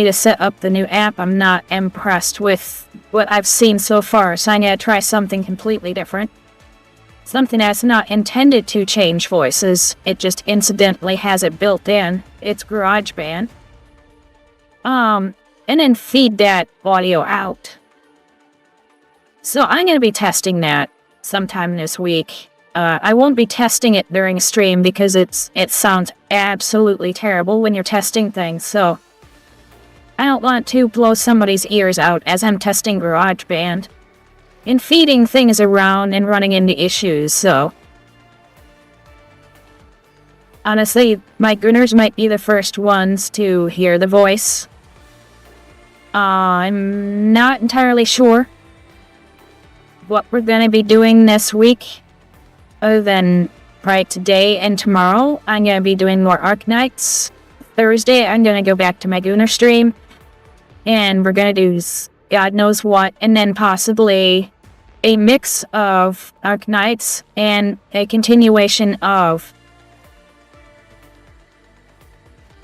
to set up the new app. I'm not impressed with what I've seen so far, so I'm going to try something completely different. Something that's not intended to change voices, it just incidentally has it built in. It's GarageBand. And then feed that audio out. So I'm going to be testing that sometime this week. I won't be testing it during stream because it sounds absolutely terrible when you're testing things, so I don't want to blow somebody's ears out as I'm testing GarageBand and feeding things around and running into issues, so honestly, my gooners might be the first ones to hear the voice. I'm not entirely sure what we're going to be doing this week. Other than probably today and tomorrow, I'm going to be doing more Arknights. Thursday, I'm going to go back to my Gooner stream. And we're going to do God knows what. And then possibly a mix of Arknights and a continuation of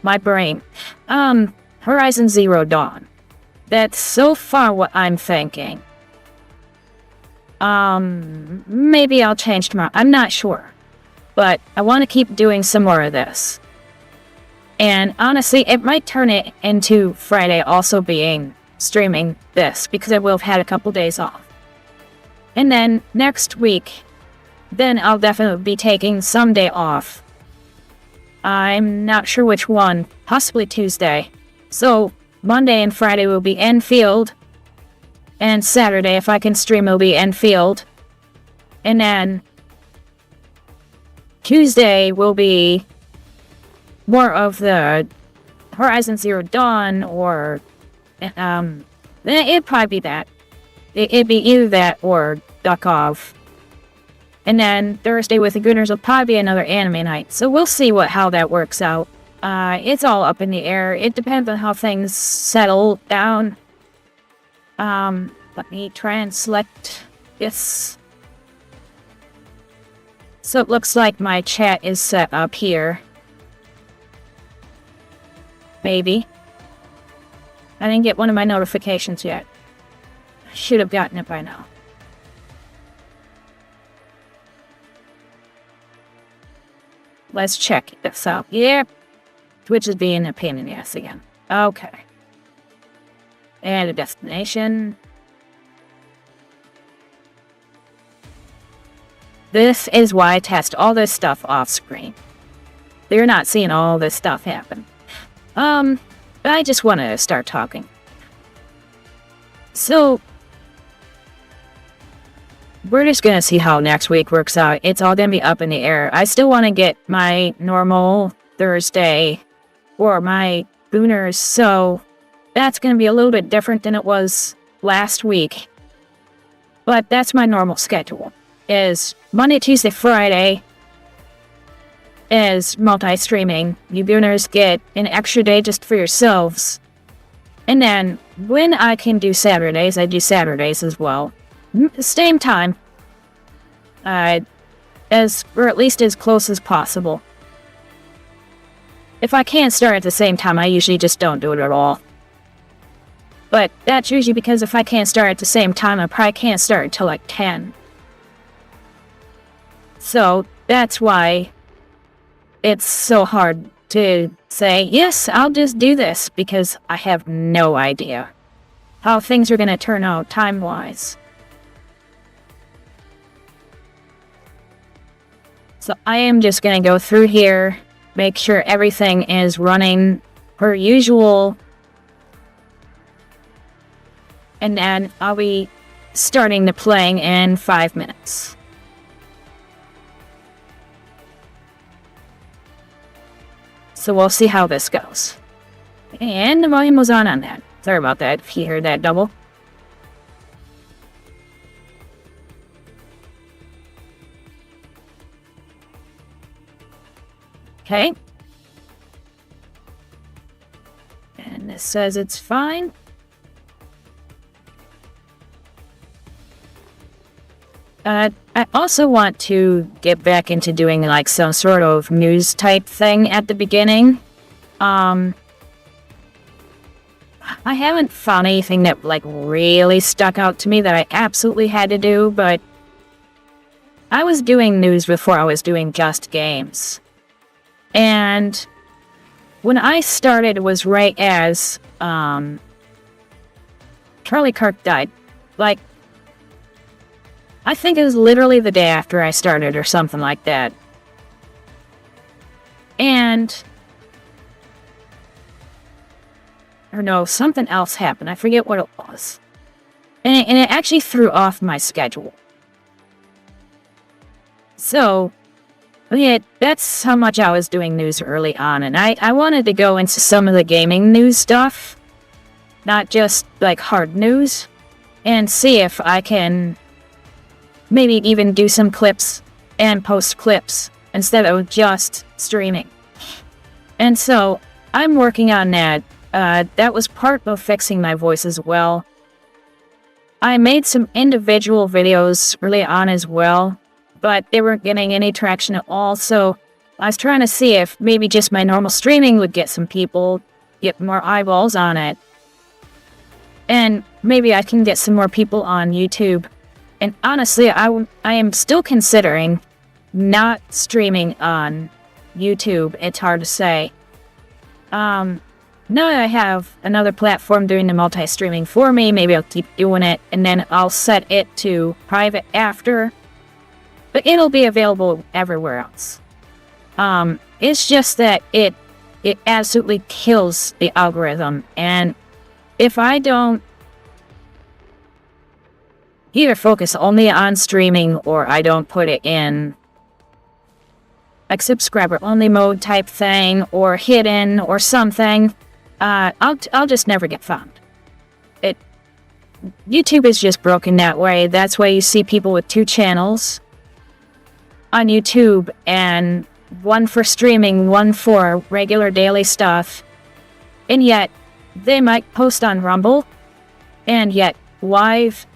my brain. Horizon Zero Dawn. That's so far what I'm thinking. Maybe I'll change tomorrow. I'm not sure. But I want to keep doing some more of this. And honestly, it might turn it into Friday also being streaming this, because I will have had a couple days off. And then next week, then I'll definitely be taking some day off. I'm not sure which one. Possibly Tuesday. So Monday and Friday will be ENDFIELD. And Saturday, if I can stream, it'll be ENDFIELD. And then Tuesday will be more of the Horizon Zero Dawn, or it'd probably be that. It'd be either that or Duck Off. And then Thursday with the Gooners will probably be another anime night. So we'll see how that works out. It's all up in the air. It depends on how things settle down. Let me try and select this. So it looks like my chat is set up here. Maybe. I didn't get one of my notifications yet. I should have gotten it by now. Let's check this out. Yep. Twitch is being a pain in the ass again. Okay. And a destination. This is why I test all this stuff off screen. They're not seeing all this stuff happen. But I just want to start talking. So, we're just going to see how next week works out. It's all going to be up in the air. I still want to get my normal Thursday or my Gooners, so that's going to be a little bit different than it was last week. But that's my normal schedule. Is Monday, Tuesday, Friday is multi-streaming. You Gooners get an extra day just for yourselves. And then, when I can do Saturdays, I do Saturdays as well. Same time. Or at least as close as possible. If I can't start at the same time, I usually just don't do it at all. But that's usually because if I can't start at the same time, I probably can't start until like 10. So, that's why it's so hard to say, yes, I'll just do this, because I have no idea how things are going to turn out time-wise. So I am just going to go through here, make sure everything is running per usual, and then I'll be starting the playing in 5 minutes. So we'll see how this goes. And the volume was on that. Sorry about that, if you heard that double. Okay. And this says it's fine. I also want to get back into doing like some sort of news type thing at the beginning. I haven't found anything that, like, really stuck out to me that I absolutely had to do, but I was doing news before I was doing just games. And when I started, it was right as, Charlie Kirk died. Like, I think it was literally the day after I started or something like that. And... or no, something else happened. I forget what it was. And it actually threw off my schedule. So, yeah, that's how much I was doing news early on. And I wanted to go into some of the gaming news stuff. Not just, like, hard news. And see if I can maybe even do some clips and post clips instead of just streaming. And so, I'm working on that. That was part of fixing my voice as well. I made some individual videos early on as well, but they weren't getting any traction at all, so I was trying to see if maybe just my normal streaming would get some people, get more eyeballs on it. And maybe I can get some more people on YouTube. And honestly, I am still considering not streaming on YouTube. It's hard to say. Now that I have another platform doing the multi-streaming for me, maybe I'll keep doing it, and then I'll set it to private after. But it'll be available everywhere else. It's just that it absolutely kills the algorithm, and if I don't either focus only on streaming or I don't put it in like subscriber-only mode type thing or hidden or something, I'll just never get found. YouTube is just broken that way. That's why you see people with 2 channels on YouTube, and one for streaming, one for regular daily stuff. And yet, they might post on Rumble, and yet live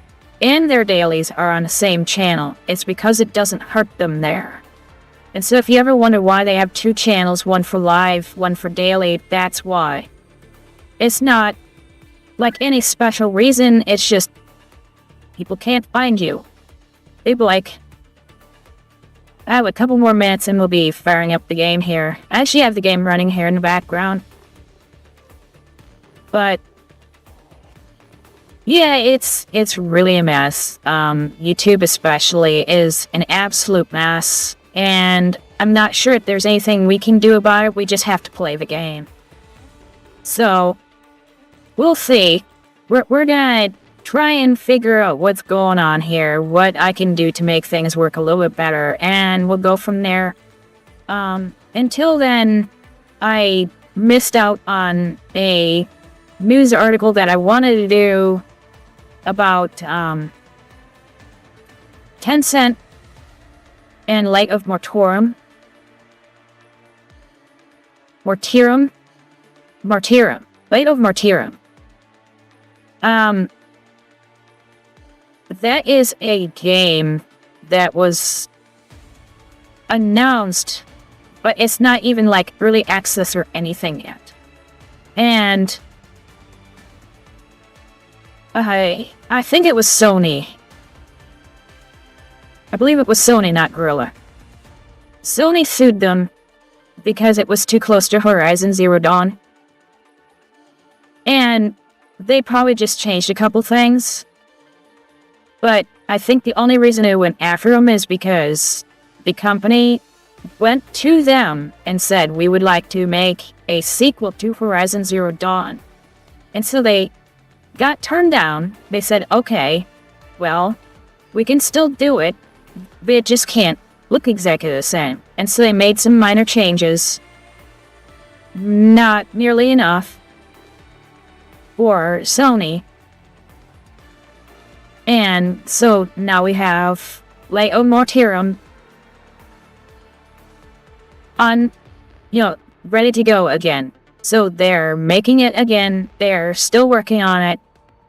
and their dailies are on the same channel. It's because it doesn't hurt them there. And so if you ever wonder why they have 2 channels, one for live, one for daily, that's why. It's not like any special reason, it's just people can't find you. They'd be like, I have a couple more minutes and we'll be firing up the game here. I actually have the game running here in the background. But yeah, it's really a mess. YouTube especially is an absolute mess. And I'm not sure if there's anything we can do about it. We just have to play the game. So, we'll see. We're gonna try and figure out what's going on here, what I can do to make things work a little bit better, and we'll go from there. Until then, I missed out on a news article that I wanted to do about Tencent and Light of Martyrum. Light of Martyrum. That is a game that was announced, but it's not even like early access or anything yet. And I think it was Sony. I believe it was Sony, not Guerrilla. Sony sued them because it was too close to Horizon Zero Dawn. And they probably just changed a couple things. But I think the only reason it went after them is because the company went to them and said, we would like to make a sequel to Horizon Zero Dawn. And so they got turned down. They said, okay, well, we can still do it, but it just can't look exactly the same. And so they made some minor changes. Not nearly enough for Sony. And so now we have Light of Martyrum on, ready to go again. So they're making it again. They're still working on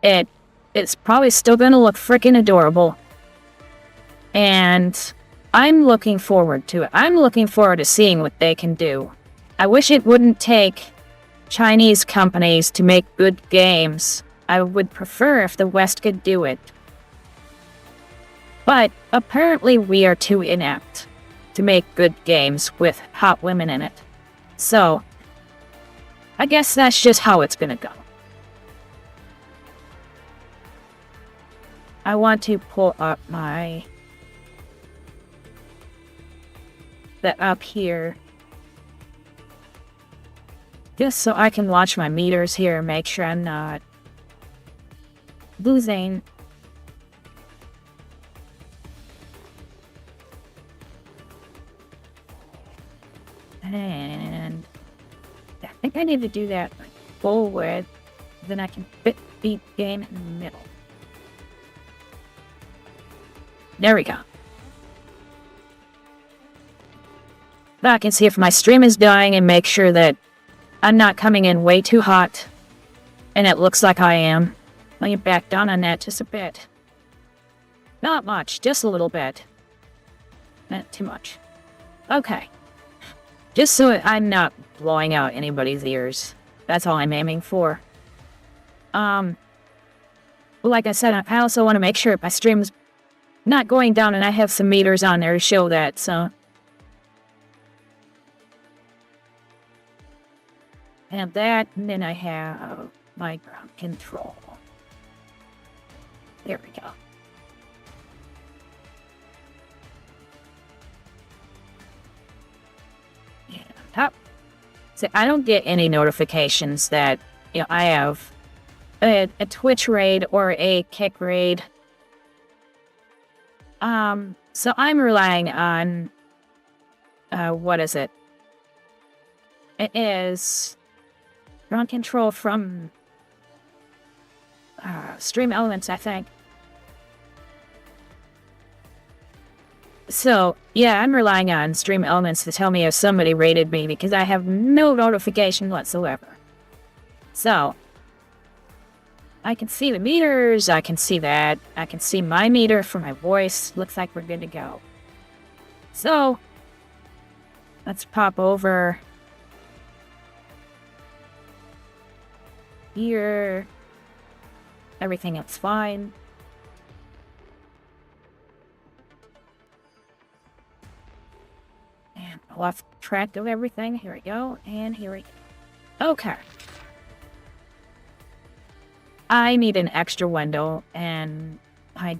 it. It's probably still going to look freaking adorable. And I'm looking forward to it. I'm looking forward to seeing what they can do. I wish it wouldn't take Chinese companies to make good games. I would prefer if the West could do it. But apparently we are too inept to make good games with hot women in it. So, I guess that's just how it's gonna go. I want to pull up that up here. Just so I can watch my meters here and make sure I'm not losing. And I think I need to do that forward. Then I can fit the game in the middle. There we go. Now I can see if my stream is dying and make sure that I'm not coming in way too hot. And it looks like I am. Let me back down on that just a bit. Not much, just a little bit. Not too much. Okay. Just so I'm not blowing out anybody's ears. That's all I'm aiming for. Well, like I said, I also want to make sure my stream's not going down and I have some meters on there to show that, so. I have that, and then I have my ground control. There we go. Yeah, top. So I don't get any notifications that, you know, I have a Twitch raid or a Kick raid. So I'm relying on, what is it? It is ground control from Stream Elements, I think. So, yeah, I'm relying on Stream Elements to tell me if somebody raided me because I have no notification whatsoever. So, I can see the meters, I can see that, I can see my meter for my voice. Looks like we're good to go. So, let's pop over here. Everything looks fine. And I lost track of everything. Here we go, and here we go. Okay. I need an extra window, and I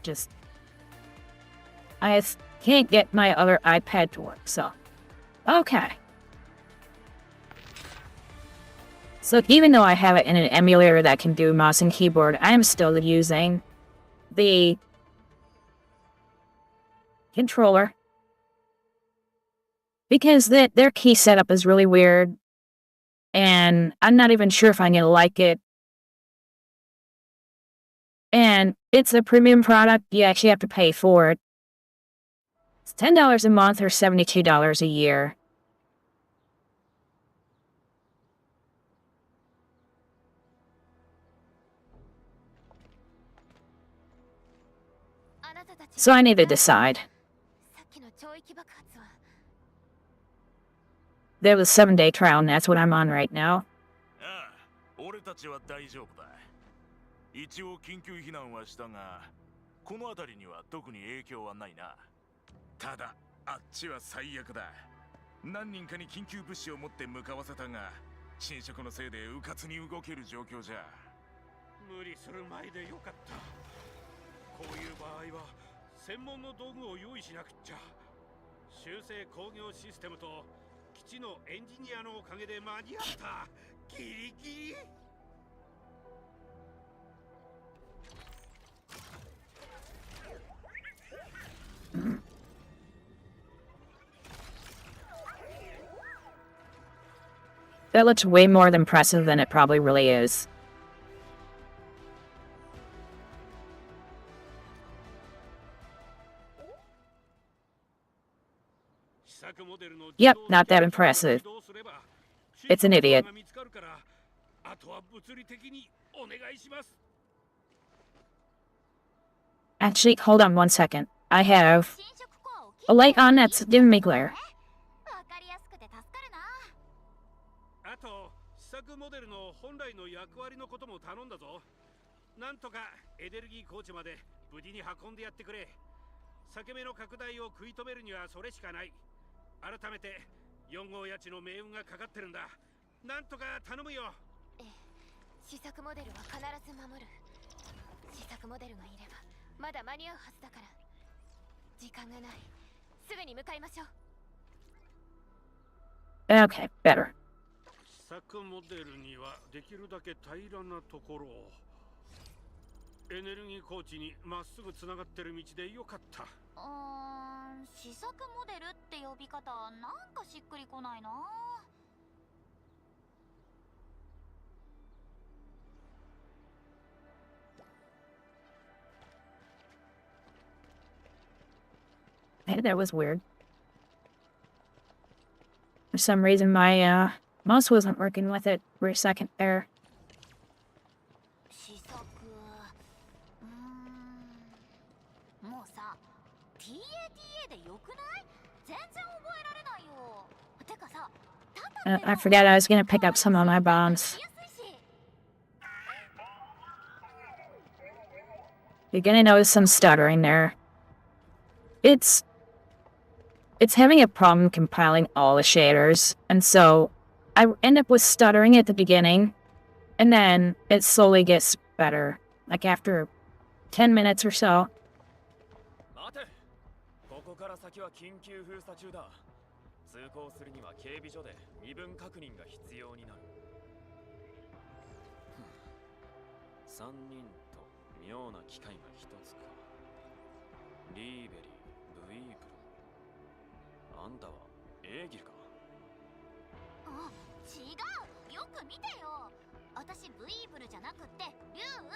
can't get my other iPad to work, so. Okay. So even though I have it in an emulator that can do mouse and keyboard, I am still using the controller. Because their key setup is really weird, and I'm not even sure if I'm going to like it. And it's a premium product, you actually have to pay for it. It's $10 a month or $72 a year. So I need to decide. There was a 7-day trial, and that's what I'm on right now. 一応緊急避難はしたが、この辺りには特に影響はないな。ただ、あっちは最悪だ。何人かに緊急物資を持って向かわせたが、侵食のせいで迂闊に動ける状況じゃ。無理する前でよかった。こういう場合は専門の道具を用意しなくっちゃ。修正工業システムと基地のエンジニアのおかげで間に合った。ギリギリ。 That looks way more impressive than it probably really is. Yep, not that impressive. It's an idiot. Actually, hold on 1 second. I have a light on that's giving me glare. 作モデルの本来の役割のことも頼んだぞ。なんとかエネルギーコーチまで無事に運んでやってくれ。裂け目の拡大を食い止めるにはそれしかない。改めて4号家地の命運がかかってるんだ。なんとか頼むよ。ええ、試作モデルは必ず守る。試作モデルがいればまだ間に合うはずだから。時間がない。すぐに向かいましょう。Okay, better. 試作モデルにはできるだけ平らなところを。エネルギーコーチにまっすぐつながってる道でよかった。試作モデルって呼び方なんかしっくりこないな。That was weird. For some reason, my mouse wasn't working with it for a second there. 試作、もうさ、TATA でよくない？全然覚えられないよ。てかさ、I forgot I was gonna pick up some of my bombs. You're gonna notice some stuttering there. It's having a problem compiling all the shaders, and so I end up with stuttering at the beginning, and then it slowly gets better, like after 10 minutes or so. 待て、ここから先は緊急封鎖中だ。通行するには警備所で身分確認が必要になる。3人と妙な機械が1つか。リーベリー、ブイーブル。あんたはエーギルか？違う、よく見てよ。私ブイーブルじゃなくってリュウ。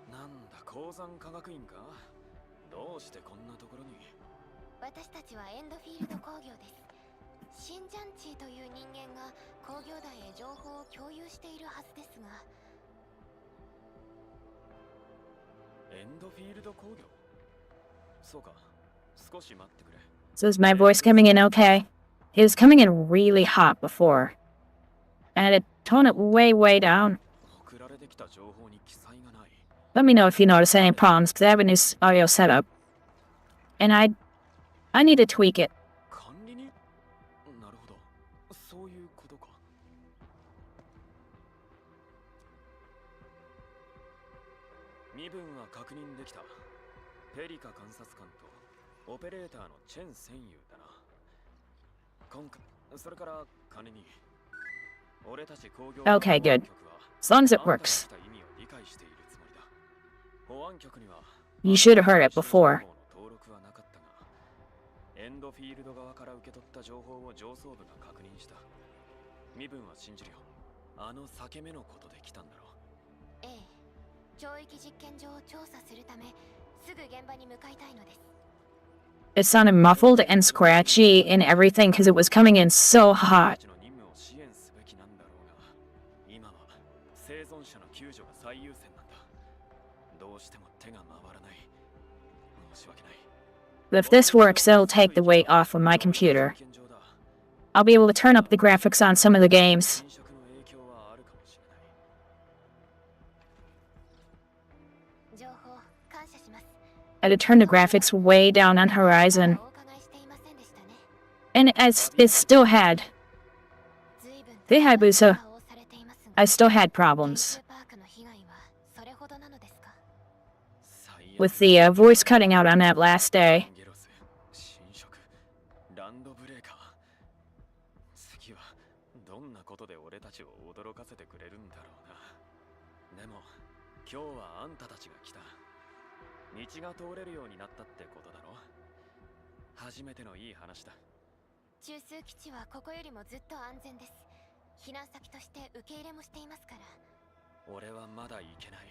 なんだ、鉱山科学院か？どうしてこんなところに？私たちはエンドフィールド工業です。シンジャンチーという人間が工業団へ情報を共有しているはずですが。エンドフィールド工業？そうか。少し待ってくれ。So is my voice coming in okay? It was coming in really hot before. I had to tone it way, way down. 送られてきた情報に記載がない。Let me know if you notice any problems, because I have a new audio setup. And I need to tweak it. 管理に？なるほど。そういうことか。身分は確認できた。ペリカ監察官とオペレーターのチェン戦友だな。今回、それから金に。俺たち工業 Okay, good. As long as it works. You should have heard it before. エンドフィールド側から受け取った情報を上層部が確認した。身分は信じるよ。あの裂け目のことで来たんだろう。ええ、懲役実験場を調査するため、すぐ現場に向かいたいのです。It sounded muffled and scratchy and everything because it was coming in so hot. 今は生存者の救助が最優先なんだ。どうしても手が回らない。申し訳ない。But if this works, it'll take the weight off of my computer. I'll be able to turn up the graphics on some of the games. I had to turn the graphics way down on Horizon. And it still had. The Hayabusa, I still had problems. With the voice cutting out on that last day. 次はどんなことで俺たちを驚かせてくれるんだろうな。でも今日はあんたたちが来た。道が通れるようになったってことだろ。初めてのいい話だ。中枢基地はここよりもずっと安全です。避難先として受け入れもしていますから。俺はまだ行けない。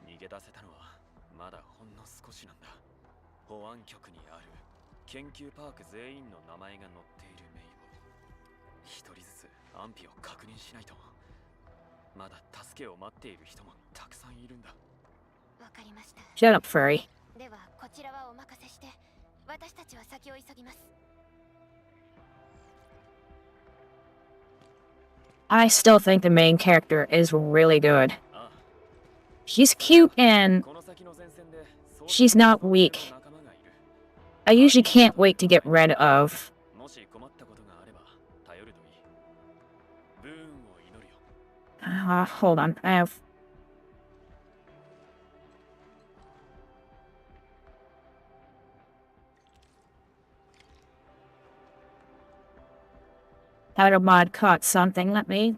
逃げ出せたのはまだほんの少しなんだ。保安局にある研究パーク全員の名前が載っている名簿。一人ずつ安否を確認しないと。まだ助けを待っている人もたくさんいるんだ。わかりました。Shut up, furry. ではこちらはお任せして、私たちは先を急ぎます。I still think the main character is really good. あ She's cute and この先の前線で she's not weak. I usually can't wait to get rid of. もし困ったことがあれば頼るといい。ブーンを祈るよ。 Hold on. I have. Outer mod caught something. Let me.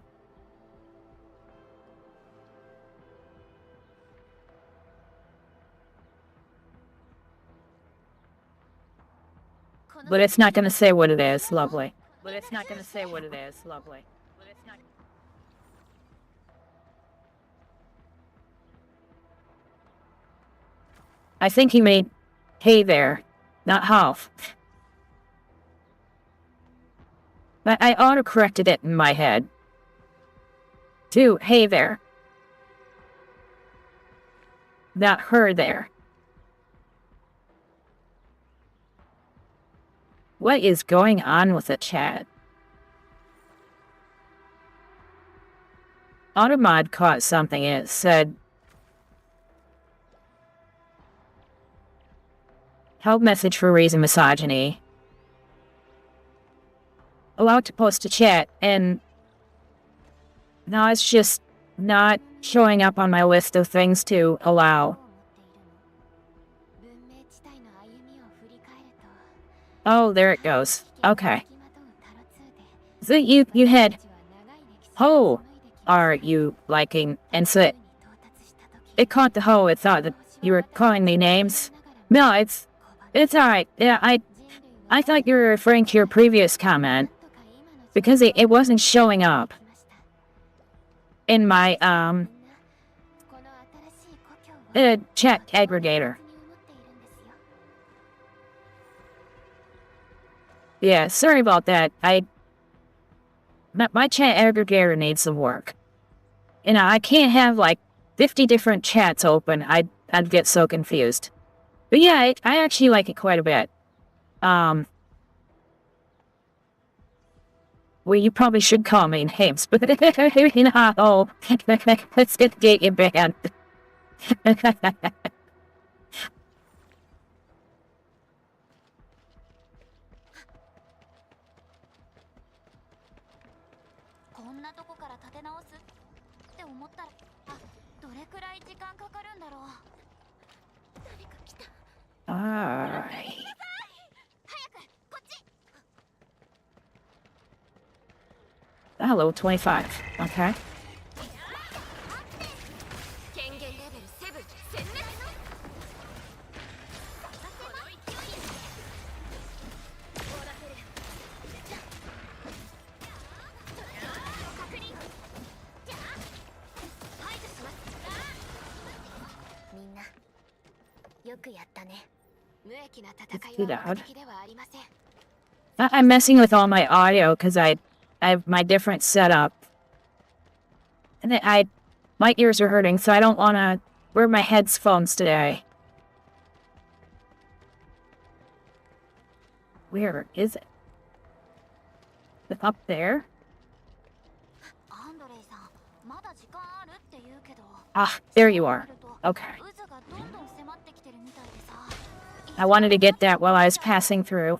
But it's not gonna say what it is. Lovely. But it's not gonna say what it is. Lovely. But it's not. I think he made hey there, not half. But I auto-corrected it in my head. To hey there. Not her there. What is going on with the chat? Automod caught something. It said, help message for raising misogyny. Allowed to post a chat, and now it's just not showing up on my list of things to allow. Oh, there it goes. Okay. So you had. Ho are you liking? And so it caught the ho. It thought that you were calling me names. No, it's alright. Yeah, I thought you were referring to your previous comment because it wasn't showing up in my chat aggregator. Yeah, sorry about that. My chat aggregator needs some work. And I can't have like 50 different chats open. I'd get so confused. But yeah, I actually like it quite a bit. Well, you probably should call me names, but oh, let's get you banned. こんなとこから立て直すって思ったら、あ、どれくらい時間かかるんだろう。誰か来た。 Alright. 早くこっち。 Hello, 25. Okay. 権限レベル7殲滅。みんなよくやったね。無益な戦いは目的ではありません。 I'm messing with all my audio because I have my different setup. And then my ears are hurting, so I don't want to wear my headphones today. Where is it? Is it up there? アンドレイさん、まだ時間あるって言うけど。 Ah, there you are. Okay. 渦がどんどん迫ってきてるみたいでさ。 I wanted to get that while I was passing through.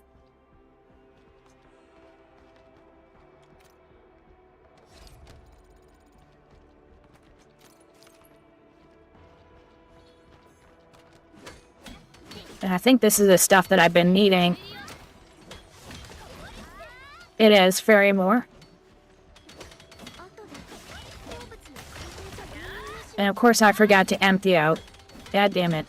And I think this is the stuff that I've been needing. It is, Fairy Moore. And of course I forgot to empty out. God damn it.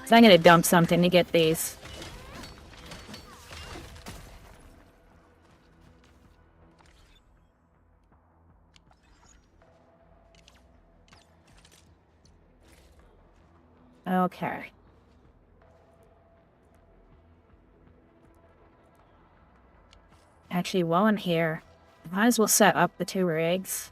So I'm gonna dump something to get these. Okay. Actually, while I'm here, might as well set up the 2 rigs.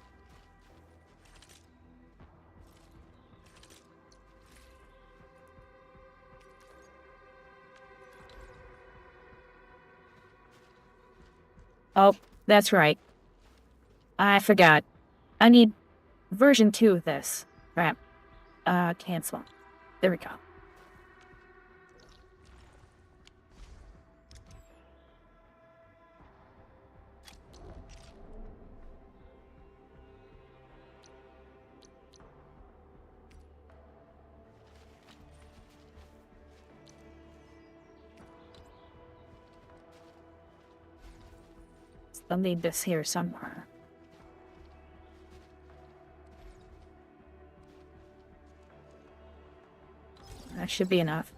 Oh, that's right. I forgot. I need version 2 of this. Crap. Cancel. There we go. I'll need this here somewhere. That should be enough.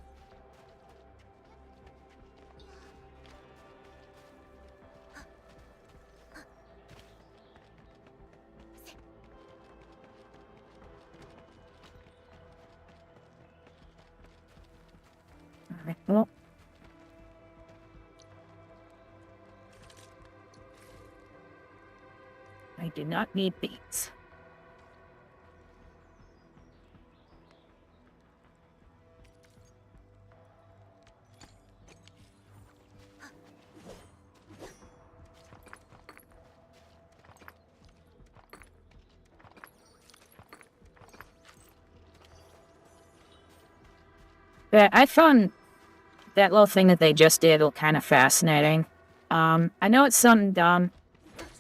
Alright, well. I do not need these. Yeah, I found that little thing that they just did kind of fascinating. I know it's something dumb,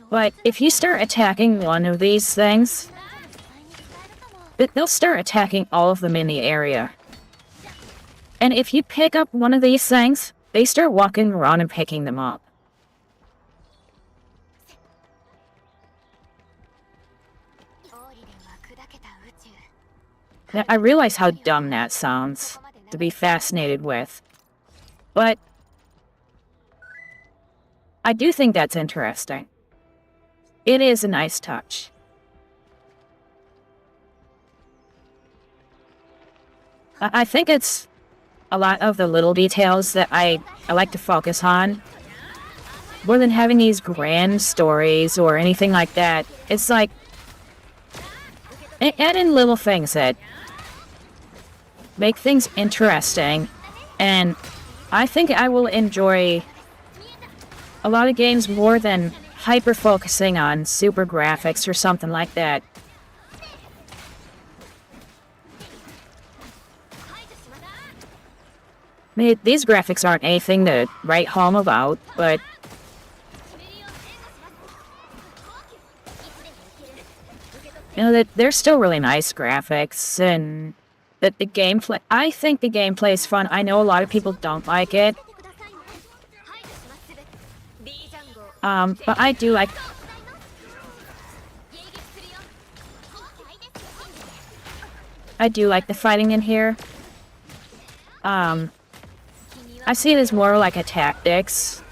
but if you start attacking one of these things, they'll start attacking all of them in the area. And if you pick up one of these things, they start walking around and picking them up. Now, I realize how dumb that sounds to be fascinated with, but I do think that's interesting. It is a nice touch. I think it's a lot of the little details that I like to focus on. More than having these grand stories or anything like that, it's like add in little things that make things interesting, and I think I will enjoy a lot of games more than hyper-focusing on super graphics or something like that. I mean, these graphics aren't anything to write home about, but you know, that they're still really nice graphics, and that the gameplay, I think the gameplay is fun. I know a lot of people don't like it. But I do like... I do like the fighting in here. I see it as more like a tactics.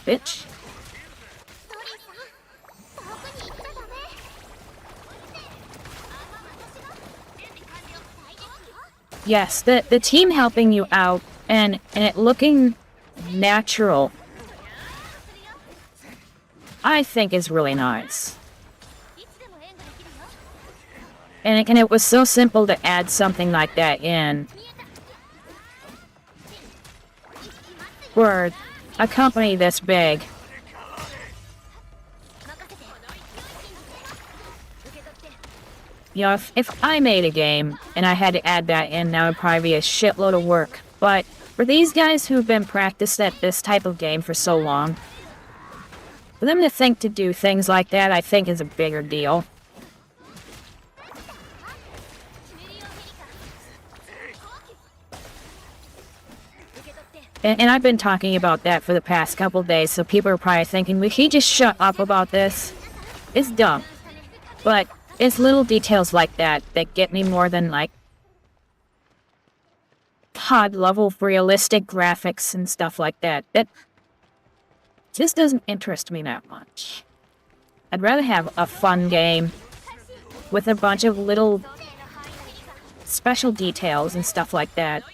Bitch. Yes, the team helping you out and it looking natural, I think is really nice. And it was so simple to add something like that in. For a company this big. You know, if I made a game and I had to add that in, that would probably be a shitload of work. But for these guys who've been practiced at this type of game for so long, for them to think to do things like that, I think is a bigger deal. And I've been talking about that for the past couple days, so people are probably thinking, will he just shut up about this? It's dumb. But it's little details like that that get me more than, like, COD level realistic graphics and stuff like that. That just doesn't interest me that much. I'd rather have a fun game with a bunch of little special details and stuff like that.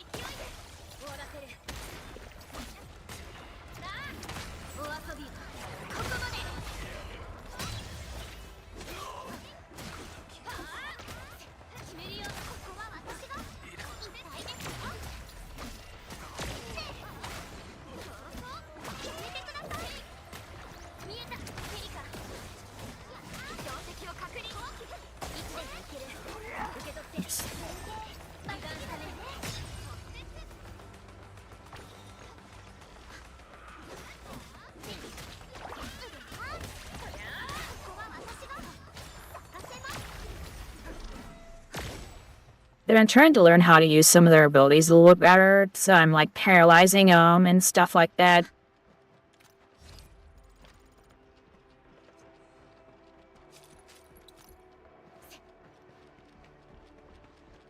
that I'm trying to learn how to use some of their abilities a little better, so I'm like paralyzing them and stuff like that.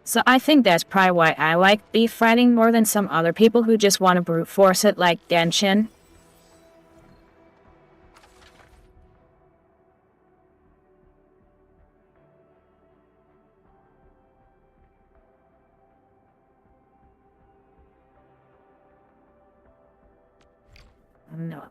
So I think that's probably why I like beef fighting more than some other people who just want to brute force it like Genshin. No.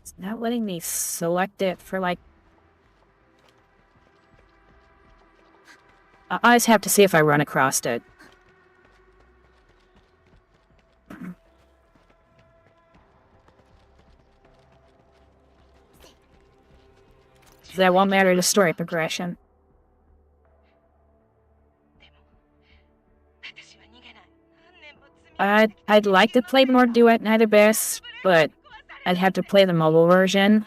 It's not letting me select it for like... I just have to see if I run across it. That won't matter to story progression. I'd like to play more Duet Night Abyss, but I'd have to play the mobile version,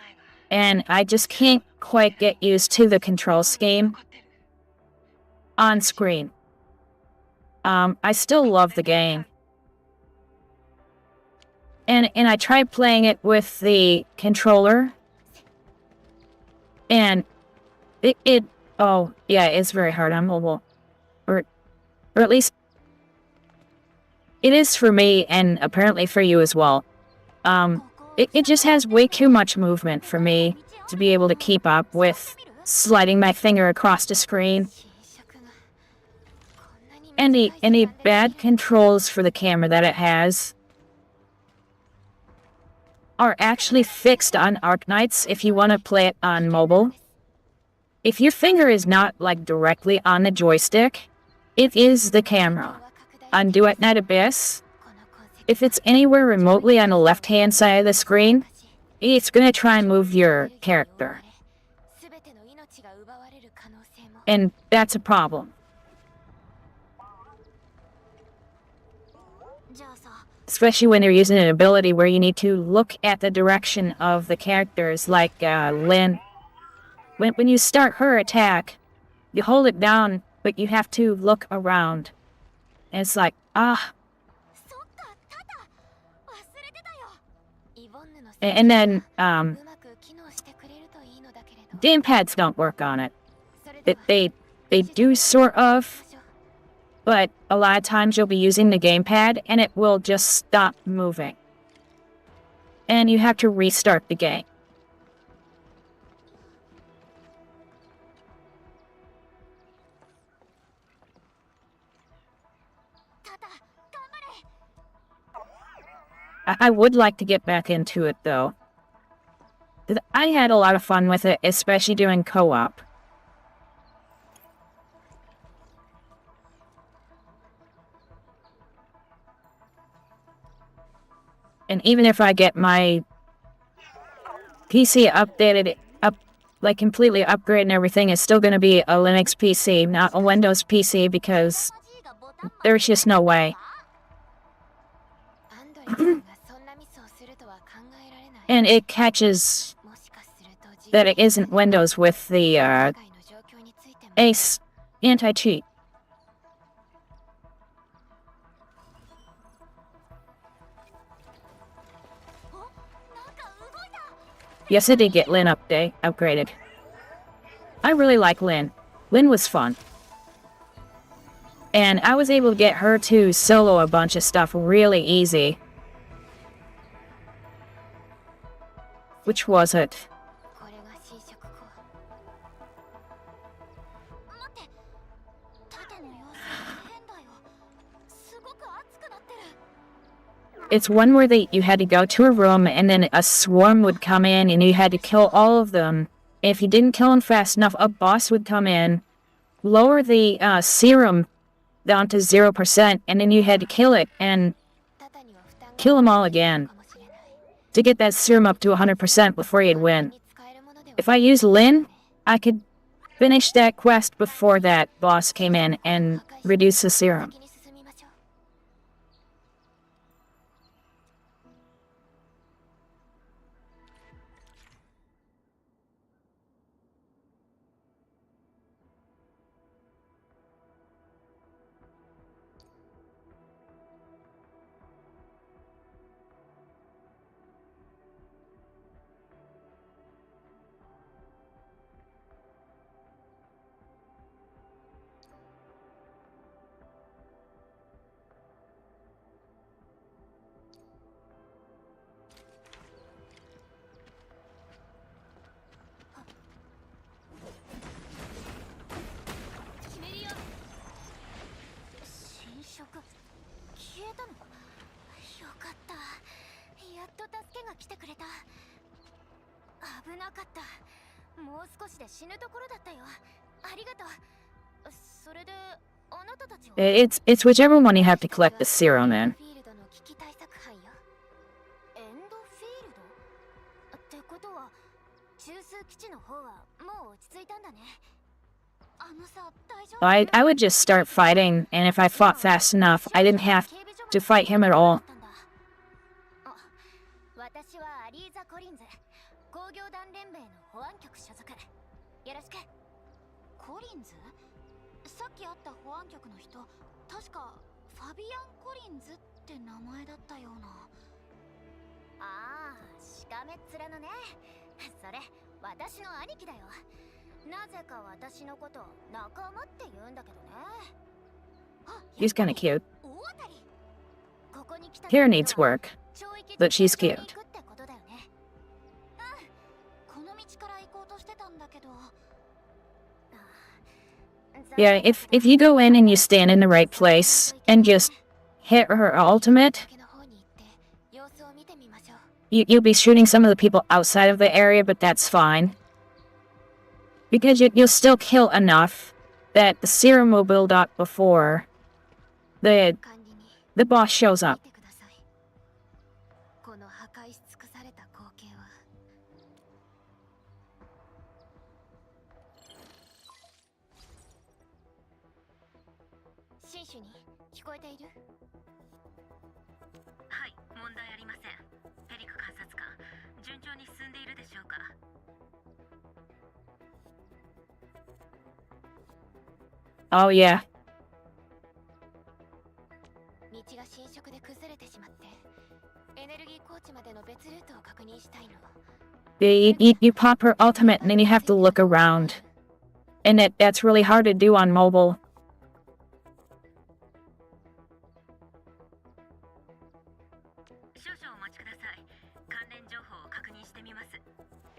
and I just can't quite get used to the control scheme on screen. I still love the game. And I tried playing it with the controller, and oh yeah, it's very hard on mobile. Or at least it is for me, and apparently for you as well. It just has way too much movement for me to be able to keep up with sliding my finger across the screen. Any bad controls for the camera that it has are actually fixed on Arknights if you want to play it on mobile. If your finger is not like directly on the joystick, it is the camera. On Duet Night Abyss, if it's anywhere remotely on the left-hand side of the screen, it's gonna try and move your character. And that's a problem. Especially when you're using an ability where you need to look at the direction of the characters, like Lynn. When you start her attack, you hold it down, but you have to look around. And it's like, And then, gamepads don't work on it. They do sort of, but a lot of times you'll be using the gamepad and it will just stop moving. And you have to restart the game. I would like to get back into it, though. I had a lot of fun with it, especially doing co-op. And even if I get my PC updated, like completely upgraded and everything, it's still going to be a Linux PC, not a Windows PC, because there's just no way. And it catches that it isn't Windows with the ACE anti-cheat. Yes, I did get Lynn upgraded. I really like Lynn. Lynn was fun. And I was able to get her to solo a bunch of stuff really easy. Which was it? it's one where you had to go to a room and then a swarm would come in and you had to kill all of them. If you didn't kill them fast enough, a boss would come in, lower the serum down to 0%, and then you had to kill it and kill them all again to get that serum up to 100% before you'd win. If I use Lin, I could finish that quest before that boss came in and reduce the serum. It's whichever one you have to collect the serum in. I would just start fighting, and if I fought fast enough, I didn't have to fight him at all. She's kinda cute. Hair needs work, but she's cute. Yeah, if you go in and you stand in the right place and just hit her ultimate, you'll be shooting some of the people outside of the area, but that's fine. Because you'll still kill enough that the serum will build up before the boss shows up. Oh yeah. You pop her ultimate and then you have to look around. And that's really hard to do on mobile.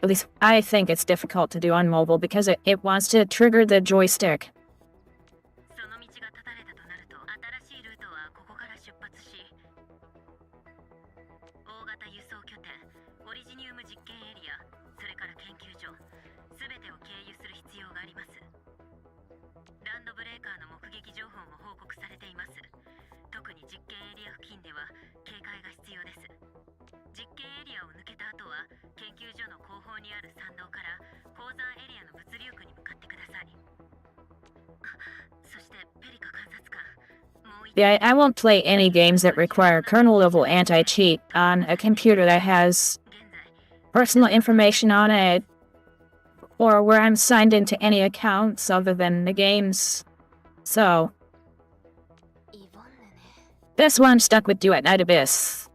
At least I think it's difficult to do on mobile because it wants to trigger the joystick. Yeah, I won't play any games that require kernel-level anti-cheat on a computer that has personal information on it, or where I'm signed into any accounts other than the games. So that's why I'm stuck with Duet Night Abyss.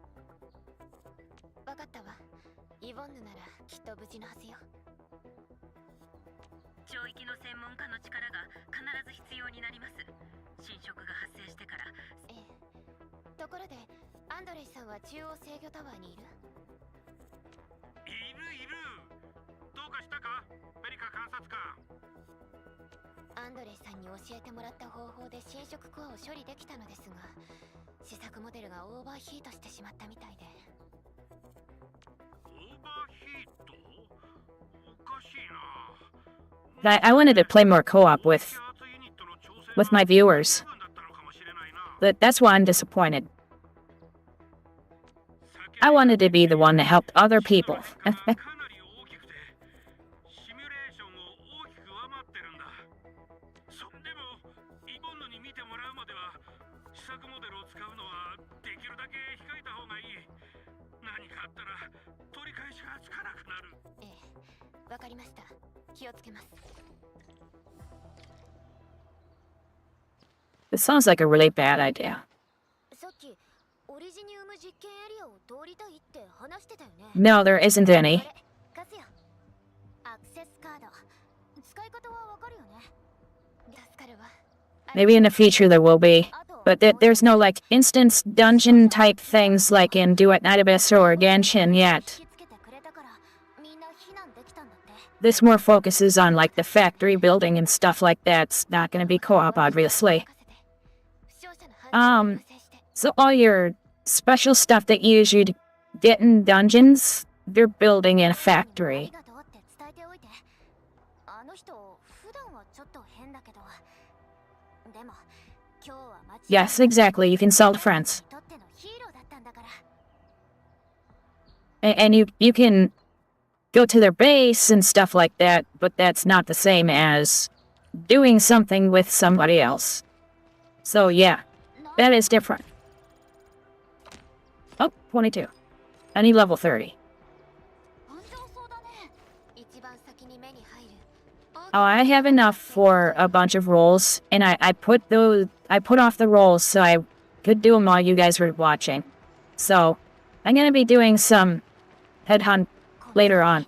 モデルがオーバーヒートしてしまったみたいで。オーバーヒート？おかしいな。 I wanted to play more co-op with my viewers, but that's why I'm disappointed. I wanted to be the one that helped other people. かなり大きくてシミュレーションを大きく上回ってるんだ。でもイボンヌに見てもらうまでは試作モデルを使うのはできるだけ控えた方がいい。何かあったら取り返しがつかなくなる。ええ、わかりました。気をつけます。 This sounds like a really bad idea. さっきオリジニウム実験エリアを通りたいって話してたよね。 No, there isn't any. これ貸すよ。アクセスカード。使い方はわかるよね。助かるわ。 Maybe in the future there will be, but there's no like instance dungeon type things like in Do It Night Abyss or Genshin yet. 引きつけてくれたからみんな避難できたんだって。 This more focuses on like the factory building and stuff like that. It's not gonna be co-op, obviously. So all your special stuff that you usually get in dungeons, they're building in a あり factory. がとうって伝えておいて。あの人普段はちょっと変だけど。でも今日は間違いなく Yes, exactly. You can sell to friends. にとってのヒーローだったんだから。 And you can go to their base and stuff like that, but that's not the same as doing something with somebody else. So yeah, that is different. Oh, 22. I need level 30. 安全そうだね。一番先に目に入る。 Oh, I have enough for a bunch of rolls, and I put off the rolls so I could do them while you guys were watching. So I'm gonna be doing some headhunt later on.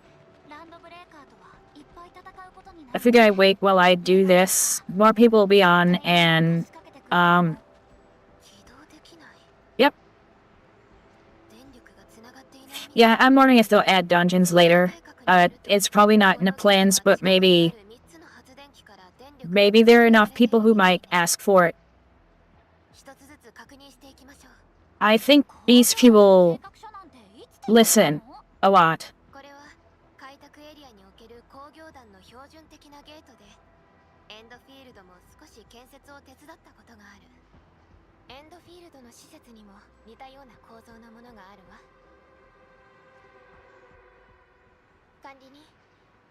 ランドブレーカーとはいっぱい戦うことにな I る。 figure I wait while I do this. More people will be on, and 起動できない。 yep, 電力がつながっていない。 yeah. I'm wondering if they'll add dungeons later. It's probably not in the plans, but maybe there are enough people who might ask for it. 一つずつ確認していきましょう。 I think these people 計画書なんていつできたの？ listen a lot. これは開拓エリアにおける工業団の標準的なゲートで、エンドフィールドも少し建設を手伝ったことがある。エンドフィールドの施設にも似たような構造のものがあるわ。管理人、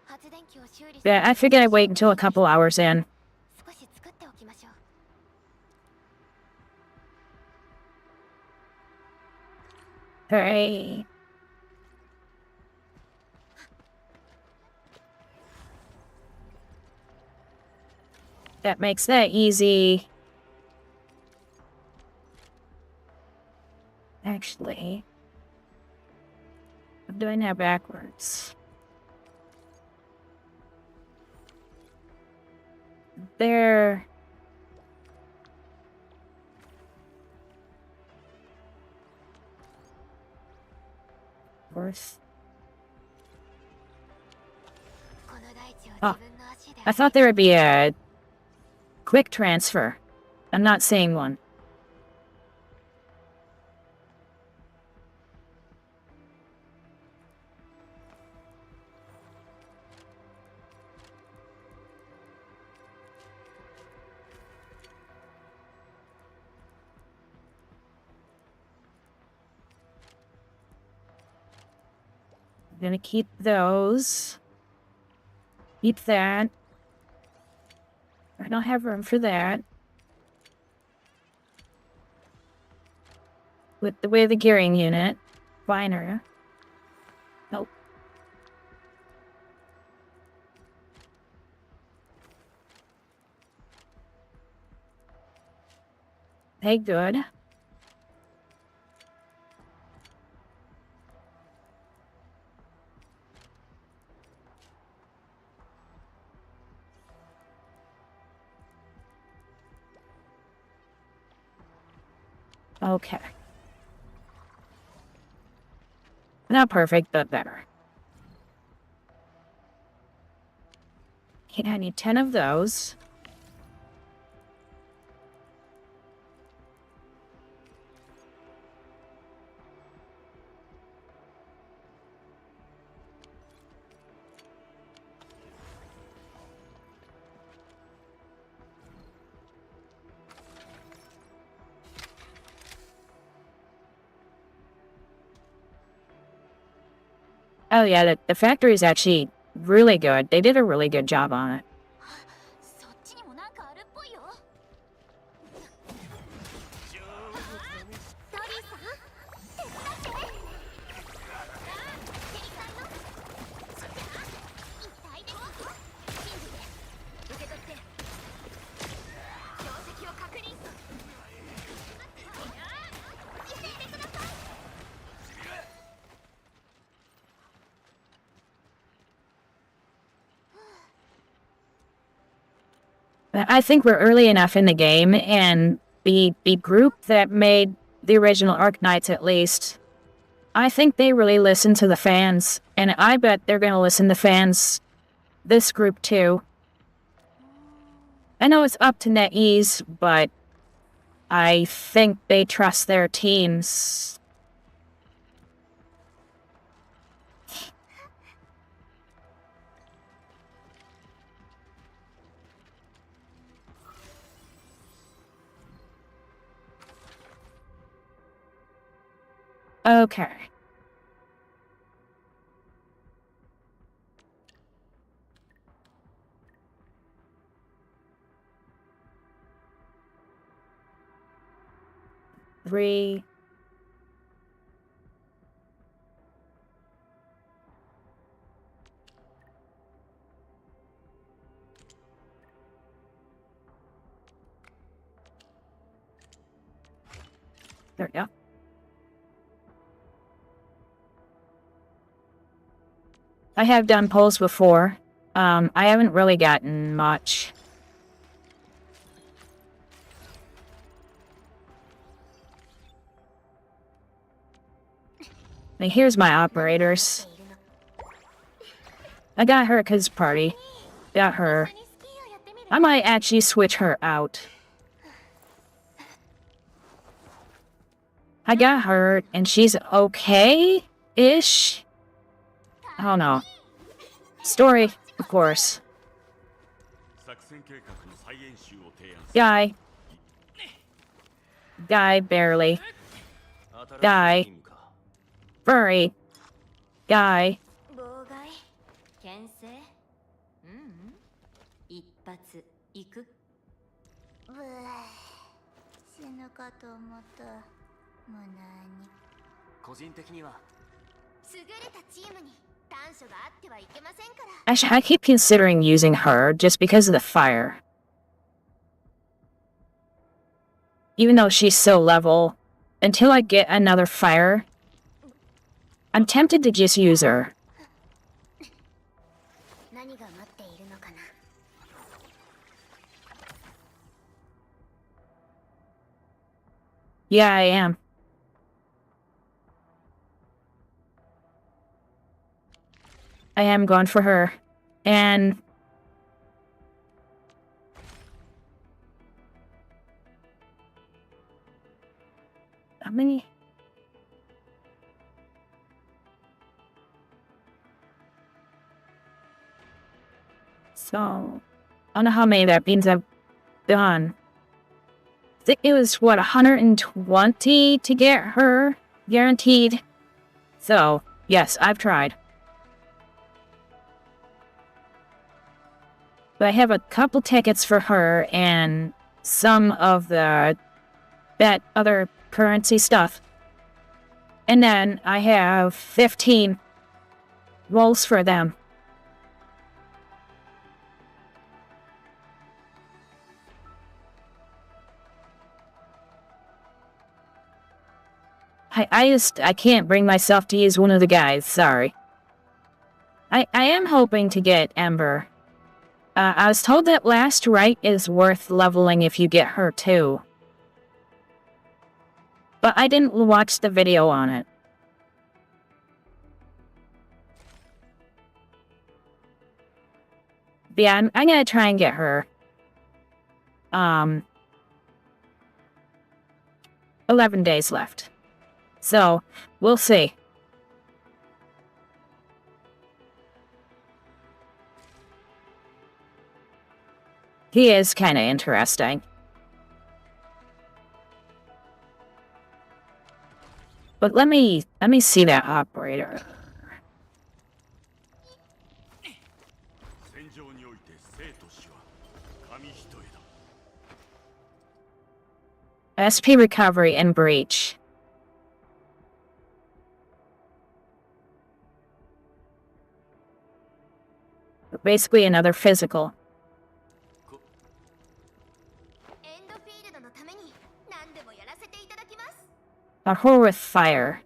発電機を修理する。 Yeah, I figured I'd wait until a couple hours in. 少し作っておきましょう。 Hooray. That makes that easy. Actually, I'm doing that backwards. There. Worth. この大地を Ah, 自分の足で I thought there would be a quick transfer. I'm not seeing one. I'm gonna keep those. Keep that. I don't have room for that. With the way the gearing unit. Finer. Nope. Hey, good. Okay. Not perfect, but better. Okay, I need 10 of those. Oh yeah, the factory is actually really good. They did a really good job on it. そっちにもなんかあるっぽいよ。トリーさん、手伝って。手痛いの？そりゃ痛いですよ。信じて、受け取って。標的を確認。やめてください。I think we're early enough in the game, and the group that made the original Arknights, at least, I think they really listen to the fans, and I bet they're gonna listen to fans this group too. I know it's up to NetEase, but I think they trust their teams. Okay. Three. There we go. I have done polls before. I haven't really gotten much. And here's my operators. I got her 'cause party. Got her. I might actually switch her out. I got her, and she's okay-ish? I don't know. Story, of course. Guy. Guy, barely. Guy. Furry. Guy. 妨害牽制一発いくブー死ぬかと思った無難に個人的には優れたチームに短所があってはいけませんから Actually, I keep considering using her just because of the fire. Even though she's so level, until I get another fire, I'm tempted to just use her. 何が待っているのかな Yeah, I am. I am going for her. And... how many? So, I don't know how many that means I've done. I think it was, what, 120 to get her guaranteed. So, yes, I've tried. But I have a couple tickets for her and some of that other currency stuff. And then I have 15 rolls for them. I can't bring myself to use one of the guys, sorry. I am hoping to get Ember. I was told that last right is worth leveling if you get her too. But I didn't watch the video on it. But yeah, I'm gonna try and get her. 11 days left. So, we'll see. He is kind of interesting. But let me see that operator. SP recovery and breach. Basically another physical. エンドフィールドのために何でもやらせていただきます。 A whore with fire.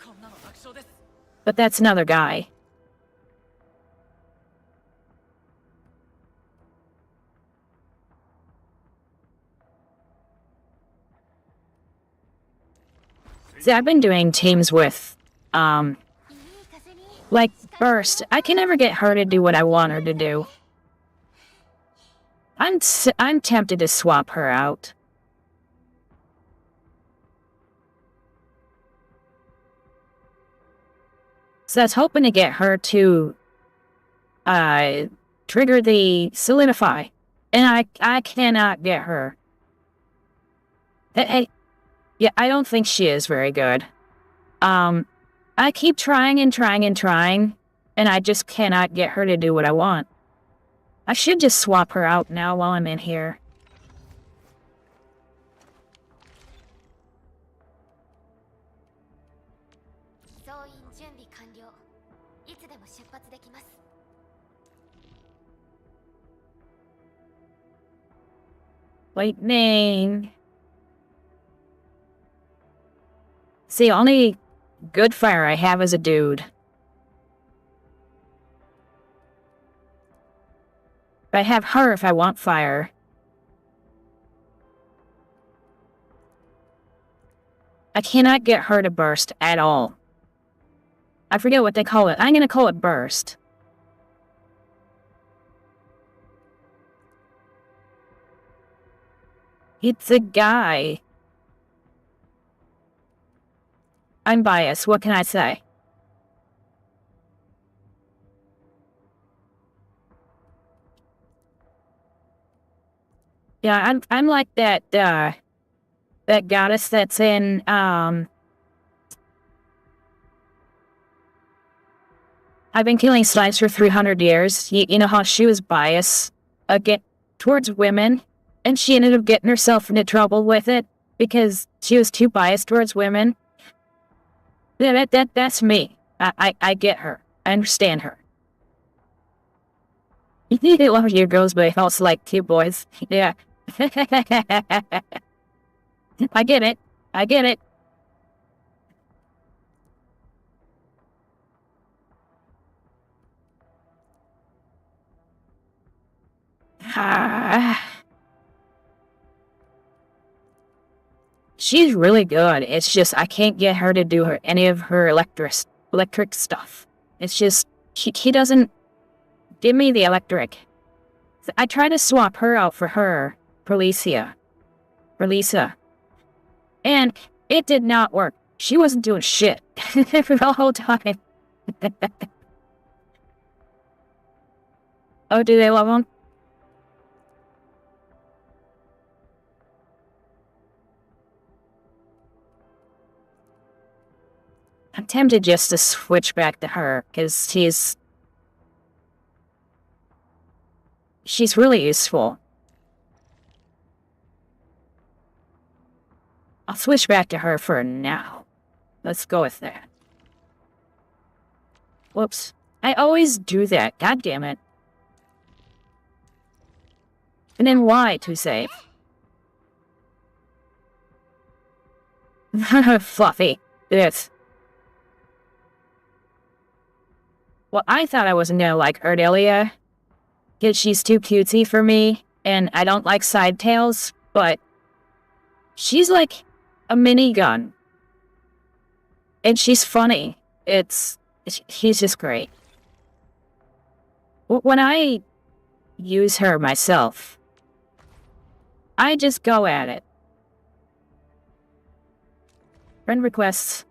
こんなの楽勝です。 But that's another guy. See, I've been doing teams with, like Burst. I can never get her to do what I want her to do. I'm tempted to swap her out. So I was hoping to get her to, trigger the solidify. And I cannot get her. Hey, yeah, I don't think she is very good. I keep trying and trying and trying, and I just cannot get her to do what I want. I should just swap her out now while I'm in here. 総員準備完了。いつでも出発できます。 Lightning. See, only good fire I have is a dude. But I have her if I want fire. I cannot get her to burst at all. I forget what they call it. I'm gonna call it burst. It's a guy. I'm biased, what can I say? Yeah, I'm like that that goddess that's in I've been killing slaves for 300 years. You know how she was biased towards women, and she ended up getting herself into trouble with it because she was too biased towards women. Yeah, that's me. I get her. I understand her. You think they love your girls, but I also like two boys. Yeah. I get it. I get it. She's really good. It's just I can't get her to do any of her electric stuff. It's just she doesn't give me the electric. I tried to swap her out for Lisa. And it did not work. She wasn't doing shit for the whole time. Oh, do they love him? I'm tempted just to switch back to her, because she's really useful. I'll switch back to her for now. Let's go with that. Whoops. I always do that. God damn it. And then why to save? Fluffy. Yes. Well, I thought I wasn't gonna like Erdelia, because she's too cutesy for me, and I don't like side tails, but she's like a minigun. And she's funny. She's just great. When I use her myself, I just go at it. Friend requests.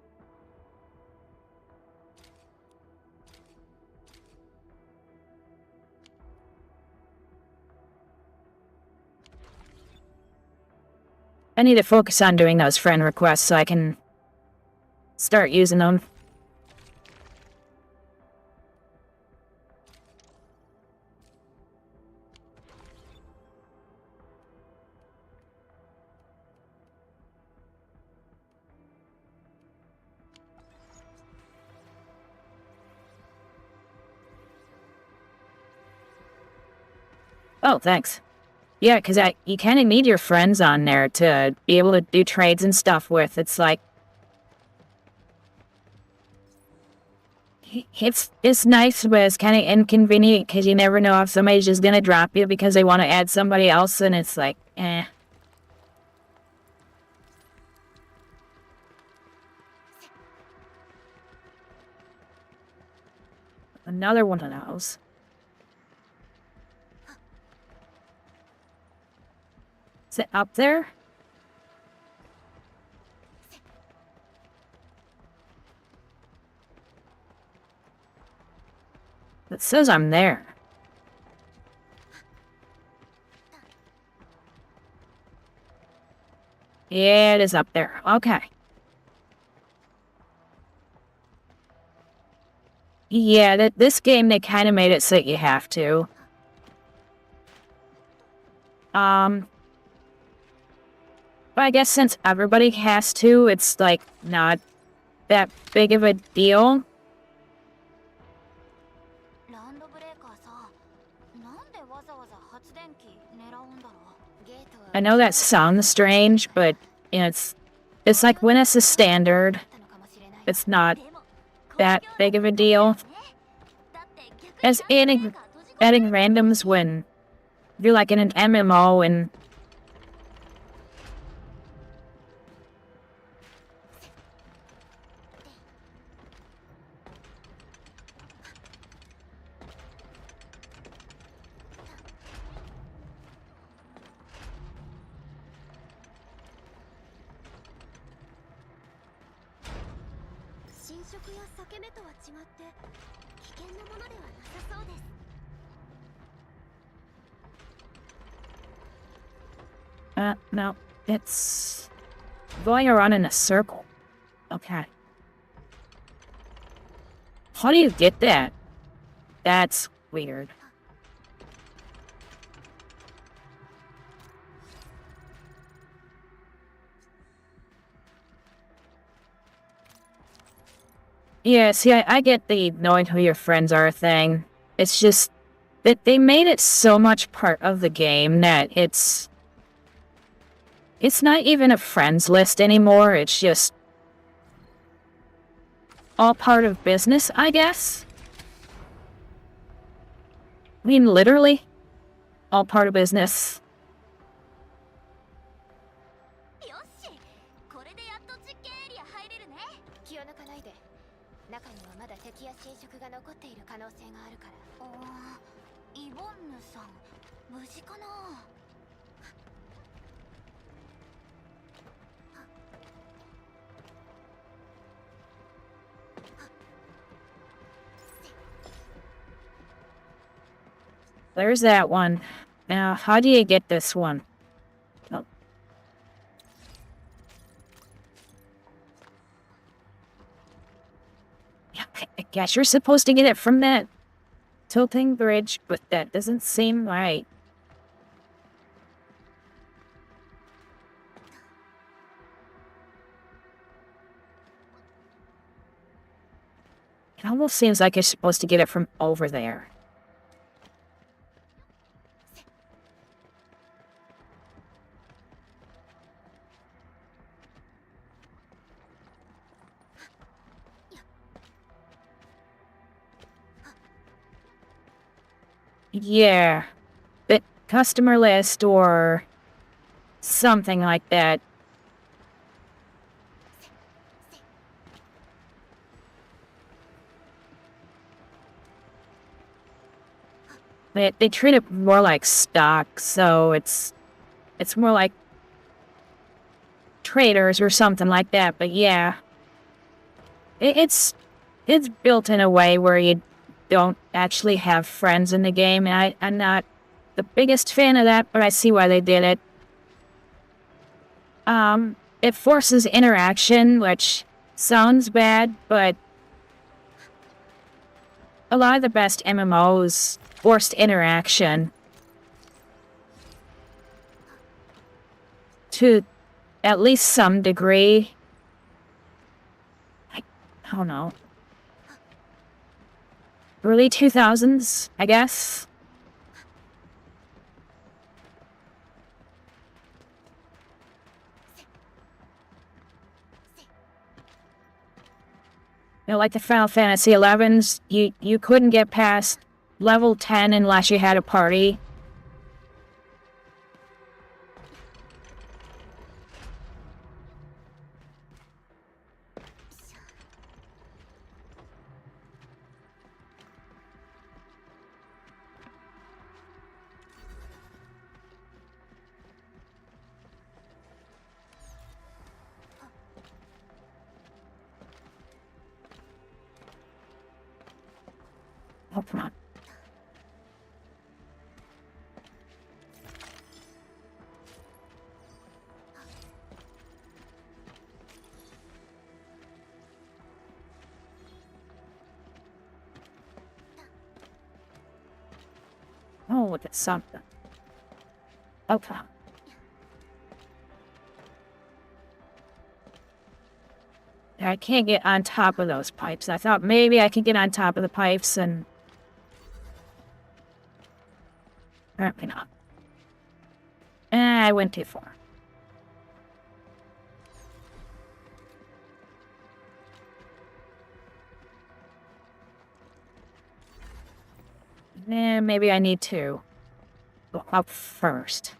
I need to focus on doing those friend requests so I can start using them. Oh, thanks. Yeah, because you kind of need your friends on there to be able to do trades and stuff with. It's like... It's nice, but it's kind of inconvenient because you never know if somebody's just going to drop you because they want to add somebody else, and it's like, eh. Another one of those. Is it up there? It says I'm there. Yeah, it is up there. Okay. Yeah, this game, they kind of made it so you have to. But I guess since everybody has to, it's, like, not that big of a deal. I know that sounds strange, but you know, it's like when it's a standard, it's not that big of a deal. As adding randoms when you're like in an MMO and no, it's going around in a circle. Okay. How do you get that? That's weird. Yeah, see, I get the knowing who your friends are thing. It's just that they made it so much part of the game that it's not even a friends list anymore. It's just all part of business, I guess. I mean, literally, all part of business. 無事かな。There's that one. Now, how do you get this one? Oh. Yeah, I guess you're supposed to get it from that tilting bridge, but that doesn't seem right. It almost seems like you're supposed to get it from over there. Yeah, but customer list or something like that. They treat it more like stock, so it's more like traders or something like that. But yeah, it's built in a way where you don't actually have friends in the game, and I'm not the biggest fan of that, but I see why they did it. It forces interaction, which sounds bad, but a lot of the best MMOs forced interaction to at least some degree. I don't know. Early 2000s, I guess. You know, like the Final Fantasy 11s, you couldn't get past level 10 unless you had a party. Oh, come on. Oh, look at something. Okay. I can't get on top of those pipes. I thought maybe I could get on top of the pipes and... Apparently not. I went too far. Maybe I need to go up first.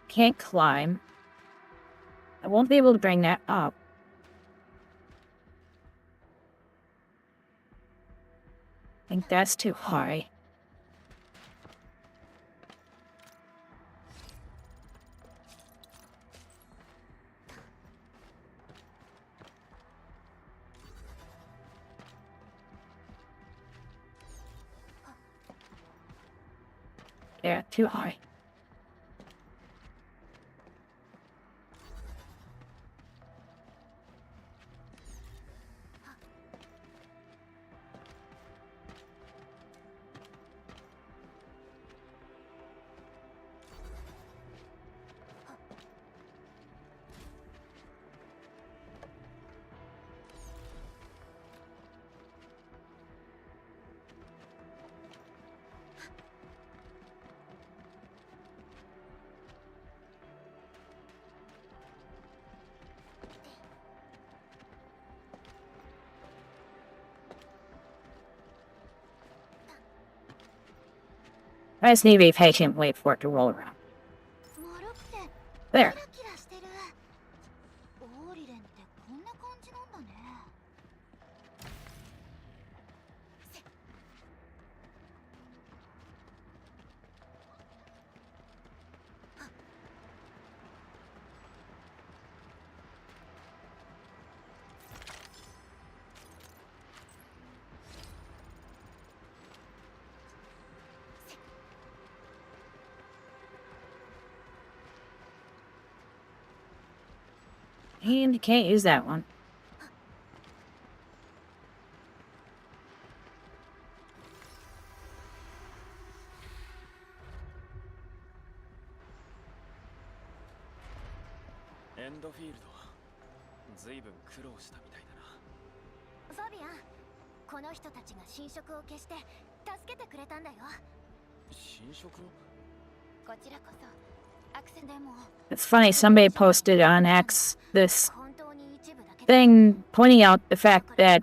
Can't climb. I won't be able to bring that up. I think that's too high. Yeah, too high. I just need to be patient and wait for it to roll around. There. And you can't use that one. ENDFIELD ずいぶん苦労したみたいだな。ファビアン、この人たちが侵食を消して助けてくれたんだよ。侵食を？こちらこそ。アクセでも It's funny, somebody posted on X this thing pointing out the fact that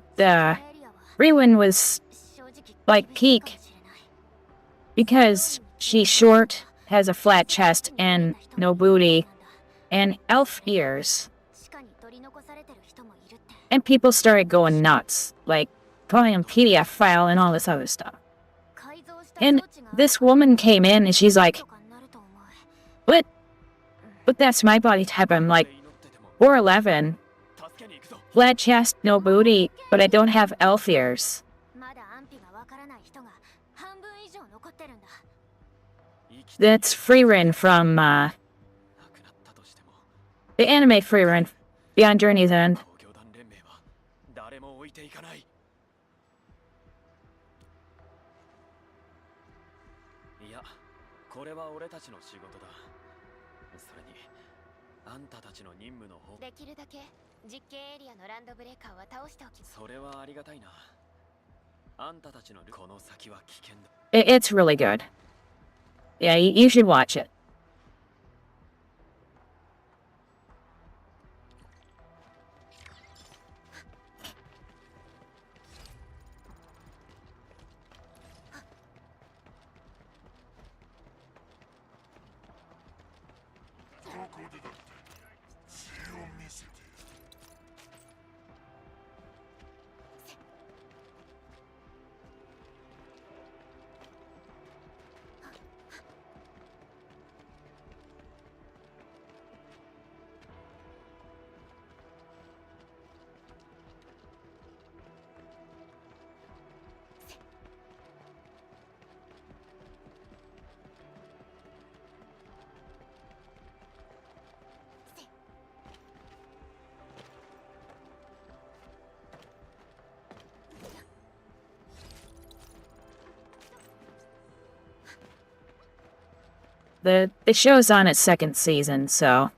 Riwin was like peak because she's short, has a flat chest, and no booty, and elf ears. And people started going nuts, like calling him PDF file and all this other stuff. And this woman came in and she's like, But that's my body type. I'm like, 4'11". Flat chest, no booty, but I don't have elf ears. まだ安否がわからない人が半分以上残ってるんだ。 That's Freerin from なくなったとしても the anime Freerin, Beyond Journey's End. 工業団連盟は誰も置いていかない。いや、これは俺たちの仕事だ。それにあんたたちの任務の方、できるだけ実験エリアのランドブレーカーは倒しておきます。それはありがたいな。あんたたちのこの先は危険だ。 It's really good. Yeah, you should watch it. The show's on its second season, so あっ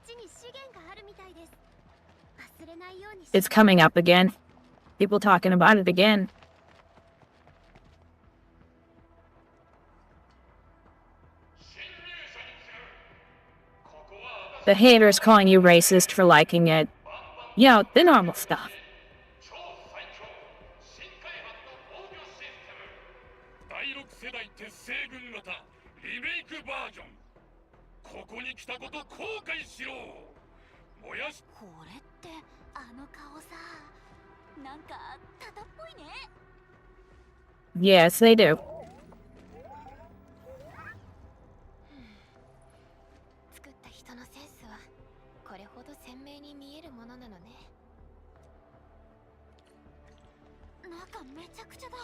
ちに資源があるみたいです。忘れないようにし it's coming up again. People talking about it again. The haters calling you racist for liking it. Yo, the normal stuff. 第6世代鉄製軍型リメイクバージョン。ここに来たこと後悔しろ。燃やしこれってあの顔さ、なんかタタっぽいね。 Yes, they do. 作った人のセンスはこれほど鮮明に見えるものなのね。中めちゃくちゃだ。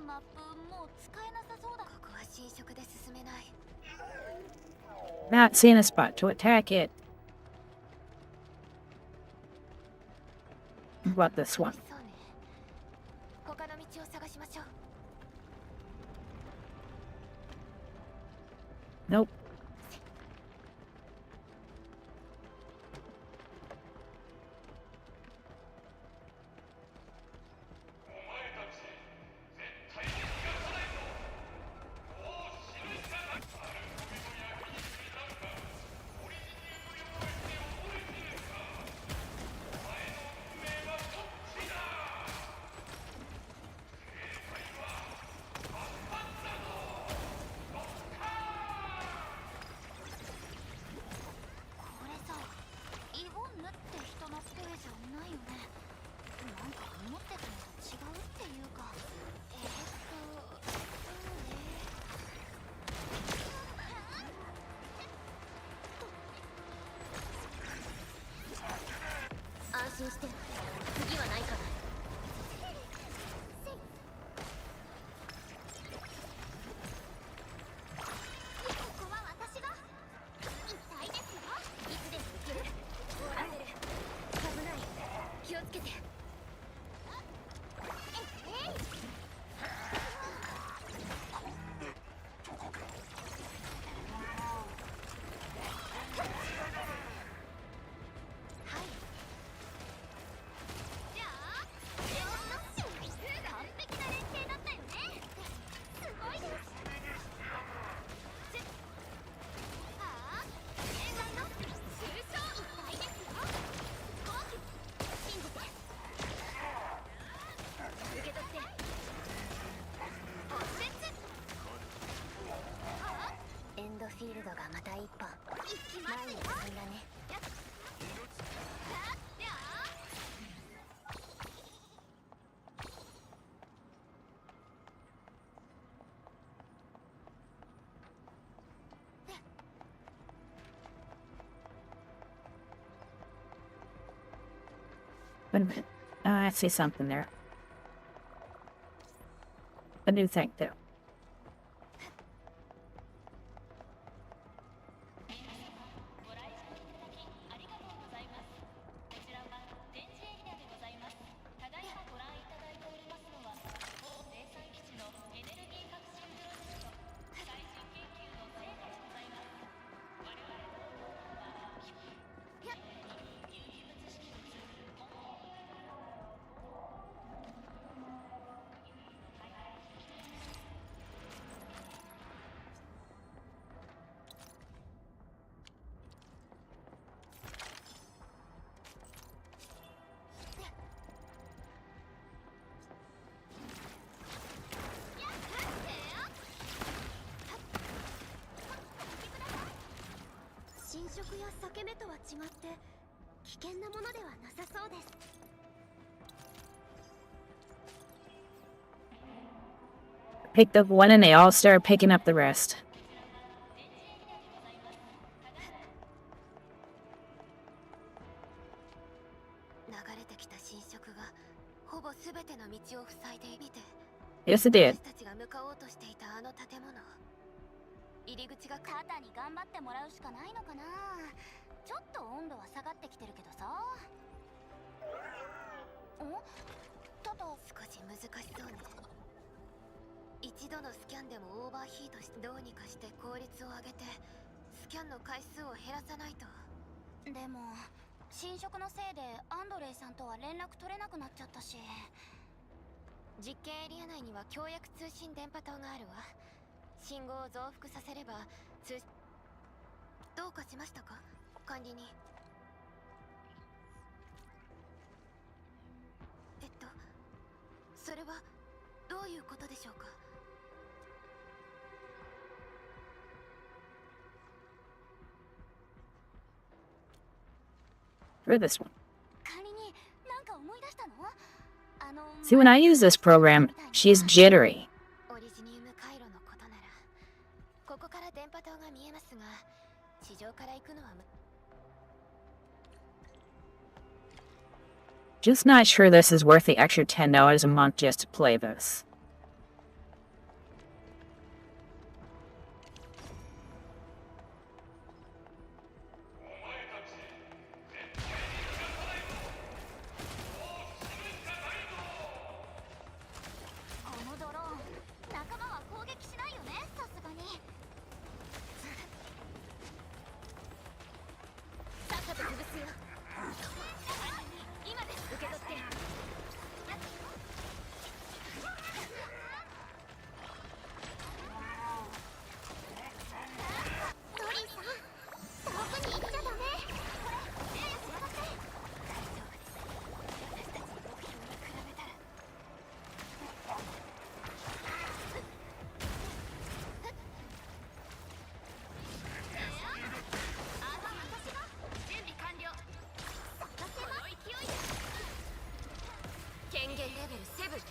マップもう使えなさそうだ。ここは新色で進めない。 Not seeing a spot to attack it. What about this one? そうね。他の道を探しましょう。 Nope. Wait a minute. I see something there. A new thing, too. Picked up one and they all started picking up the rest. 流れてきた侵食がほぼ全ての道を塞いでみて Yes, it did. 私たちが向かおうとしていたあの建物入り口がタタに頑張ってもらうしかないのかな。ちょっと温度は下がってきてるけどさ。タタ少し難しそうね。一度のスキャンでもオーバーヒートしてどうにかして効率を上げてスキャンの回数を減らさないと。でも侵食のせいでアンドレイさんとは連絡取れなくなっちゃったし。実験エリア内には協約通信電波塔があるわ。信号を増幅させればどうかしましたか管理人。それはどういうことでしょうか。For this one. 管理人、なんか思い出したのSee, when I use this program, she's jittery. オリジニウム回路のことならここから電波塔が見えますが地上から行くのはJust not sure this is worth the extra $10 a month just to play this.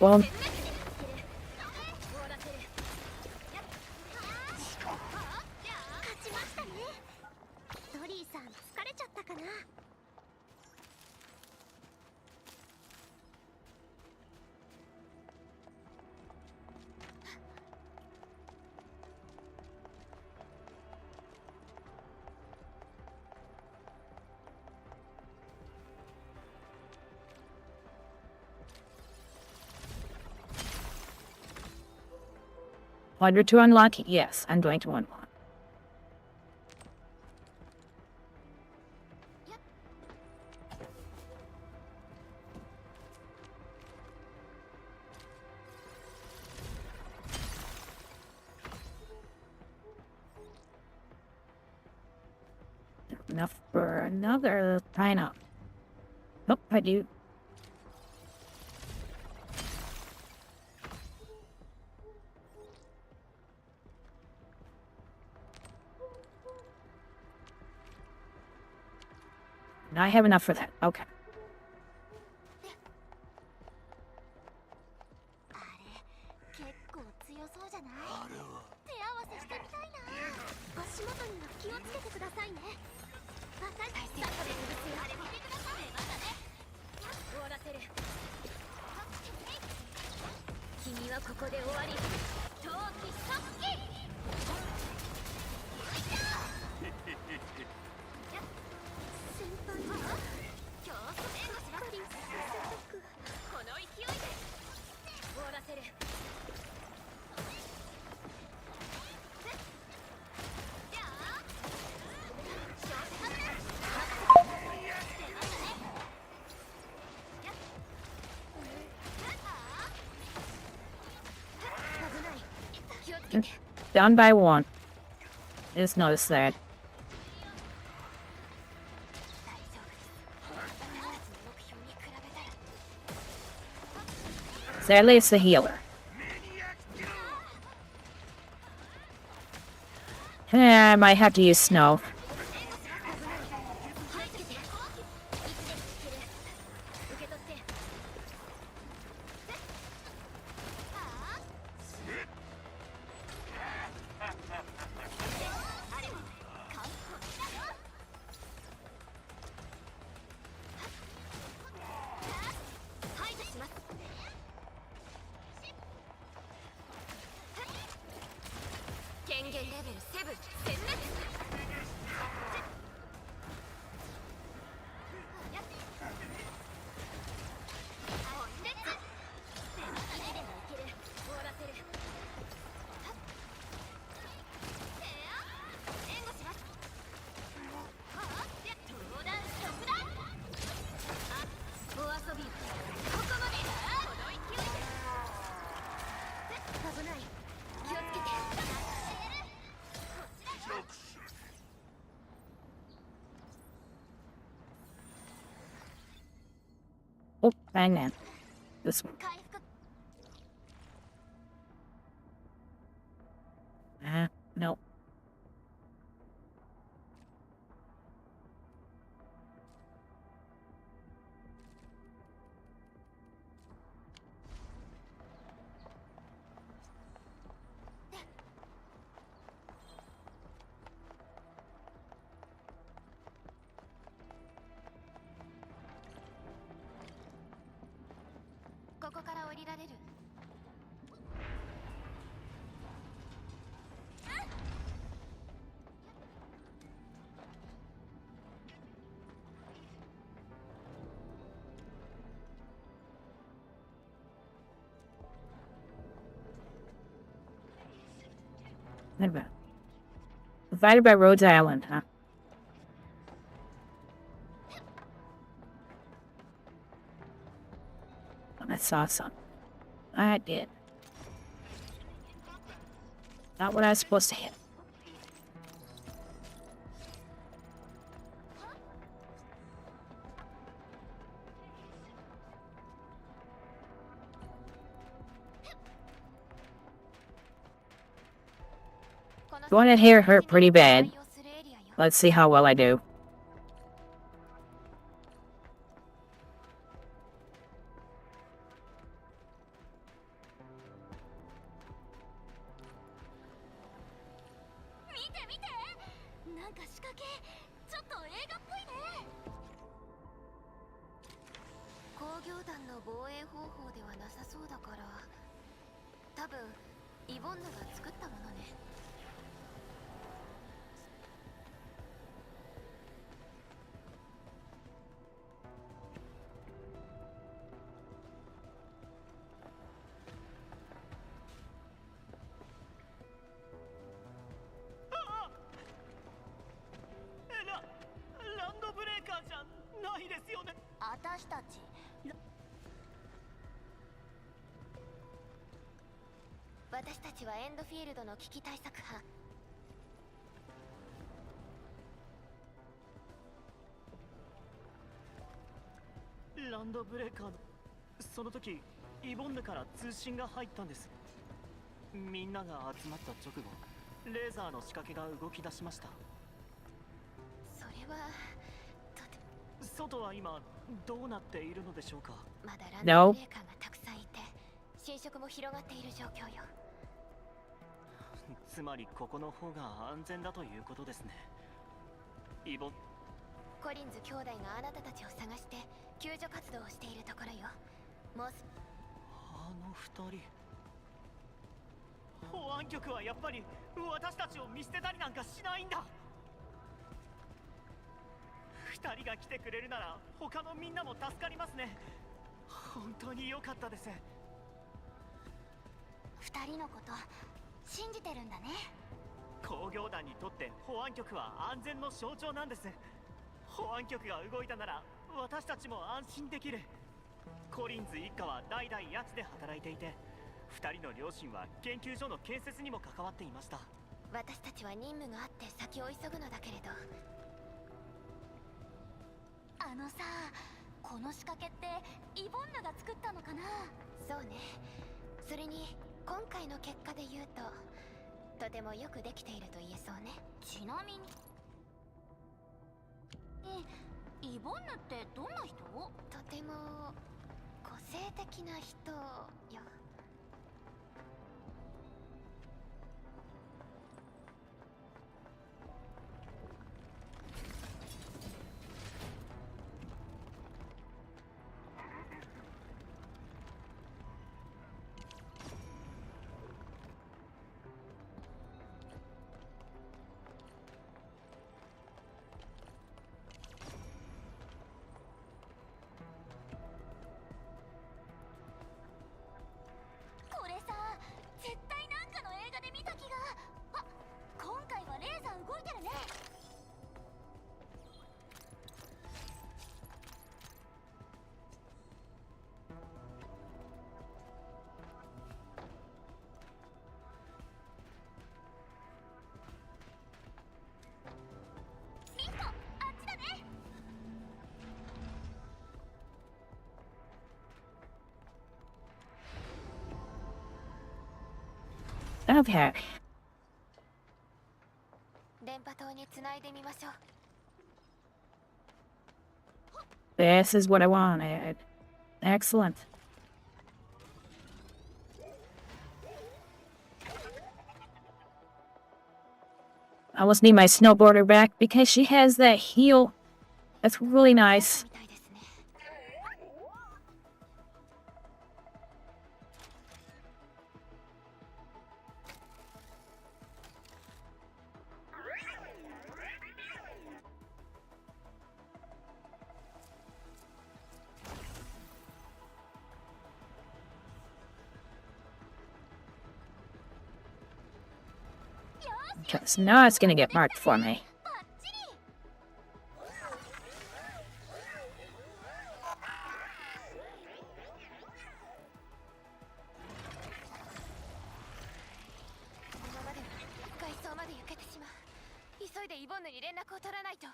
Well, 勝ちましたね。ドリーさん疲れちゃったかな。Wonder to unlock? Yes, I'm going to unlock. Enough for another pineapple. Nope, I do. I have enough for that. Okay. あれ、結構強そうじゃない？手合わせしてみたいな。足元には気をつけてくださいね。私たちあれ見てください。まだね。終わらせる。君はここで終わり。陶器速記。先輩今日援護します。この勢いで終わらせる。Down by one. Just noticed that. So at least the healer. I might have to use snow. Oh, bang man. This one. No. Divided by Rhodes Island, huh? I saw some. I did. Not what I was supposed to hit. The one in here hurt pretty bad. Let's see how well I do. ENDFIELD の危機対策班。ランドブレーカーのその時イボンヌから通信が入ったんです。みんなが集まった直後レーザーの仕掛けが動き出しました。それは外は今どうなっているのでしょうか。まだランドブレーカーがたくさんいて侵食も広がっている状況よ。つまりここの方が安全だということですね。イボンコリンズ兄弟があなたたちを探して救助活動をしているところよ。もうすあの二人、保安局はやっぱり私たちを見捨てたりなんかしないんだ。二人が来てくれるなら他のみんなも助かりますね。本当に良かったです。二人のこと信じてるんだね。工業団にとって保安局は安全の象徴なんです。保安局が動いたなら私たちも安心できる。コリンズ一家は代々ヤツで働いていて、二人の両親は研究所の建設にも関わっていました。私たちは任務があって先を急ぐのだけれど。あのさ、この仕掛けってイボンヌが作ったのかな。そうね。それに今回の結果で言うととてもよくできていると言えそうね。ちなみにイボンヌってどんな人？とても個性的な人よ。これさ、絶対なんかの映画で見た気が。あ、今回はレーザー動いてるね。リンコ、あっちだね。Okay. 電波塔につないでみましょう。 This is what I wanted. Excellent. I almost need my snowboarder back because she has that heel. That's really nice. みたいですね。Because now it's gonna get marked for me. バッチリ。このままでは外装まで焼けてしまう。急いでイボンヌに連絡を取らないと。も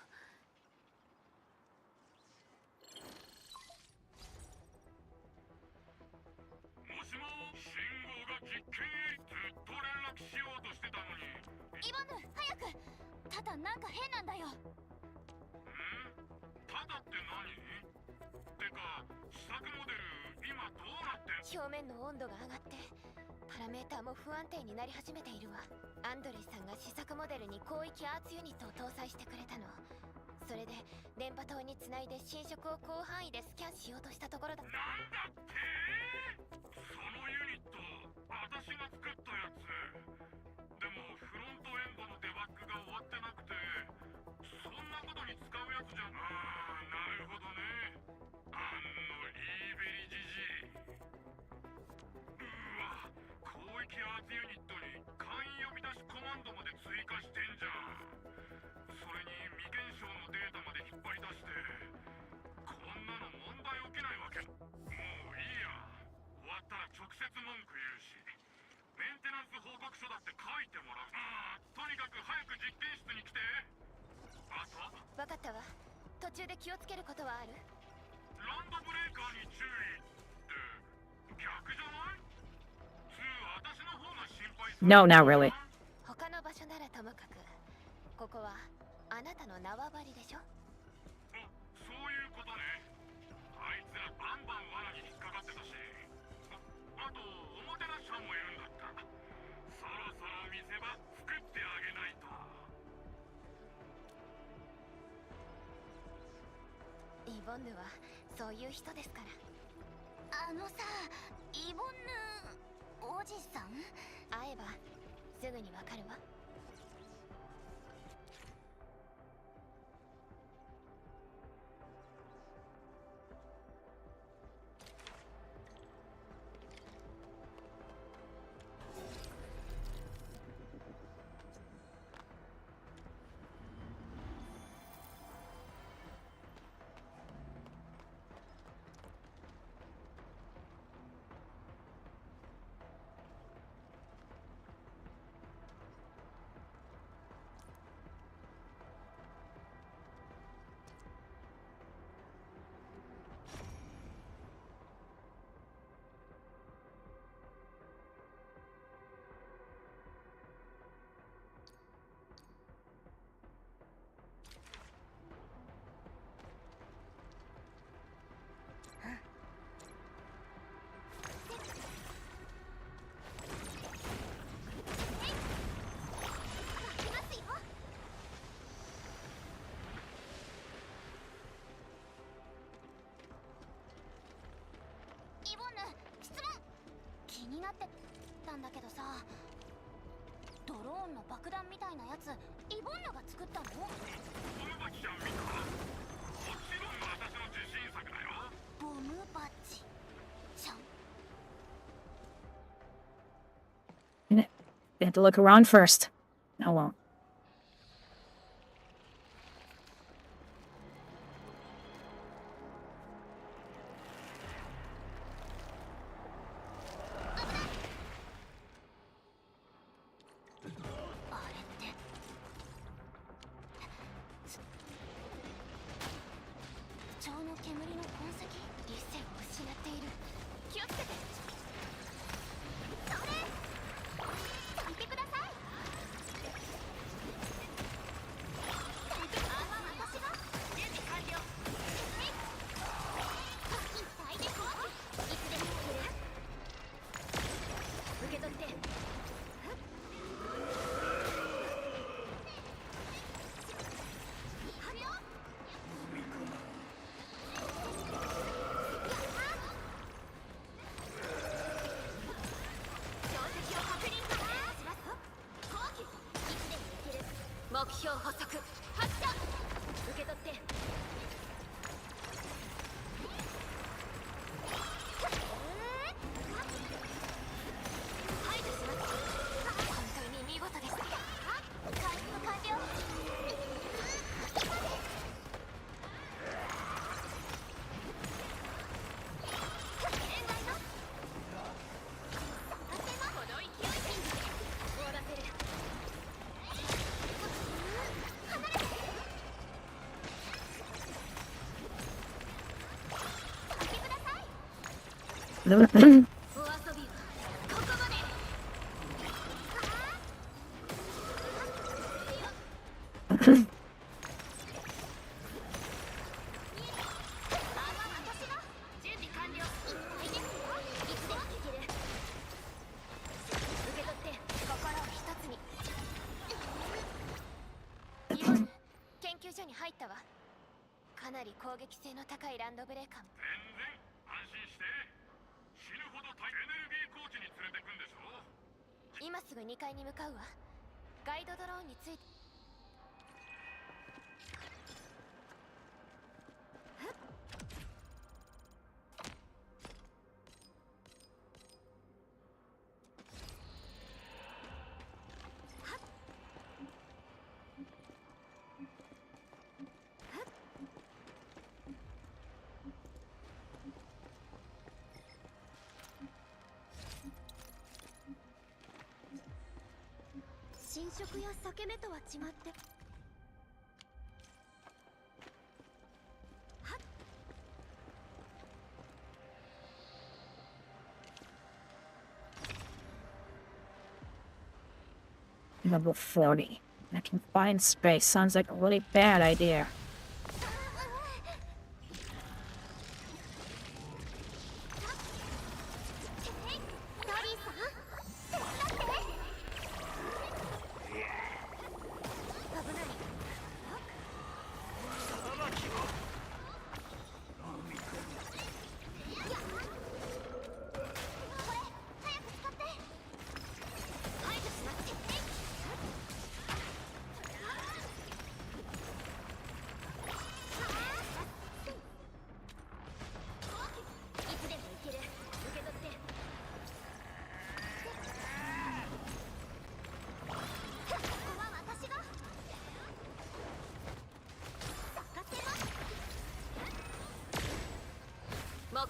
しも信号が実験ずっと連絡しようとしてたのに。イボンヌ、早く。ただなんか変なんだよ。ただって何？てか試作モデル今どうなってん？表面の温度が上がってパラメーターも不安定になり始めているわ。アンドレイさんが試作モデルに広域アーツユニットを搭載してくれたの。それで電波塔につないで侵食を広範囲でスキャンしようとしたところだ。なんだって？そのユニット私が作ったやつ。でもフロントエンドのデバッグが終わってなくて、そんなことに使うやつじゃ。なるほどね。あのイーベリじじい。うわ、広域アーツユニットに簡易呼び出しコマンドまで追加してんじゃん。それに未検証のデータまで引っ張り出して、こんなの問題起きないわけ。もういいや。終わったら直接文句言うし、メンテナンス報告書だって書いてもらう。とにかく早く実験室に来て。あと分かったわ。途中で気をつけることはある？ランドブレーカーに注意って逆じゃない？私の方が心配する。 No, not really. 他の場所ならともかく、ここはあなたの縄張りでしょ。そういうことね。あいつらバンバン罠に引っかかってたし、あとおもてなし班もいるんだった。そろそろ見せ場作ってあげないと。イボボンヌはそういう人ですから。あのさ、イボンヌおじさん？会えばすぐにわかるわ。イボンヌ、質問。気になってたんだけどさ、ドローンの爆弾みたいなやつ、イボンヌが作ったの？その時ちゃん見た？もちろん私の自信作だよ。ボムバッジちゃん。We have to look around first. I won't.目標捕捉発射。受け取って。排除します。本当に見事でした。回復完了。お遊びはここまで。準備完了。いっぱいですよ。いつでもできる。受け取って心を一つに。イボンヌ、研究所に入ったわ。かなり攻撃性の高いランドブレーカーも。全然安心して。死ぬほどエネルギーコーチに連れてくんでしょ。今すぐ2階に向かうわ。ガイドドローンについて。侵食や裂け目とは違ってLevel 40. I can find space. Sounds like a really bad idea.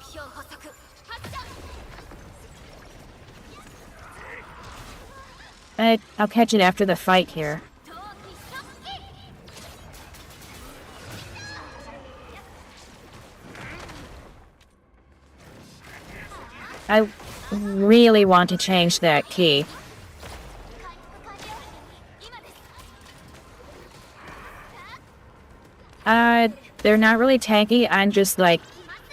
標捕捉発射 I'll catch it after the fight here. 闘気ショッキ I really want to change that key. 回復完了今です They're not really tanky. I'm just like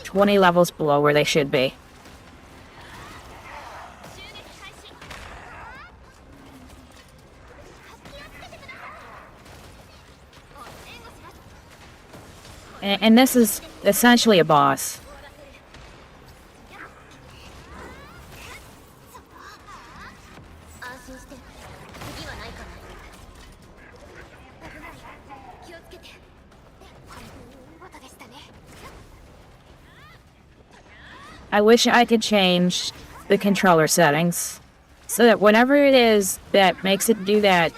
20 levels below where they should be. 襲撃開始気をつけてくださいお援護します And this is essentially a boss. 安心して次はないかな危ない気をつけて見事でしたね I wish I could change the controller settings so that whatever it is that makes it do that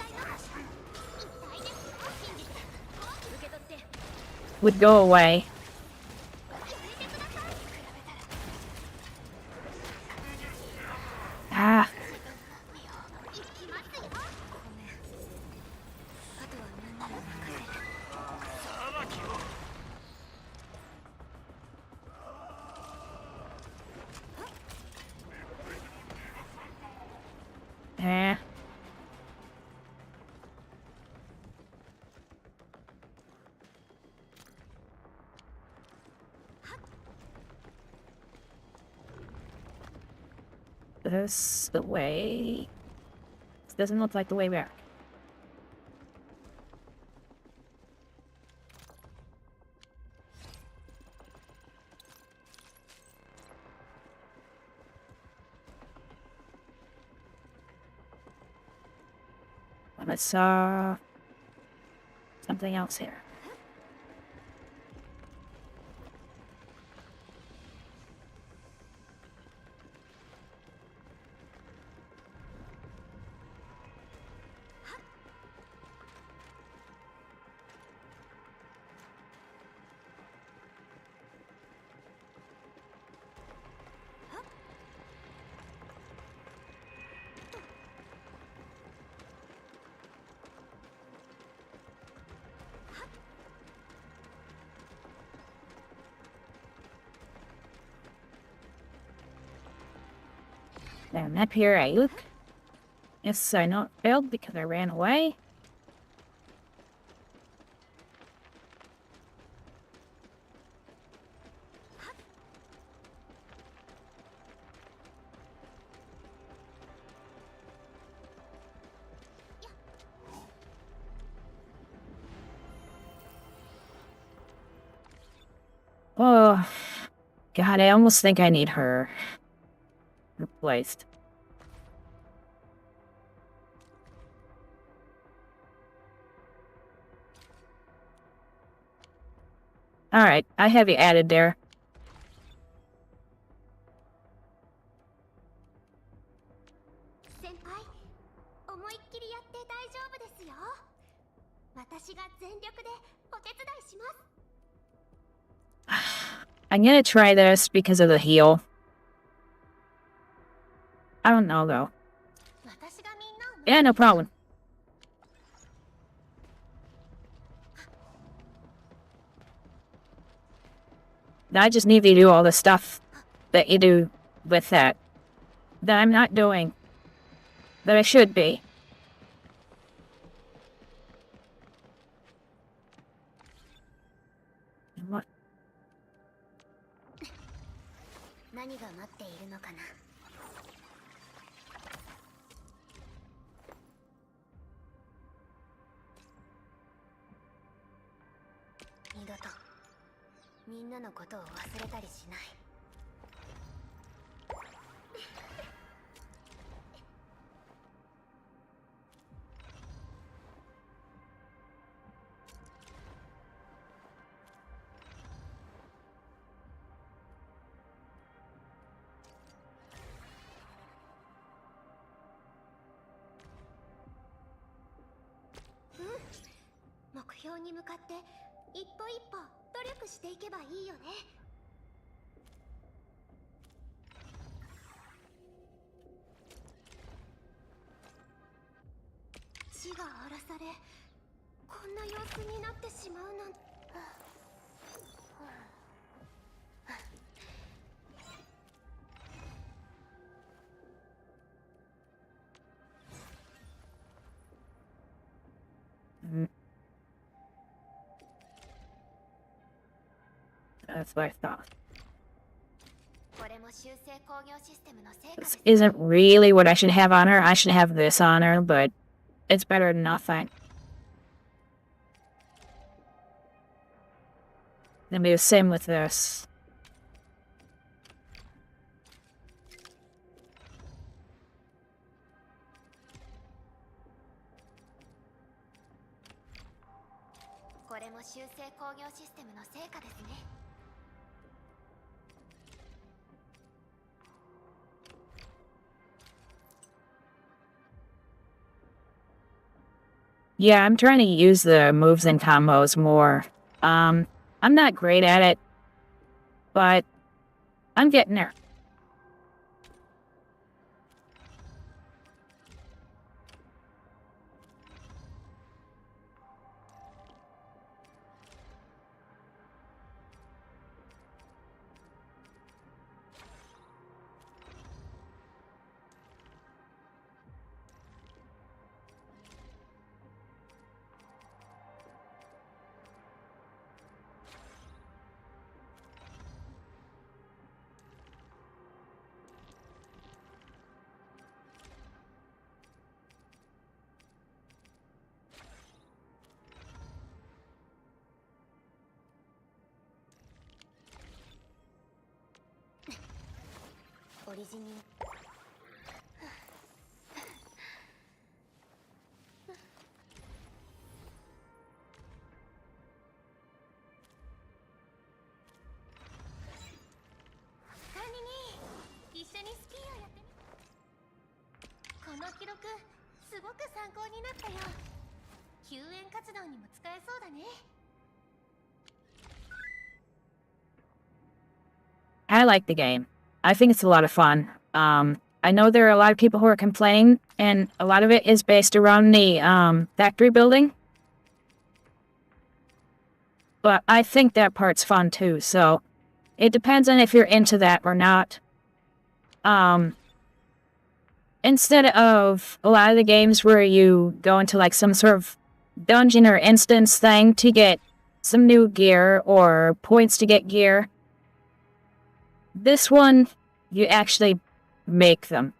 受け取って would go away. Ah, 行きますよごめんあとは何なら任せる eh. This the way. This doesn't look like the way back. Let's something else here. Now, up here I look. Yes, I not failed because I ran away. Oh, God, I almost think I need her replaced. Alright, I have you added there. 先輩思いっきりやって大丈夫ですよ私が全力でお手伝いします I'm gonna try this because of the heal. I don't know though. 私がみんなを Yeah, no problem. I just need to do all the stuff that you do with that I'm not doing. That I should be. What? 何が待っているのかな二度とみんなのことを忘れたりしない目標に向かって一歩一歩努力していけばいいよね死が荒らされこんな様子になってしまうなんて。That's what I thought. これも修正工業システムの成果 This です。 isn't really what I should have on her. I should have this on her, but it's better than nothing. Gonna be the same with this. これも修正工業システムの成果ですね。 Yeah, I'm trying to use the moves and combos more. I'm not great at it, but I'm getting there. I like the game. I think it's a lot of fun. I know there are a lot of people who are complaining, and a lot of it is based around the factory building. But I think that part's fun too, so it depends on if you're into that or not. Instead of a lot of the games where you go into like some sort of dungeon or instance thing to get some new gear or points to get gear, this one, you actually make them.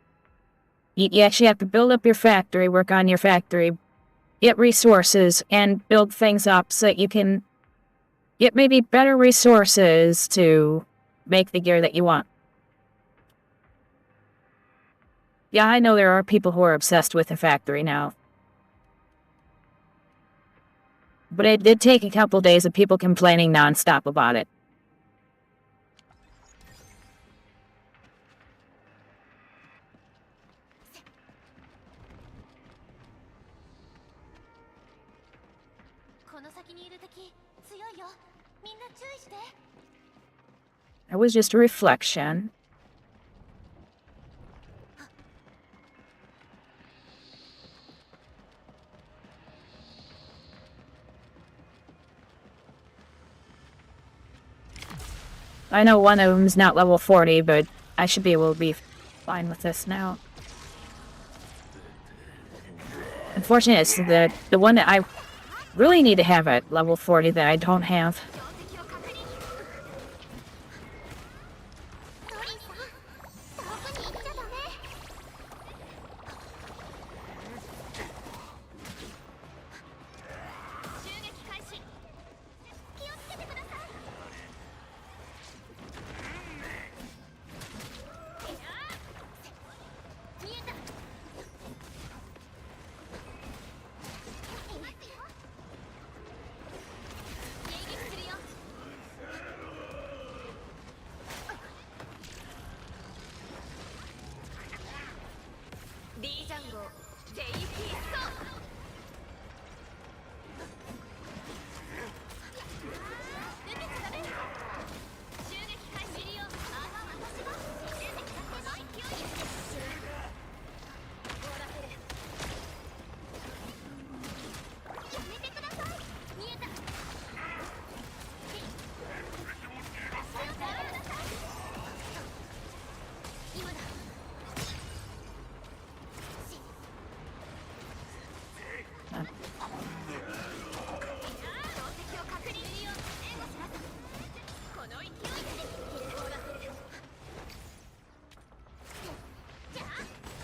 You actually have to build up your factory, work on your factory, get resources, and build things up so that you can get maybe better resources to make the gear that you want. Yeah, I know there are people who are obsessed with the factory now. But it did take a couple days of people complaining nonstop about it. It was just a reflection. I know one of them's not level 40, but I should be able to be fine with this now. Unfortunately, it's the one that I really need to have at level 40 that I don't have.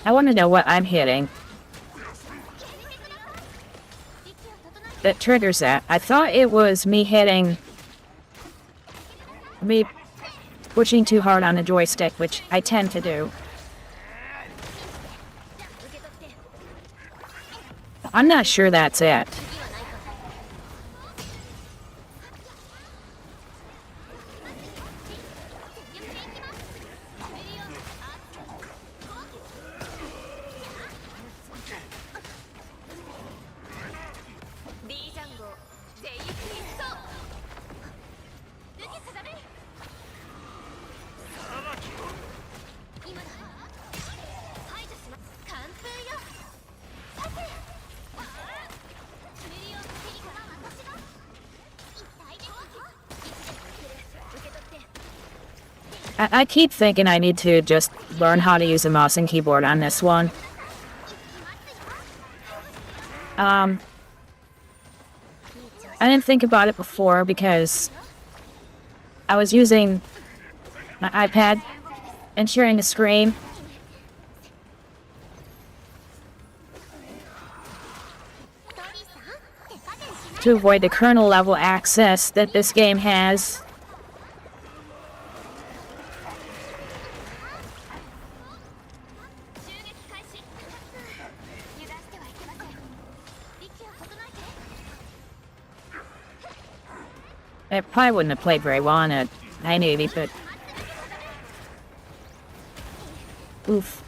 I want to know what I'm hitting that triggers that. I thought it was me pushing too hard on the joystick, which I tend to do. I'm not sure that's it. I keep thinking I need to just learn how to use a mouse and keyboard on this one. I didn't think about it before because I was using my iPad and sharing the screen. To avoid the kernel level access that this game has. I probably wouldn't have played very well on a 980, but... Oof.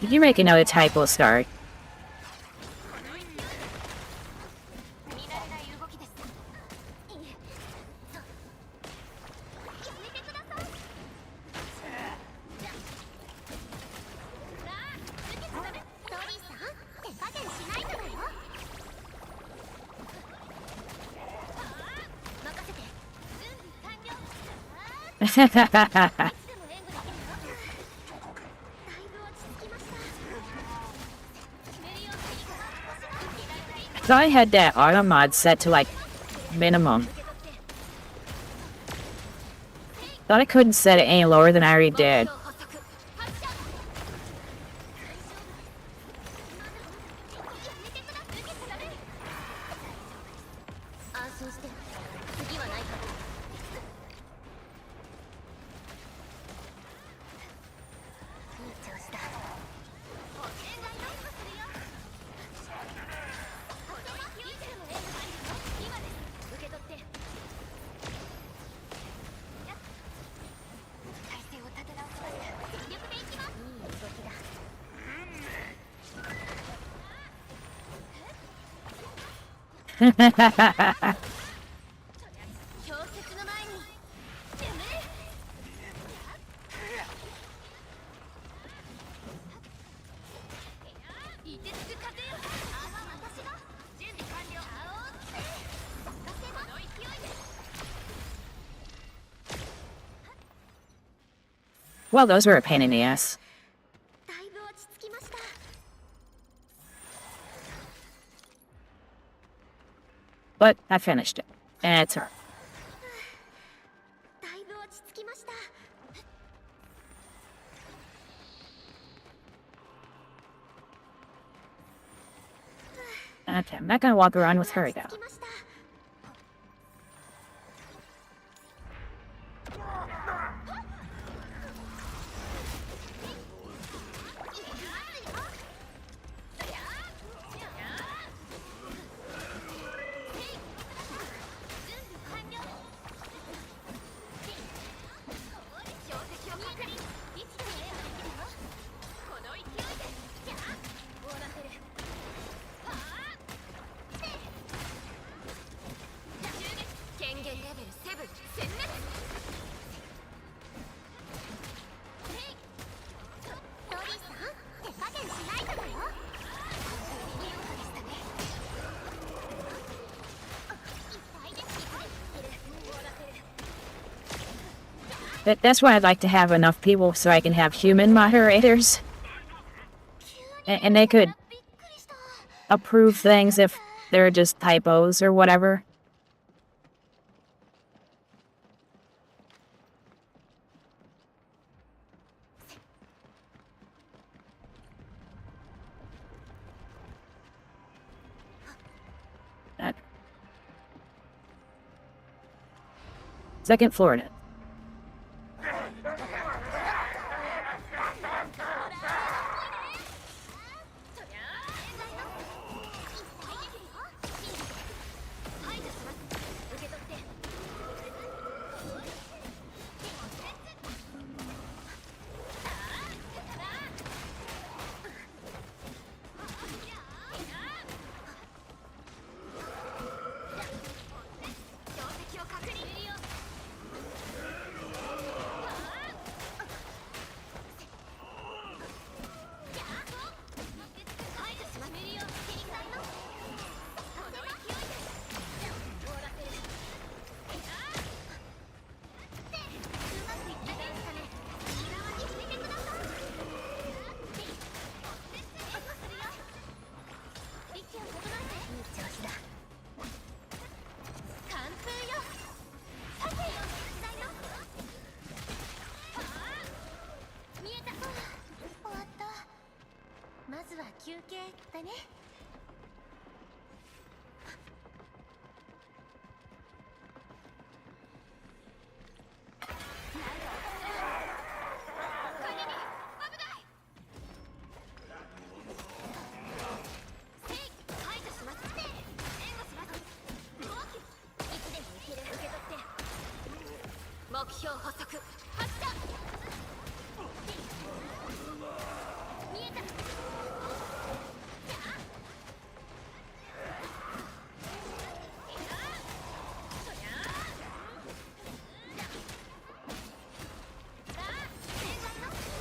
Did you make another typo? Sorry. So I had that auto mod set to like minimum. Thought I couldn't set it any lower than I already did. Well, those were a pain in the ass. But I finished it. And it's her. Okay, I'm not gonna walk around with her though. 着きました。 But that's why I'd like to have enough people so I can have human moderators. And they could approve things if they're just typos or whatever. Second floor.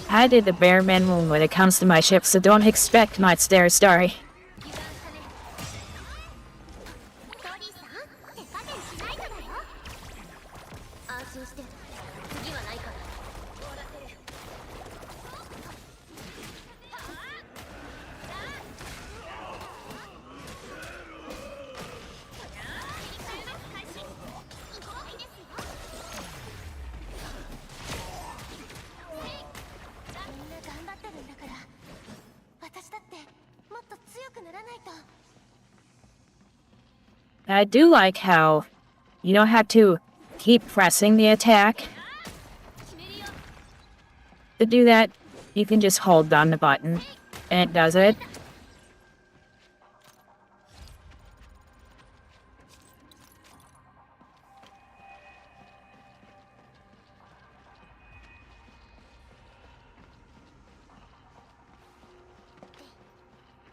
I did the bare minimum when it comes to my ship, so don't expect my story. I do like how you don't have to keep pressing the attack. To do that, you can just hold down the button, and it does it.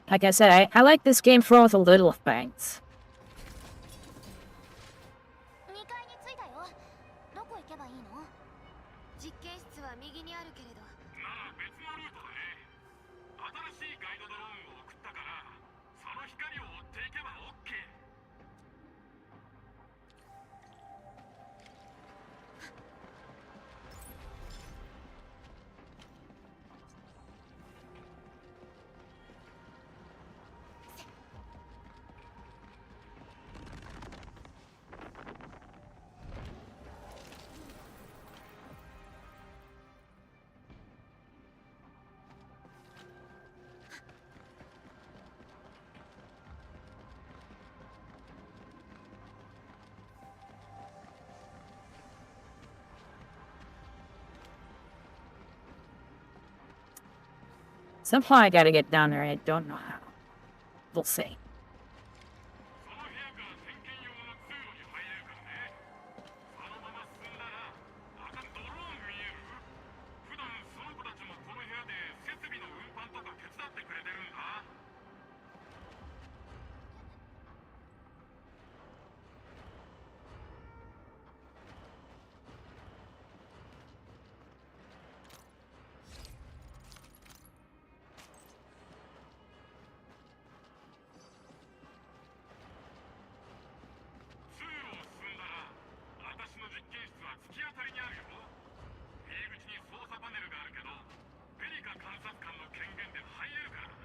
Like I said, I like this game for all the little things. 2階に着いたよ。どこ行けばいいの？実験室は右にあるけれど。まあ別のルートだね。新しいガイドドローンを送ったから、その光を追っていけば OK。Somehow I gotta get down there. I don't know how. We'll see. その部屋から点検用の通路に入れるからね。そのまま進んだら赤ドローン見える。普段その子たちもこの部屋で設備の運搬とか手伝ってくれてるんだ。通路を進んだら私の実験室は突き当たりにあるよ。入り口に操作パネルがあるけどペリカ監察官の権限で入れるから。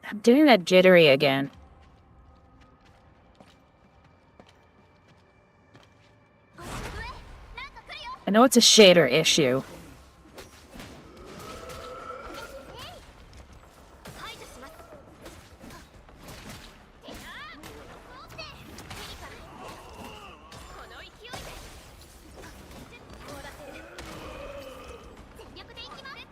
I'm doing that jittery again. I know it's a shader issue. 排除します。この勢いで凍らせる。全力でいきます。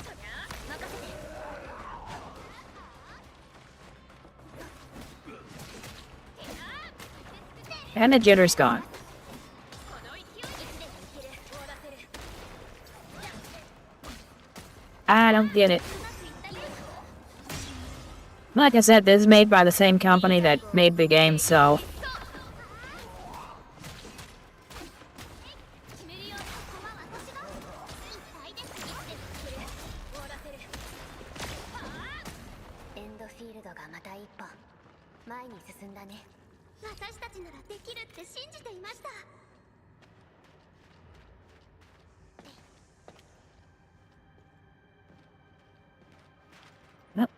そりゃ任せて。 And the jitter's gone. この勢いいつでもいける。凍らせる。 I don't get it. うまくいったよ。 Like I said, this is made by the same company that made the game, so 決めるよ。ここは私が。いっぱいです。いつでもいける。凍らせる。エンドフィールドがまた一歩前に進んだね。私たちならできるって信じていました。 Nope.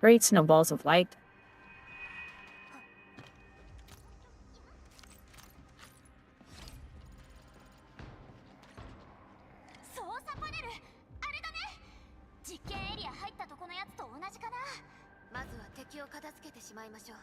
Great snowballs of light. 操作パネルあれだね。実験エリア入ったとこのやつと同じかな。まずは敵を片付けてしまいましょう。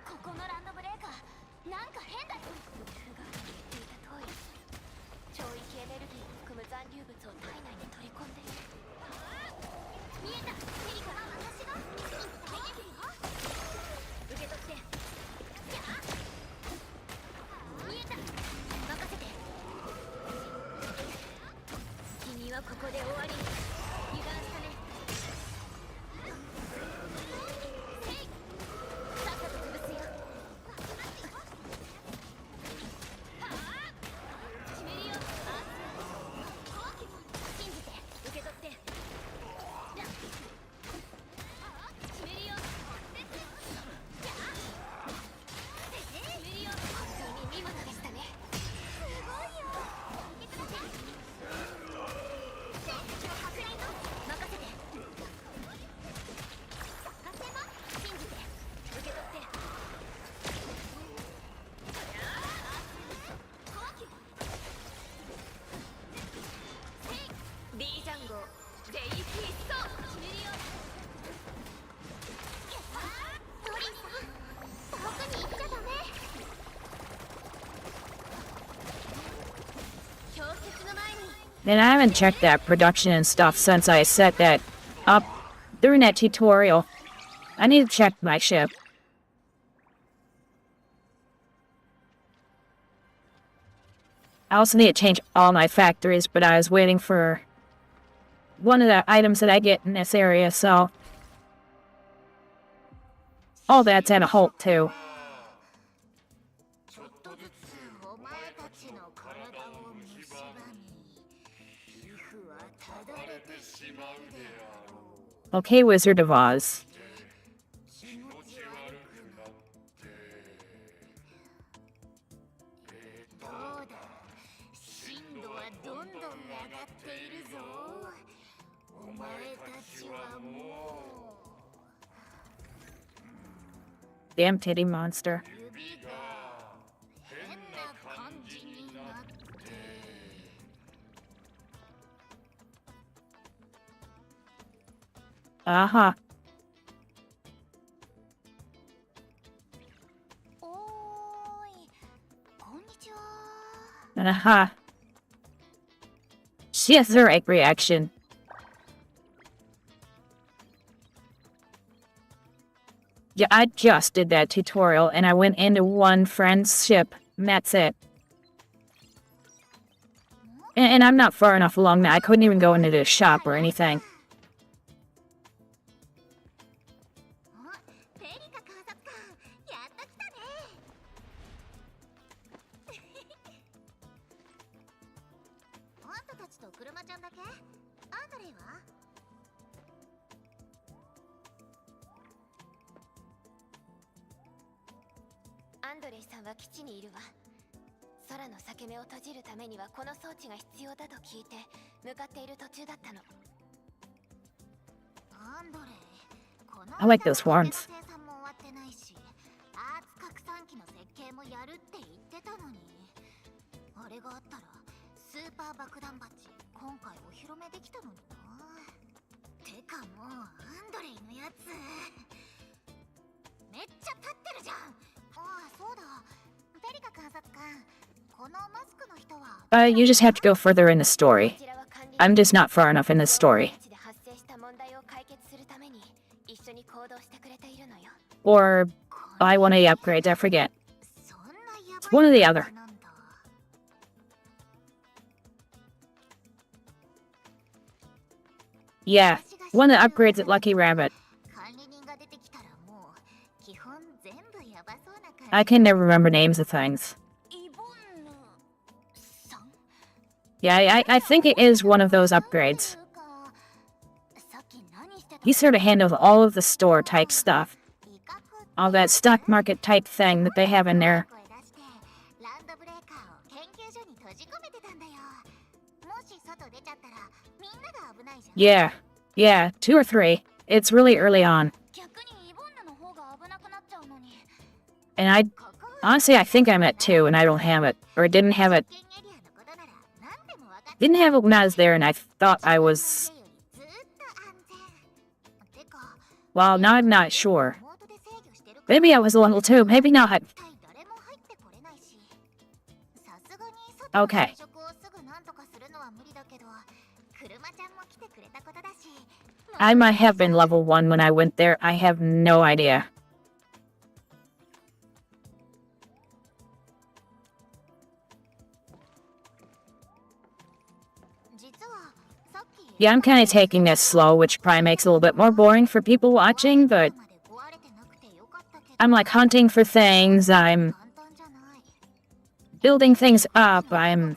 ここのランドブレーカーなんか変だよ。ルフが言っていた通り、超域エネルギーを含む残留物を体内に取り込んでいる。見えた。ペリカが私が受け取って。見えた。任せて。君はここで終わり。油断したね。さっさと潰すよ。決めるよ。信じて受け取って。決めるよ。決めるよ。本当に見事でしたね。すごいよ。確認の任せて。信じて受け取って。リージャン号ジェイピーソー決めるよ。トリンさん、遠くに行っちゃダメ。氷雪の前に。 And I haven't checked that production and stuff since I set that up during that tutorial. I need to check my ship. I also need to change all my factories, but I was waiting for one of the items that I get in this area, so all that's at a halt too. ちょっとずつお前たちの体を蝕み、皮膚はただれてしまうであろう。 Okay, Wizard of Oz. 気持ち悪くなって。どうだ、深度はどんどん上がっているぞ。お前たちはもう。 Damn titty monster. 指が変な感じになって。Aha. おーい、こんにちは。 Aha. She has the right reaction. Yeah, I just did that tutorial and I went into one friend's ship, and that's it. And I'm not far enough along that I couldn't even go into the shop or anything. ペリカ観察官、やっと来たね。あんたたちと車ちゃんだけ？アンドレイは？アンドレイさんは基地にいるわ。空の裂け目を閉じるためにはこの装置が必要だと聞いて向かっている途中だったの。アンドレイ、この I like those horns. 生産も終わってないし、アーツ拡散機の設計もやるって言ってたのに、あれがあったらスーパー爆弾バッジ今回お披露目できたのにな。てかもうアンドレイのやつめっちゃ立ってるじゃん。ああ、そうだ。ペリカ観察官、このマスクの人は。You just have to go further in the story. I'm just not far enough in this story. Or buy one of the upgrades, I forget. It's one or the other. Yeah, one of the upgrades at Lucky Rabbit. I can never remember names of things. Yeah, I think it is one of those upgrades. He sort of handles all of the store type stuff. All that stock market type thing that they have in there. Yeah, 2 or 3. It's really early on. And honestly, I think I'm at 2 and I don't have it. Or didn't have it. Didn't have it when I was there and I thought I was... Well, now I'm not sure. Maybe I was a level 2, maybe not. Okay. I might have been level 1 when I went there, I have no idea. Yeah, I'm kind of taking this slow, which probably makes it a little bit more boring for people watching, but... I'm like hunting for things, I'm... building things up, I'm...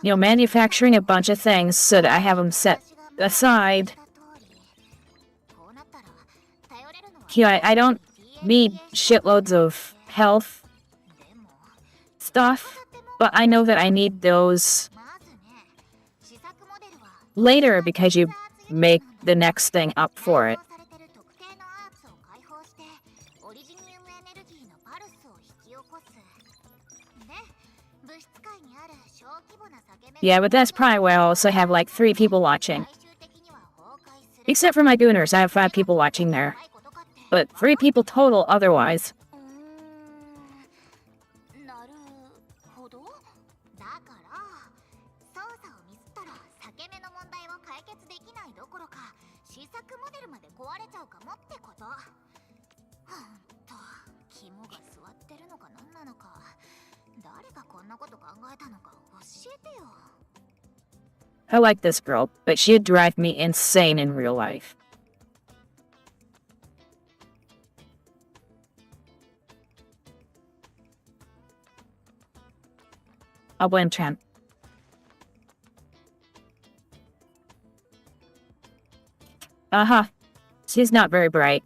manufacturing a bunch of things so that I have them set aside. Yeah, I don't need shitloads of health stuff, but I know that I need those later because you make the next thing up for it. Yeah, but that's probably why I also have like 3 people watching. Except for my Gooners, I have 5 people watching there. But 3 people total otherwise. 誰がこんなこと考えたのか教えてよ。 I like this girl, but she'd drive me insane in real life. I'll blame Chan. Uh-huh. She's not very bright.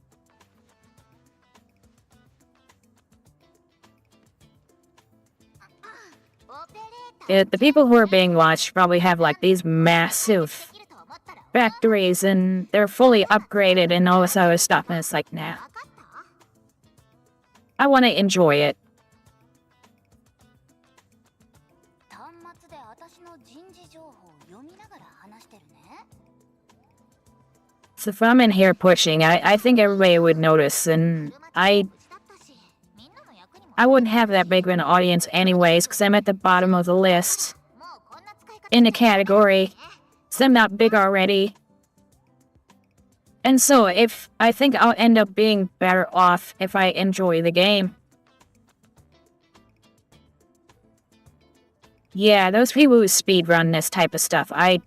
The people who are being watched probably have like these massive factories and they're fully upgraded and all this other stuff, and it's like, nah. I want to enjoy it. 端末で私の人事情報を読みながら話してるね。 So if I'm in here pushing, I think everybody would notice, and I wouldn't have that big of an audience anyways, because I'm at the bottom of the list in the category, so I'm not big already. And so I think I'll end up being better off if I enjoy the game. Yeah, those people who speedrun this type of stuff, I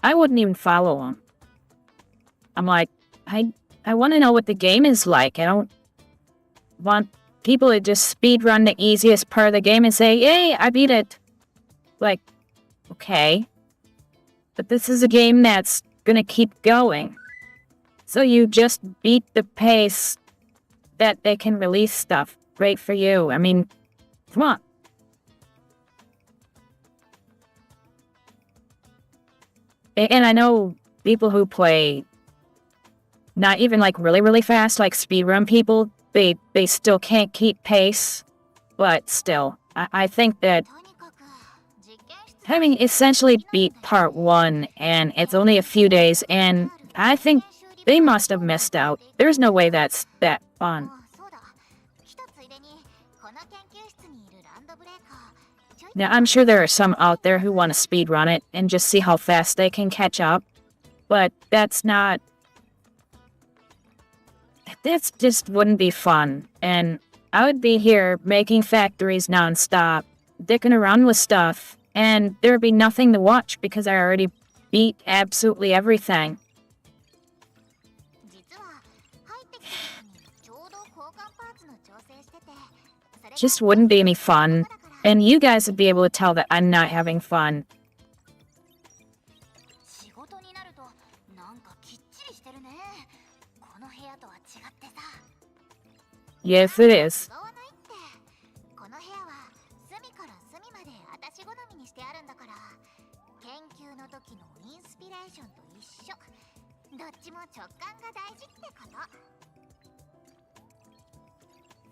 wouldn't even follow them. I'm like, I want to know what the game is like. I don't want people to just speedrun the easiest part of the game and say, yay, I beat it. Like, okay. But this is a game that's gonna keep going. So you just beat the pace that they can release stuff. Great for you. I mean, come on. And I know people who play not even like really fast, like speedrun people, they still can't keep pace. But still, I think that having essentially beat part 1 and it's only a few days, and I think they must have missed out. There's no way that's that fun. Now, I'm sure there are some out there who want to speedrun it and just see how fast they can catch up. But that's not... That just wouldn't be fun. And I would be here making factories nonstop, dicking around with stuff, and there would be nothing to watch because I already beat absolutely everything. Just wouldn't be any fun. And you guys would be able to tell that I'm not having fun. Yes, it is.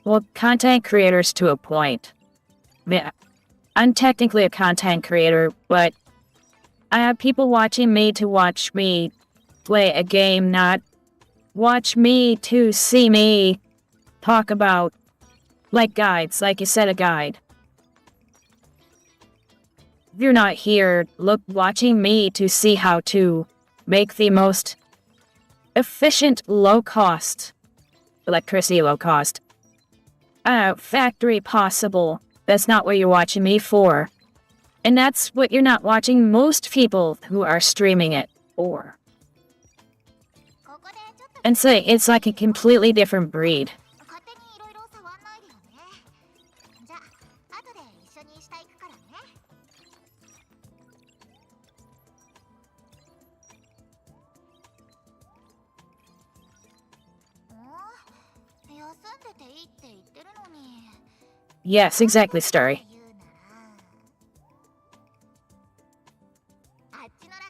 Well, content creators to a point. Yeah, I'm technically a content creator, but I have people watching me to watch me play a game, not watch me to see me talk about, like guides, like you said, a guide. If you're not here, watching me to see how to make the most efficient, low-cost, electricity low-cost, factory possible. That's not what you're watching me for. And that's what you're not watching most people who are streaming it for. And so it's like a completely different breed. Yes, exactly, Story.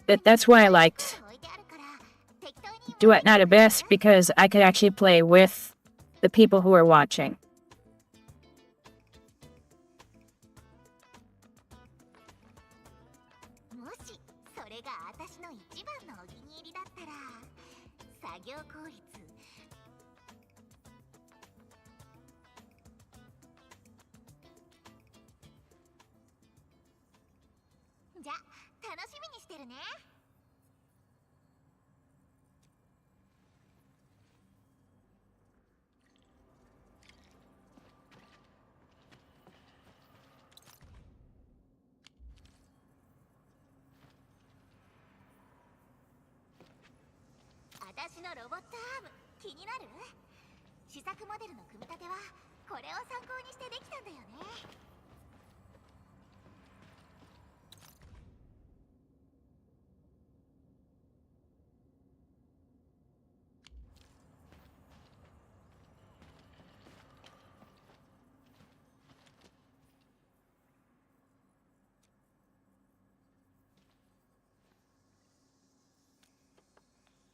That's why I liked Duet Not a Best, because I could actually play with the people who are watching. 私のロボットアーム気になる？試作モデルの組み立てはこれを参考にしてできたんだよね。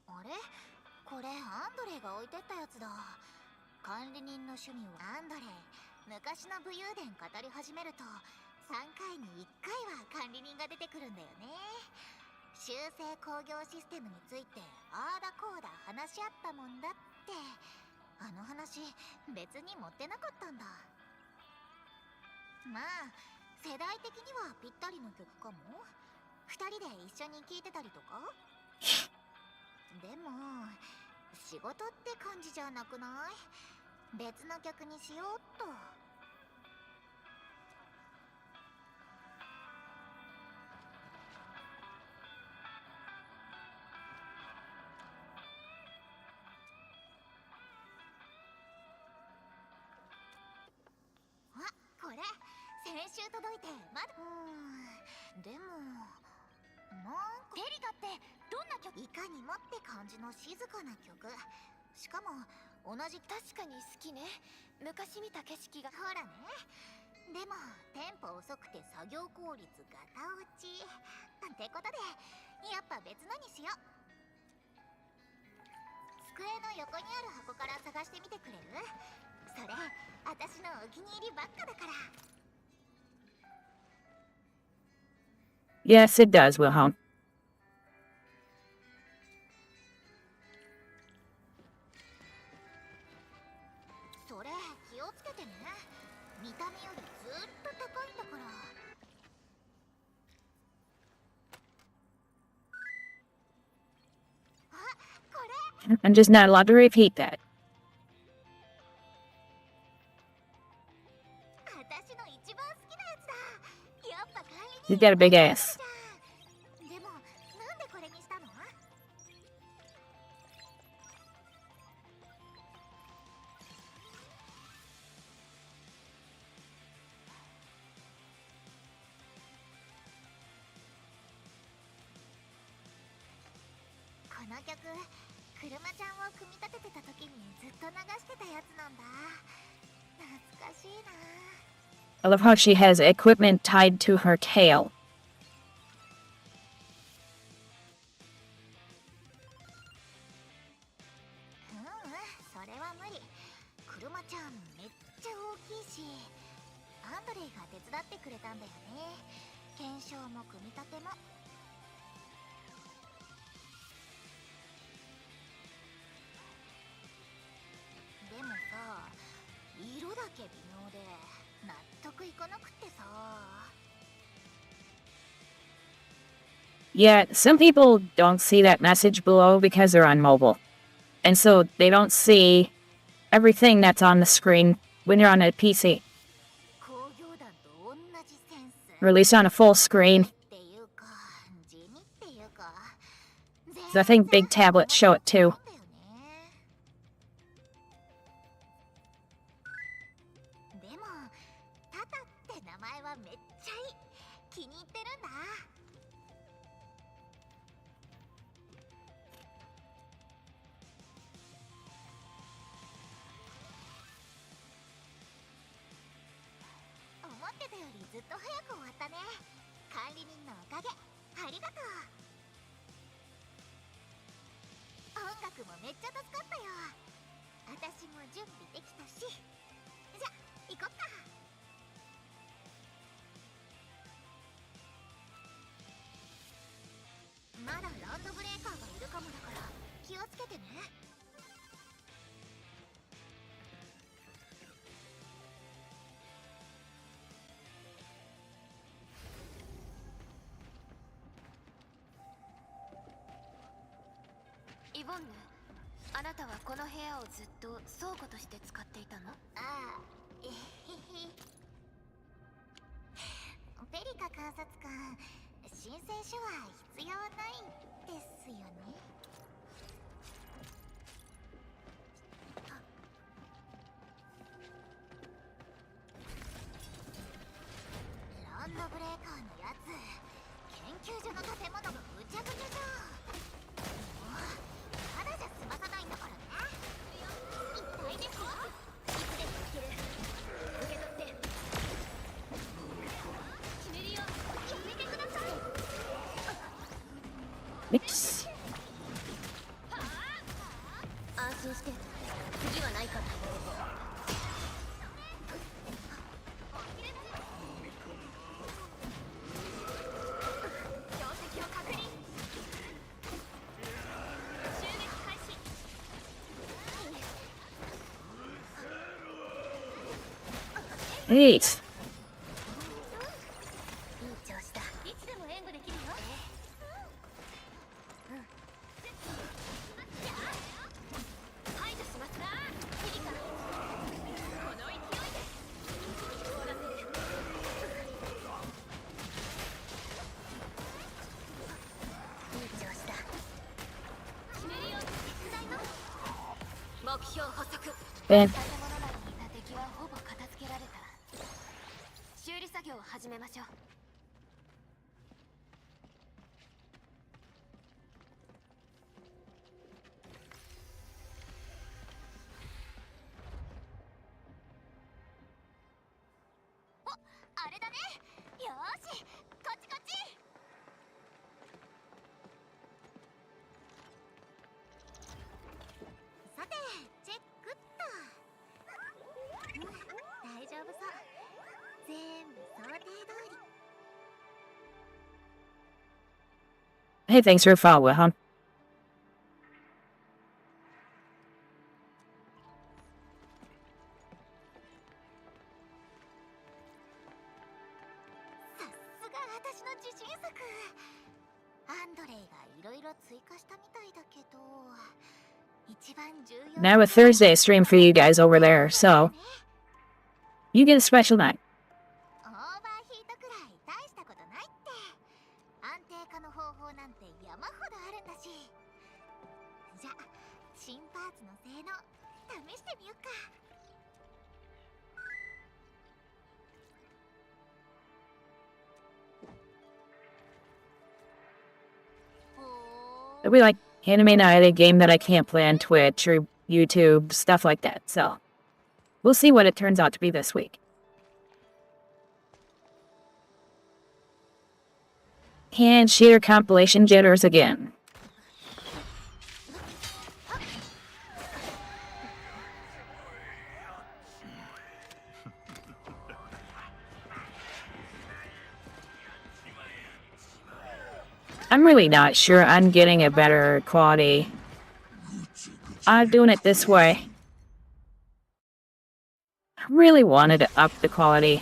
あれ？これアンドレが置いてったやつだ。管理人の趣味はアンドレ。昔の武勇伝語り始めると3回に1回は管理人が出てくるんだよね。修正工業システムについてあーだこーだ話し合ったもんだって。あの話別に持ってなかったんだ。まあ世代的にはぴったりの曲かも。2人で一緒に聴いてたりとか。でも仕事って感じじゃなくない？別の曲にしようっと。あ、これ先週届いてまだ。でもなんかエリカってどんな曲？いかにもって感じの静かな曲。しかも同じ。確かに好きね。昔見た景色が。ほらね。でもテンポ遅くて作業効率ガタ落ちってことでやっぱ別のにしよう。机の横にある箱から探してみてくれる？それ私のお気に入りばっかだから。 Yes, it does, Wilhelm. それ気をつけてね。見た目よりずっと高いんだから。あ、これ I'm just not allowed to repeat that. 私の一番好きなやつだ。やっぱ管理 He's 人 got a big ass. でもなんでこれにしたの？この曲車ちゃんを組み立ててた時にずっと流してたやつなんだ。懐かしいな。 I love how she has equipment tied to her tail. それは無理。車ちゃんめっちゃ大きいし、アンドレイが手伝ってくれたんだよね。検証も組み立ても。でもさ、色だけ微妙で納得いかなくってさ。 Yeah, some people don't see that message below because they're on mobile. And so they don't see everything that's on the screen when you're on a PC. 工業団と同じセンス Or at least on a full screen. っていうか地味っていうか So I think big tablets show it too. だよね。でもタタって名前はめっちゃいい。気に入ってるんだ。思ってたよりずっと早く終わったね。管理人のおかげありがとう。音楽もめっちゃ助かったよ。私も準備できたし。じゃ行こっか。まだランドブレーカーがいるかもだから気をつけてね。イボンヌ、あなたはこの部屋をずっと倉庫として使っていたの？ああ、えへへ。ペリカ監察官、申請書は必要ないですよね。究所の建物がぐちゃぐちゃじゃ。ただじゃ済まさないんだからね。一体ですよ。いつでも行ける。受け取って。決めるよ。やめてください。Mix. 安心して次はないから。標的を確認。襲撃開始。8. いい調子だ。いつでも援護できるよ。排除しますな。ヘリからこの勢いで凍らせる。いい調子だ。決めるよ。手伝います。目標捕捉。 Ben. 建物内にいた敵はほぼ片付けられた。修理作業を始めましょう。あれだね。よーし、こっちこっち。さて、チェックっと。大丈夫そう。全部想定通り。 Hey, thanks for following, huh? さすが私の自信作。アンドレイがいろいろ追加したみたいだけど、一番重要 Now a Thursday stream for you guys over there, so you get a special night. オーバーヒートくらい大したことないって。安定化の方法なんて山ほどあるんだし。じゃあ新パーツの性能試してみよっか。 It'll be like anime night, a game that I can't play on Twitch or YouTube, stuff like that. So we'll see what it turns out to be this week. Hand cheater compilation jitters again. I'm really not sure I'm getting a better quality. I'm doing it this way. I really wanted to up the quality.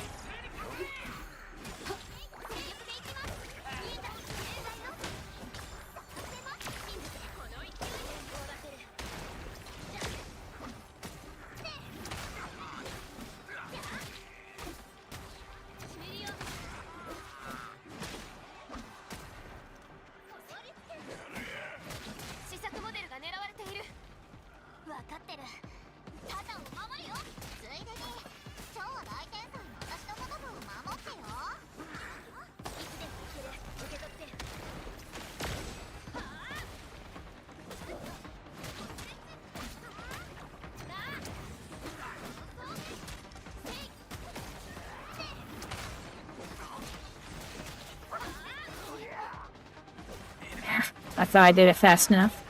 I thought I did it fast enough.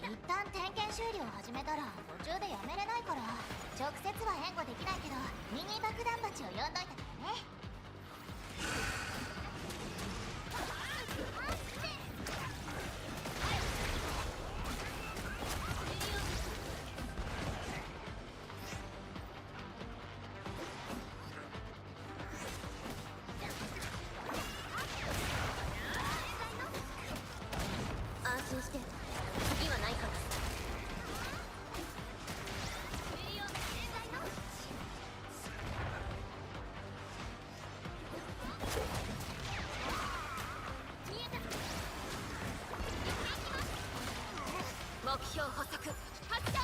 一旦点検修理を始めたら途中でやめれないから、直接は援護できないけどミニ爆弾鉢を呼んどいたからね。安心して次はないから。目標捕捉発射。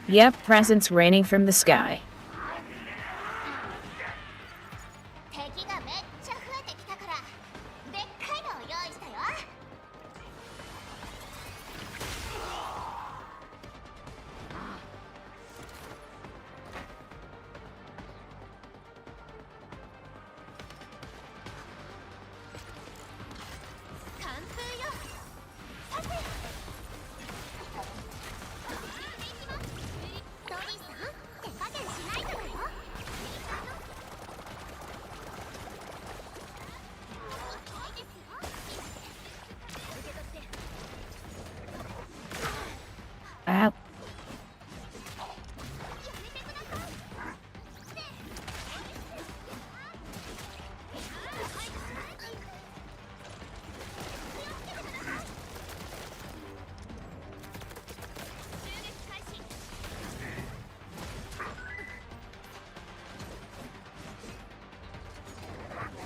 Yep, presents raining from the sky. 敵がめっちゃ増えてきたからでっかいのを用意したよ。完封よ。さてトリさん手加減しないとだよ。Ow.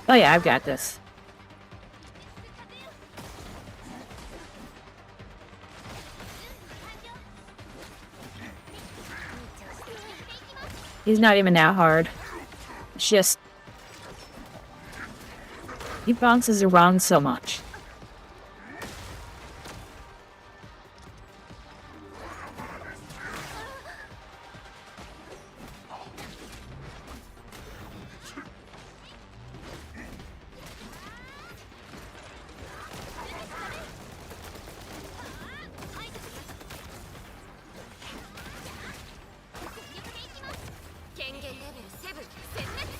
Oh yeah, I've got this. He's not even that hard. It's just... he bounces around so much.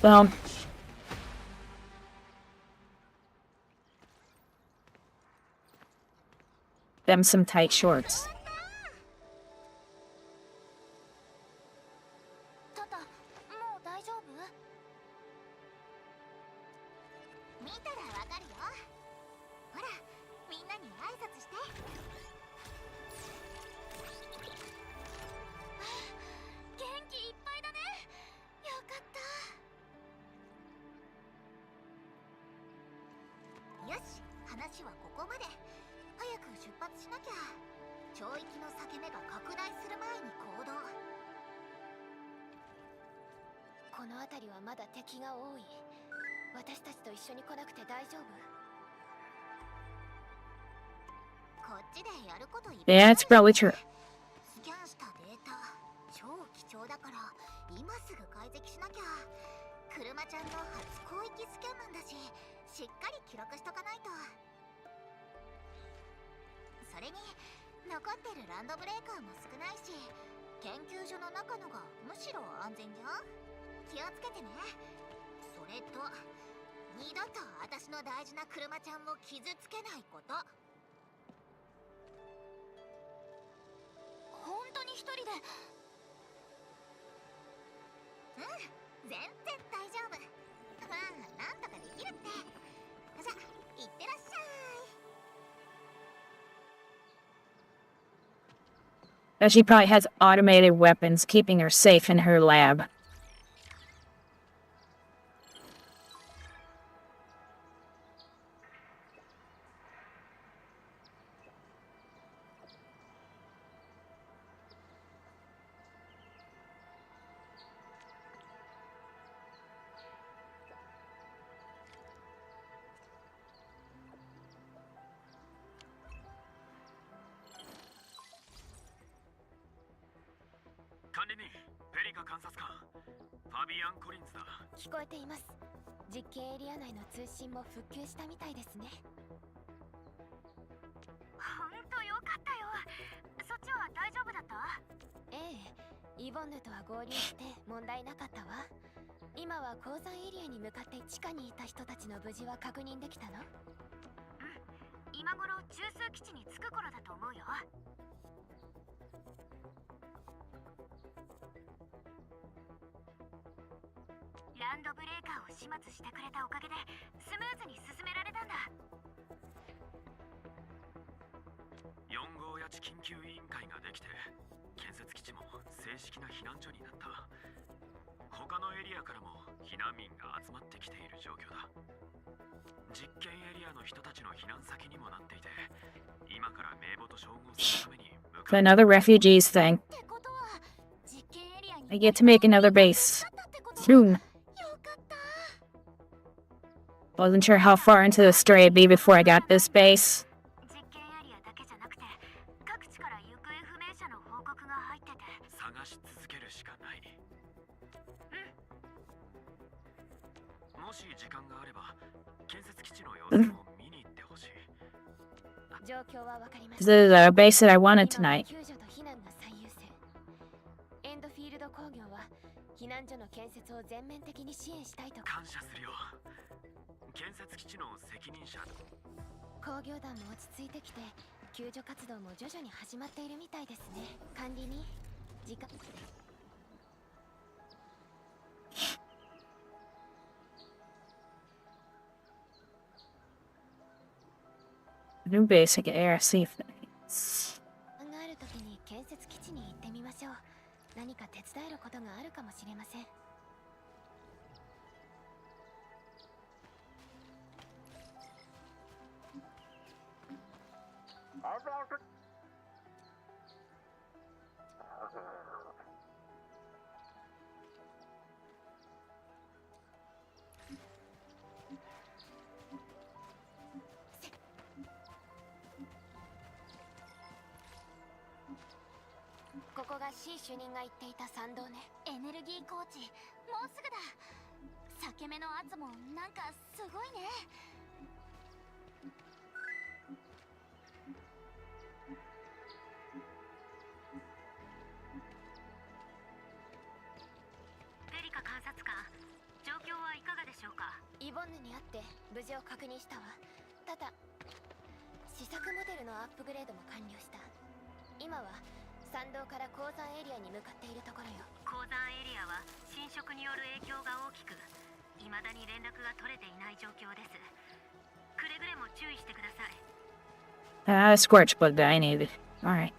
Boom. Them some tight shorts. トト、もう大丈夫？見たらわかるよ。ほら、みんなに挨拶して。元気いっぱいだね。よかった。よし、話はここまで。早く出発しなきゃ。町域の裂け目が拡大する前に行動。この辺りはまだ敵が多い。私たちと一緒に来なくて大丈夫？こっちでやることいっぱいある。 That's probably true. スキャンしたデータ超貴重だから今すぐ解析しなきゃ。車ちゃんの初広域スキャンなんだし、しっかり記録しとかないと。それに残ってるランドブレーカーも少ないし、研究所の中のがむしろ安全じゃん。気をつけてね。それと二度と私の大事な車ちゃんを傷つけないこと。本当に一人で？うん、全然大丈夫。まあなんとかできるって。じゃ、いってらっしゃい。But she probably has automated weapons keeping her safe in her lab.リカ監察官、ファビアン・コリンズだ。聞こえています。実験エリア内の通信も復旧したみたいですね。ほんとよかったよ。そっちは大丈夫だった？ええ、イボンヌとは合流して問題なかったわ。今は鉱山エリアに向かって地下にいた人たちの無事は確認できたの？うん、今頃中枢基地に着く頃だと思うよ。ランドブレーカーを始末してくれたおかげでスムーズに進められたんだ。4号八地緊急委員会ができて、建設基地も正式な避難所になった。他のエリアからも避難民が集まってきている状況だ。実験エリアの人たちの避難先にもなっていて、今から名簿と照合するために向かう。 Another refugees thing. ってことは I get to make another base. Soon. よかった。 Wasn't sure how far into the story I'd be before I got this base. 実験エリアだけじゃなくて各地から行方不明者の報告が入ってて。探し続けるしかない。もし時間があれば建設基地の様子を見に行ってほしい。状況はわかりま This した。 is a base that I wanted 今は tonight. 救助と避難が最優先。エンドフィールド工業は避難所の建設を全面的に支援したいと。感謝するよ。建設基地の責任者。工業団も落ち着いてきて救助活動も徐々に始まっているみたいですね。管理に時間。 New basic air safety. がある時に建設基地に行ってみましょう。何か手伝えることがあるかもしれません。 ここが C 主任が言っていた参道ね。エネルギーコーチ、もうすぐだ。裂け目の圧もなんかすごいね。ペリカ監察官、状況はいかがでしょうか。イボンヌに会って無事を確認したわ。ただ試作モデルのアップグレードも完了した。今は山道から鉱山エリアに向かっているところよ。鉱山エリアは侵食による影響が大きく、未だに連絡が取れていない状況です。くれぐれも注意してください。Scorch bug that I needed. Alright.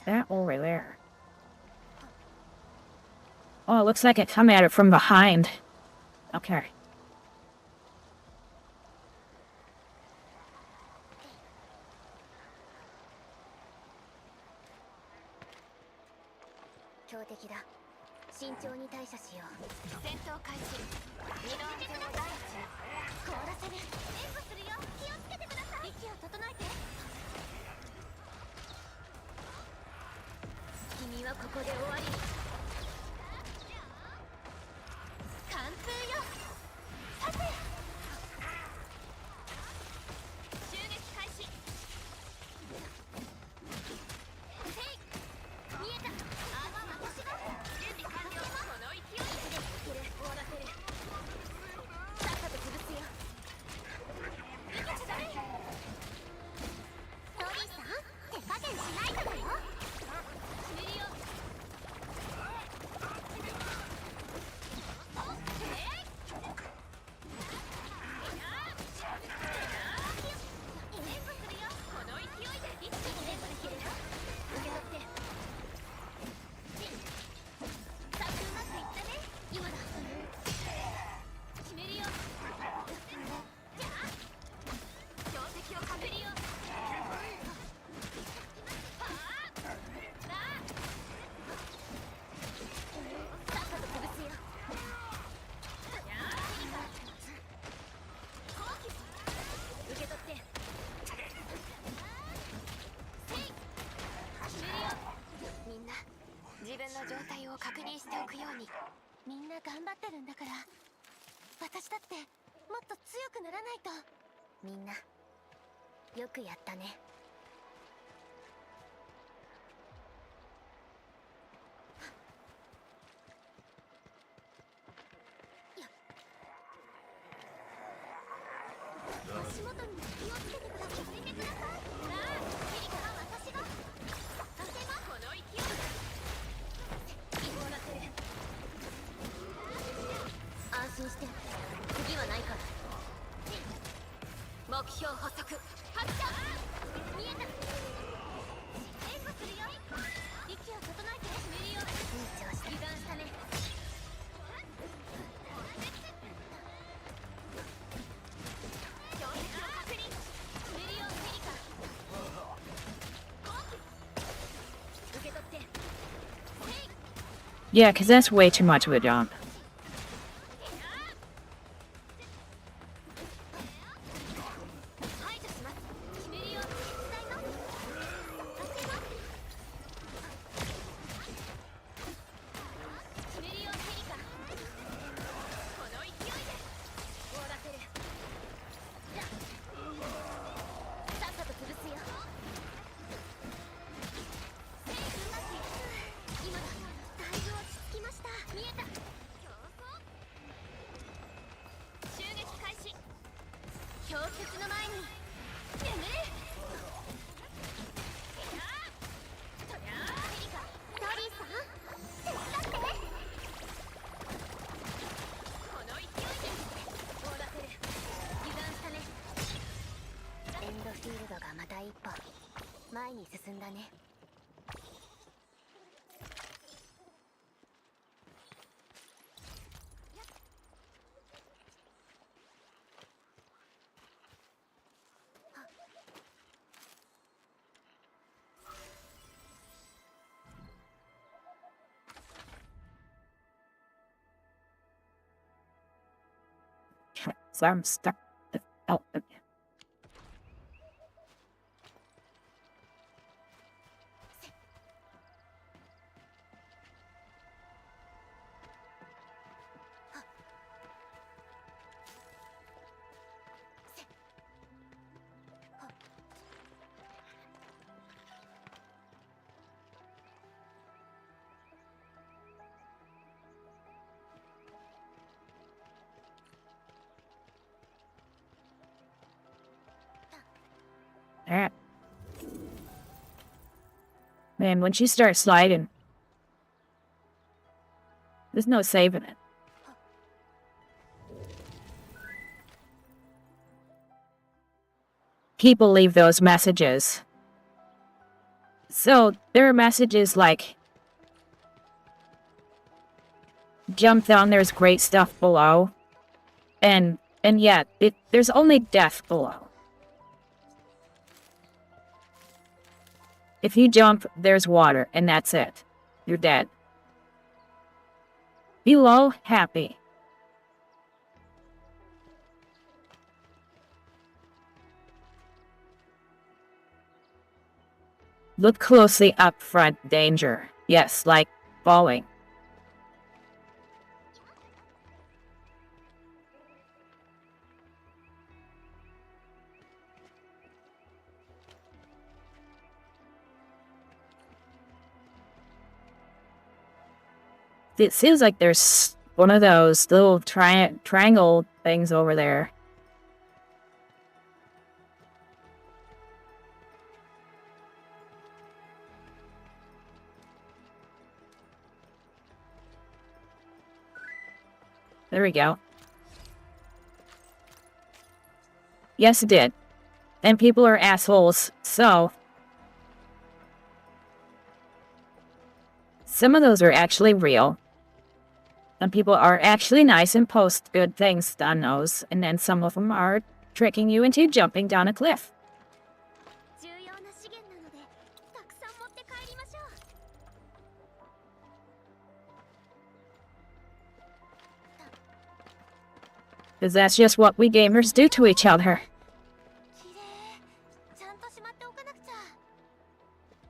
That over there. Oh, it looks like it come at it from behind. Okay. 強敵だ。慎重に対処しよう。戦闘開始。身の安全を第一に。凍らせる。援護するよ。気をつけてください。息を整えて。君はここで終わり。完封よ。さて。襲撃開始。見えた。私が準備完了。この勢いでいける。終わらせる。さっさと潰すよ。逃げちゃダメ。トリーさん、手加減しないとだよ。ミリオン。自分の状態を確認しておくように。みんな頑張ってるんだから、私だってもっと強くならないと。みんなよくやったね。足元に気をつけてください。見てください。エリカは私が Yeah, because that's way too much of a jump. So I'm stuck. Oh. Alright. Man, when she starts sliding, there's no saving it. People leave those messages. So, there are messages like, jump down, there's great stuff below. And yet, there's only death below. If you jump, there's water, and that's it. You're dead. Below, happy. Look closely up front, danger. Yes, like falling. It seems like there's one of those little triangle things over there. There we go. Yes, it did. And people are assholes, so... Some of those are actually real. Some people are actually nice and post good things on those, and then some of them are tricking you into jumping down a cliff. Because that's just what we gamers do to each other.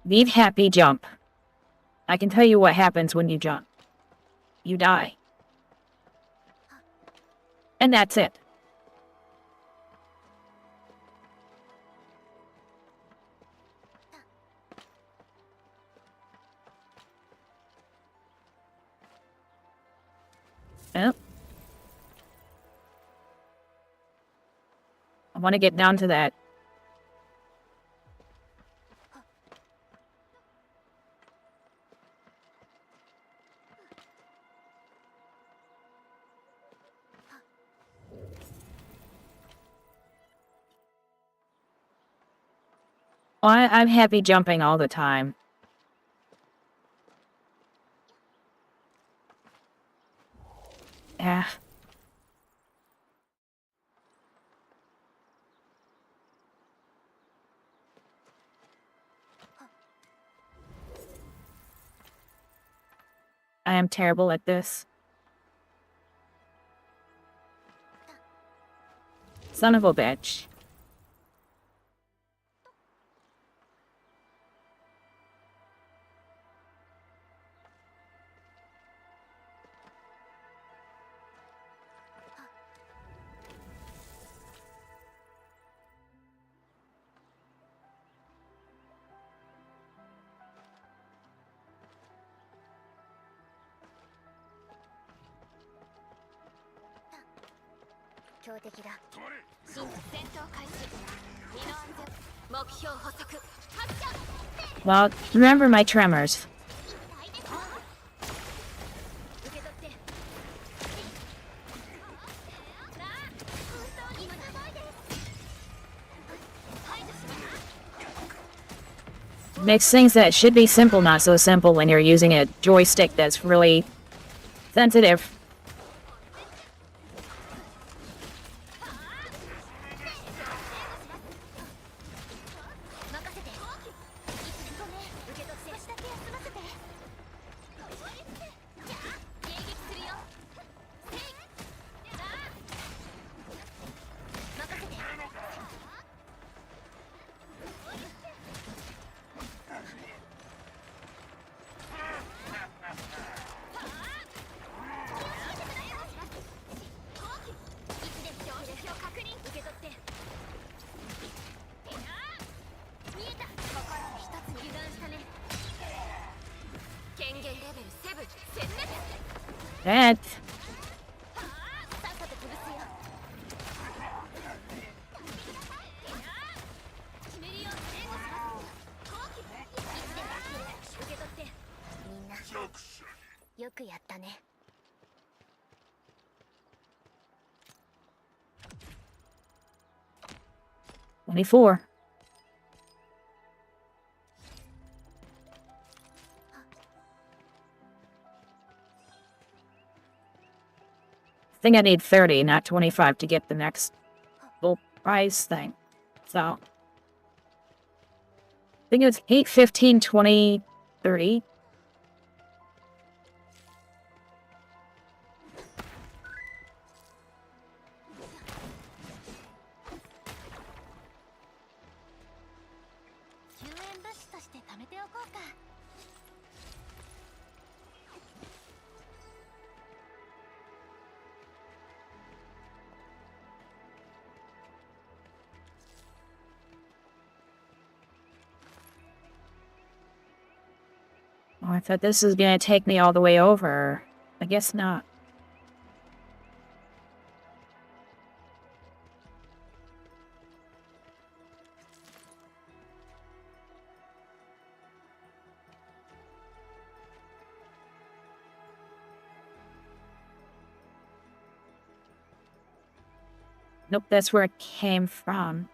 Leave happy, jump. I can tell you what happens when you jump. You die. And that's it. Well, I want to get down to that. I'm happy jumping all the time. Yeah. I am terrible at this. Son of a bitch. Well, remember my tremors. Makes things that should be simple not so simple when you're using a joystick that's really sensitive. That. Yoくやったね。$24. I think I need 30, not 25 to get the next full prize thing. So, I think it was 8, 15, 20, 30. Oh, I thought this was gonna take me all the way over. I guess not. Nope, that's where it came from.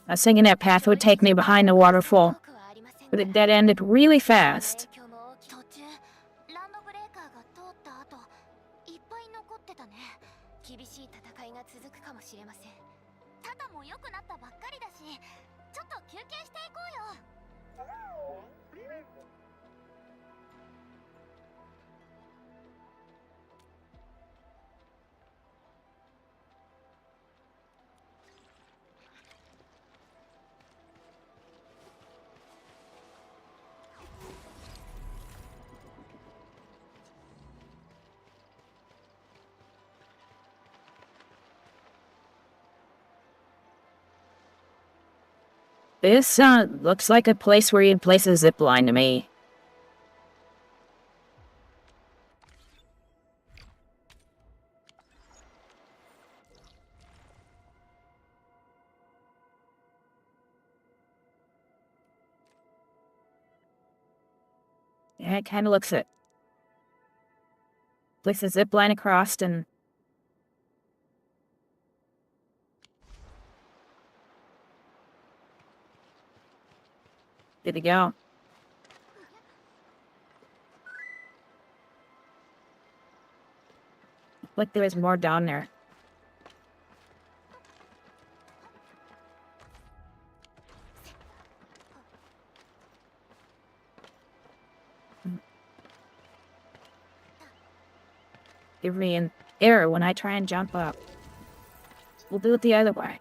I was thinking that path would take me behind the waterfall, but it dead ended really fast. 途中ランドブレーカーが通った後いっぱい残ってたね。厳しい戦いが続くかもしれません。ただも良くなったばっかりだし、ちょっと休憩していこうよ。This looks like a place where you'd place a zip line to me. Yeah, it kind of looks it. Place a zip line across and... Good to go. Like there was more down there. Give me an error when I try and jump up. We'll do it the other way.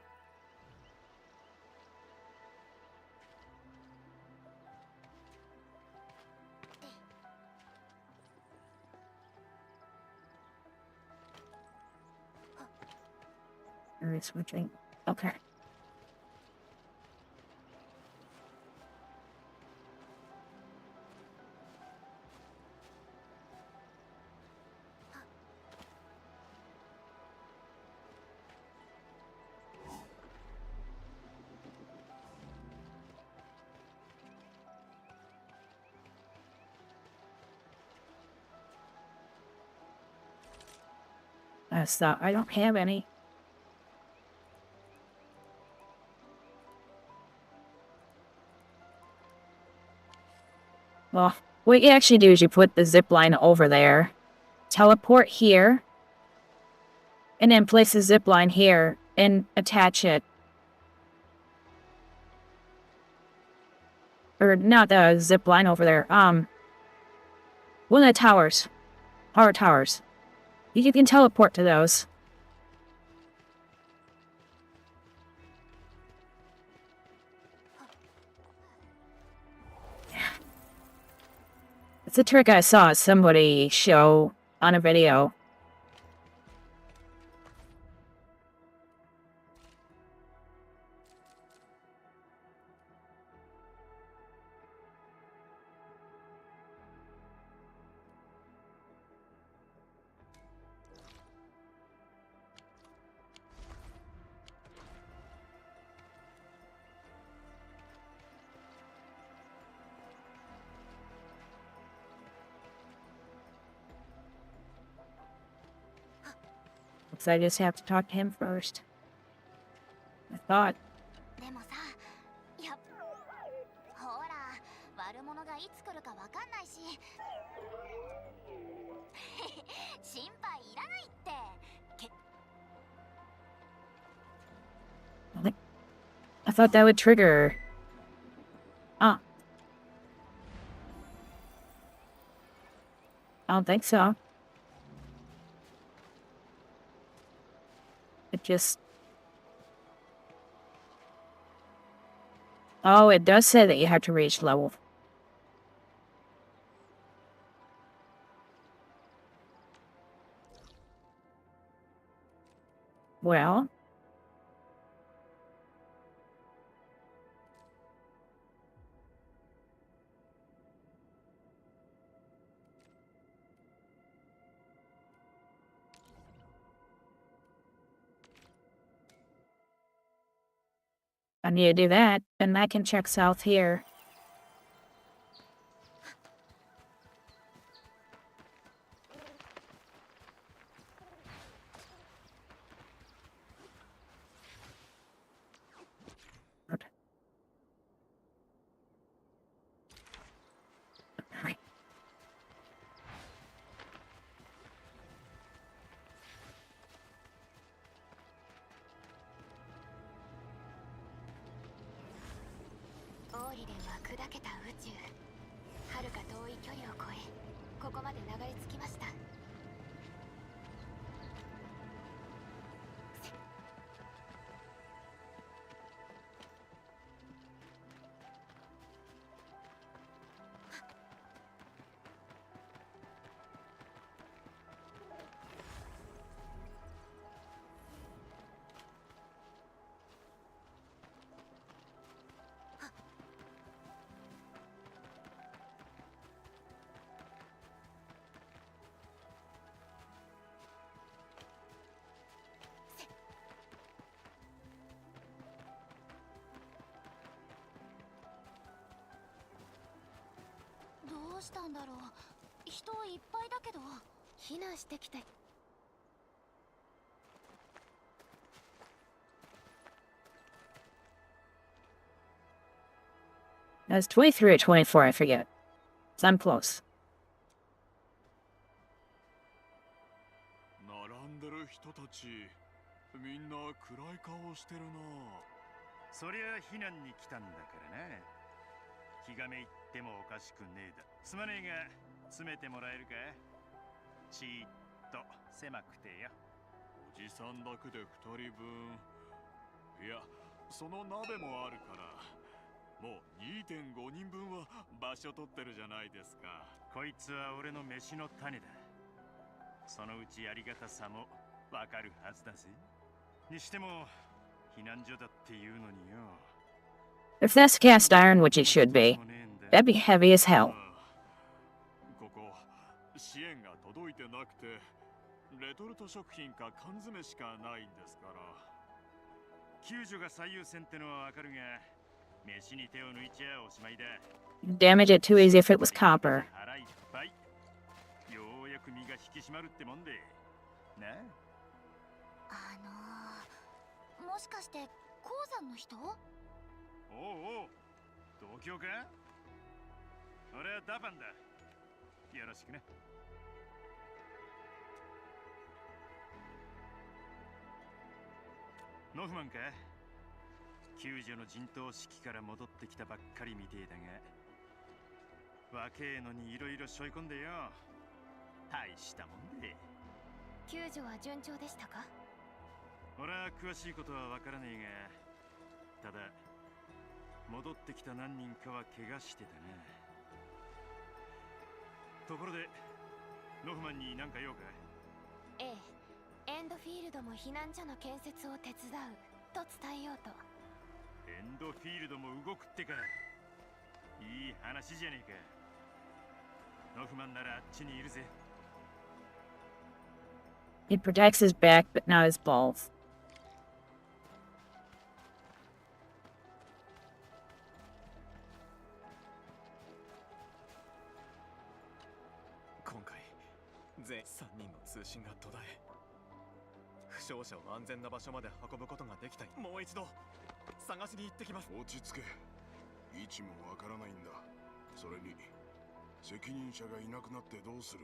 Switching. Okay. So I don't have any. Well, what you actually do is you put the zip line over there, teleport here, and then place the zip line here and attach it. Or not the zip line over there. One of the towers. Power towers. You can teleport to those. It's a trick I saw somebody show on a video. So I just have to talk to him first. I thought. でもさ、やっほら、悪者がいつ来るかわかんないし心配いらないって。 I thought that would trigger. Ah. I don't think so. It just... Oh, it does say that you have to reach level. Well... I need to do that, and I can check south here. That's 23 or 24, I forget. So I'm close. ならでる人たち、みんな暗い顔してるな。そりゃ避難に来たんだからな。気がめいってもおかしくねえだ。すまねえが詰めてもらえるか。ちーっと狭くてよ。おじさんだけで2人分。いや、その鍋もあるから、もう 2.5 人分は場所取ってるじゃないですか。こいつは俺の飯の種だ。そのうちありがたさもわかるはずだぜ。にしても避難所だっていうのによ。 If that's cast iron, which it should be, that'd be heavy as hell. ここ支援が届いてなくて、レトルト食品か缶詰しかないんですから。救助が最優先ってのはわかるが、飯に手を抜いちゃおしまいだ。 Damage it too easy if it was copper. 腹いっぱい。ようやく身が引き締まるってもんでな。もしかして鉱山の人？おうおう、同郷か？俺はダパンだ。よろしくね。ノフマンか？救助の陣頭指揮から戻ってきたばっかりみてえだが、若えのにいろいろ背負い込んでよ。大したもんで。救助は順調でしたか？俺は詳しいことはわからねえが、ただ戻ってきた何人かは怪我してたな。ところでノフマンに何か用か？ええ、エンドフィールドも避難所の建設を手伝うと伝えようと。エンドフィールドも動くってか。いい話じゃねえか。ノフマンならあっちにいるぜ。 It protects his back, but not his balls. 今回全3人の通信が途絶え、負傷者を安全な場所まで運ぶことができた。もう一度探しに行ってきます。落ち着け。位置もわからないんだ。それに責任者がいなくなってどうする。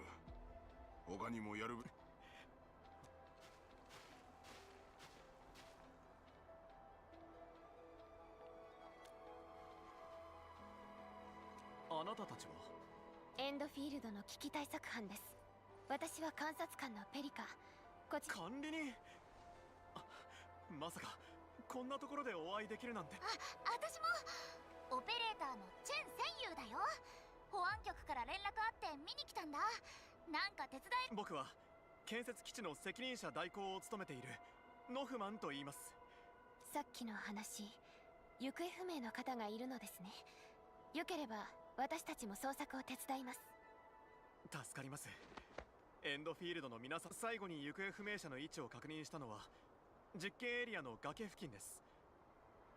他にもやる。あなたたちは？エンドフィールドの危機対策班です。私は監察官のペリカ。こち管理人？まさかこんなところでお会いできるなんて。私もオペレーターのチェン戦友だよ。保安局から連絡あって見に来たんだ。なんか手伝い。僕は建設基地の責任者代行を務めているノフマンと言います。さっきの話、行方不明の方がいるのですね。よければ私たちも捜索を手伝います。助かります。エンドフィールドの皆さん、最後に行方不明者の位置を確認したのは実験エリアの崖付近です。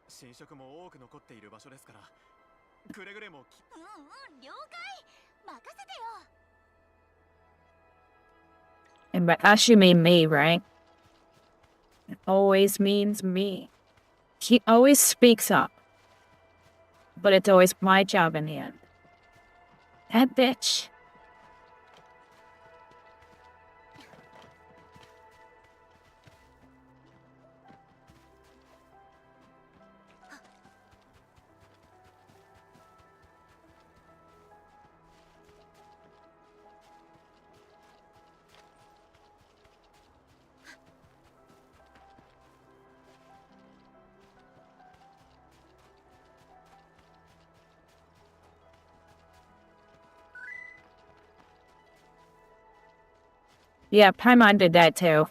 侵食も多く残っている場所ですから、くれぐれも了解。任せてよ。 And by us, you mean me, right? It always means me. He always speaks up. But it's always my job in the end. That bitch. Yeah, Paimon did that too.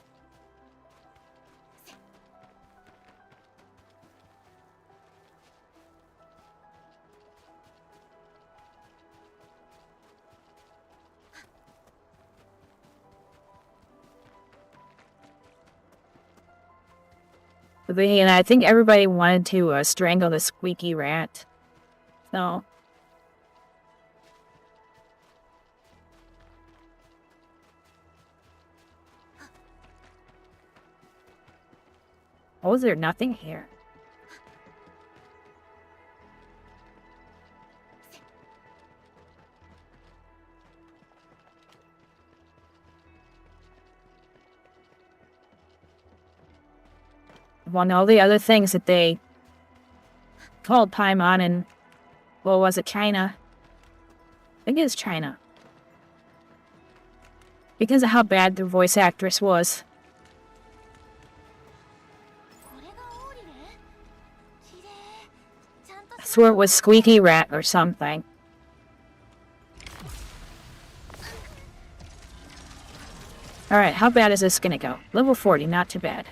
But then I think everybody wanted to strangle the squeaky rat. So. Oh, is there nothing here? One all the other things that they called Paimon in, what was it, China? I think it's China. Because of how bad the voice actress was. I swore it was Squeaky Rat or something. Alright, how bad is this gonna go? Level 40, not too bad.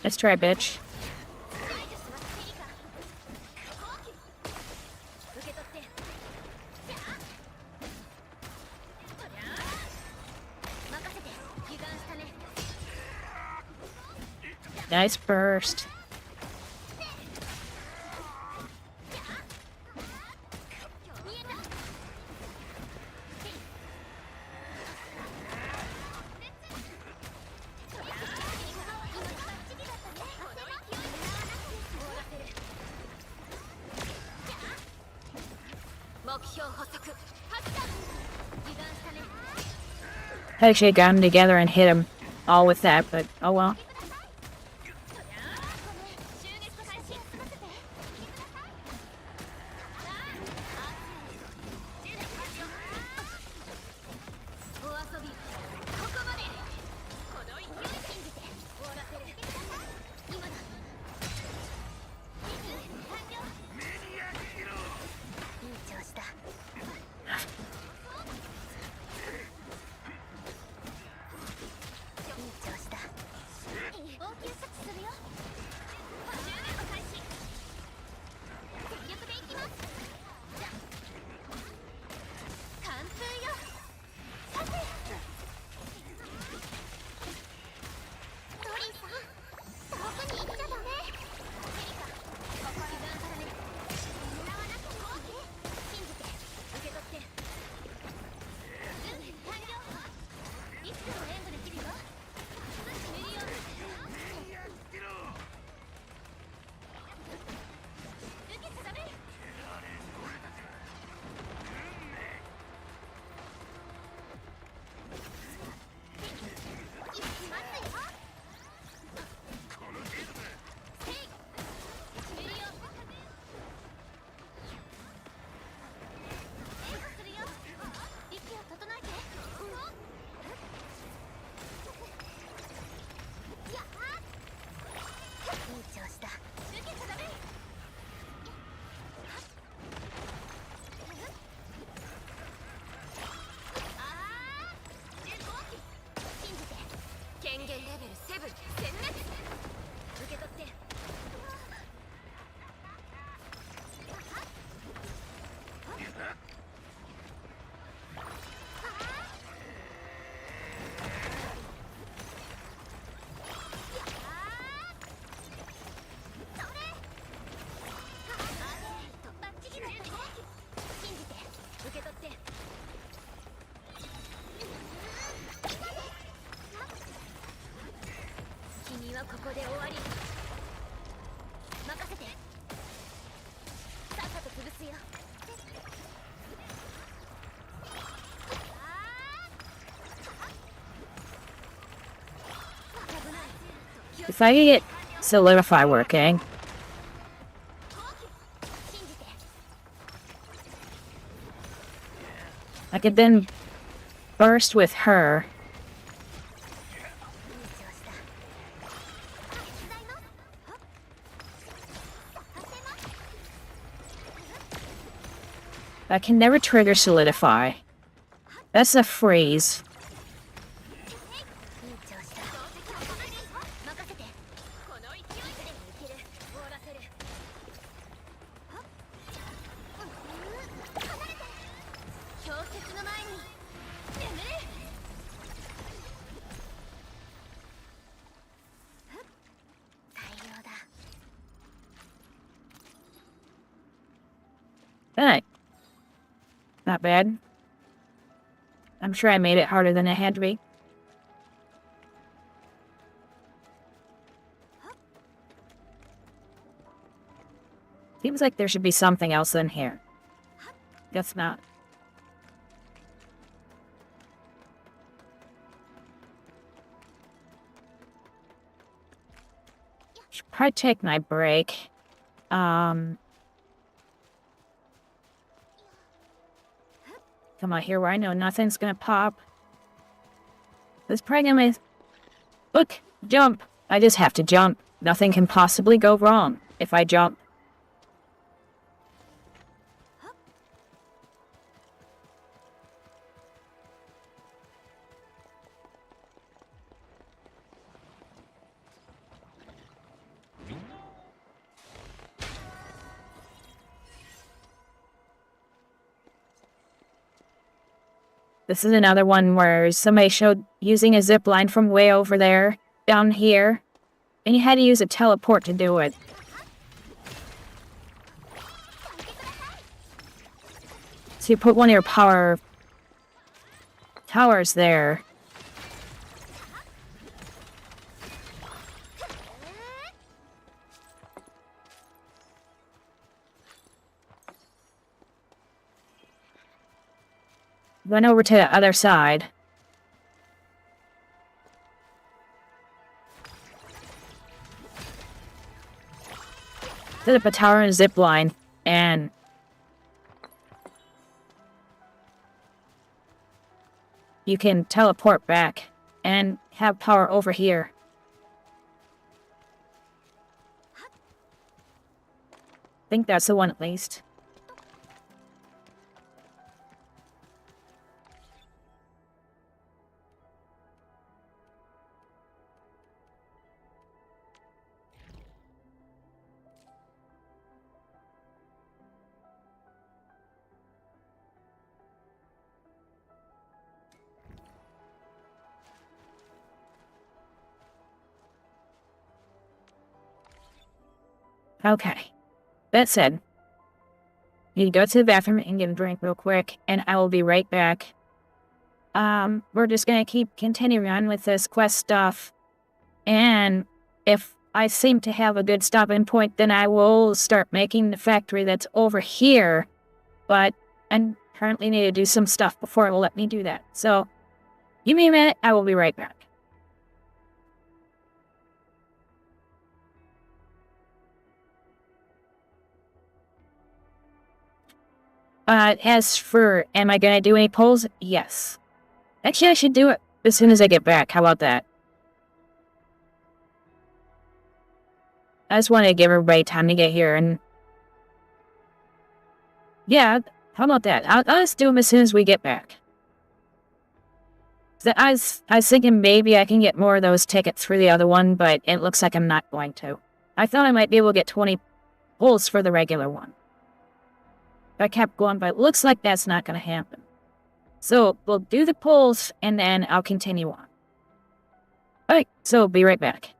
Let's try, bitch. Nice burst. I should have gotten together and hit him all with that, but oh well. If I could get Solidify working, I could then burst with her. I can never trigger Solidify. That's a freeze. Alright. Not bad. I'm sure I made it harder than it had to be. Seems like there should be something else in here. Guess not. Should probably take my break. Come out here where I know nothing's gonna pop. This program is... Look! Jump! I just have to jump. Nothing can possibly go wrong if I jump. This is another one where somebody showed using a zip line from way over there, down here. And you had to use a teleport to do it. So you put one of your power towers there. Then over to the other side. Set up a tower and a zip line, and you can teleport back and have power over here. I think that's the one at least. Okay. That said, you need to go to the bathroom and get a drink real quick, and I will be right back. We're just gonna keep continuing on with this quest stuff, and if I seem to have a good stopping point, then I will start making the factory that's over here, but I currently need to do some stuff before it will let me do that. So, give me a minute, I will be right back. As for, am I gonna do any polls? Yes. Actually, I should do it as soon as I get back. How about that? I just want to give everybody time to get here, and yeah, how about that? I'll just do them as soon as we get back. I was thinking maybe I can get more of those tickets for the other one, but it looks like I'm not going to. I thought I might be able to get 20 pulls for the regular one. I kept going, but it looks like that's not going to happen. So, we'll do the pulls, and then I'll continue on. Alright, so be right back.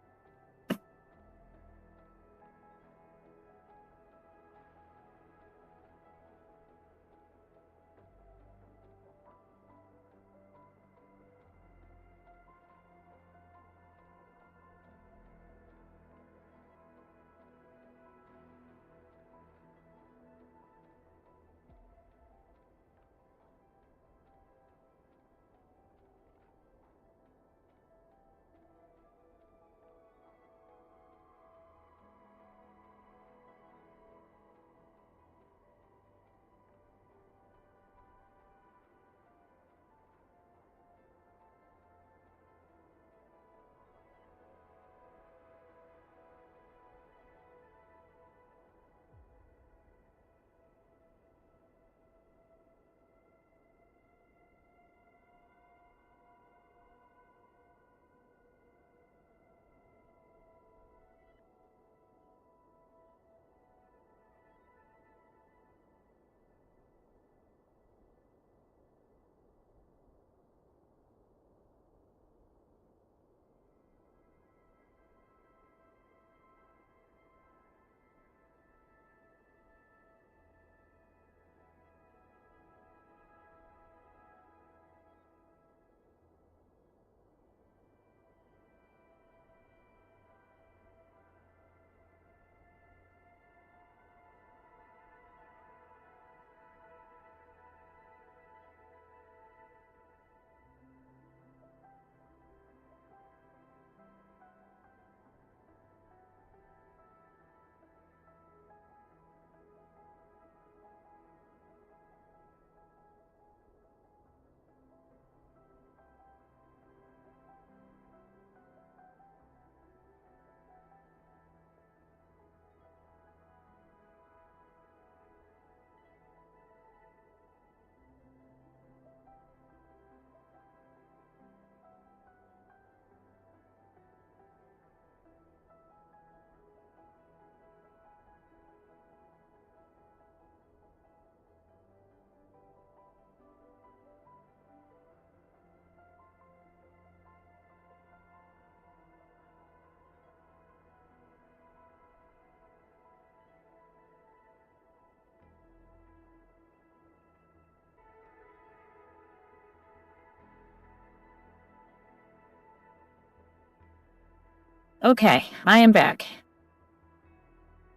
Okay, I am back.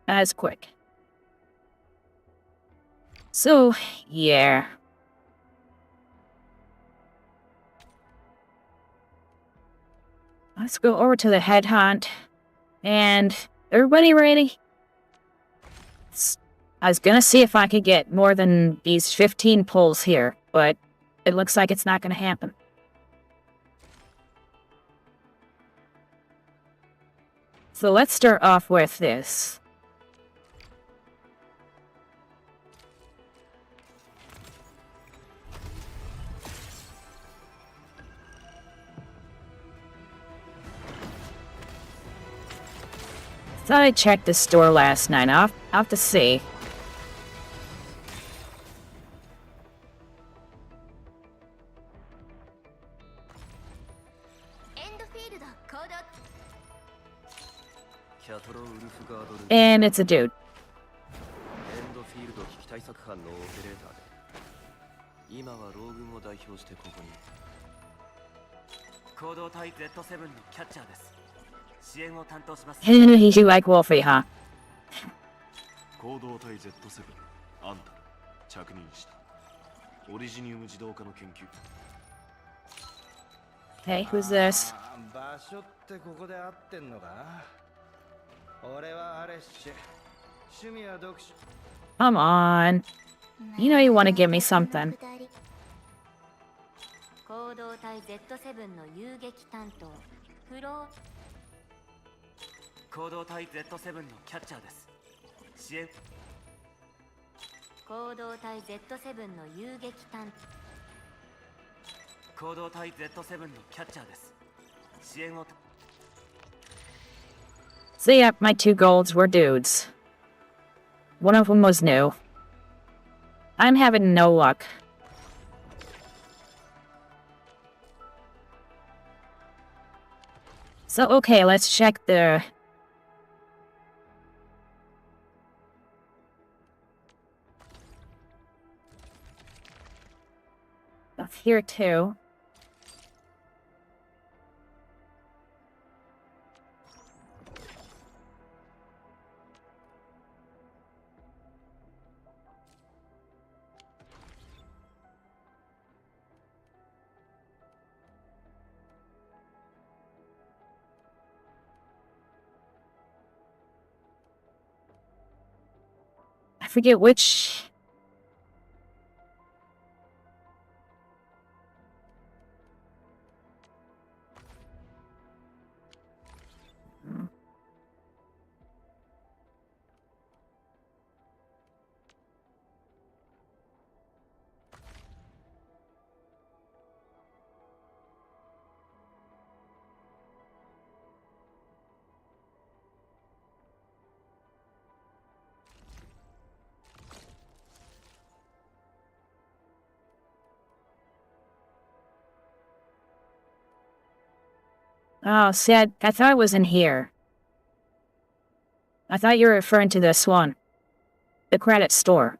That's quick. So, yeah. Let's go over to the headhunt. And everybody ready? I was gonna see if I could get more than these 15 pulls here, but it looks like it's not gonna happen. So let's start off with this. Thought I checked the store last night. I'll have to see. ENDFIELD 行動 キャトロウルフガードル And it's a dude. エンドフィールド危機対策班のオペレーターで今はロー軍を代表してここに行動隊 Z7 のキャッチャーです。支援を担当します。You like Wolfie, huh? 行動隊 Z7 あんた着任したオリジニウム自動化の研究 Hey, who's this? 場所ってここで合ってんのか俺はアレッシュ趣味は読書 Come on. You know you want to give me something. 行動隊 Z7 の遊撃担当フロー行動隊 Z7 のキャッチャーです。支援行動隊 Z7 の遊撃担行動隊 Z7 のキャッチャーです。支援を So yep, my 2 golds were dudes. One of them was new. I'm having no luck. So okay, let's check the... Stuff here too. I forget which... Oh, see, I thought it was in here. I thought you were referring to this one. The credit store.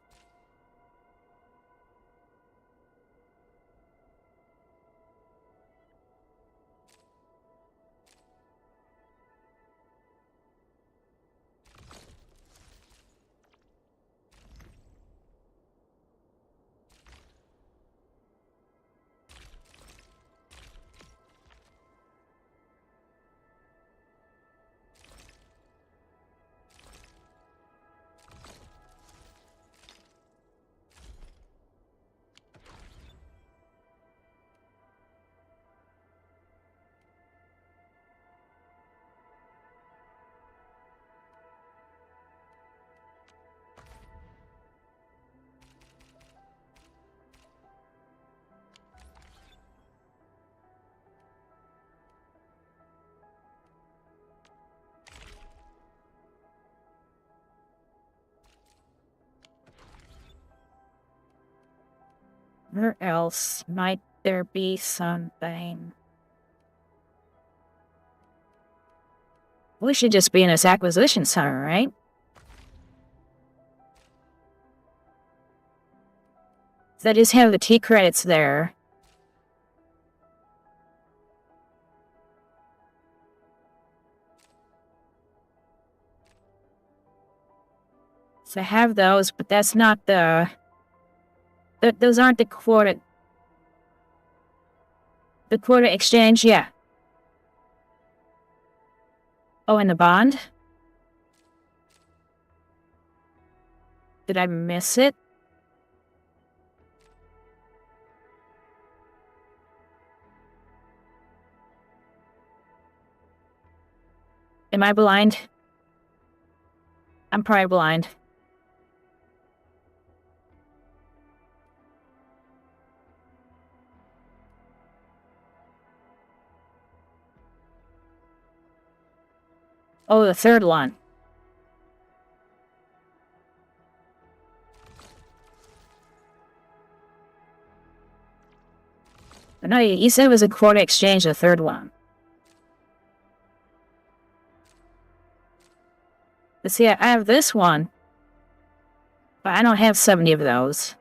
Where else might there be something? We should just be in this acquisition center, right? That is have the T credits there. So I have those, but that's not the... those aren't the quota... The quota exchange, yeah. Oh, and the bond? Did I miss it? Am I blind? I'm probably blind. Oh, the third one. But no, you said it was a quota exchange, the third one. But see, I have this one. But I don't have 70 of those.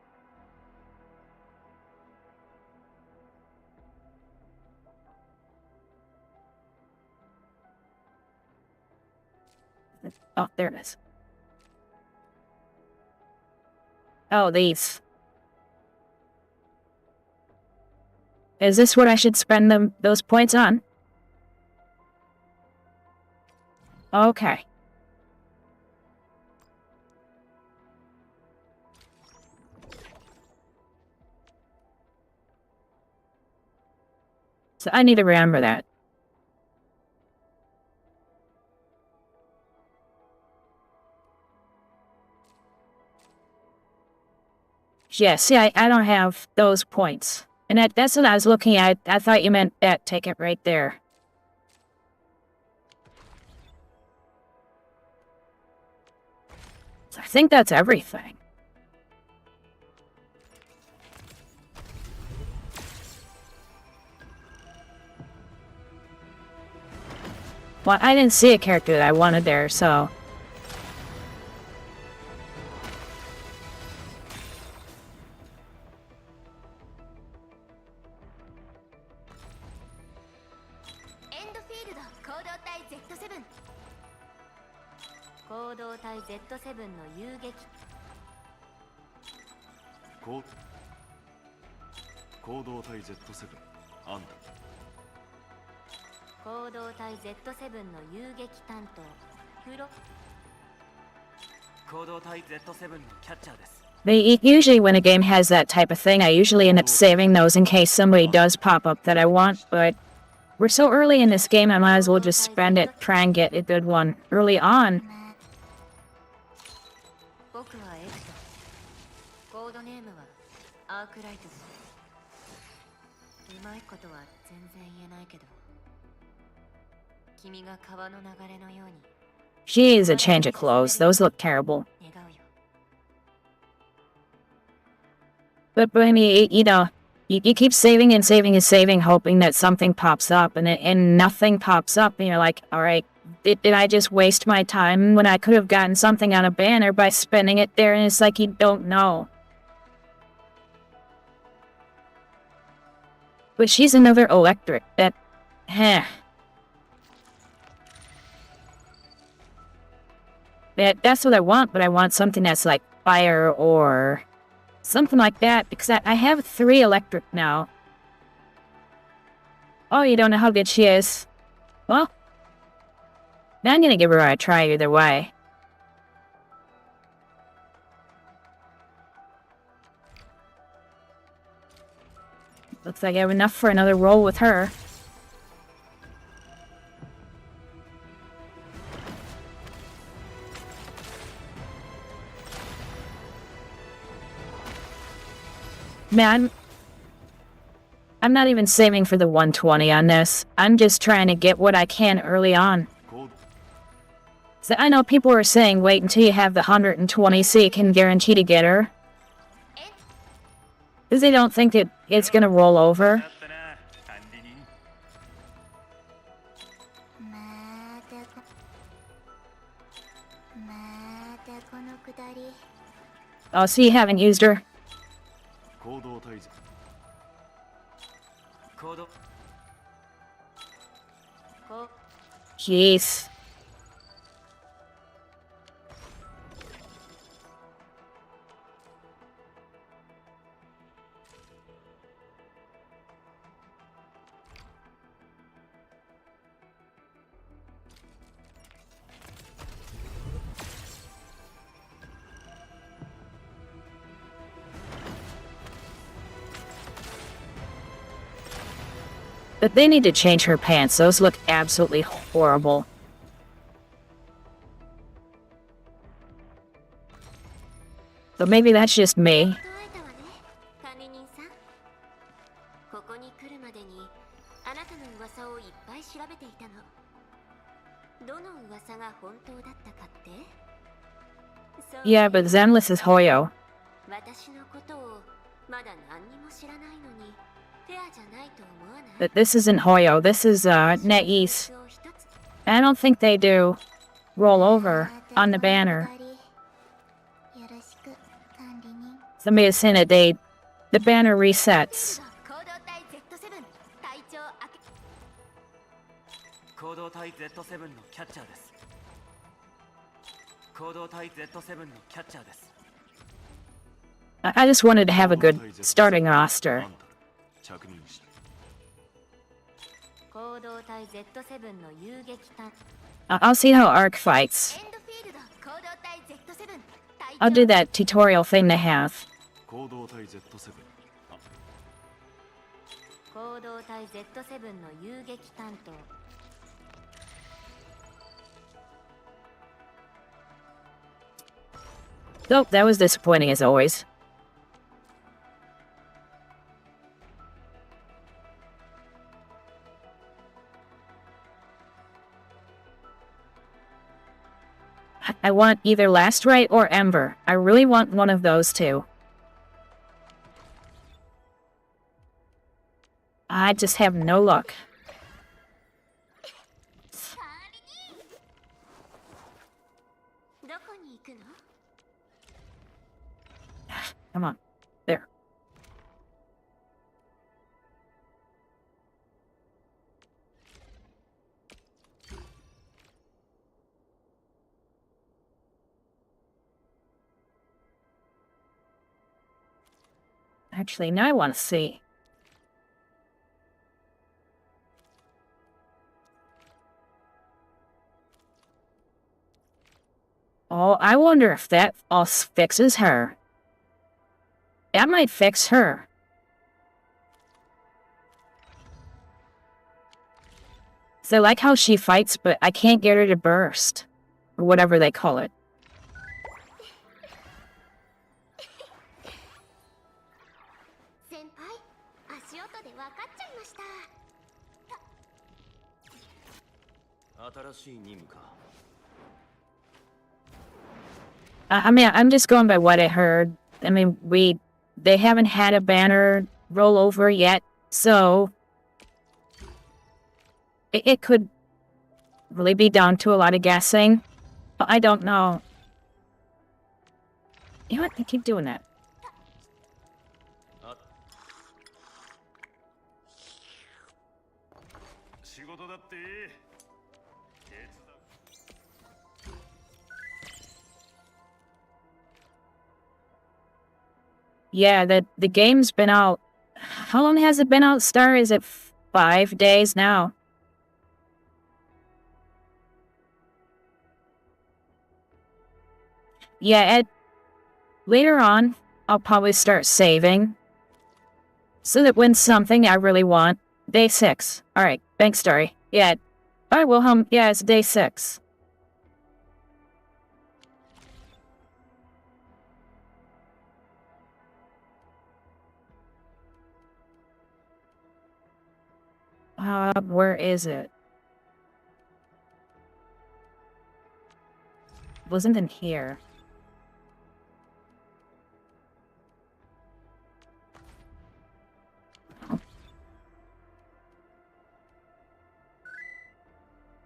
Oh, there it is. Oh, these. Is this what I should spend those points on? Okay. So I need to remember that. Yeah, see, I don't have those points. And that's what I was looking at. I thought you meant that ticket right there. So I think that's everything. Well, I didn't see a character that I wanted there, so... ENDFIELD 行動隊 Z7 行動隊 Z7 の遊撃行動隊 Z7 アンダ行動隊 Z7 の遊撃担当フロ行動隊 Z7 のキャッチャーです。 Usually when a game has that type of thing, I usually end up saving those in case somebody does pop up that I want, but we're so early in this game, I might as well just spend it, try and get a good one early on. 僕はエクトコードネームはアークライトうまいことは全然言えないけど君が川の流れのように Jeez, a change of clothes. Those look terrible. 願うよ But I mean, you know, you keep saving and saving and saving, hoping that something pops up, and nothing pops up, and you're like, alright, did I just waste my time when I could have gotten something on a banner by spending it there, and it's like you don't know. But she's another electric, that... Heh. That's what I want, but I want something that's like fire or... something like that, because I have 3 electric now. Oh, you don't know how good she is. Well, I'm gonna give her a try either way. Looks like I have enough for another roll with her. Man, I'm not even saving for the 120 on this. I'm just trying to get what I can early on. So I know people are saying wait until you have the 120 so you can guarantee to get her. Because they don't think that it's gonna roll over. Oh, so you haven't used her? 行動隊 Z 行動 Jeez. But they need to change her pants. Those look absolutely horrible. So maybe that's just me. 管理人さん、ここに来るまでにあなたの噂をいっぱい調べていたの。どの噂が本当だったかって？ Yeah, but Zenless is Hoyo. 私のことをまだ何にも知らないのにフェアじゃないと思わない？ But this isn't Hoyo. This is Neis. I don't think they do roll over on the banner. よろしく管理人。 Somebody has seen it. The banner resets. 行動体 Z7 隊長明け。行動体 Z7 のキャッチャーです。行動体 Z7 のキャッチャーです。 I just wanted to have a good starting roster. 行動体 Z7 の遊撃隊。 I'll see how Ark fights. エンドフィールド行動体 Z7 隊 I'll 長。 do that tutorial thing they have. 行動体 Z7 行動体 Z7 の遊撃担当。 Oh, that was disappointing as always. I want either Last Right or Ember. I really want one of those two. I just have no luck. どこに行くの？ Come on. There. Actually, now I want to see. Oh, I wonder if that all fixes her. That might fix her. So I like how she fights, but I can't get her to burst. Or whatever they call it. 先輩、足音で分かっちゃいました。新しい任務か。 I mean, I'm just going by what I heard. I mean, they haven't had a banner roll over yet, so it could really be down to a lot of guessing. But I don't know. You know what? They keep doing that. 仕事だって。 Yeah, the game's been out. How long has it been out, Star? Is it 5 days now? Yeah, later on, I'll probably start saving. So that when something I really want. Day 6. Alright, thanks, Story. Yeah. Alright, Wilhelm. Yeah, it's day 6. Where is it? Wasn't in here.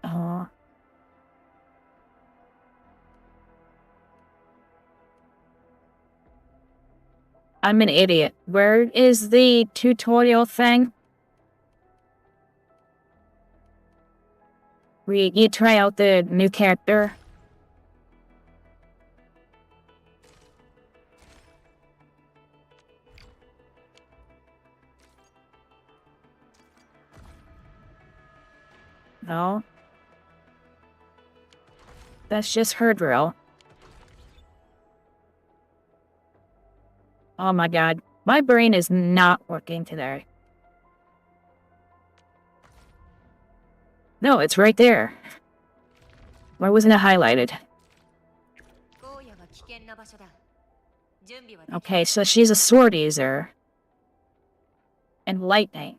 Oh. I'm an idiot. Where is the tutorial thing? You try out the new character. No. That's just her drill. Oh my god. My brain is not working today. No, it's right there. Why wasn't it highlighted? Okay, so she's a sword user. And lightning.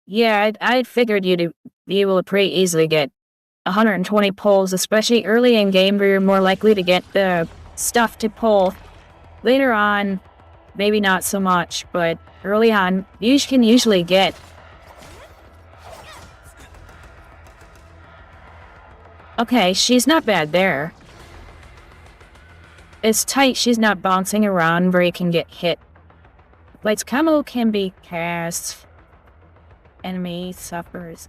Yeah, I figured you'd be able to pretty easily get 120 pulls, especially early in game where you're more likely to get the stuff to pull. Later on, maybe not so much, but early on, you can usually get... Okay, she's not bad there. It's tight, she's not bouncing around where you can get hit. Light's combo can be cast. Enemy suffers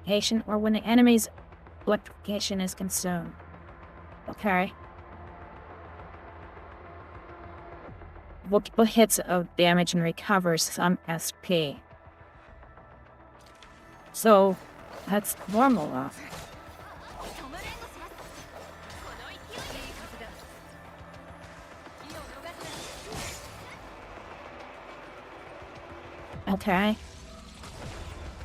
patient or when the enemy's electrification is consumed. Okay. Multiple hits of damage and recovers some SP. So, that's normal. Okay.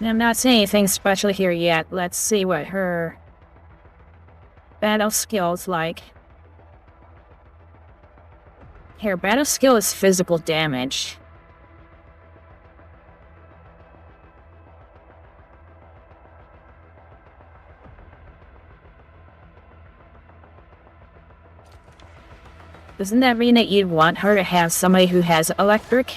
I'm not saying anything special here yet. Let's see what her battle skill's like. Her battle skill is physical damage. Doesn't that mean that you'd want her to have somebody who has electric?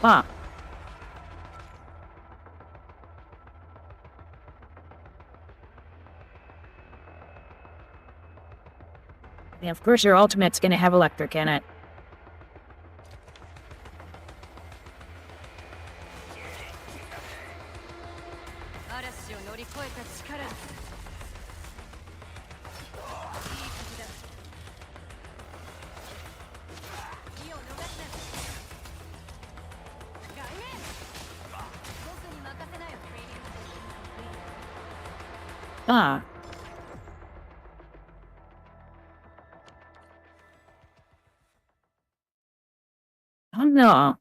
Huh. Yeah, of course your ultimate's gonna have electric in it. Ah. Oh no.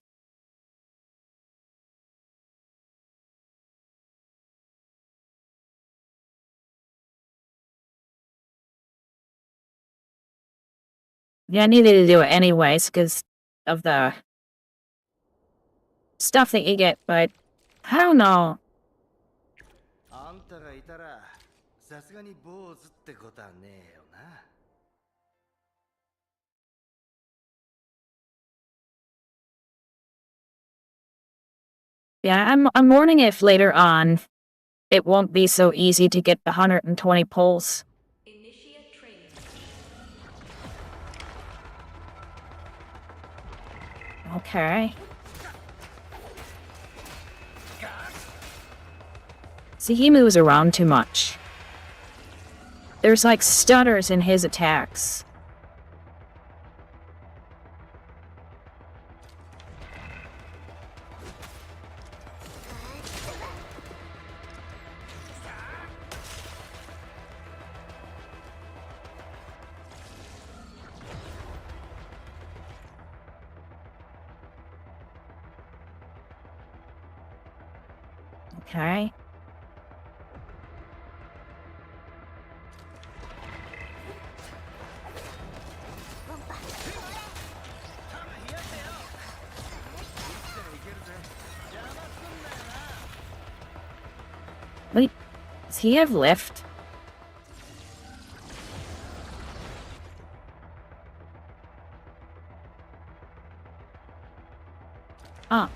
Yeah, I needed to do it anyways, because of the stuff that you get, but I don't know. あんたがいたらさすがに坊主ってことはねえよな。Yeah, I'm warning if later on it won't be so easy to get the 120 pulls. Okay. See, he moves around too much. There's like stutters in his attacks. Okay. Wait, does he have lift? Ah.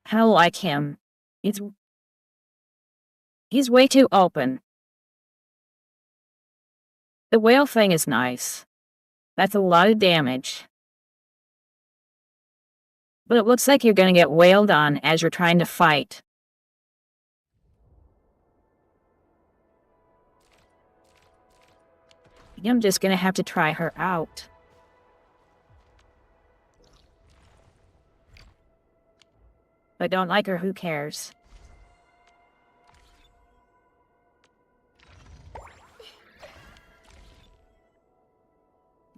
I don't like him. He's way too open. The whale thing is nice. That's a lot of damage. But it looks like you're gonna get wailed on as you're trying to fight. I'm just gonna have to try her out. If I don't like her, who cares?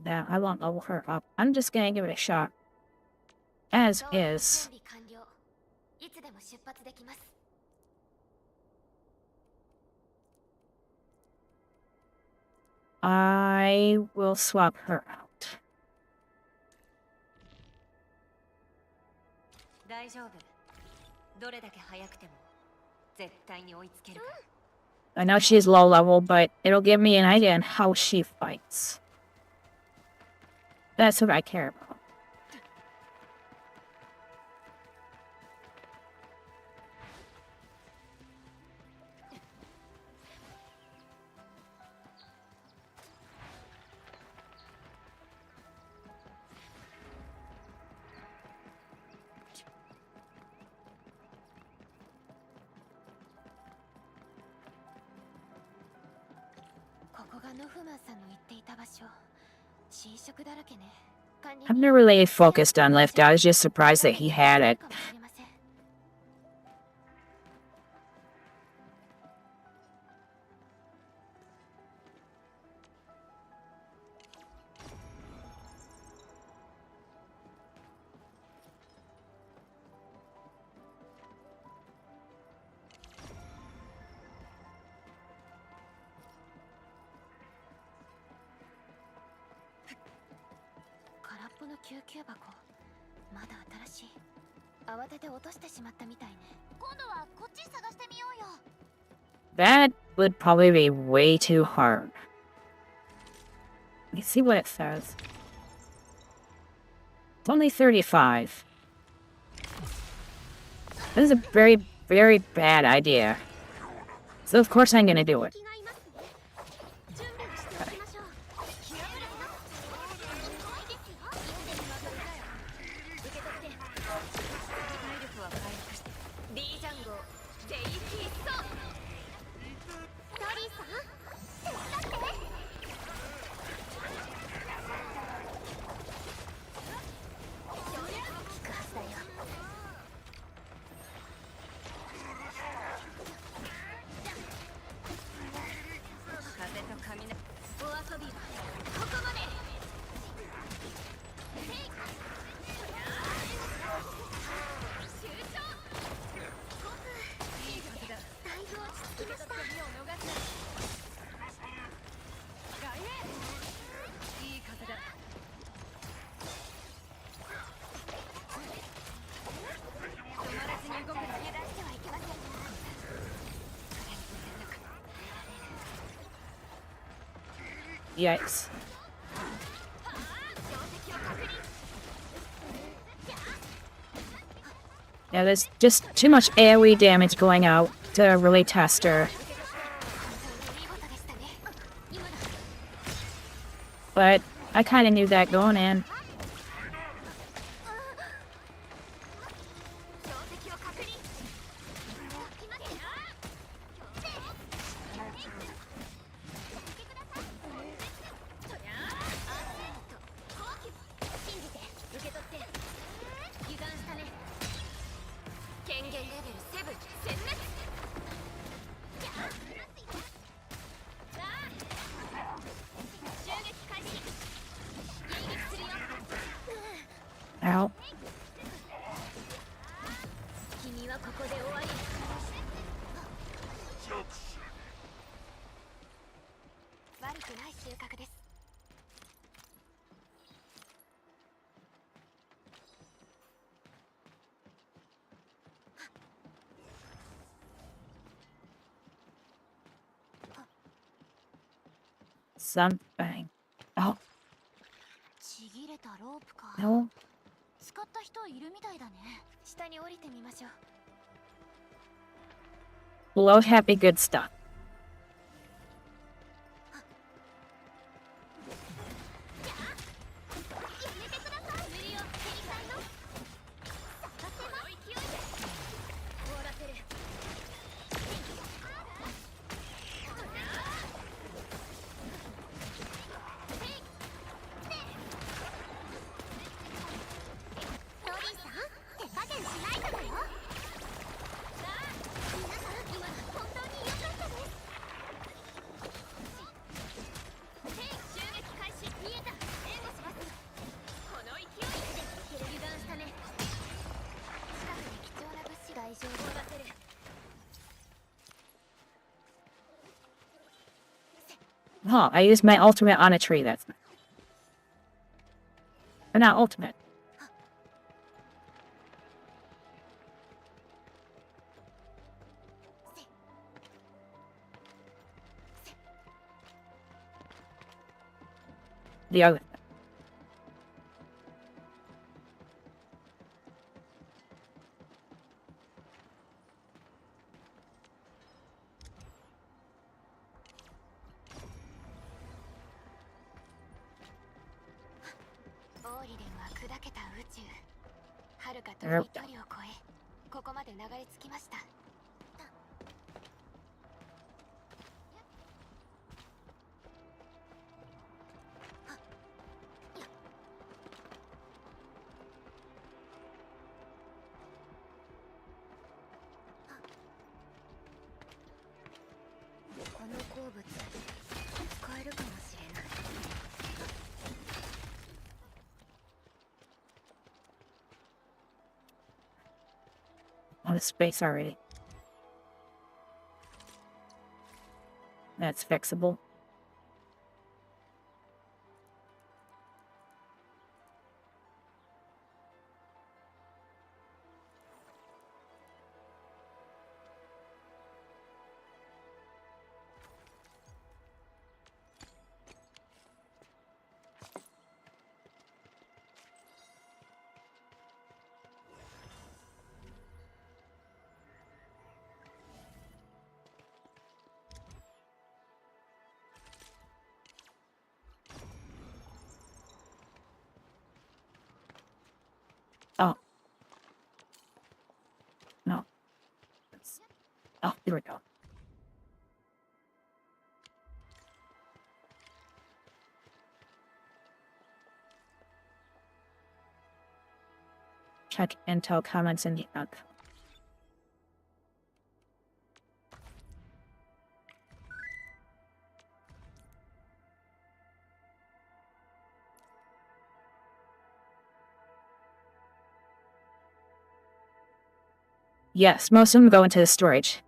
Now, I won't level her up. I'm just gonna give it a shot. As is. 準備完了。いつでも出発できます。 I will swap her out. 大丈夫。どれだけ早くても絶対に追いつけるから。 I know she's low level, but it'll give me an idea on how she fights. That's what I care about. I've never really focused on lift. I was just surprised that he had it. That would probably be way too hard. Let's see what it says. It's only 35. This is a very, very bad idea. So of course I'm gonna do it. Yikes. Yeah, there's just too much AoE damage going out to really test her. But I kind of knew that going in. Ow. Something. Oh. No. 使った人いるみたいだね。下に降りてみましょう。 Below happy good stuff. Oh, I used my ultimate on a tree, that's... But not ultimate. The other... There we go. ここまで流れ着きました。この鉱物使えるかもしれない。On the space already. That's fixable. Oh. No. Oh, here we go. Check intel comments in the app. Yes, most of them go into the storage.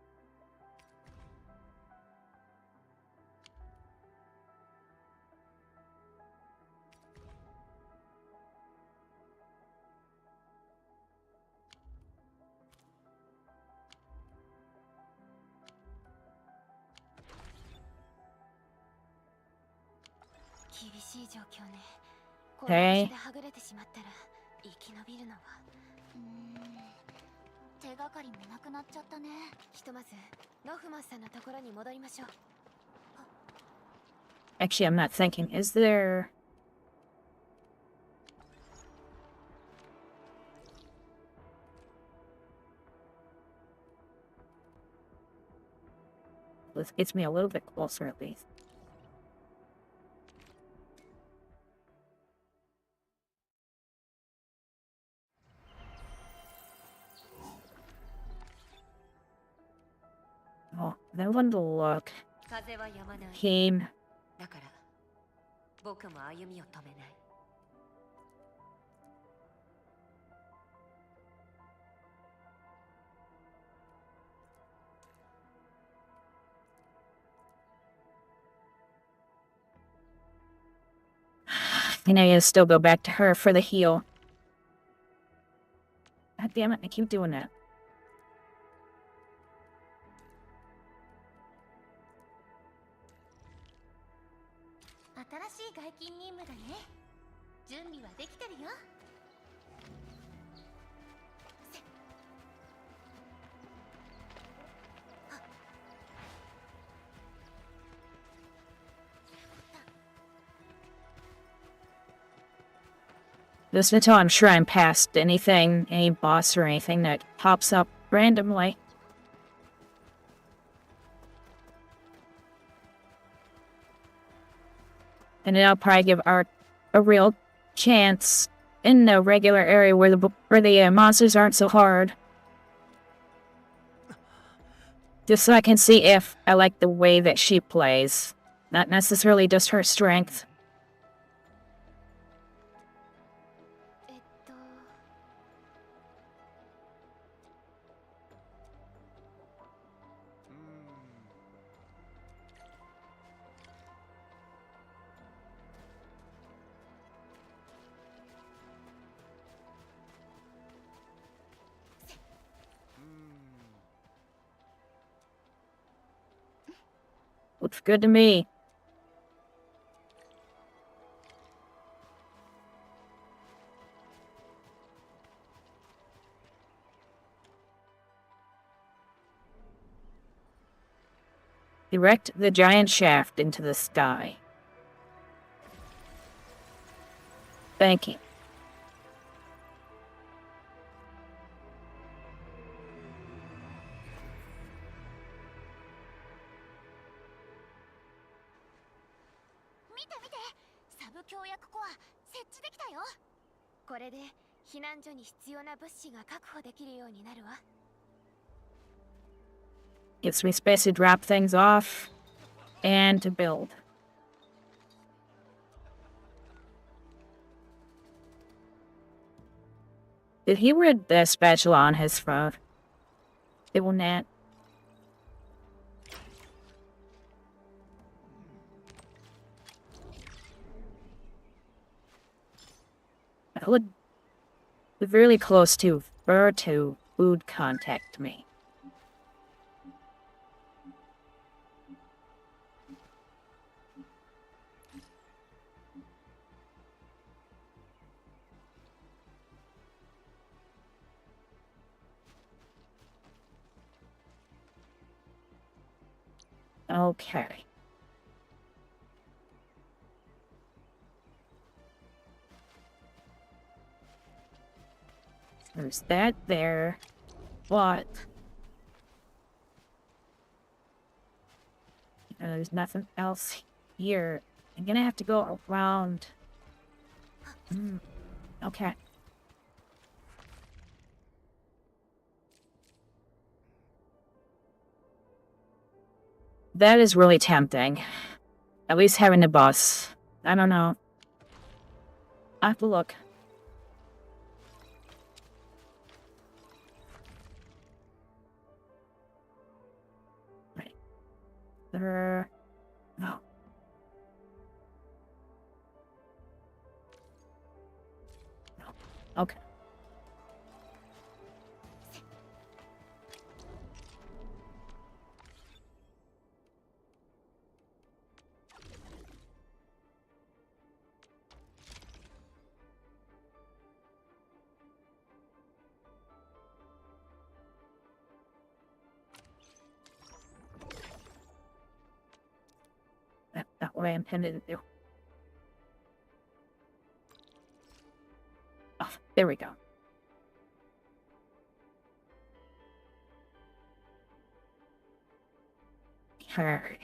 Okay. 手がかりもなくなっちゃったね。ひとまずノフマスさんのところに戻りましょう。 Actually, I'm not thinking. Is there... This gets me a little bit closer at least. Oh, that one to look. 風は止まない。 Came. だから僕も歩みを止めない。 And I still go back to her for the heal. God damn it, I keep doing that. 新しい外勤任務だね。準備はできてるよ。 Just until I'm sure I'm past anything, any boss or anything that pops up randomly. And then I'll probably give Art a real chance in the regular area where the monsters aren't so hard. Just so I can see if I like the way that she plays. Not necessarily just her strength. Looks good to me. Direct the giant shaft into the sky. Thank you. Gives me space to drop things off and to build. Did he wear the spatula on his throat? It will not. I would be really close to food contact me. Okay. There's that there. But there's nothing else here. I'm gonna have to go around. Okay. That is really tempting. At least having the bus. I don't know. I have to look. Right. There. No. No. Okay. That's not what I intended to do. Oh, there we go. Okay.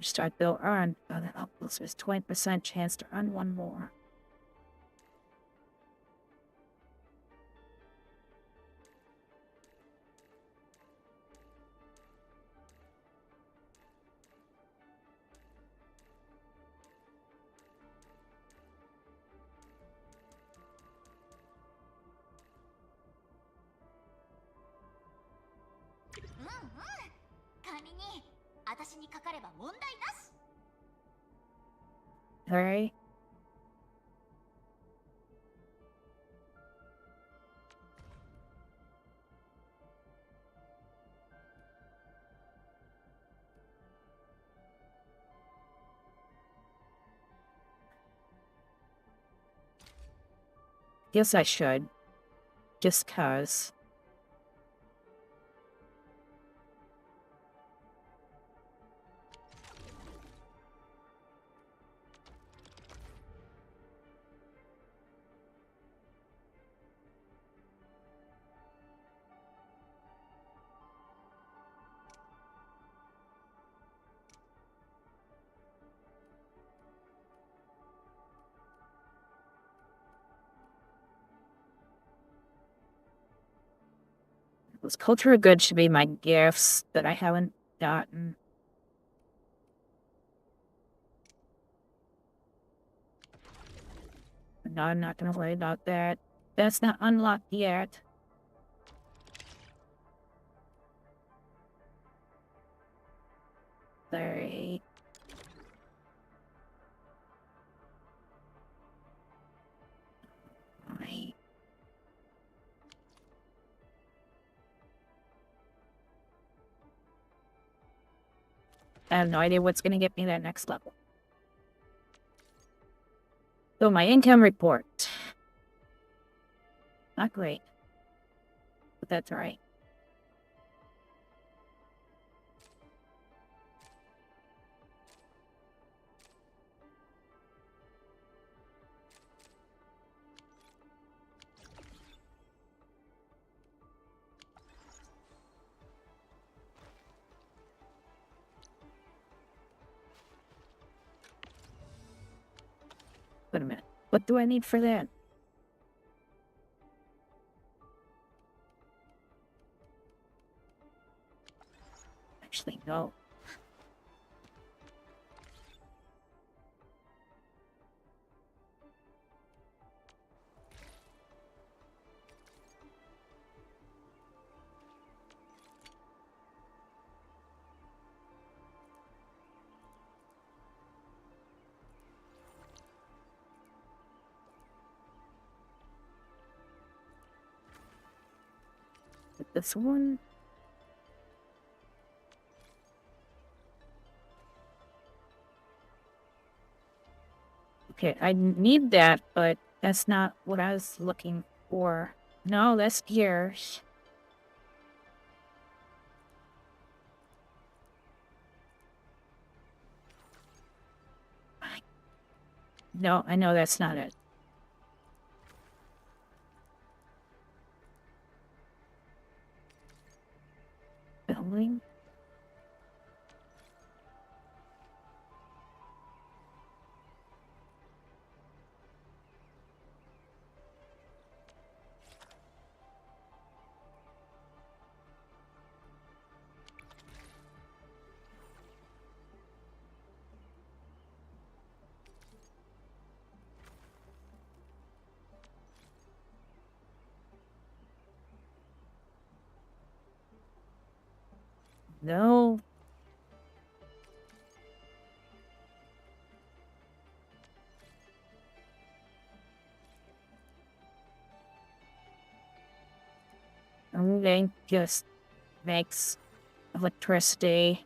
Start build earn. Oh, that helps. There's 20% chance to earn one more. Alright. Guess I should. Just 'cause. Those cultural goods should be my gifts that I haven't gotten. No, I'm not gonna worry about that. That's not unlocked yet. Sorry. I have no idea what's gonna get me that next level. So my income report. Not great. But that's alright. Wait a minute. What do I need for that? Actually, no. This one. Okay, I need that, but that's not what I was looking for. No, that's here. No, I know that's not it. Building. No. Everything just makes electricity.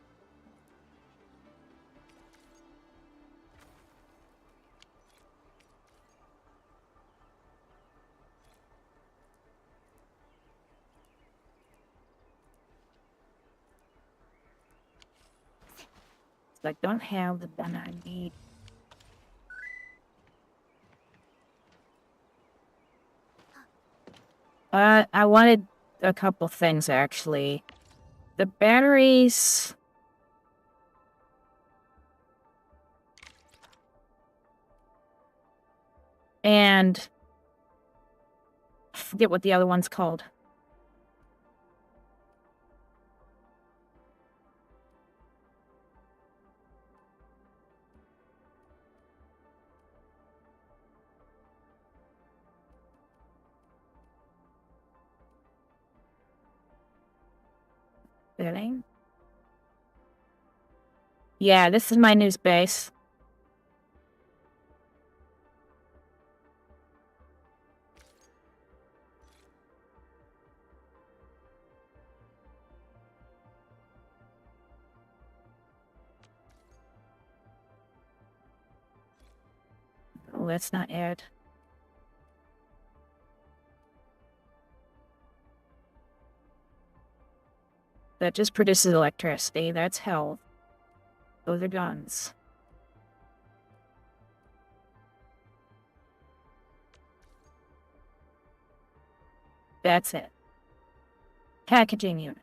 I don't have the gun I need. I wanted a couple things, actually. The batteries... And... I forget what the other one's called. Billing? Yeah, this is my new space. Oh, that's not it. That just produces electricity. That's health. Those are guns. That's it. Packaging unit.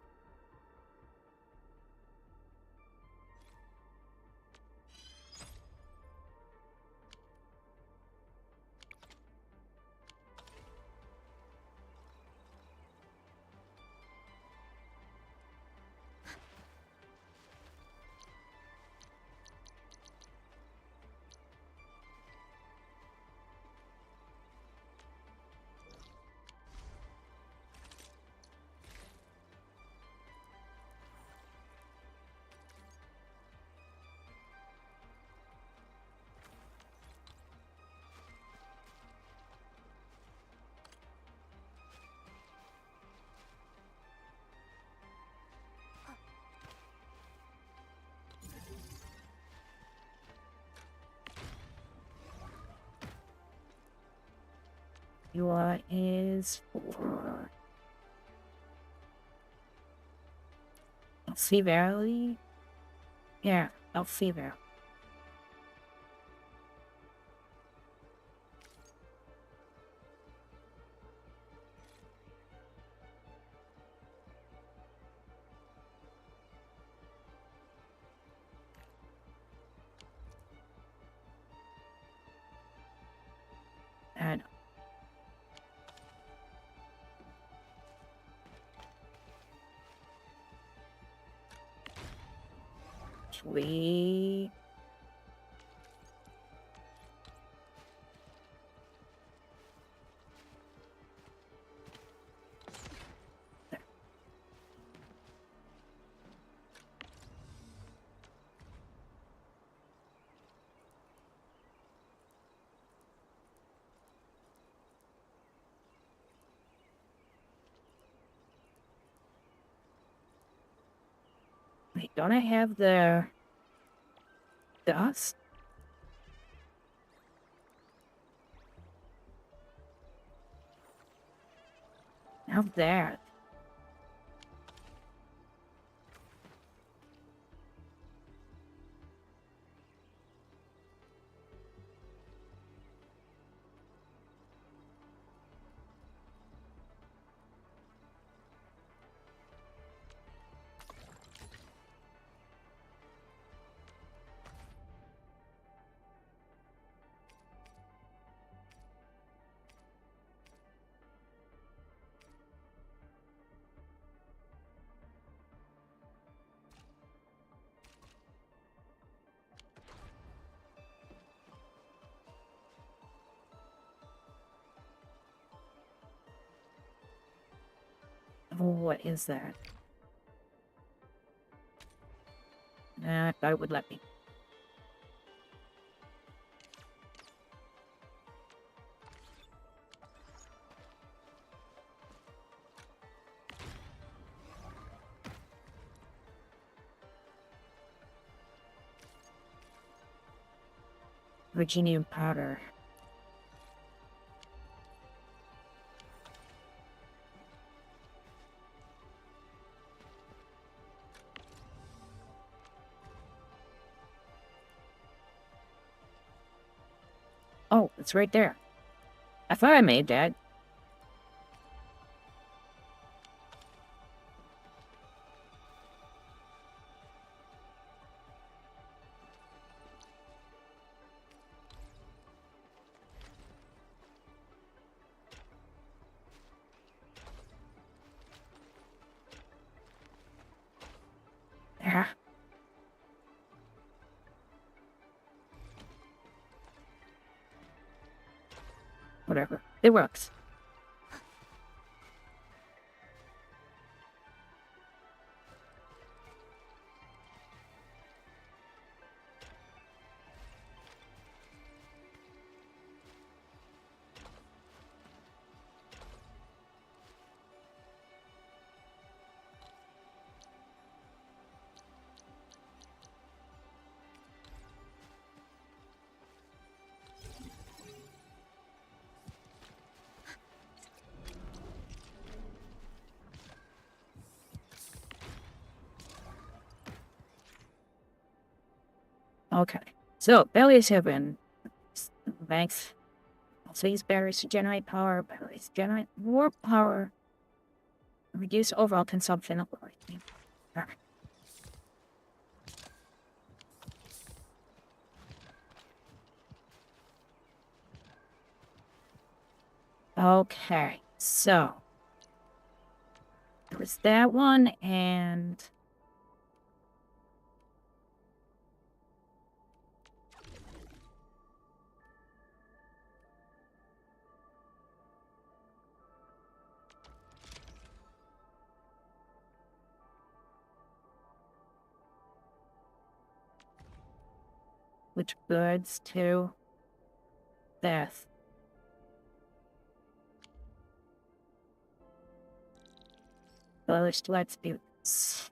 What is for Sea Valley? Yeah, Sea Valley. And we wait, don't I have the dust? Now there. What is that? I thought it would let me. Virginian powder. Oh, it's right there. I thought I made that. Yeah. Whatever. It works. Okay. So, bellies have been banks. Also use batteries to generate power. Batteries generate more power. Reduce overall consumption of lithium. Okay, so there was that one, and which goods to death. Let's do this.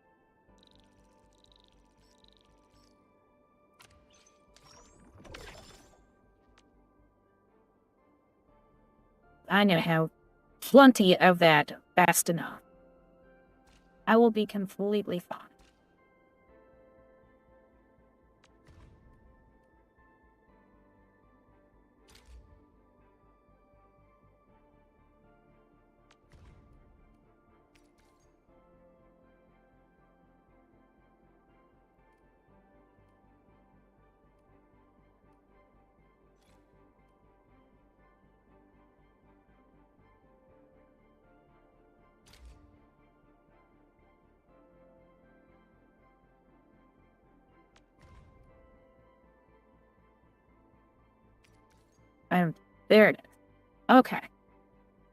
I'm gonna have plenty of that fast enough. I will be completely fine. There it is. Okay.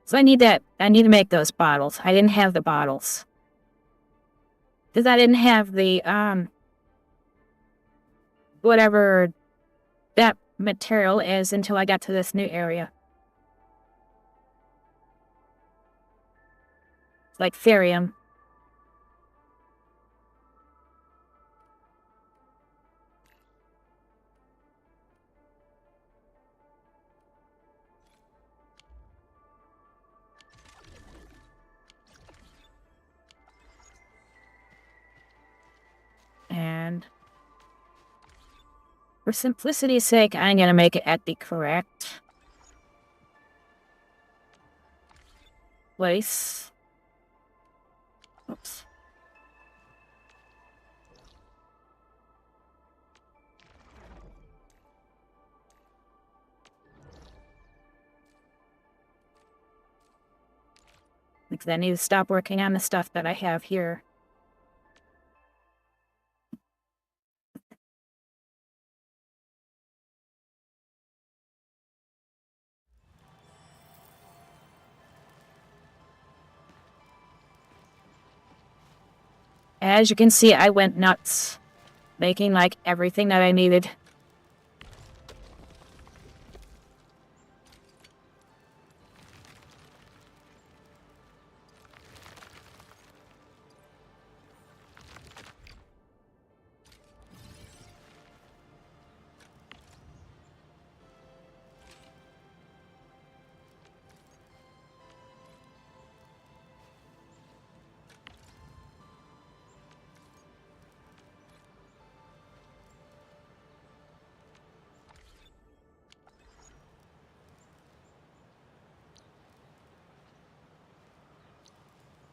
So I need to make those bottles. I didn't have the bottles. Because I didn't have the, whatever that material is until I got to this new area. It's like therium. And for simplicity's sake, I'm gonna make it at the correct place. Oops. Because I need to stop working on the stuff that I have here. As you can see, I went nuts, making like everything that I needed.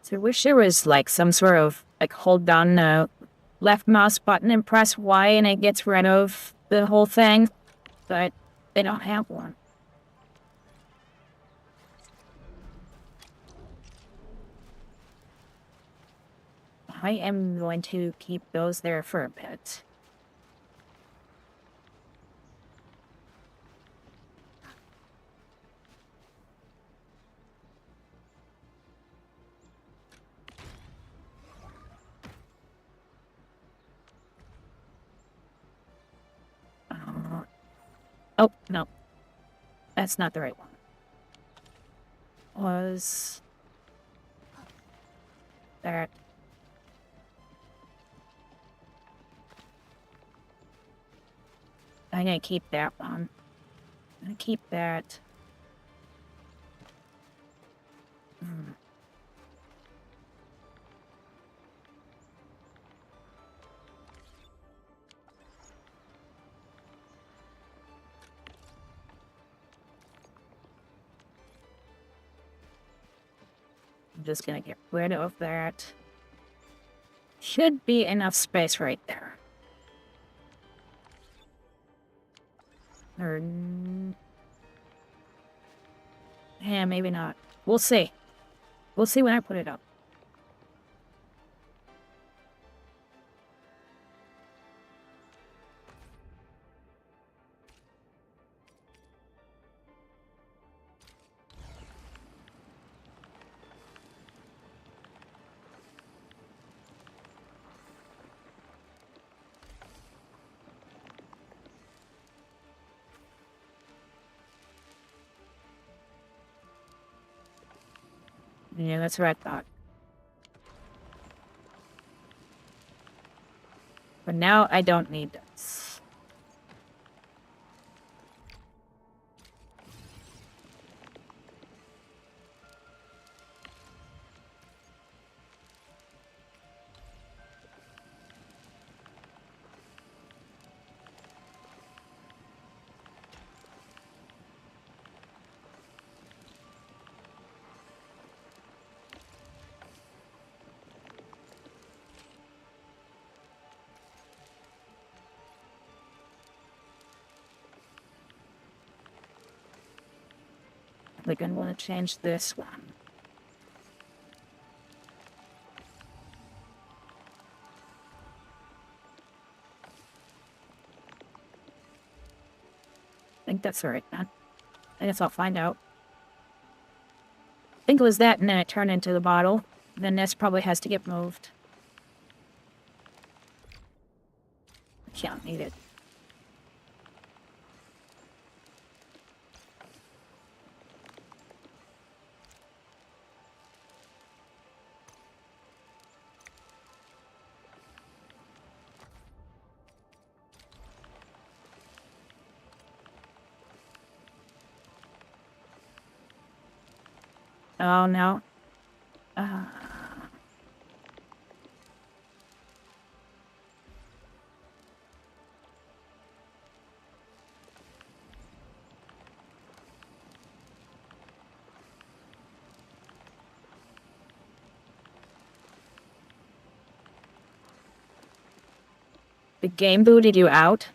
So I wish there was like some sort of like hold down the left mouse button and press Y and it gets rid of the whole thing, but they don't have one. I am going to keep those there for a bit. Oh, no. That's not the right one. Was that... I'm gonna keep that one. I'm gonna keep that. I'm just gonna get rid of that. Should be enough space right there. Or... yeah, maybe not. We'll see. We'll see when I put it up. Yeah, that's what I thought. But now I don't need this. definitely gonna want to change this one. I think that's right, man. I guess I'll find out. I think it was that, and then it turned into the bottle. Then this probably has to get moved. I can't need it. Oh, no. The game booted you out?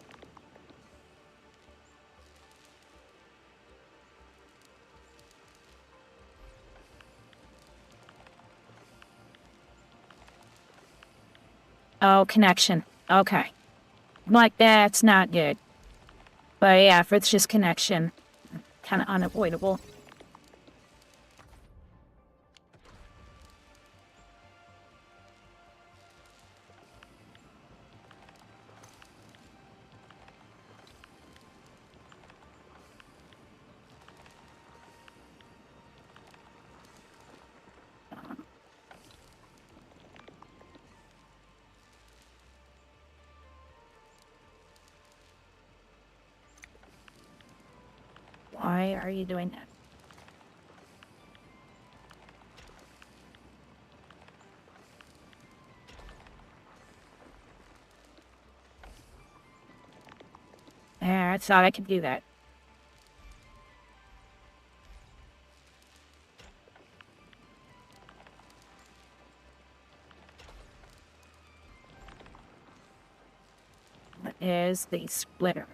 Oh, connection. Okay. Like, that's not good. But yeah, if it's just connection, kind of unavoidable. Why are you doing that? There, I thought I could do that. What is the splitter?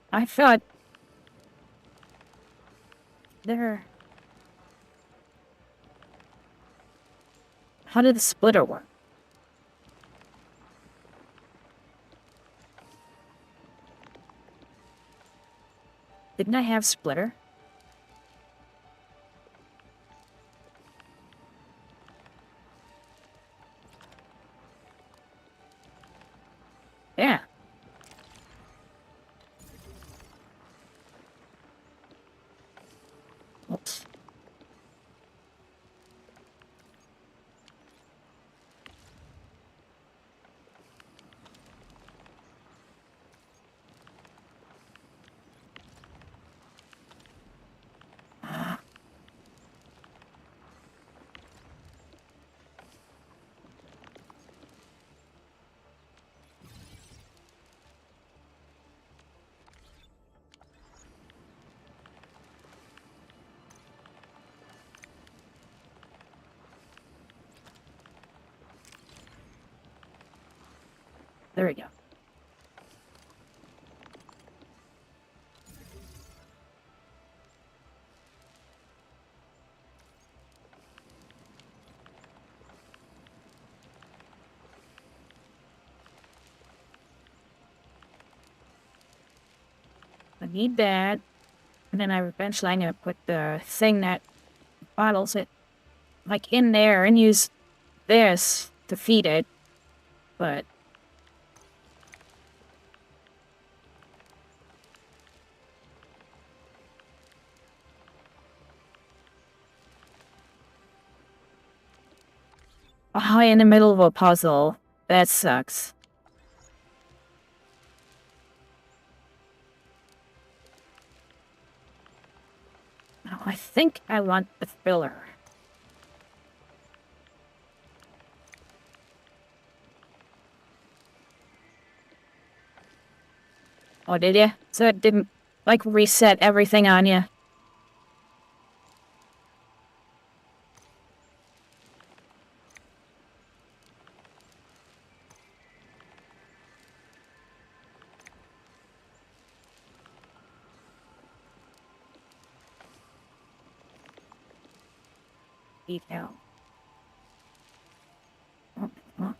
I thought there. How did the splitter work? Didn't I have splitter? Yeah. Oops. There we go. I need that. And then eventually I'm gonna put the thing that bottles it like in there and use this to feed it. But oh, in the middle of a puzzle. That sucks. Oh, I think I want the filler. Oh, did ya? So it didn't, like, reset everything on you? Detail. Oh.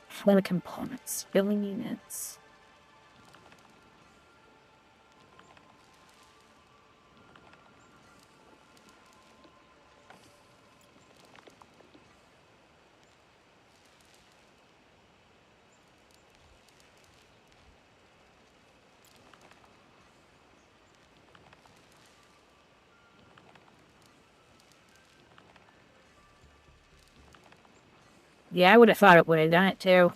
Filler components. Filling units. Yeah, I would have thought it would have done it too.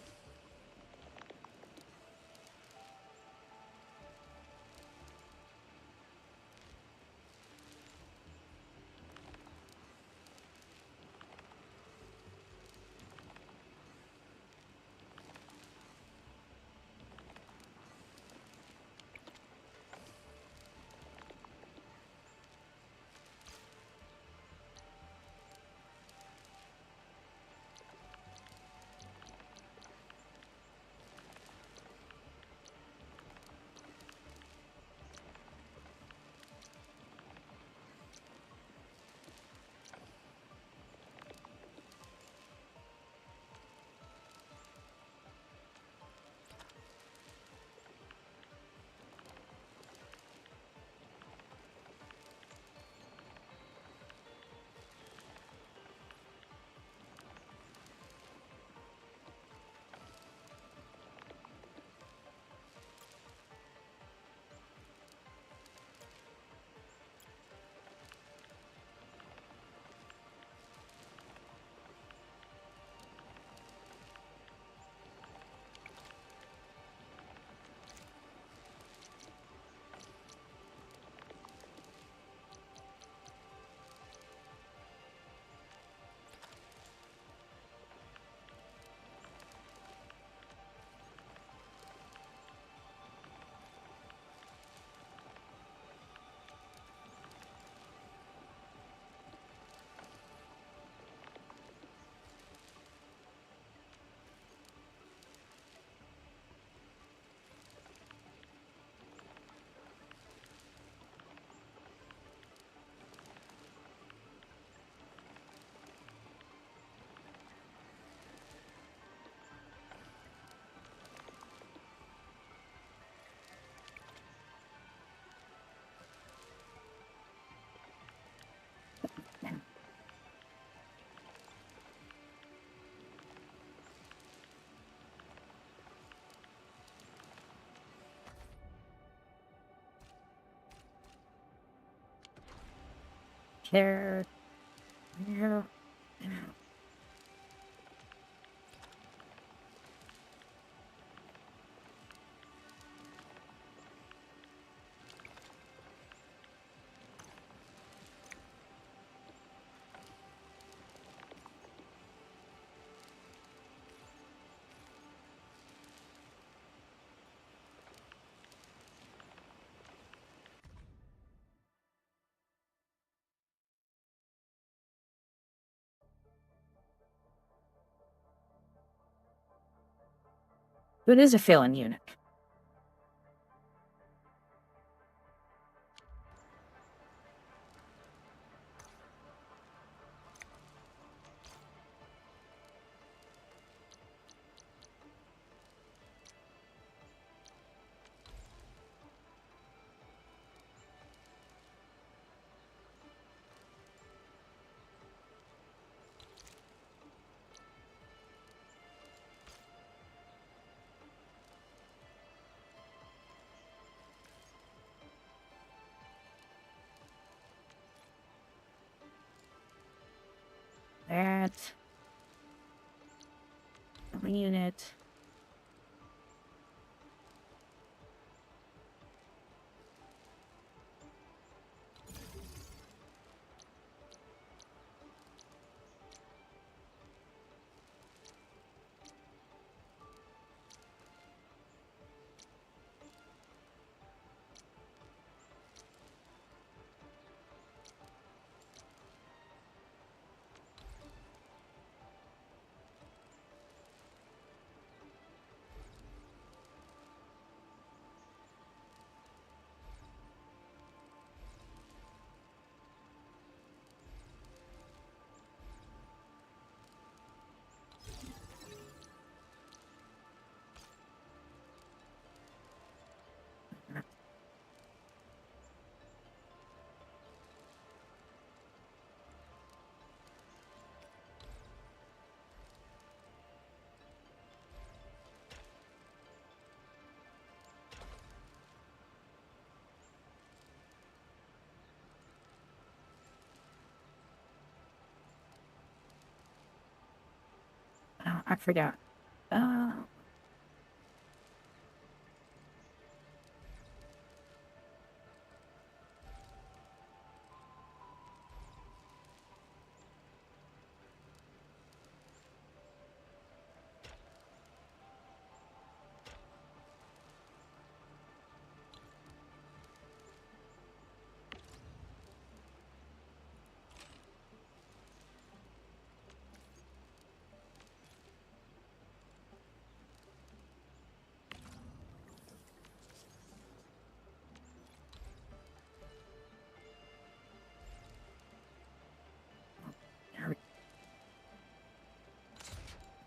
There. Yeah. It is a fill-in unit. That. Unit. Oh, I forgot.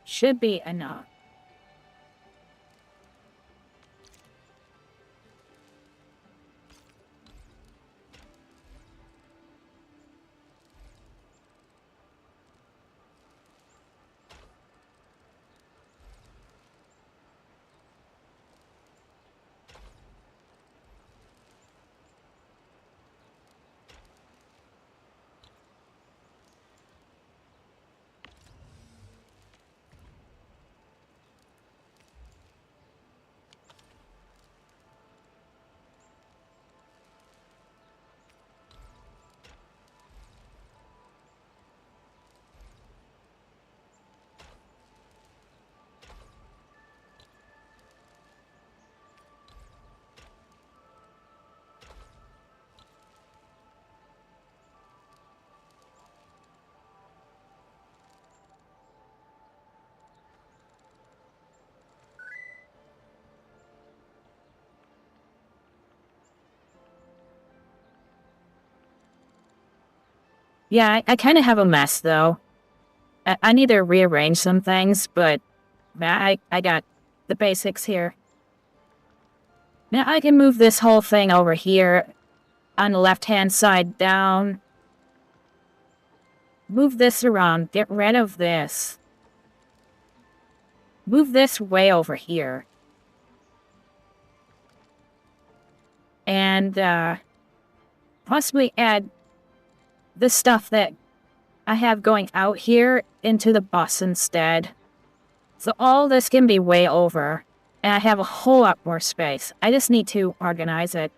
Should be enough. Yeah, I kind of have a mess, though. I need to rearrange some things, but I got the basics here. Now I can move this whole thing over here on the left-hand side down. Move this around. Get rid of this. Move this way over here. And, possibly add the stuff that I have going out here into the bus instead. So all this can be way over. And I have a whole lot more space. I just need to organize it.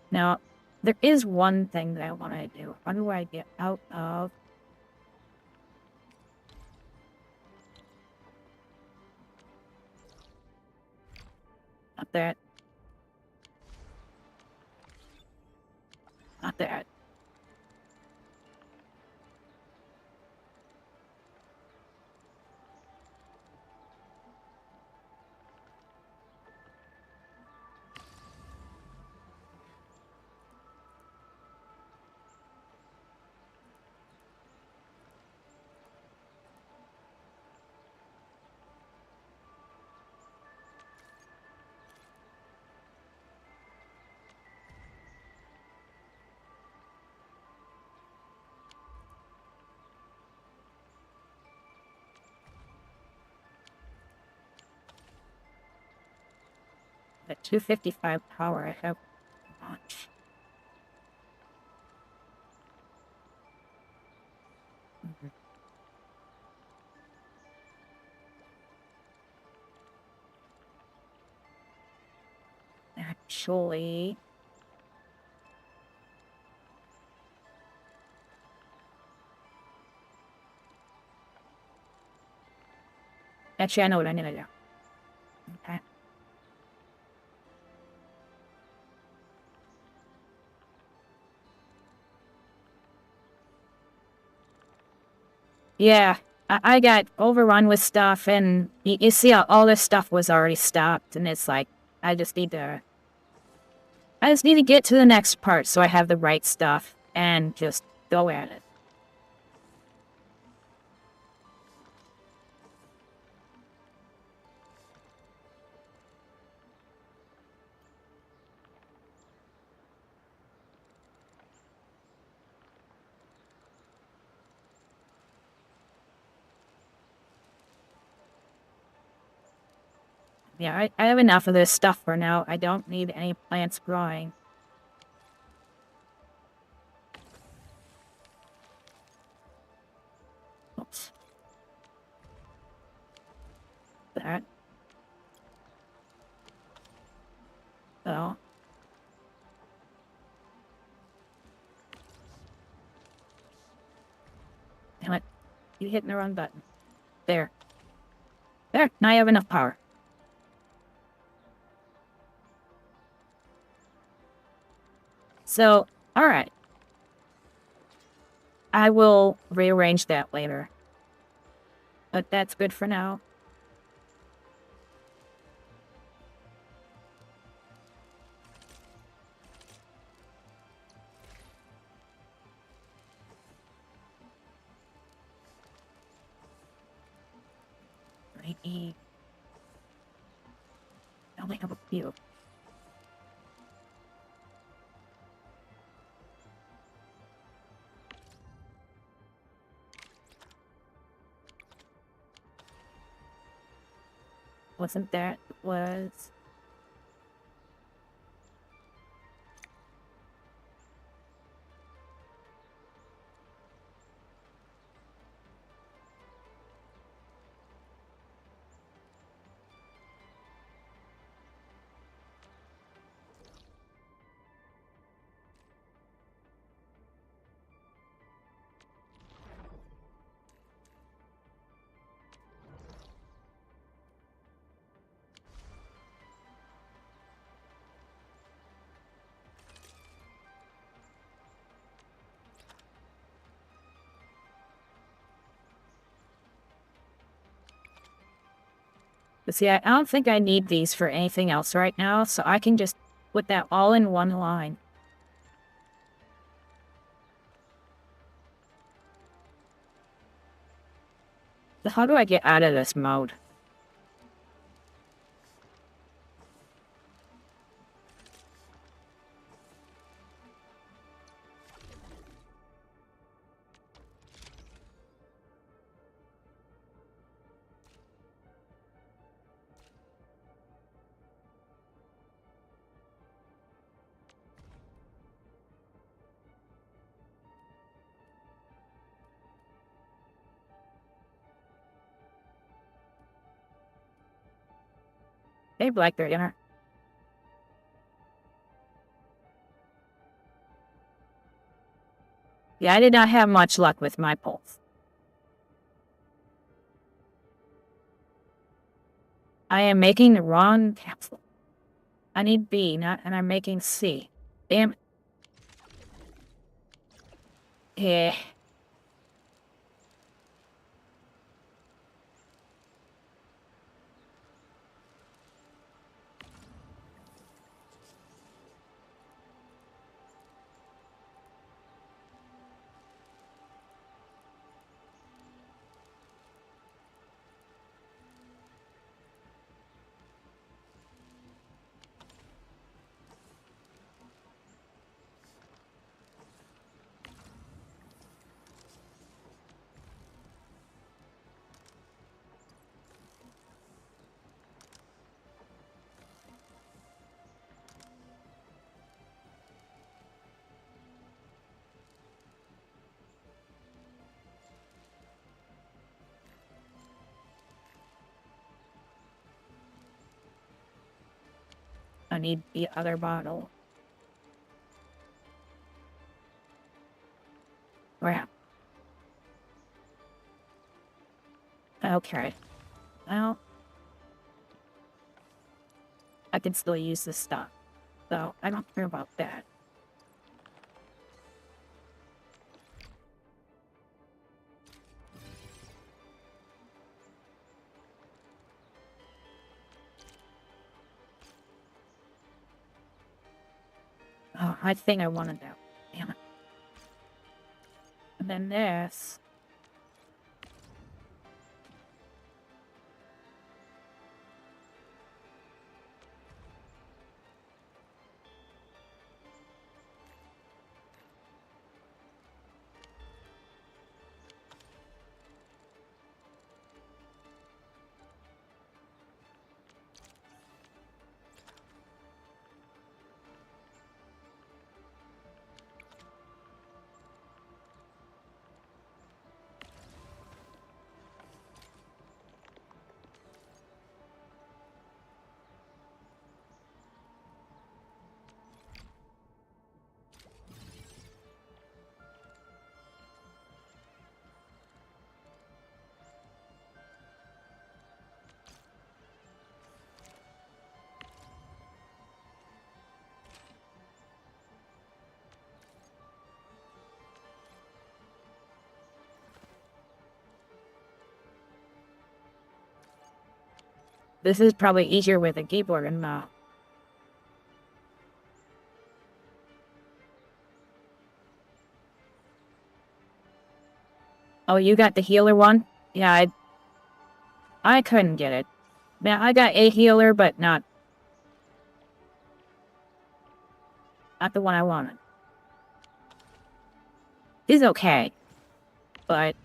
Now, there is one thing that I want to do. How do I get out of... Not that. Not that. At 255 power, I have much. Actually, I know what I need to do. Okay. Yeah, I got overrun with stuff, and you see how all this stuff was already stopped, and it's like, I just need to get to the next part so I have the right stuff, and just go at it. Yeah, I have enough of this stuff for now. I don't need any plants growing. Oops. That. So. Damn it. You hitting the wrong button. There. There, now I have enough power. So, alright. I will rearrange that later. But that's good for now. I only have a few. Wasn't that was... But see, I don't think I need these for anything else right now, so I can just put that all in one line. So how do I get out of this mode? Hey, Blackbeard dinner. Yeah, I did not have much luck with my pulse. I am making the wrong capsule. I need B, and I'm making C. Damn it. Yeah. I need the other bottle. Where? Okay. Well, I can still use this stuff, so I don't care about that. Oh, I think I wanted that. Damn it. And then this. This is probably easier with a keyboard and mouse. Oh, you got the healer one? Yeah, I couldn't get it. Yeah, I got a healer, but not the one I wanted. He's okay, but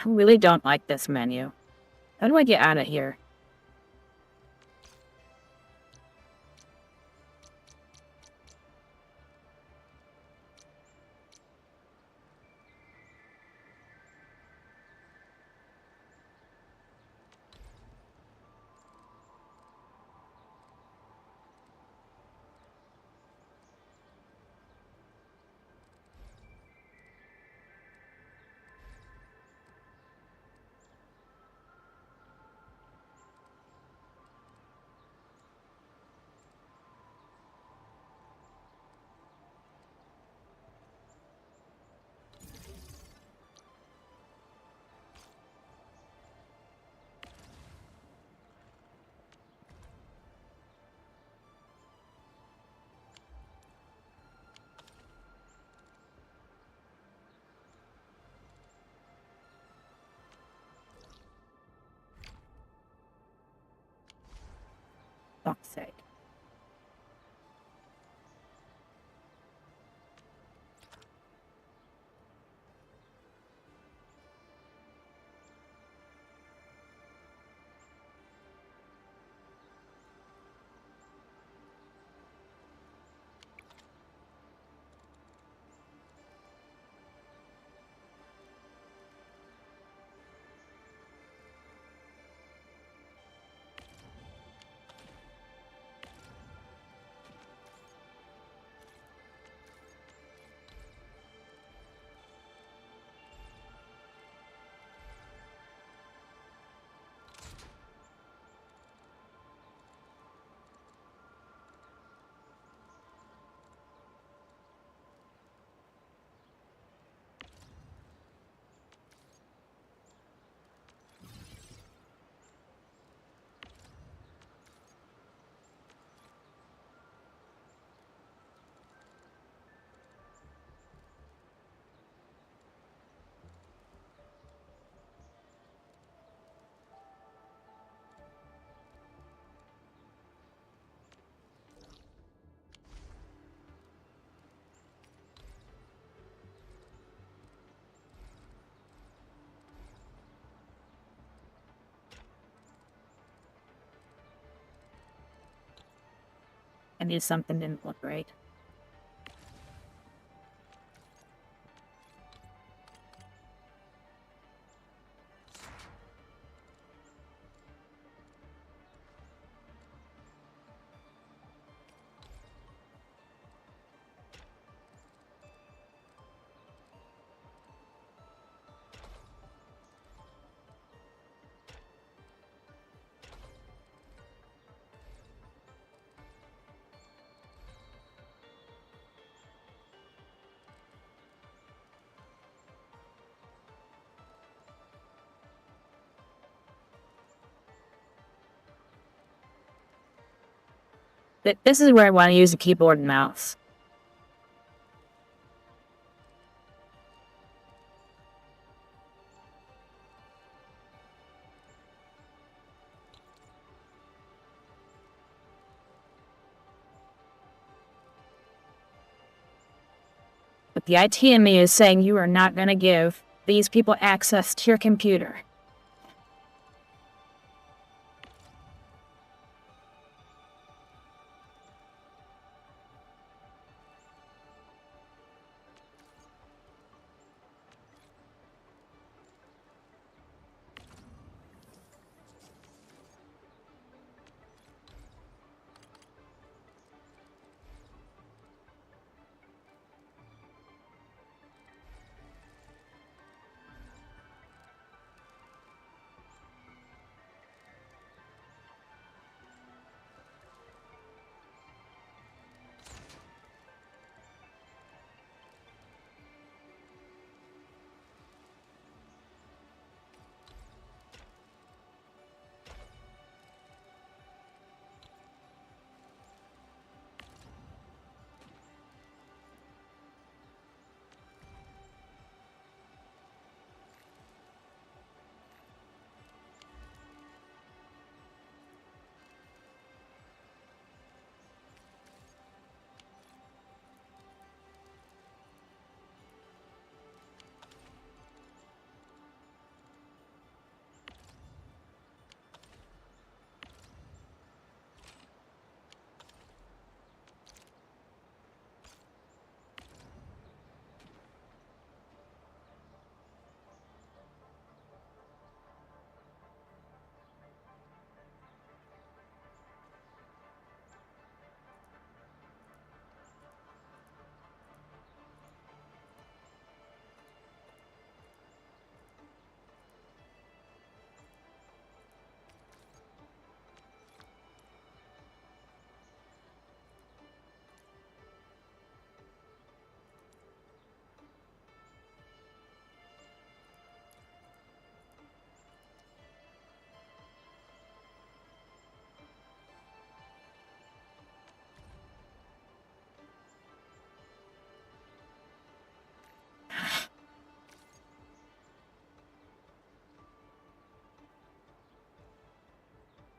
I really don't like this menu. How do I get out of here? Fuck's sake. I knew something didn't look right. This is where I want to use the keyboard and mouse. But the IT in me is saying you are not going to give these people access to your computer.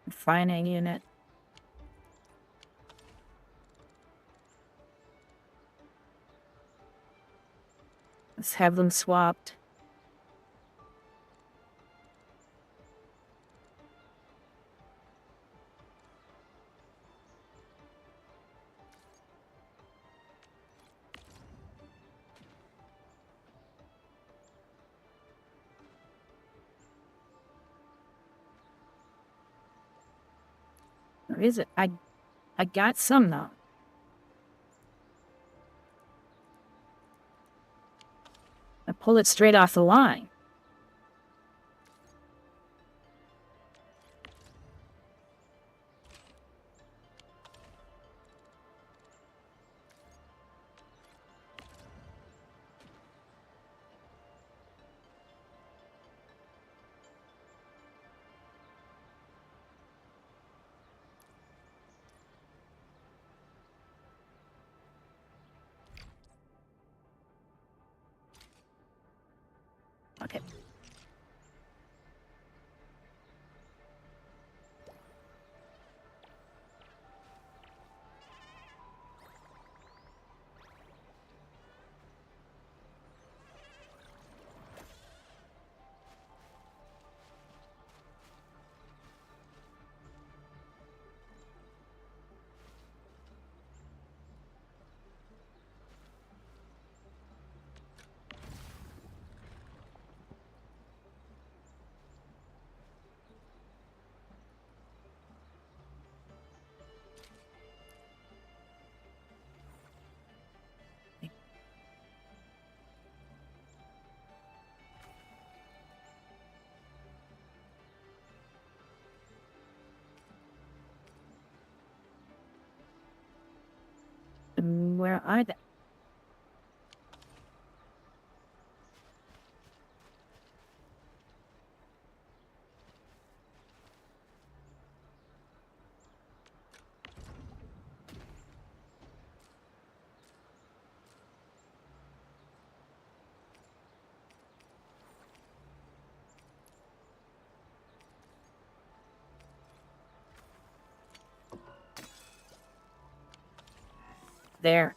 Refining unit. Let's have them swapped. Or is it? I got some though. I pulled it straight off the line. Okay. Where are they? There.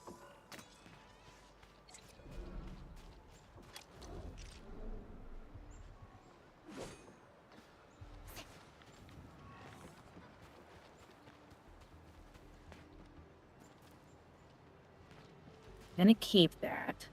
Gonna keep that.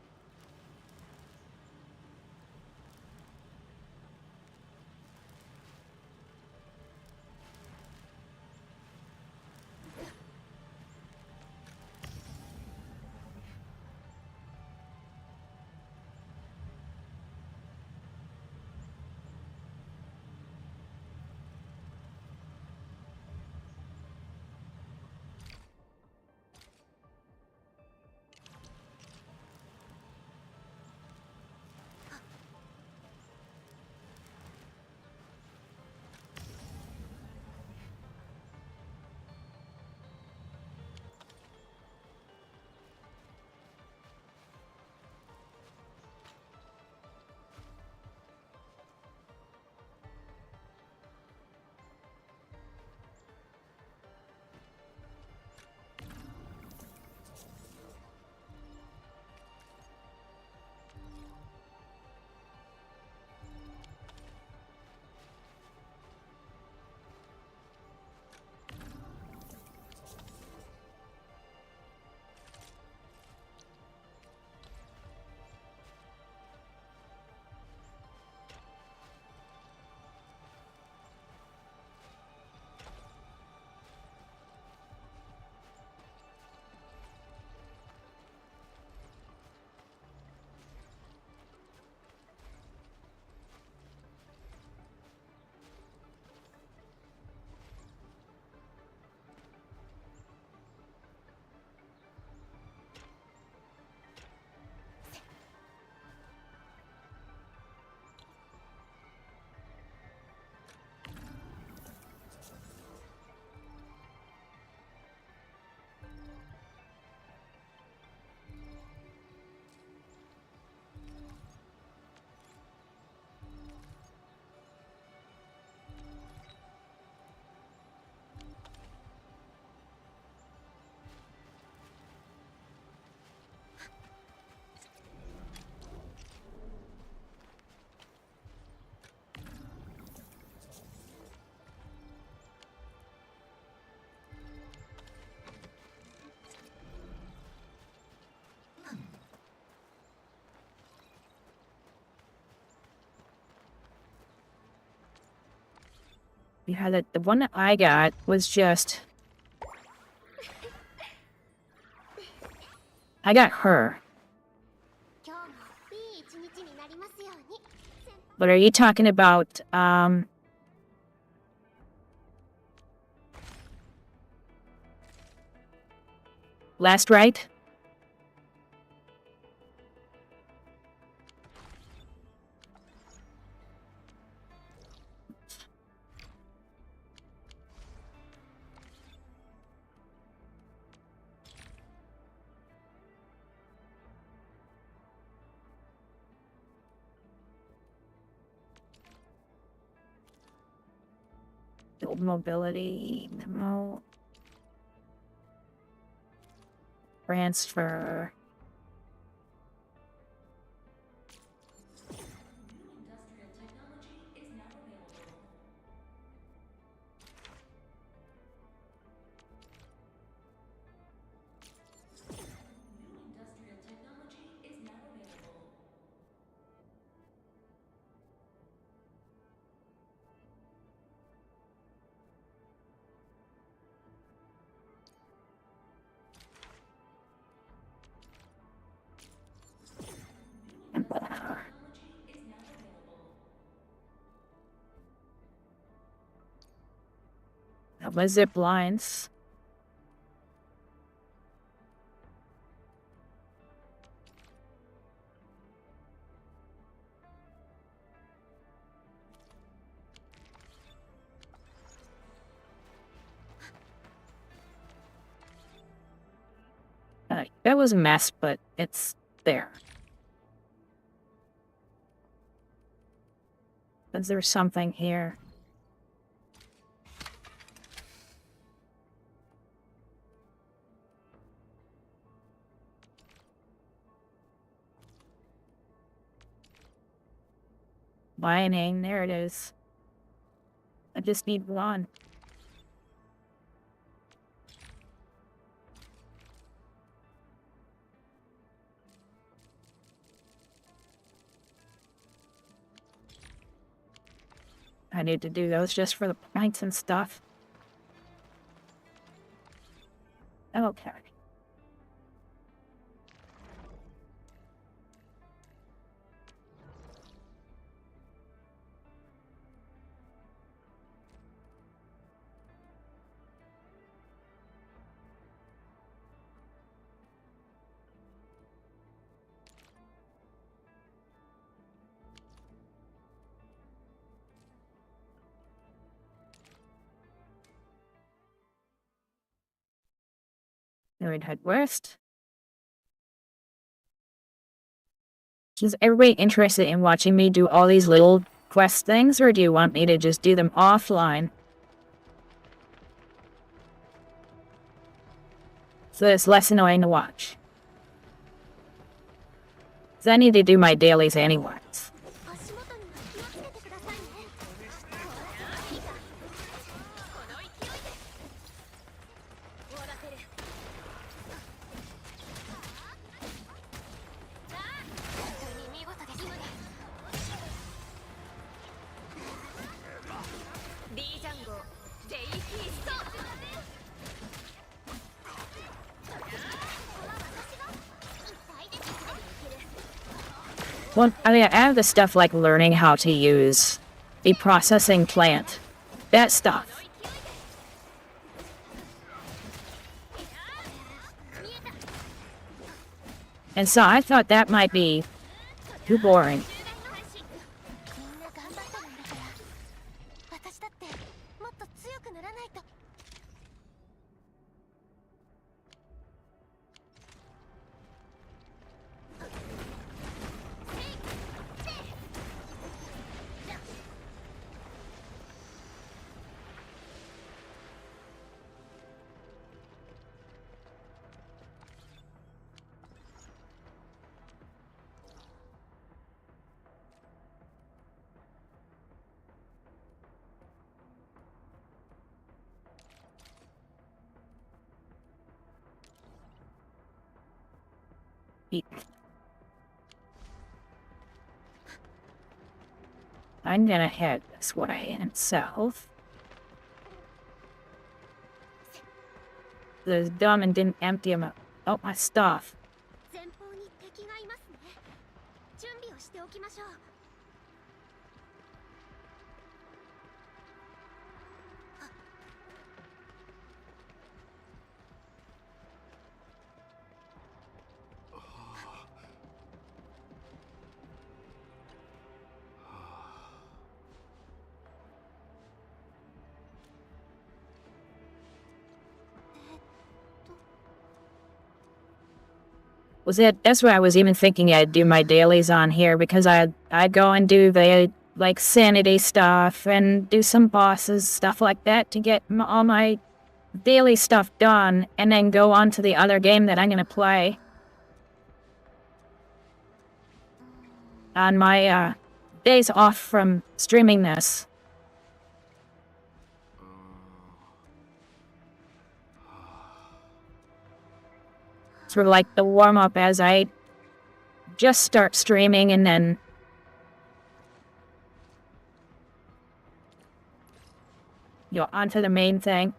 You had it. The one that I got was just. I got her. But are you talking about, last right? Build mobility, memo, transfer. That was zip lines. That was a mess, but it's there. Is there something here? Mining, there it is. I just need one. I need to do those just for the points and stuff. Okay. Then we'd head west. Is everybody interested in watching me do all these little quest things, or do you want me to just do them offline? So it's less annoying to watch. 'Cause I need to do my dailies anyways. 足元には気をつけてくださいね。いいか、この勢いで終わらせる。本当に見事ですね。D ジャンゴ、ゼイフィースト。Well, I mean, I have the stuff like learning how to use the processing plant. That stuff. And so I thought that might be too boring. みんな頑張ったんだから、私だってもっと強くならないと。I'm gonna head this way and south. The dumb and didn't empty them out. Oh, my stuff. 前方に敵がいますね。準備をしておきましょう。Was it? That's why I was even thinking I'd do my dailies on here, because I'd go and do the like sanity stuff and do some bosses, stuff like that, to get all my daily stuff done, and then go on to the other game that I'm gonna play on my days off from streaming this. Sort of like the warm-up as I just start streaming, and then onto the main thing.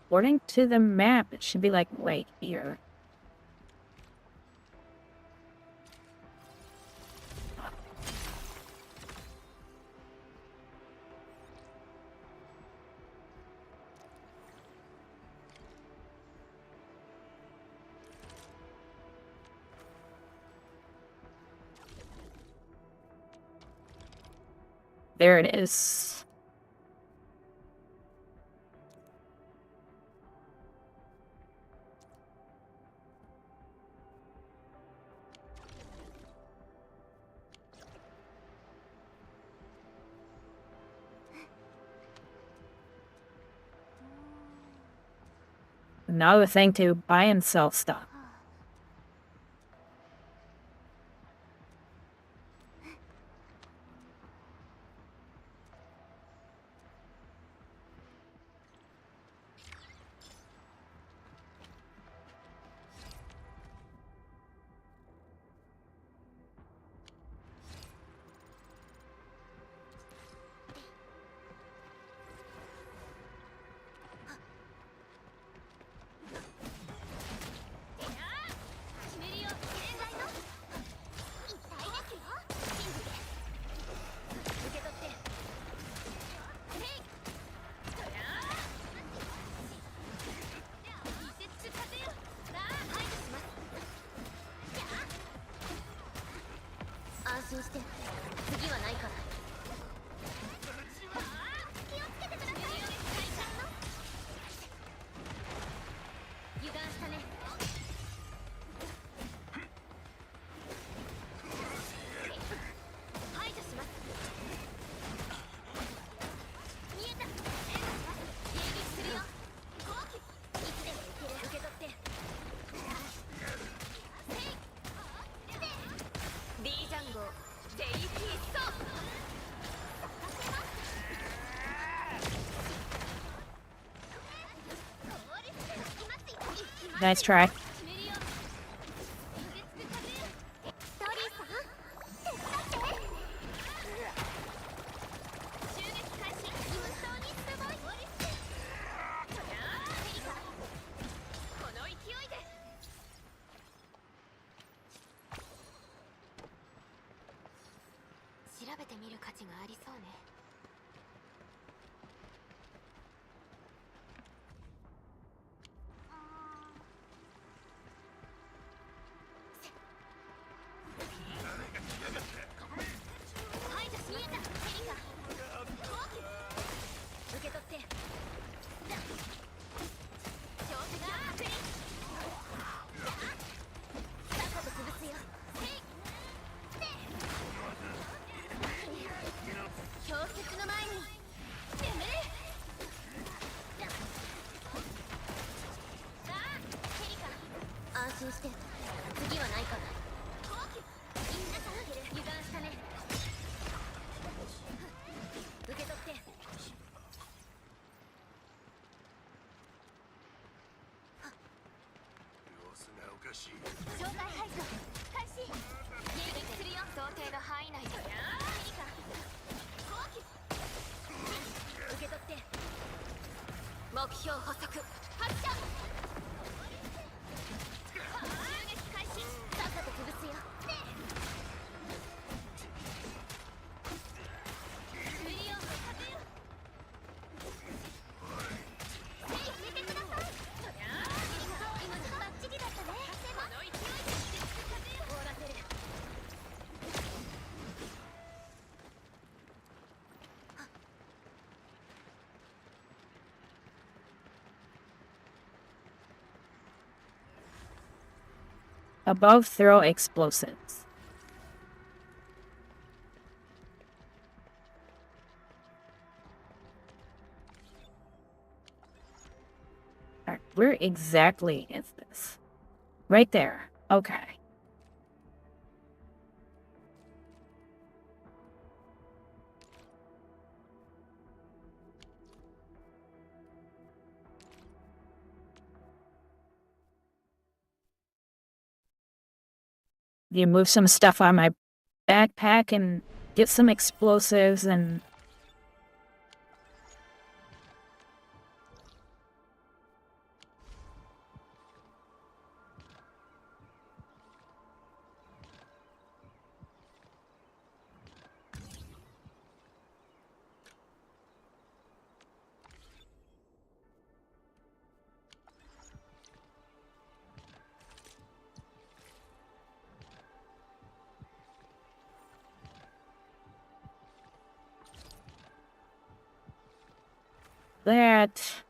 According to the map, it should be like right here. There it is. Another thing to buy and sell stuff. Nice try. Above throw explosives. Alright, where exactly is this? Right there. Okay. You move some stuff on my backpack and get some explosives and... that.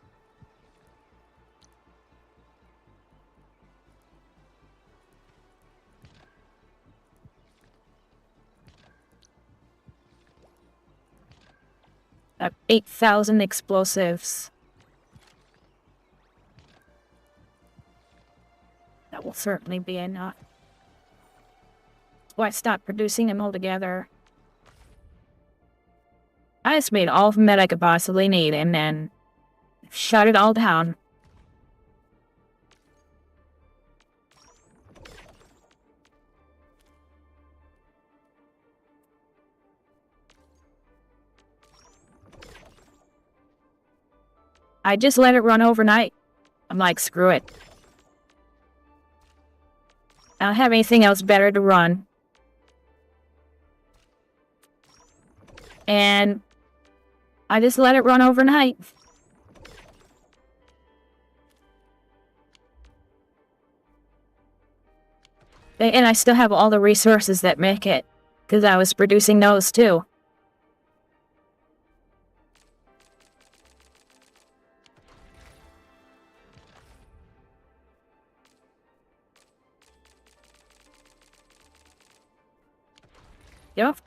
I have 8,000 explosives. That will certainly be enough. So I stopped producing them altogether. I just made all of them that I could possibly need and then shut it all down. I just let it run overnight. I'm like, screw it. I don't have anything else better to run. And I just let it run overnight. And I still have all the resources that make it, because I was producing those too. Yep.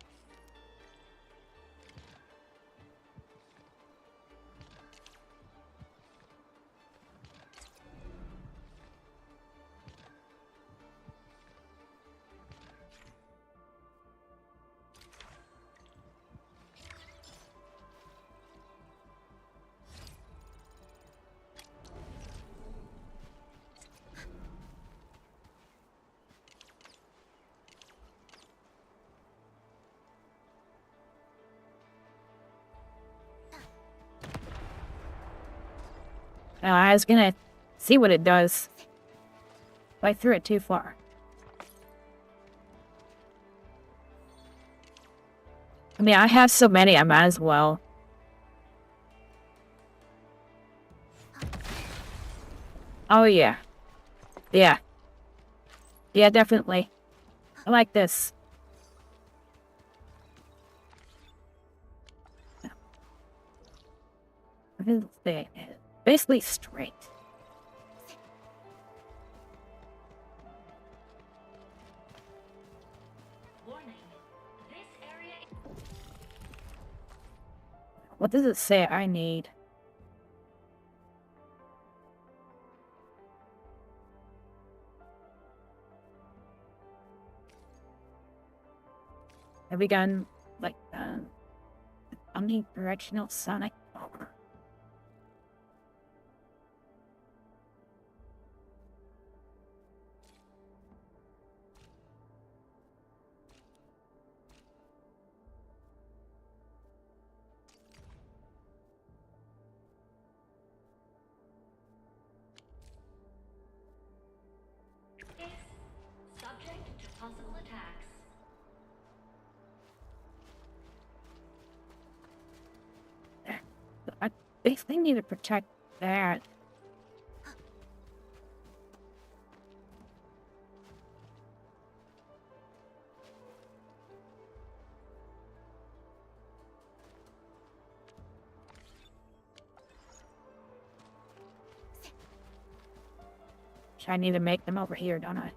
I was gonna see what it does. But I threw it too far. I mean, I have so many, I might as well. Oh, yeah. Yeah. Yeah, definitely. I like this. Basically straight. What does it say I need? Have we done, like, omnidirectional sonic? Subject to possible attacks. I basically need to protect that. I need to make them over here, don't I?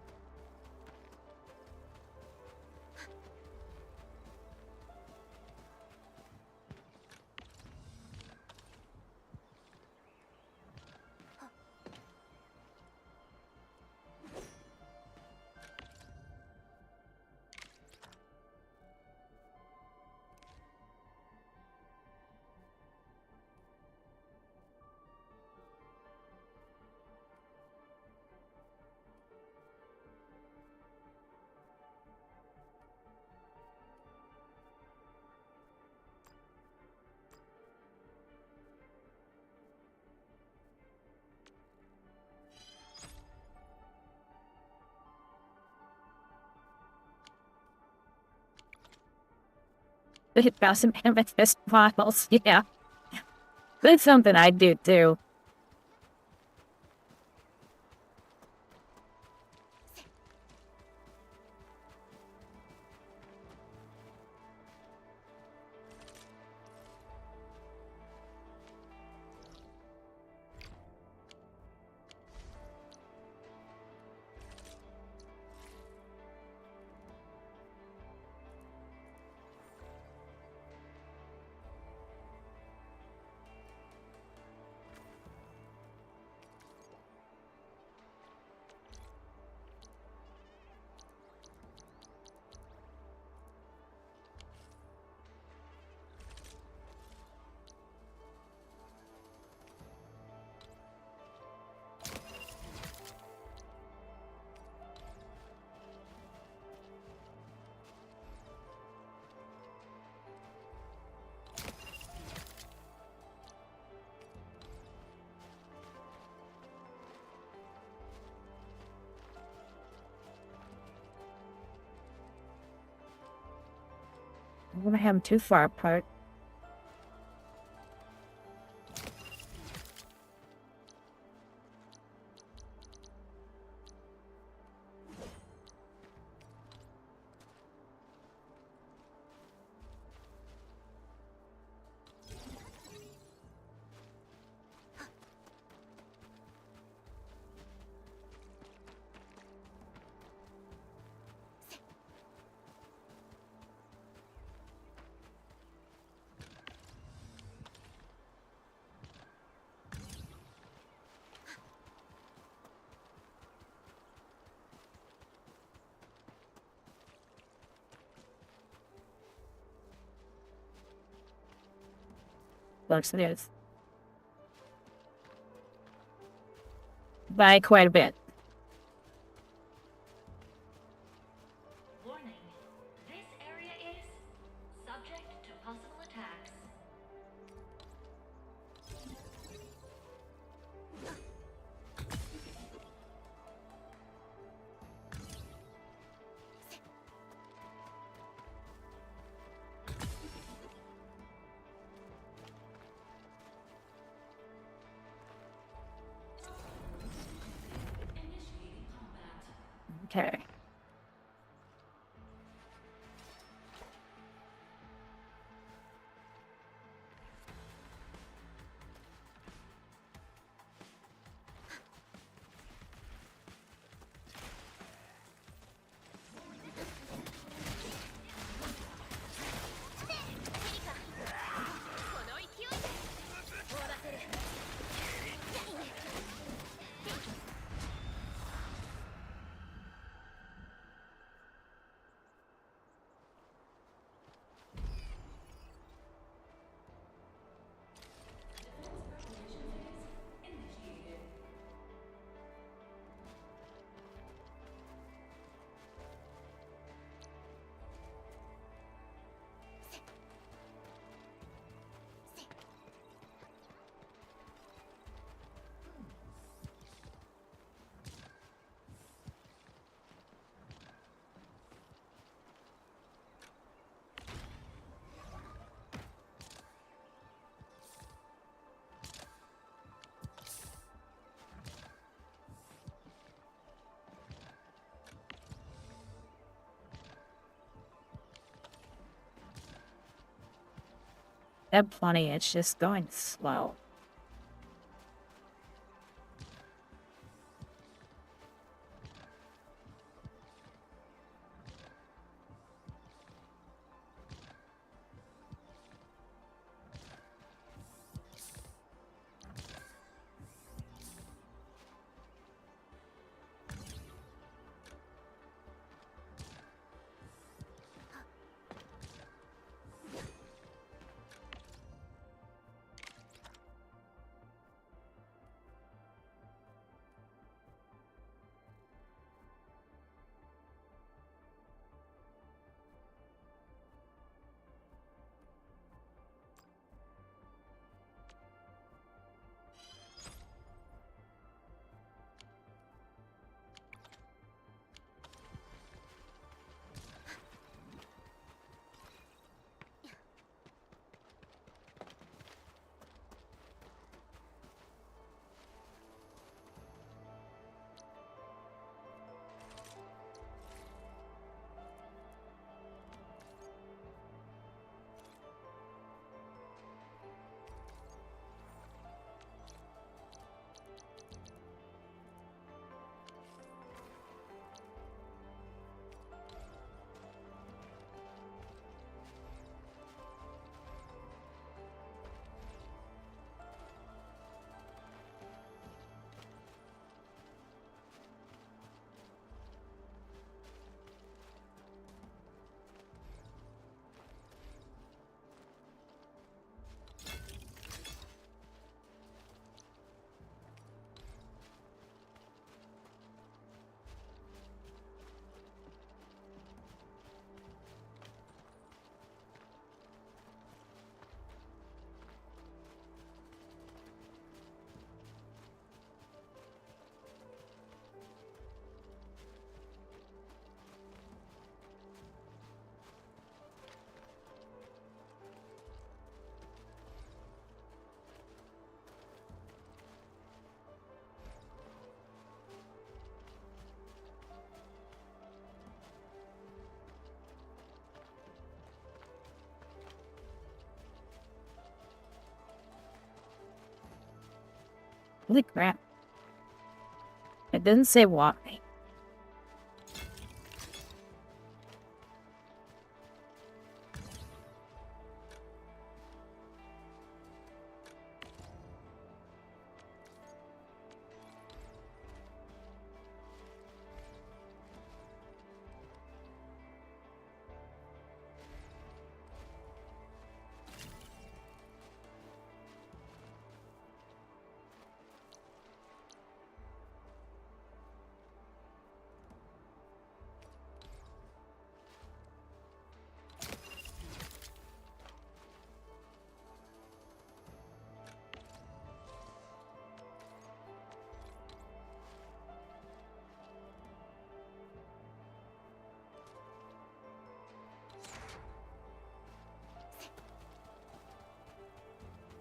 It doesn't amethyst bottles, yeah. That's something I do too. don't want to have them too far apart. Looks it is. By quite a bit. Warning. This area is subject to possible attacks. Initiating combat. Okay. Have plenty, it's just going slow. Holy crap. It doesn't say why.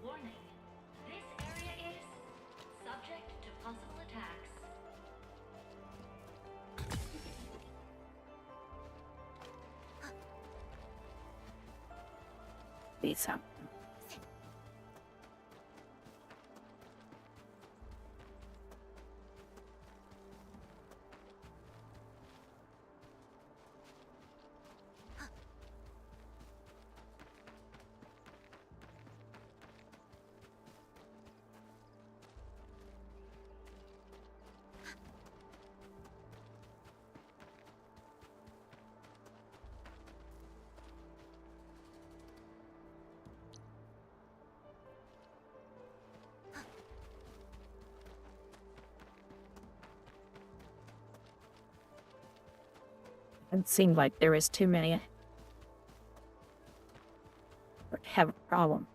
Warning. This area is subject to possible attacks. These up. It seemed like there is too many. Or have a problem.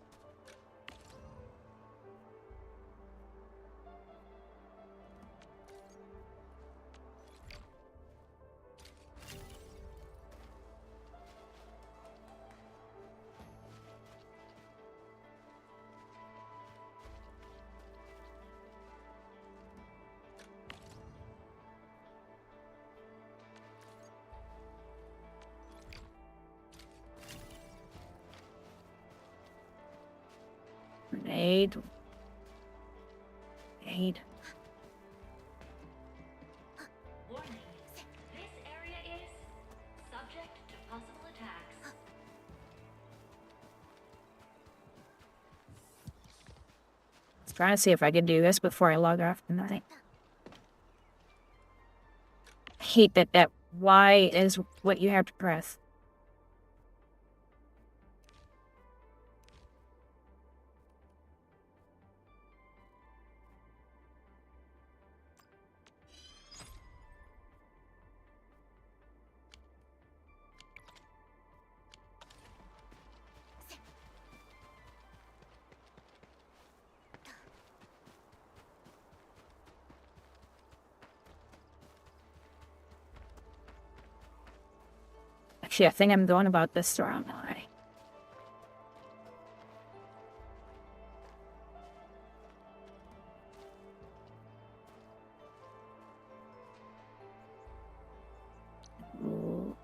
Grenade. Grenade. Warning. This area is subject to possible attacks. Let's try to see if I can do this before I log off tonight. I hate that Y is what you have to press. Actually, I think I'm going about this the wrong way. Ooh.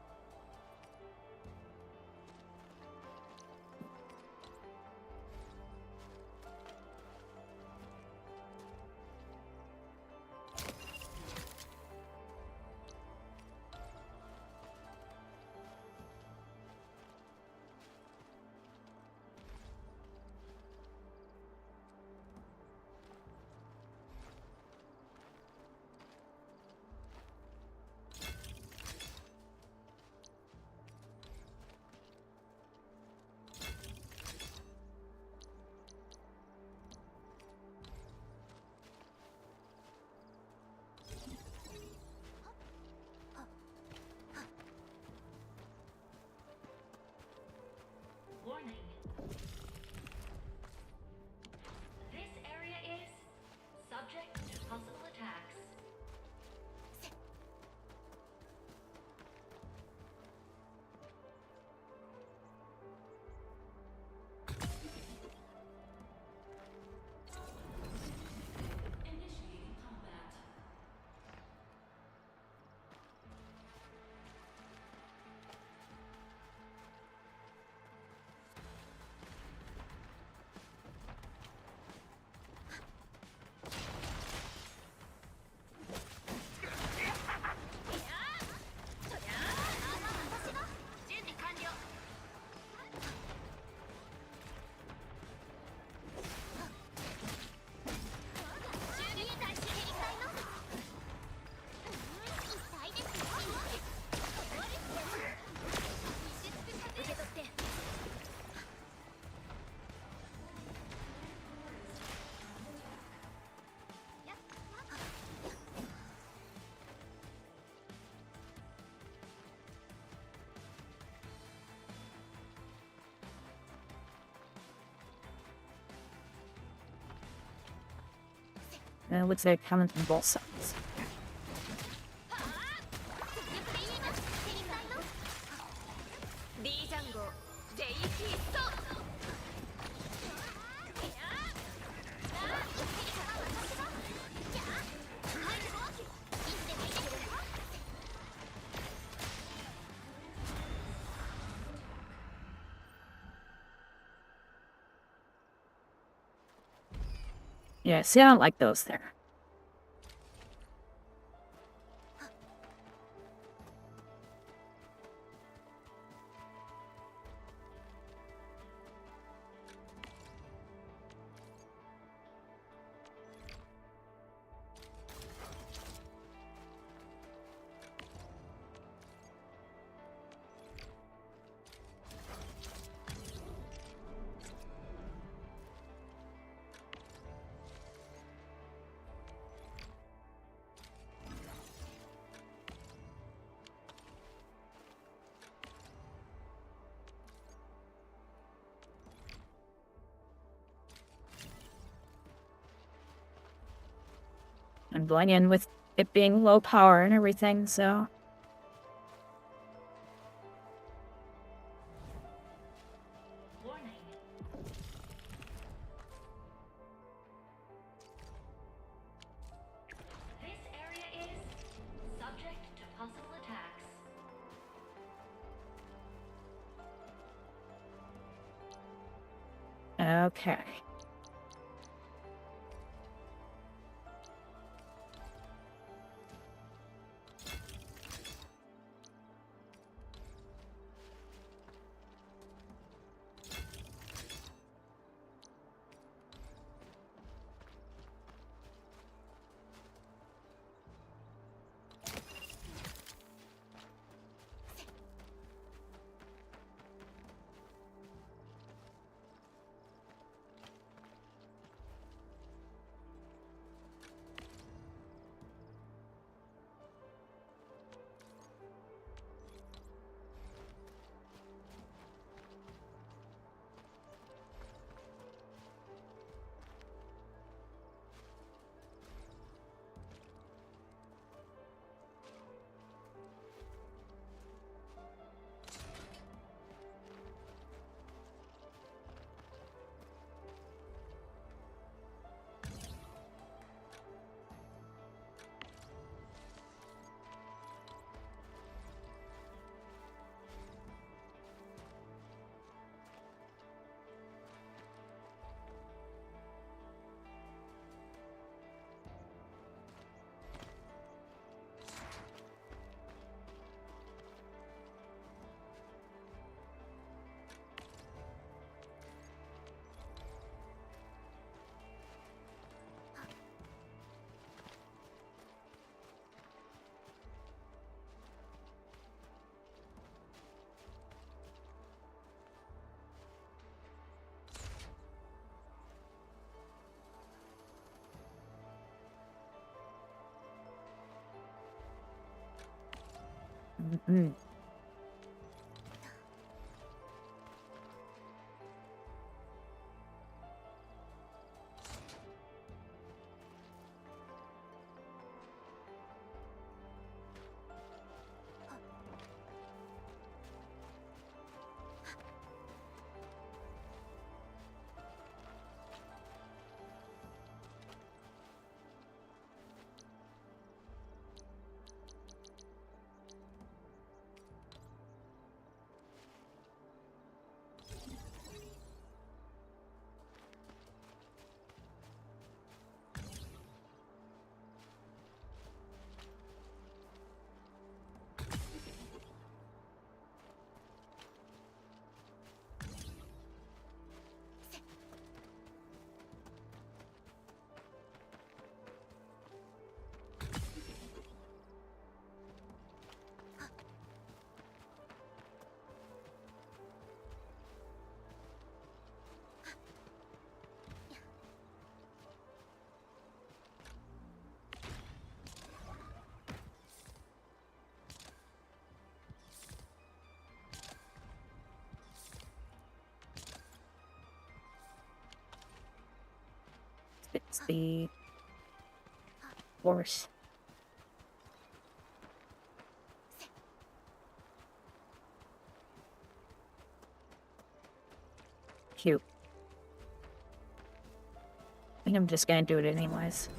It looks like coming from both sides. Yeah, see, I don't like those there. And blend in with it being low power and everything, so... Warning. This area is subject to possible attacks. Okay. Mm-hmm. It's the course. Cute. I think I'm just gonna do it anyways.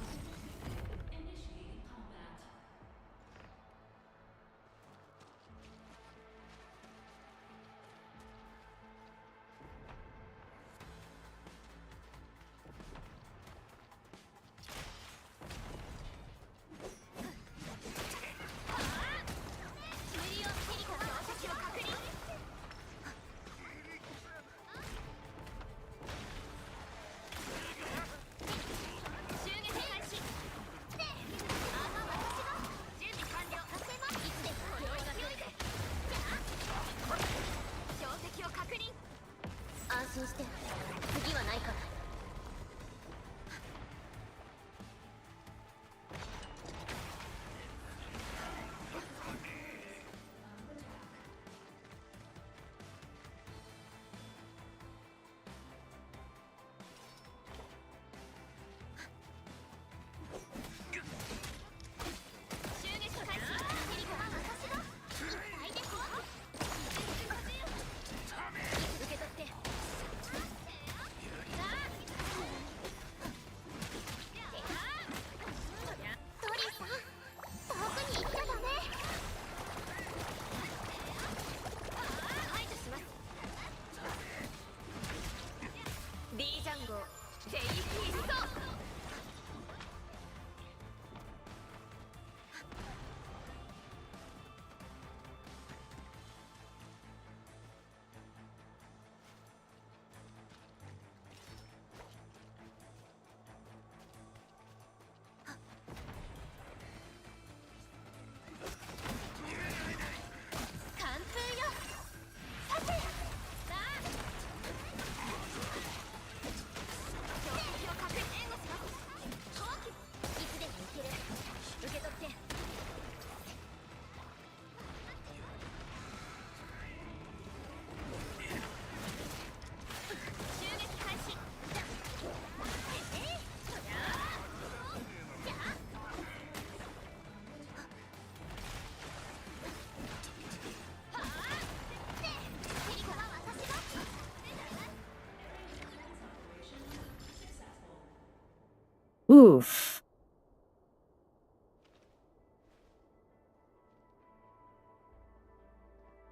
Oof.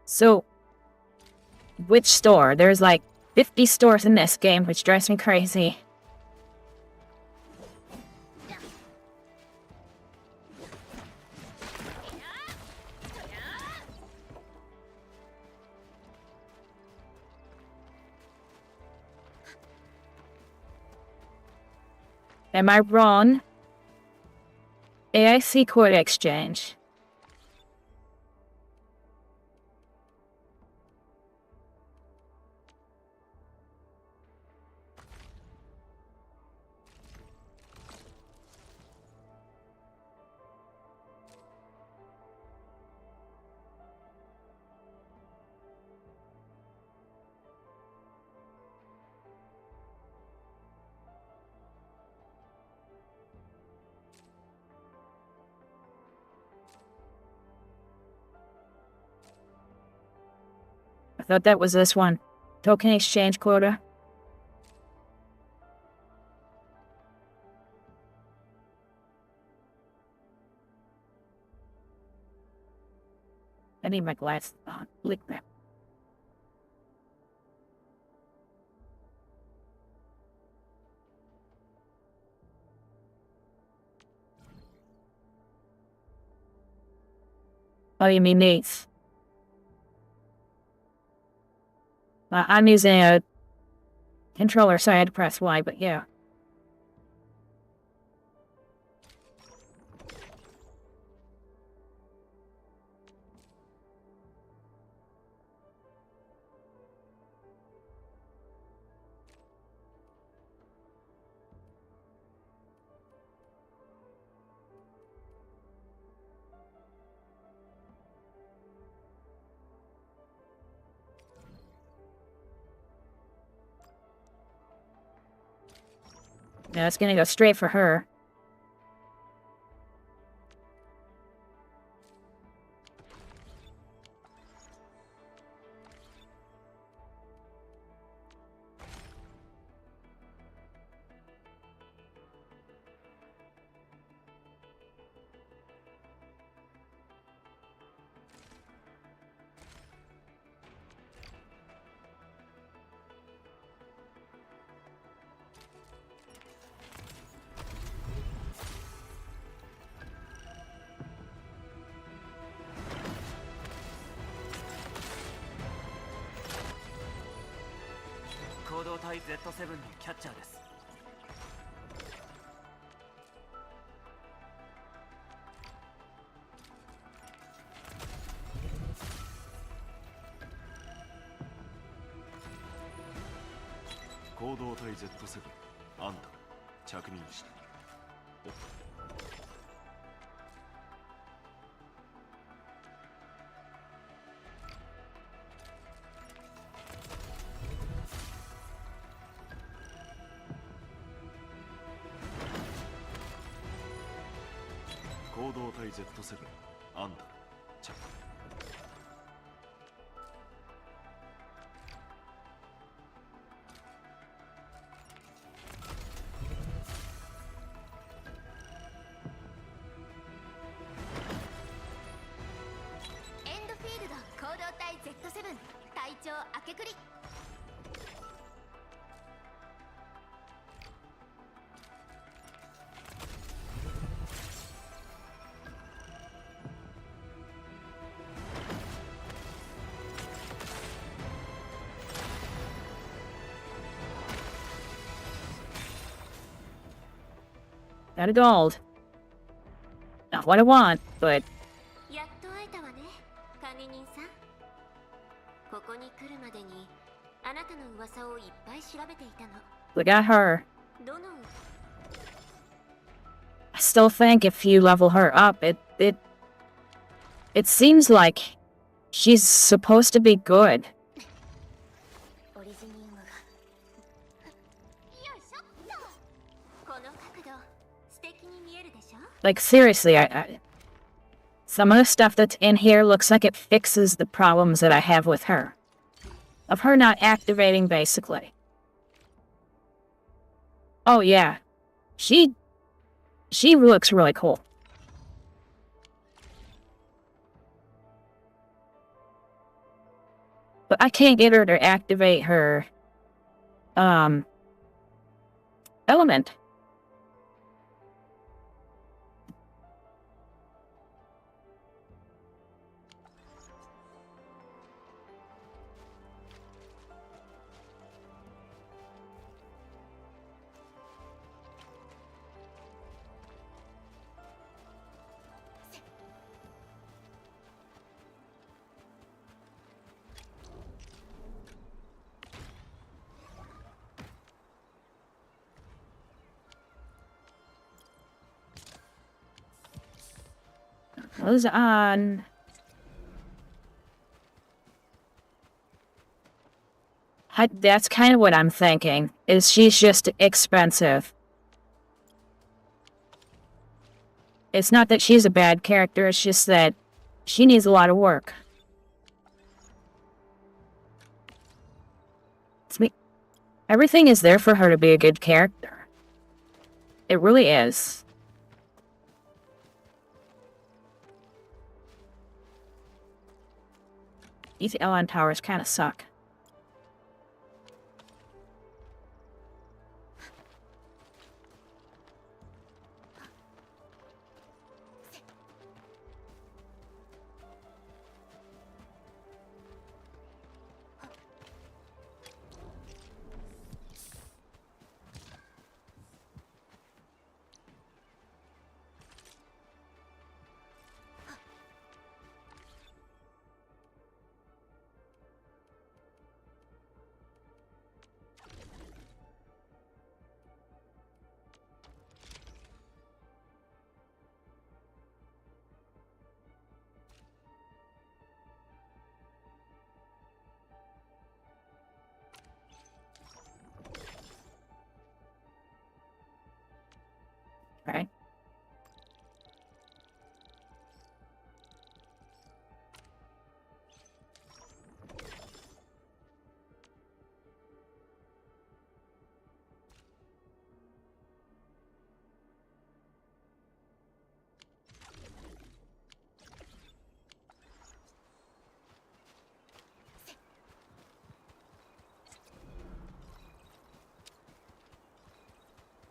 So, which store? There's like 50 stores in this game, which drives me crazy. Am I wrong? AIC code exchange. I thought that was this one. Token exchange quota. I need my glass. Lick there. Oh, you mean these? I'm using a controller, so I had to press Y, but yeah. Yeah, it's gonna go straight for her. 動体 Z7 のキャッチャーです。行動体 Z7 あんた着任した。行動体 Z7 あんた着任。エンドフィールド行動体 Z7 隊長明け繰り。Got a gold. Not what I want, but やっと会えたわね、管理人さん。ここに来るまでにあなたの噂をいっぱい調べていたの。 look at her. どの I still think if you level her up, it seems like she's supposed to be good. オリジニウムがよいしょっと。この角度素敵に見えるでしょ。 Like seriously, some of the stuff that's in here looks like it fixes the problems that I have with her. Of her not activating, basically. Oh yeah. She looks really cool. But I can't get her to activate her element. Those on. That's kind of what I'm thinking, is she's just expensive. It's not that she's a bad character, it's just that she needs a lot of work. Everything is there for her to be a good character. It really is. These Elon towers kind of suck. Right?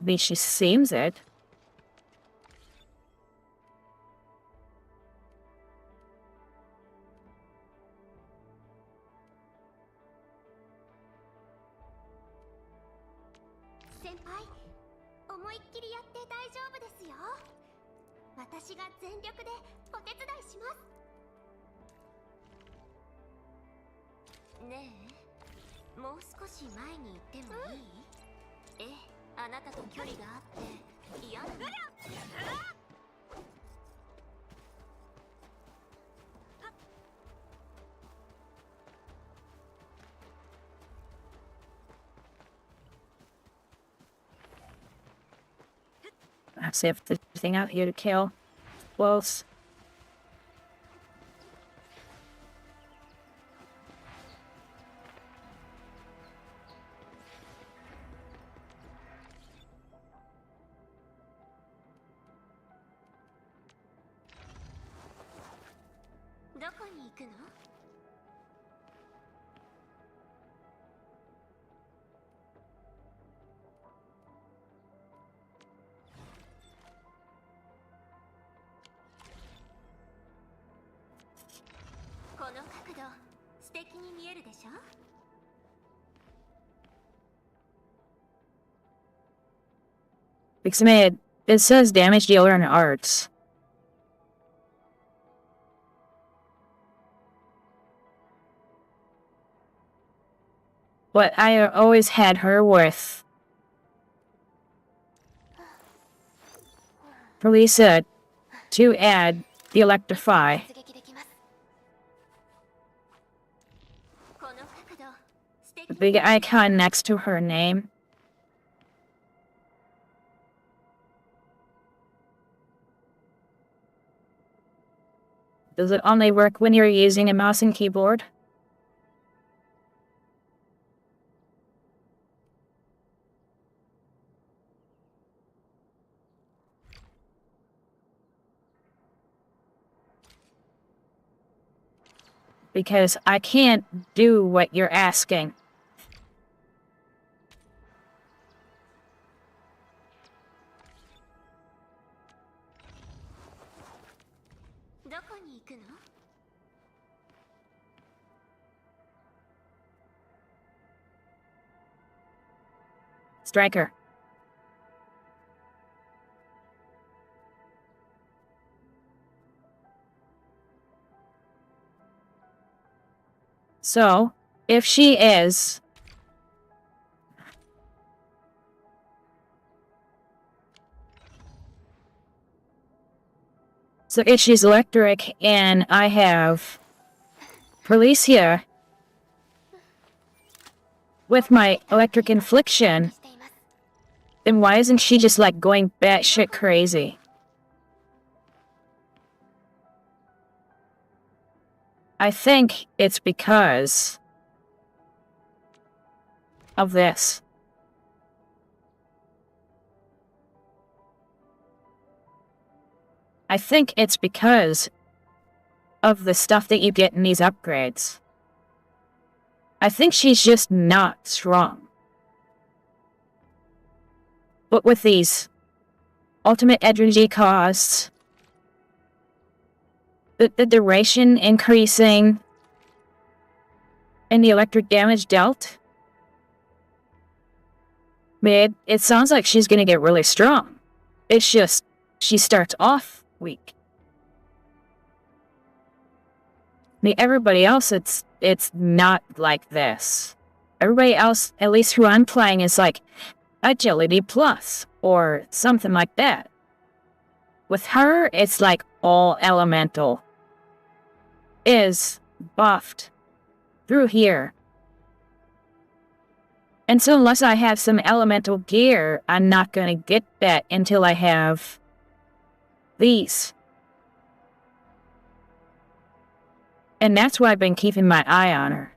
At least she seems it. 先輩、思いっきりやって大丈夫ですよ。私が全力でお手伝いします。ねえ、もう少し前に行ってもいい？ええ、あなたと距離があって嫌なの。Let's see if there's anything out here to kill. Close. Where are you going? This angle, beautiful, doesn't it? Because it says damage dealer in arts. But I always had her with Felisa to add the electrify. The big icon next to her name. Does it only work when you're using a mouse and keyboard? Because I can't do what you're asking. Where are you going? Striker. So, if she is... So if she's electric and I have police here with my electric infliction, then why isn't she just like going batshit crazy? I think it's because of this. I think it's because of the stuff that you get in these upgrades. I think she's just not strong. But with these ultimate energy costs, the duration increasing, and the electric damage dealt, man, it sounds like she's gonna get really strong. It's just, she starts off weak. I mean, everybody else, it's not like this. Everybody else, at least who I'm playing, is like Agility Plus, or something like that. With her, it's like all elemental is buffed through here. And so unless I have some elemental gear, I'm not gonna get that until I have these. And that's why I've been keeping my eye on her.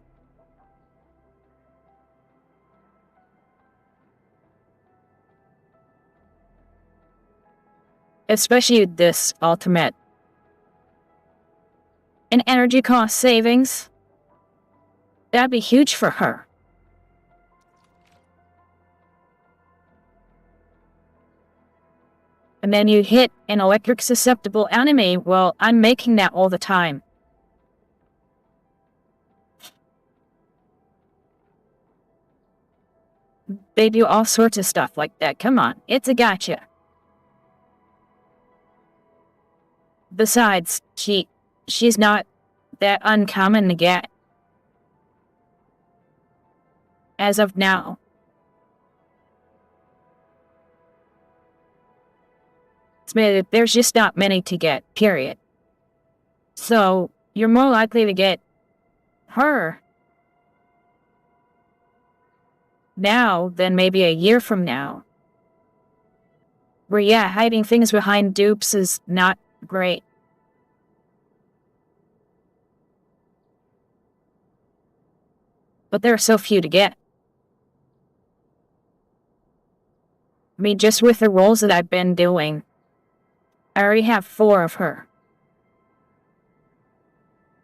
Especially this ultimate. An energy cost savings. That'd be huge for her. And then you hit an electric susceptible enemy. Well, I'm making that all the time. They do all sorts of stuff like that. Come on, it's a gotcha. Besides, she's not that uncommon to get. As of now. There's just not many to get, period. So, you're more likely to get her now than maybe a year from now. Where, yeah, hiding things behind dupes is not great. But there are so few to get. I mean, just with the roles that I've been doing, I already have 4 of her.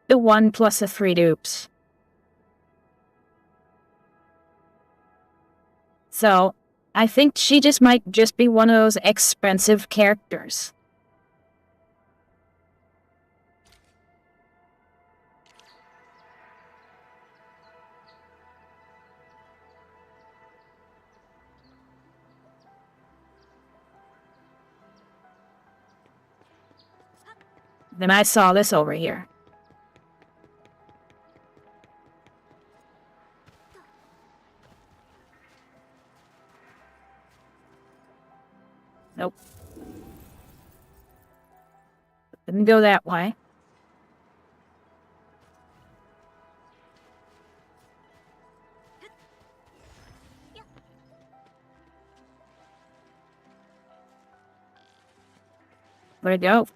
The 1 plus the 3 dupes. So, I think she just might just be one of those expensive characters. Then I saw this over here. Nope. Didn't go that way. Where'd it go?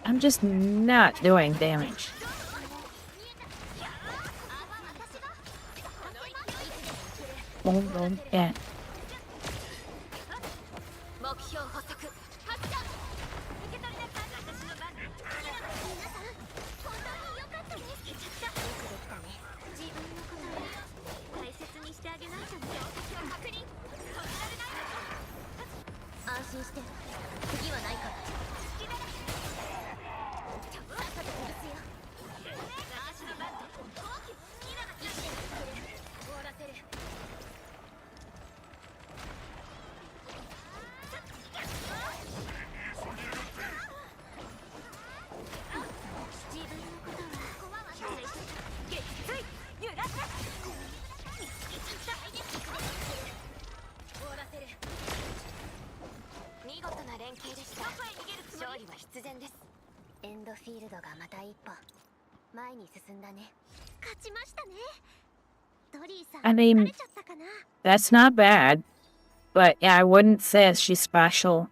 I'm just not doing damage. Boom, yeah. I mean, that's not bad, but yeah, I wouldn't say she's special.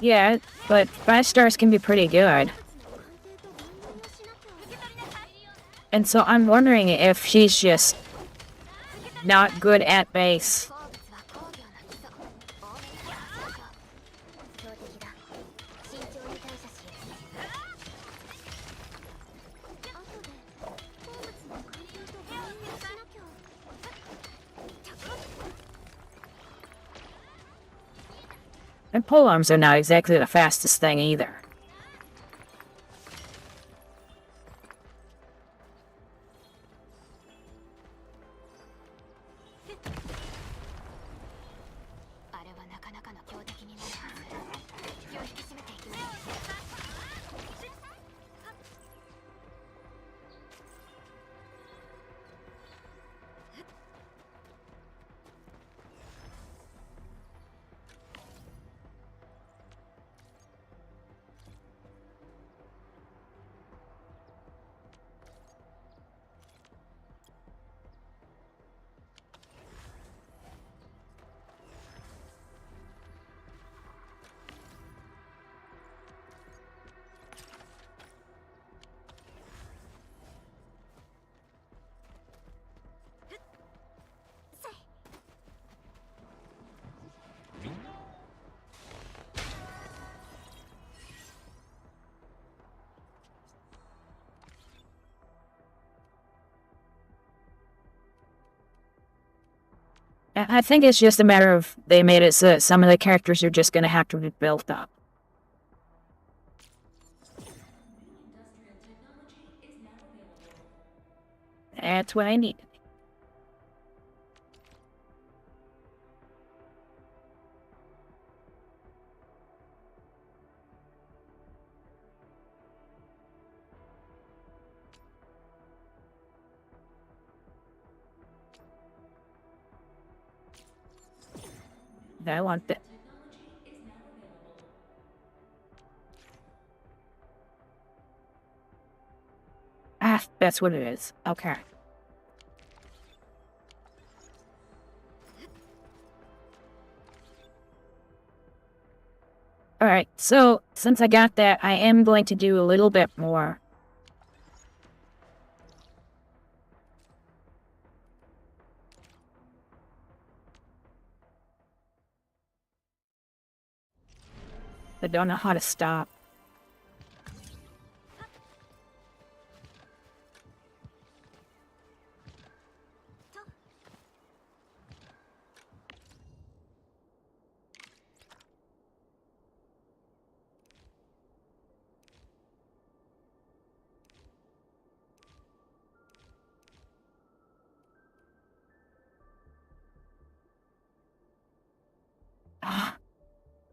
Yeah, but 5 stars can be pretty good. And so I'm wondering if she's just not good at base. And polearms are not exactly the fastest thing either. I think it's just a matter of they made it so that some of the characters are just gonna have to be built up. That's what I need. I want that. Ah, that's what it is. Okay. Alright, so since I got that, I am going to do a little bit more. I don't know how to stop.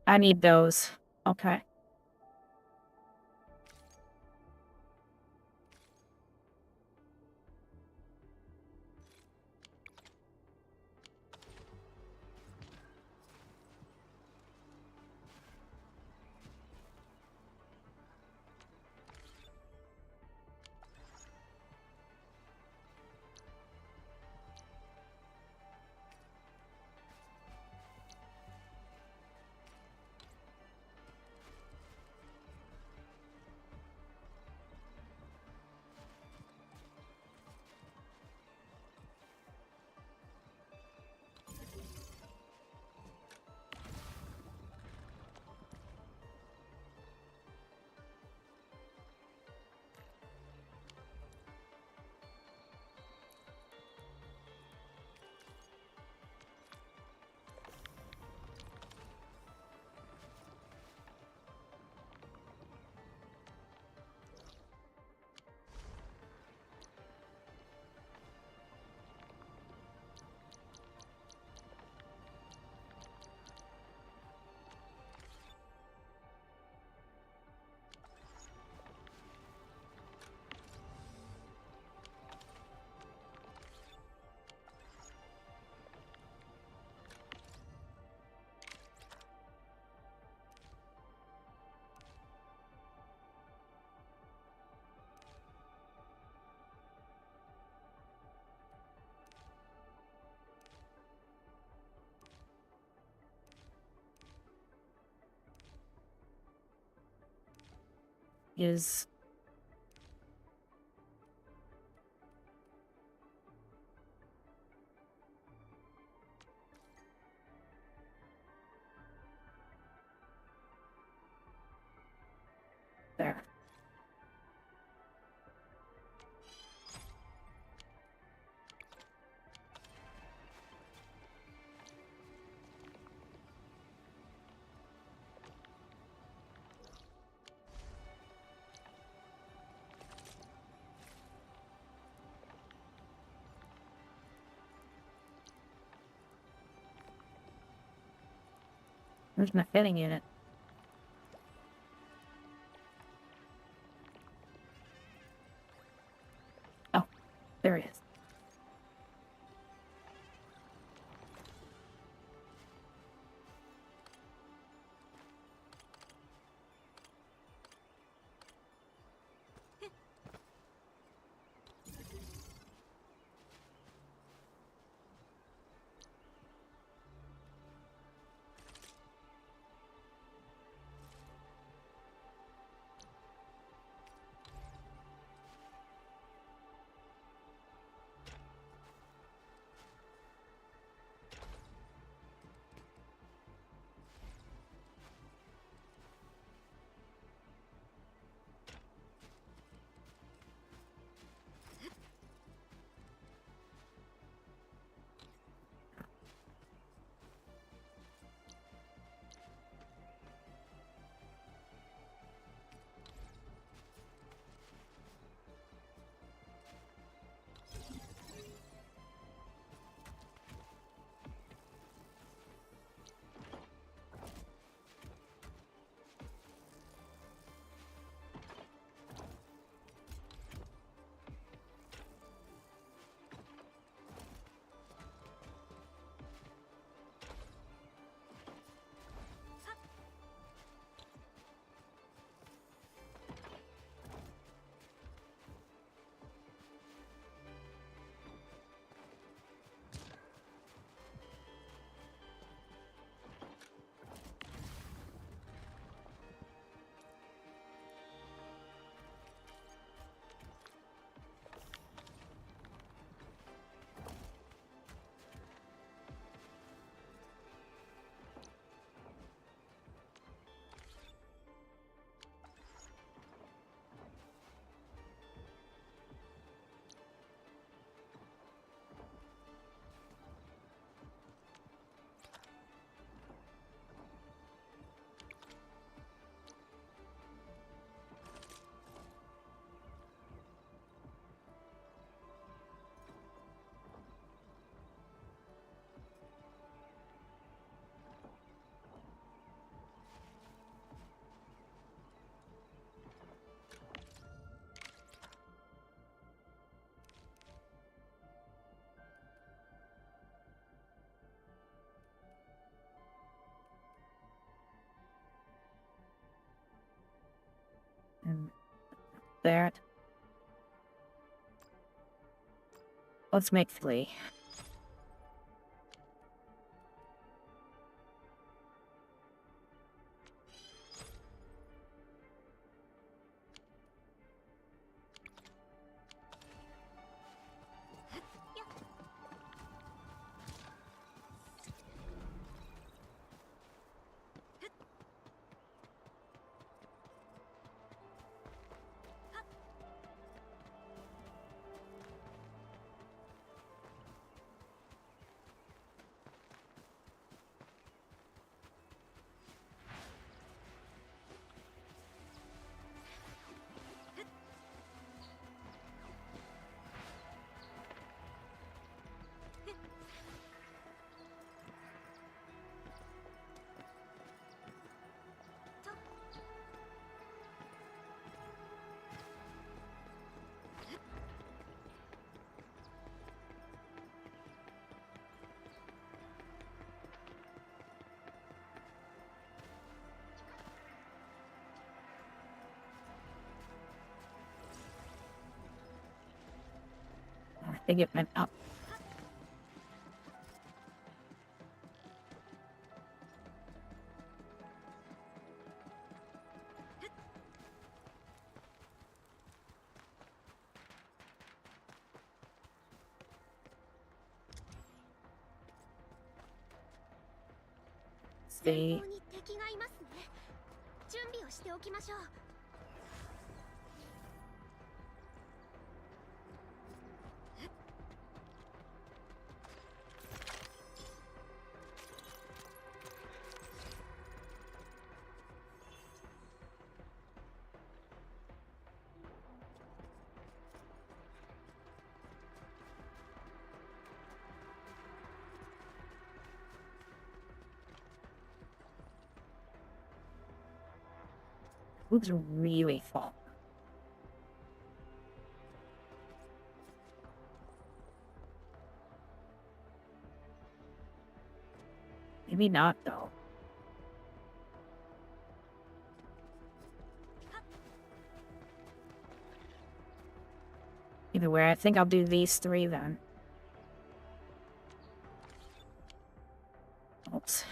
I need those. Okay. Is there. There's no fitting unit. Oh, there it is. And there. Let's make 3. I think it went up. See. に敵がいますね。準備をしておきましょう。Looks really full. Maybe not, though. Either way, I think I'll do these 3 then. Oops.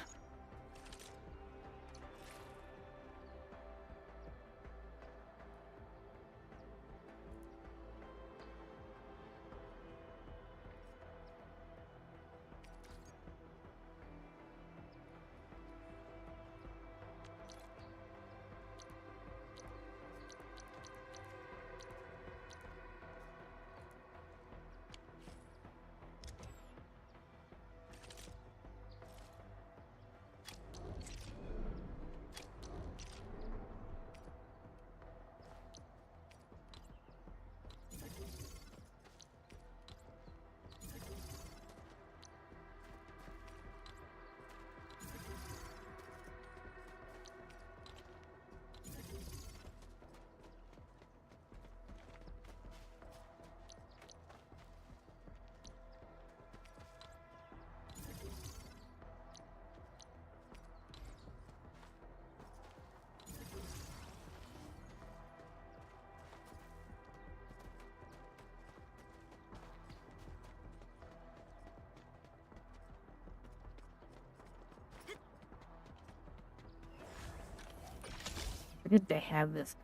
Where did they have this?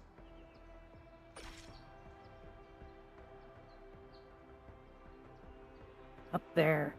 Up there.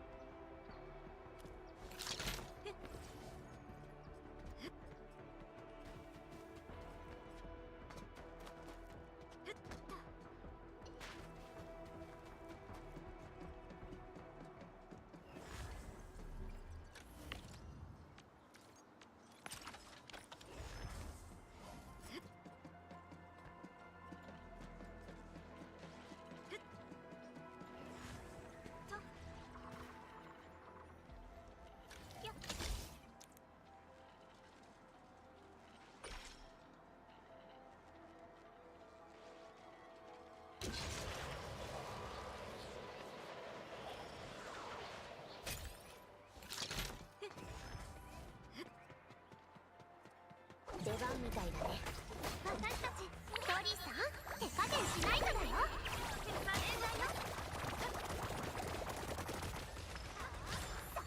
リーさん、手加減しないとだよ。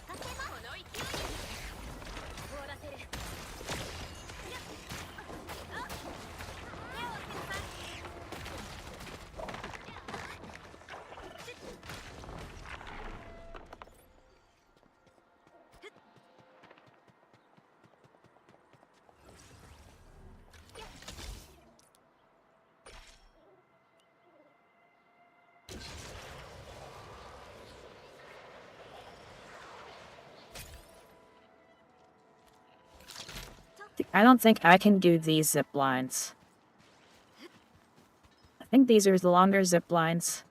逆手間この勢いで終わらせる。I don't think I can do these zip lines. I think these are the longer zip lines.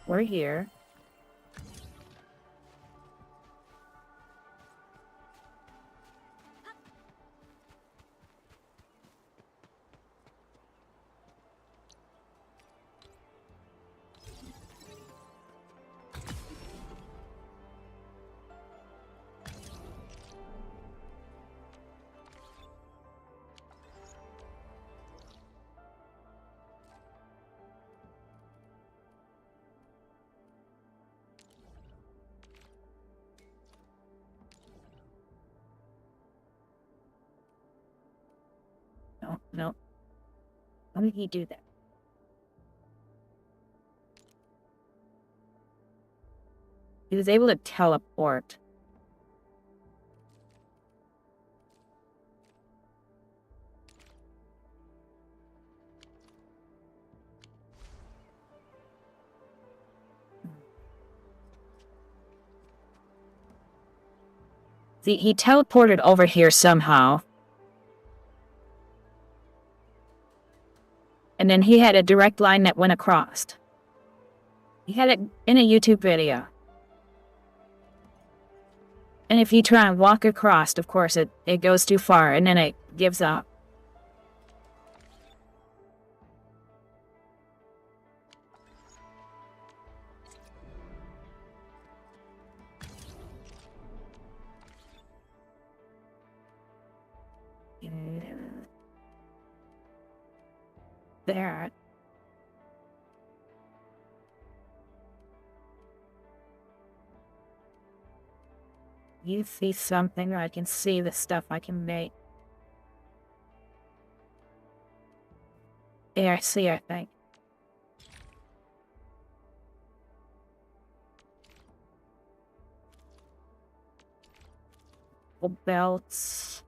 We're here. No, no. How did he do that? He was able to teleport. See, he teleported over here somehow. And then he had a direct line that went across. He had it in a YouTube video. And if you try and walk across, of course, it goes too far, and then it gives up. There. You see something, or I can see the stuff I can make. Yeah, I see, I think. Belts.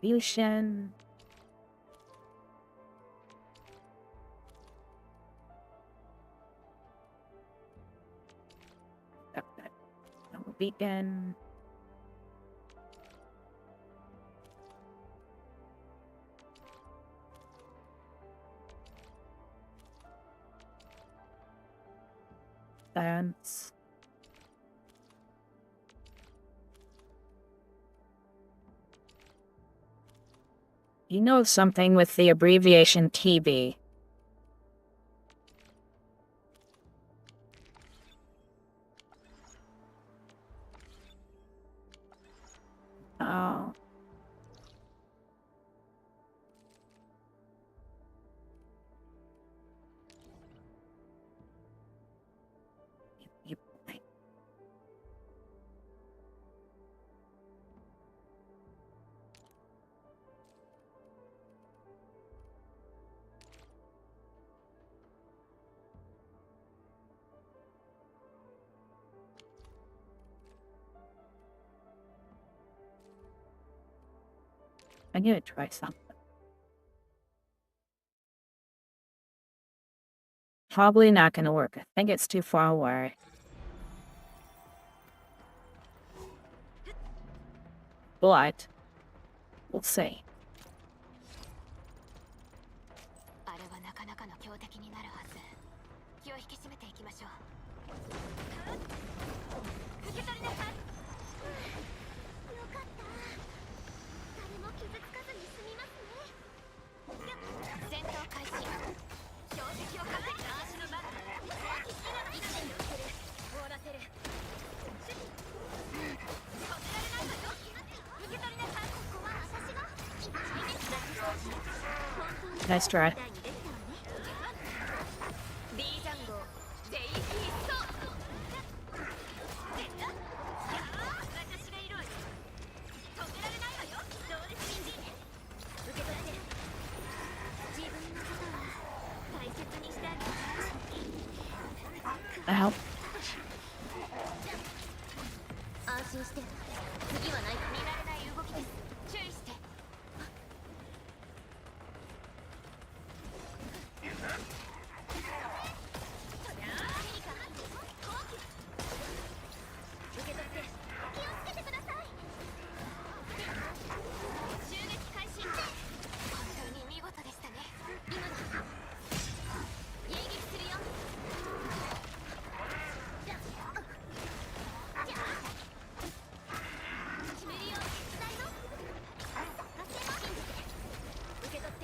Distribution. Beacon. Dance. You know something with the abbreviation TB. Oh. I'm gonna try something. Probably not gonna work. I think it's too far away. But we'll see. あれはなかなかの強敵になるはず。気を引き締めていきましょう。受け取りなさい。よかった。誰も傷つかずに済みますね。戦闘開始。標的をかけて足のバック。好きな位置で寄せる。終わらせる。止められないわよ。受け取りなさい。ここは私が。Nice try. 安心して。次はない。見慣れない動きです。注意して。受け取って気をつけてください。襲撃開始。本当に見事でしたね。今だ。迎撃するよ。決めるよ。伝えろ。受け取って。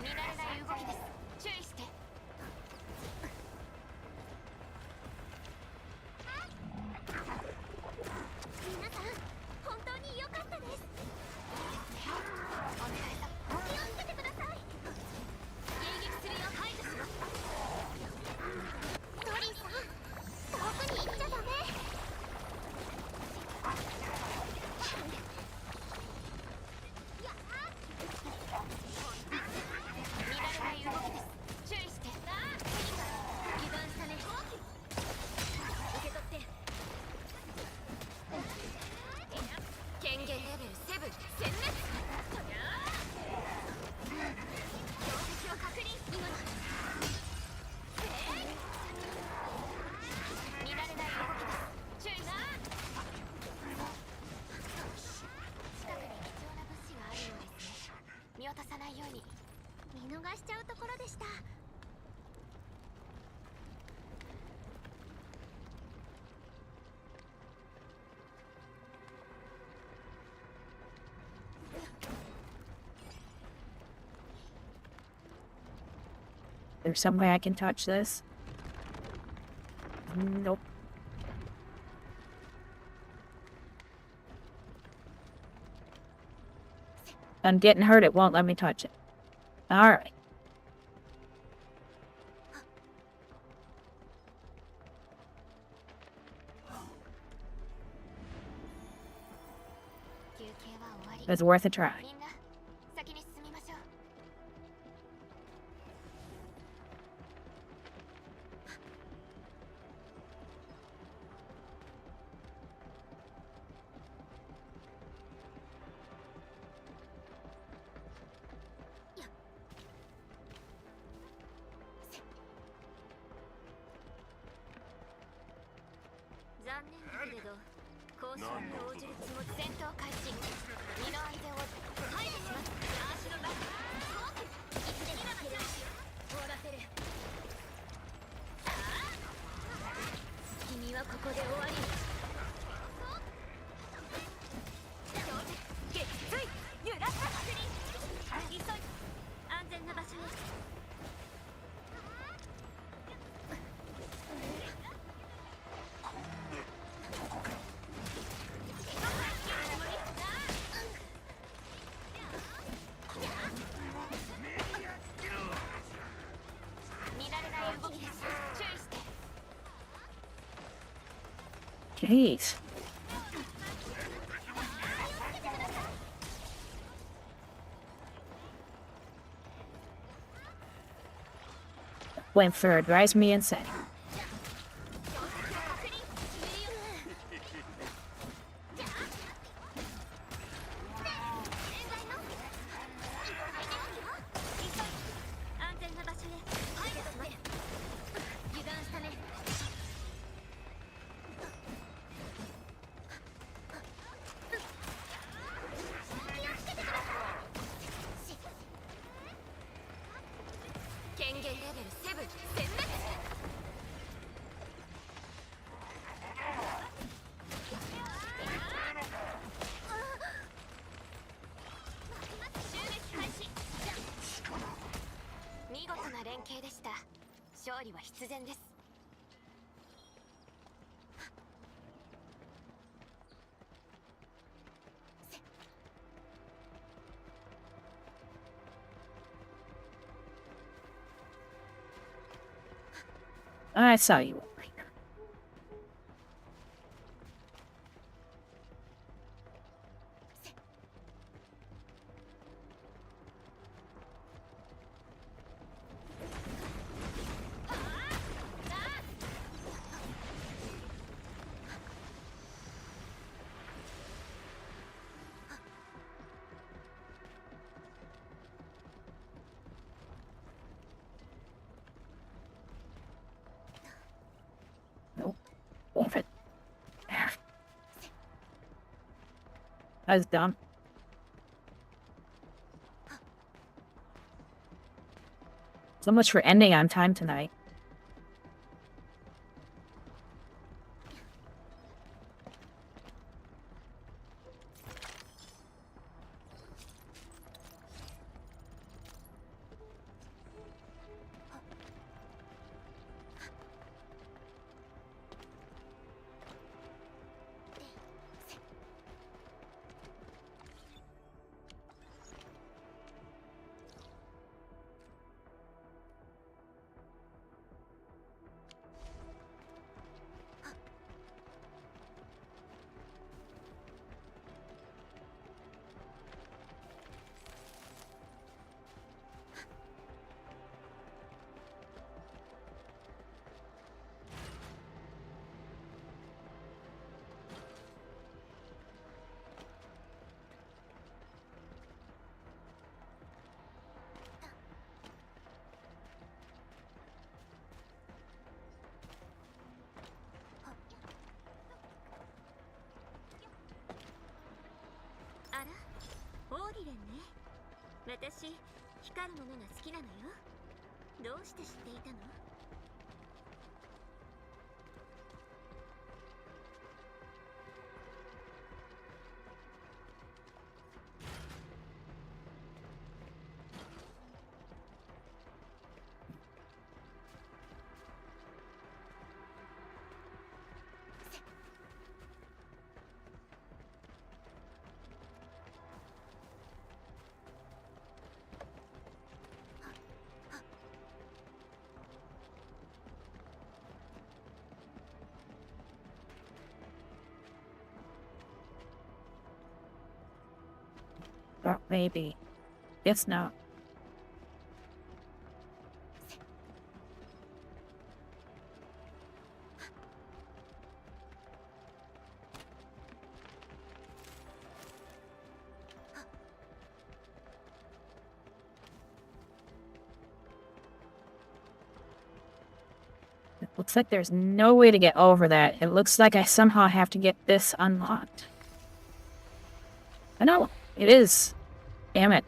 見慣れない動きです。注意して。皆さん、本当に良かったです。お疲れ様。気をつけてください。迎撃するよ。排除します。トリーさん、遠くに行っちゃダメ。見慣れない動きです。注意して。油断したね。受け取って。権限レベル7、殲滅。標的を確認。今だ。見慣れない動きです。注意して。近くに貴重な物資があるようですね。見落とさないように。見逃しちゃうところでした。There's some way I can touch this. Nope. I'm getting hurt, it won't let me touch it. Alright. 休憩は終わり。 It's worth a try. みんな、先に進みましょう。残念だけれど、交渉に応じるつもり。戦闘開始。身の安全を排除します。足のバック。いつでも行ける。終わらせる。君はここで終わり。撃墜。揺らした確認。急い。安全な場所へ。見慣れない動きです。注意して。 Jeez. Flamethrower drives me insane. I saw you. That was dumb. So much for ending on time tonight.私、光るものが好きなのよ。どうして知っていたの？Or maybe. Guess not. It looks like there's no way to get over that. It looks like I somehow have to get this unlocked. I know. It is. Damn it.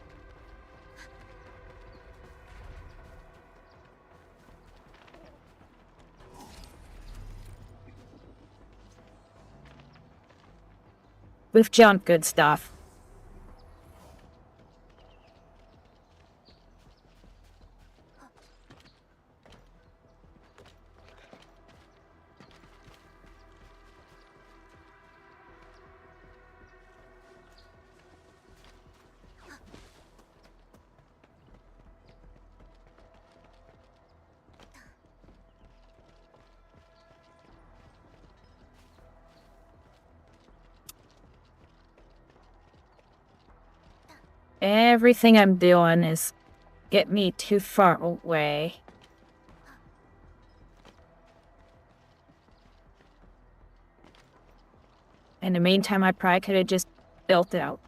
We've jumped good stuff. Everything I'm doing is get me too far away. In the meantime, I probably could have just built it out.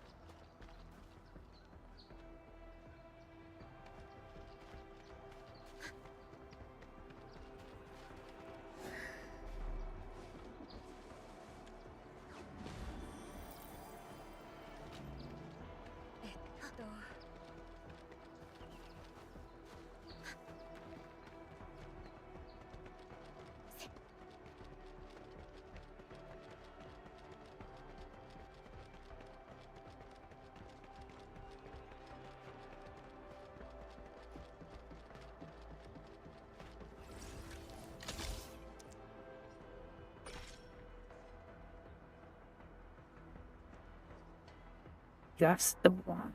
That's the one.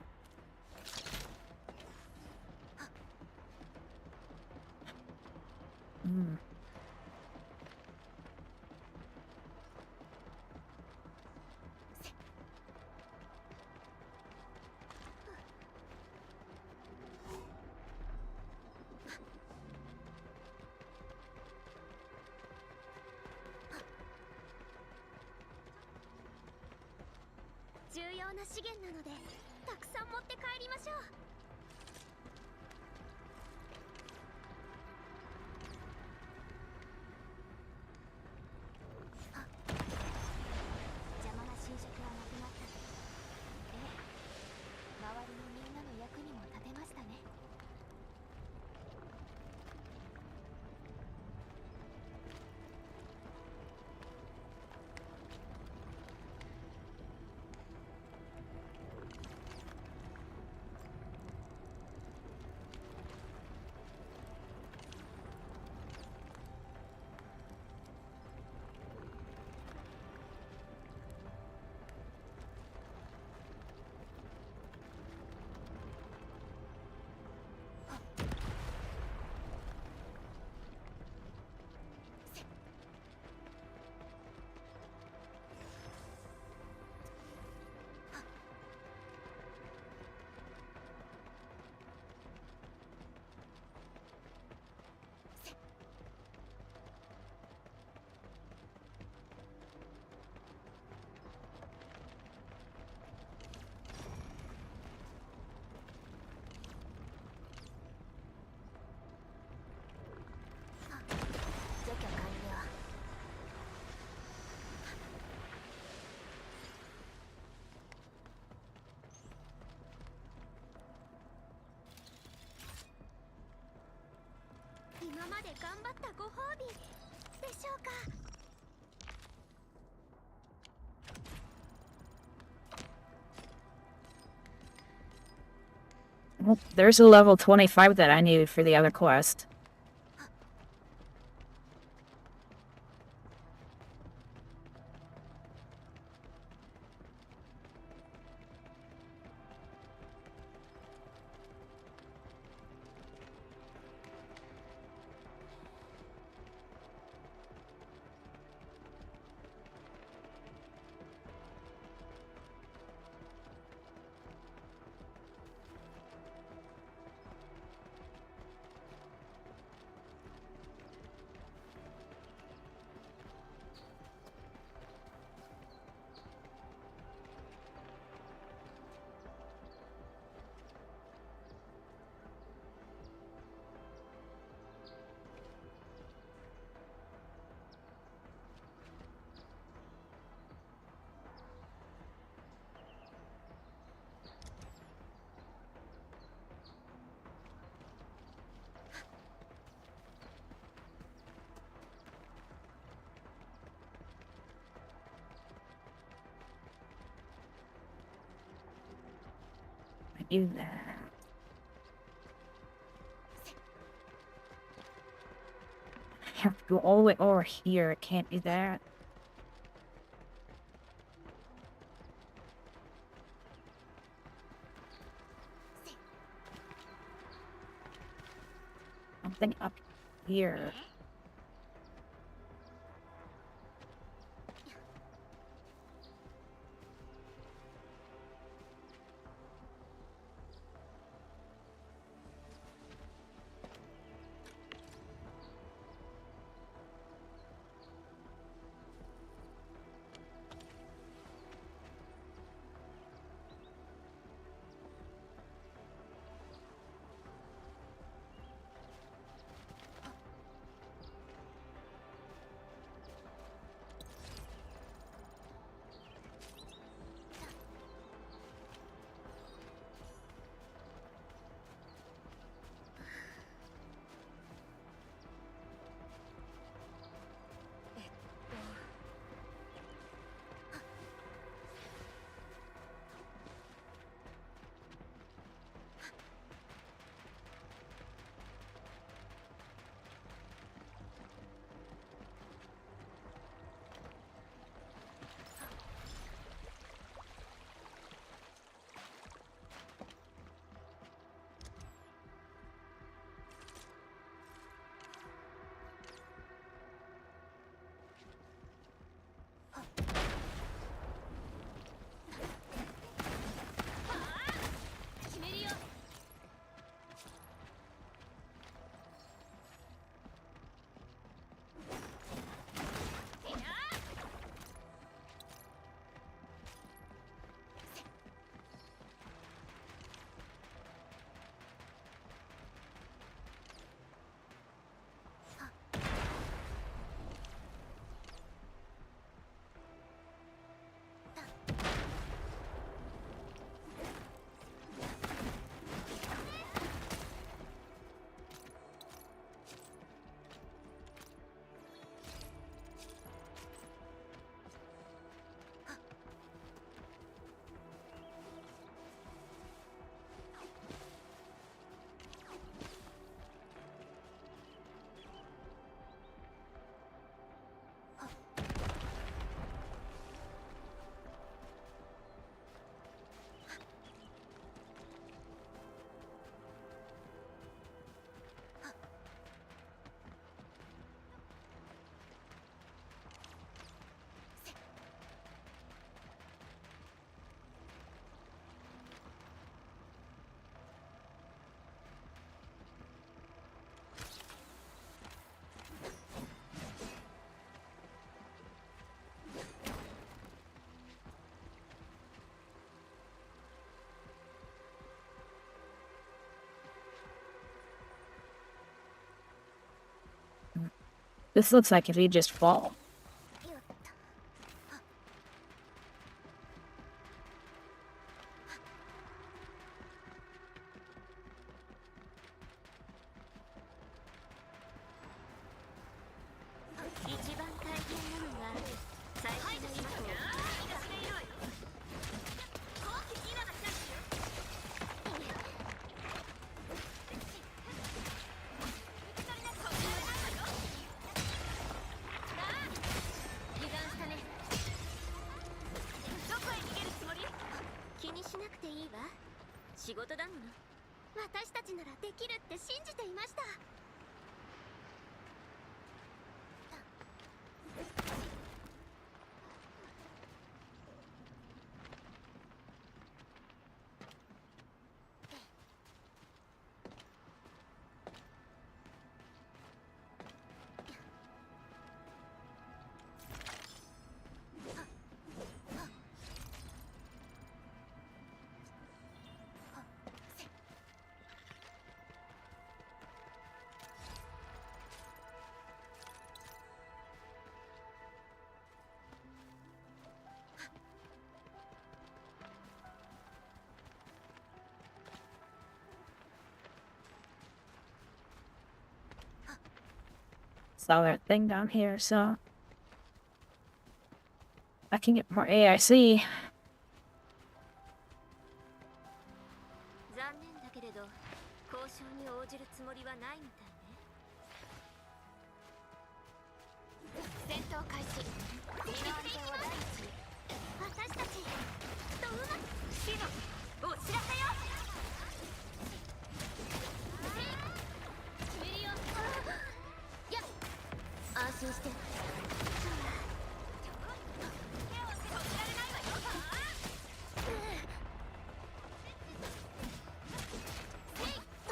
重要な資源なのでたくさん持って帰りましょう。邪魔な侵食はなくなったね。ええ、周りのみんなの役にも立てましたね。除去完了。今まで頑張ったご褒美でしょうか。Well, there's a level 25 that I needed for the other quest. Do that. I have to go all the way over here. I can't do that. Something up here. This looks like if you just fall. 仕事だもの。私たちならできるって信じていました。Saw that thing down here, so I can get more AIC. 残念だけれど、交渉に応じるつもりはないみたいね。戦闘開始。身の安全を第一に。私たちとうまく死のお知らせよ。安心して。ト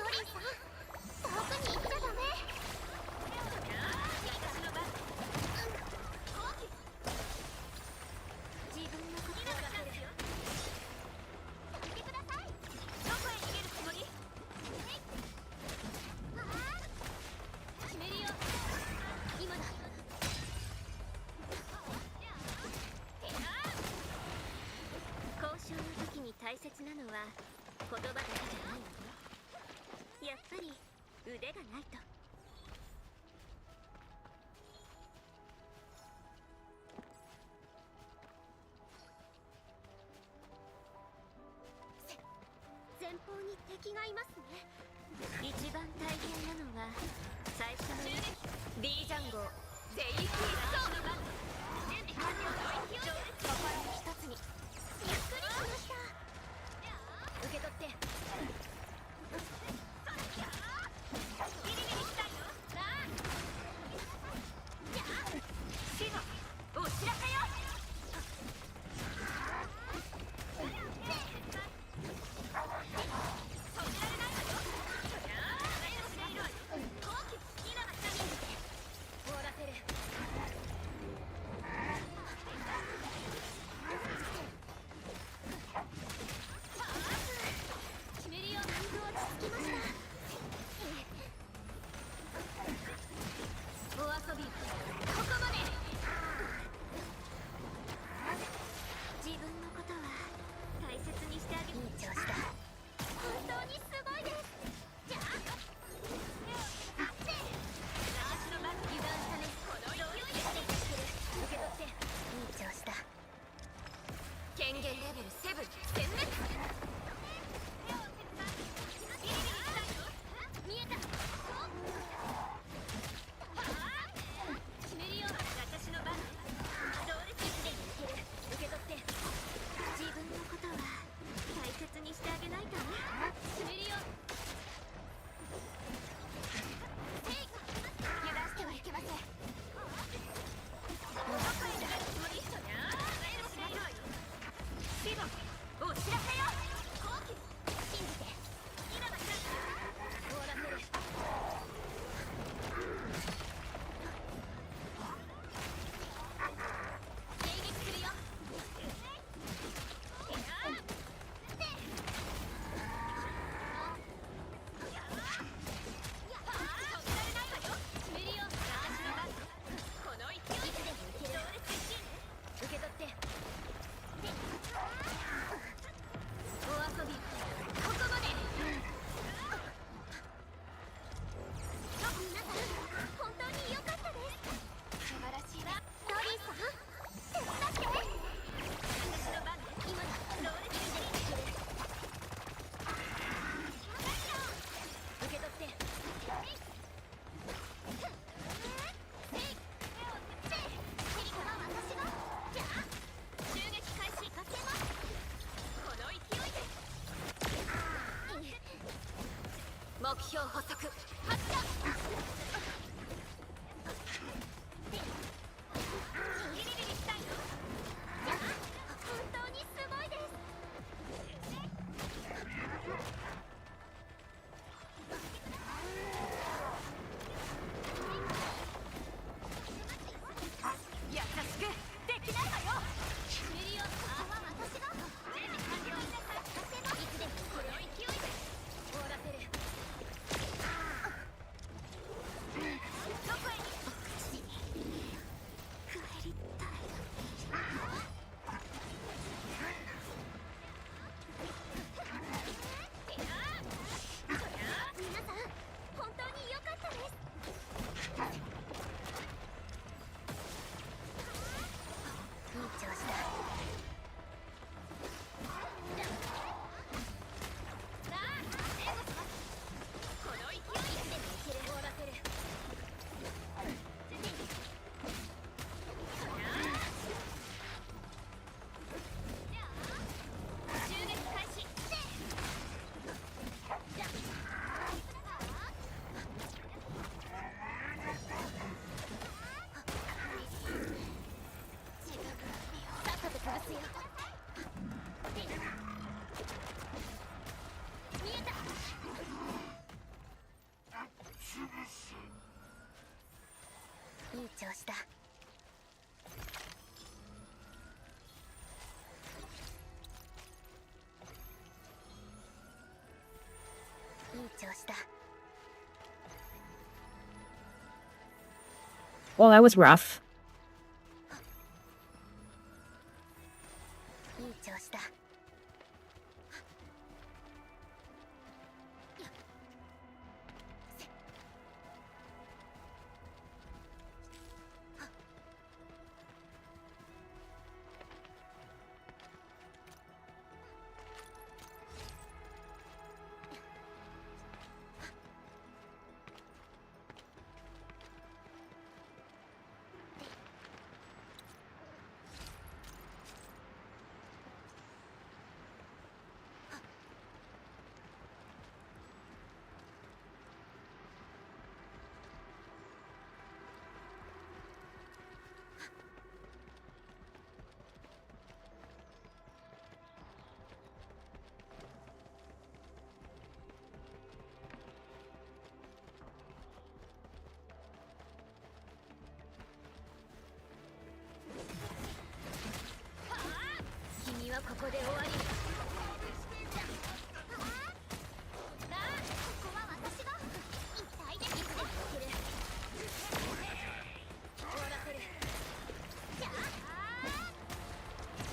リンさん、遠くに行っちゃダメ。自分のことだけで。見てください。どこへ逃げるつもり？決めるよ。今だ。交渉の時に大切なのは言葉だけじゃないわよ。やっぱり腕がないと。前方に敵がいますね。一番大変なのは最初の D ジャンゴ全員必勝。準備完了。心に一つに。ゆっくりしました。受け取って。ギリギリしたいよ。死のお知らせよ。止められないわよ。後期今がチャレンジ。終わらせる。決めるよ。落ち着きましょう。目標捕捉発射。ギリギリしたいの？じゃあ本当にすごいです。優しくできないわよ。ミリオンは私が準備完了。いつでもこの勢いで終わらせる。どこへ帰りたい。皆さん本当に良かったです。いい調子だ。さあ、援護します。この勢いで終わらせる。襲撃開始。さっさと潰すよ。見えた。いい調子だ。いい調子だ。 Well, that was rough. いい調子だ。君はここで終わり。さあ、ここは私が一体でいつでもいける。終わらせる。じゃあ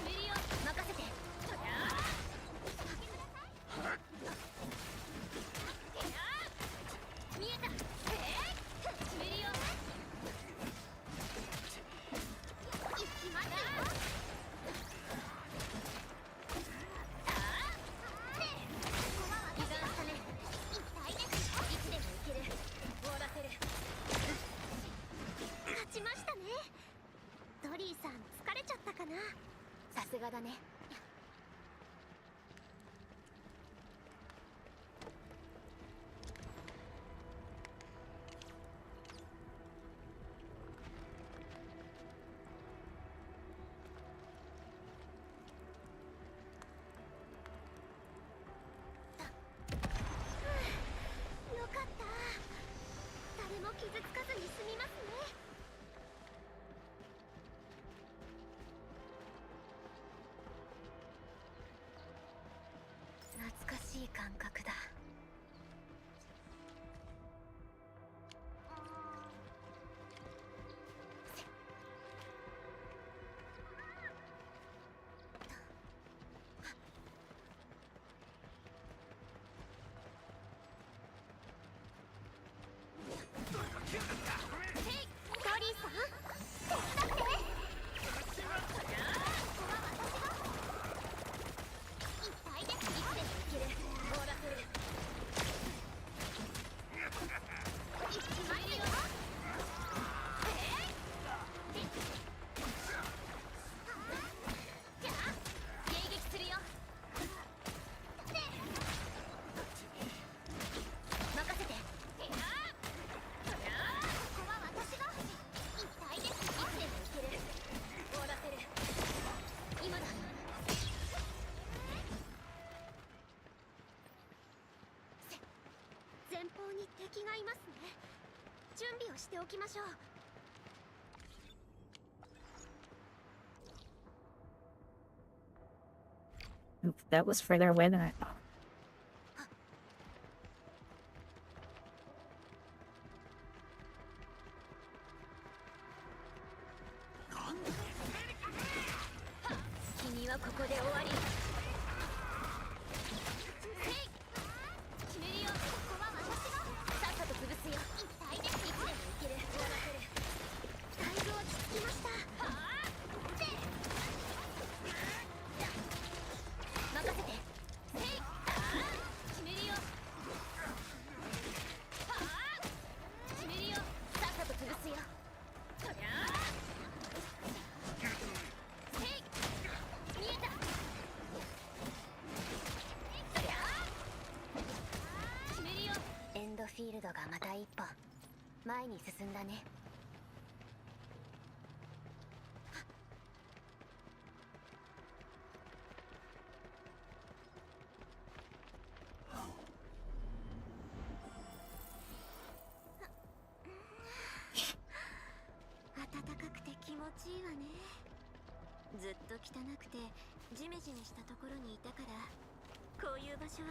ミリオン任せて。見えた。ミリオン行きますよ。ドリーさん疲れちゃったかな。さすがだね。よかった。誰も傷つかずに済みますね。懐かしい感覚だ。ヘイ、ドリーさん、手伝って。一体でいつでもいける。終わらせる。敵がいますね。準備をしておきましょう。That was further away than I thought. 君はここで終わり。決めるよ。ここは私がさっさと潰すよ。痛いです。いつでもいける。終わらせる。だいぶ落ち着きました。任せて。決めるよ。決めるよ。さっさと潰すよ。そりゃあ見えた。そりゃあ決めるよ。エンドフィールドがまた一歩前に進んだね。暖かくて気持ちいいわね。ずっと汚くてジメジメしたところにいたから、こういう場所は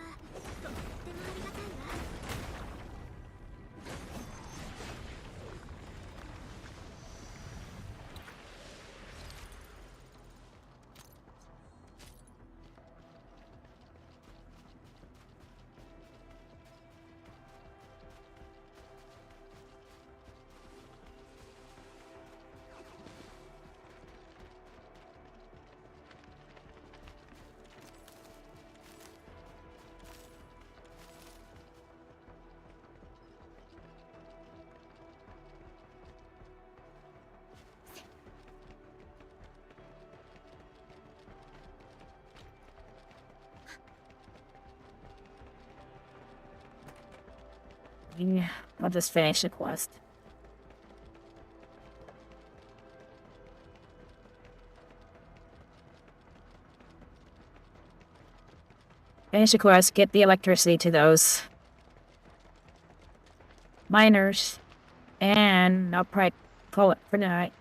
とってもありがたいわ。Yeah, I'll just finish the quest. Finish the quest, get the electricity to those miners, and I'll probably call it for tonight.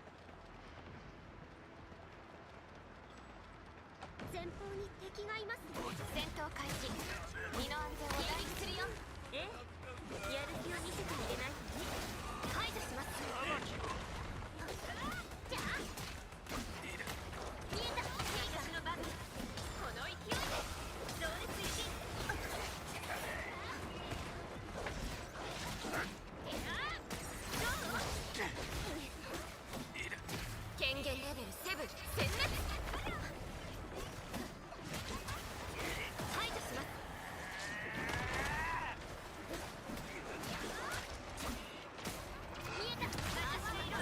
前方に敵がいますね。戦闘開始。身の安全を第一するよ。やる気を見せてあげないとね。排除します。じゃあ見えた。東のバグ。この勢いで情熱推進。権限レベル7殲滅。排除します。見えた。私がいる。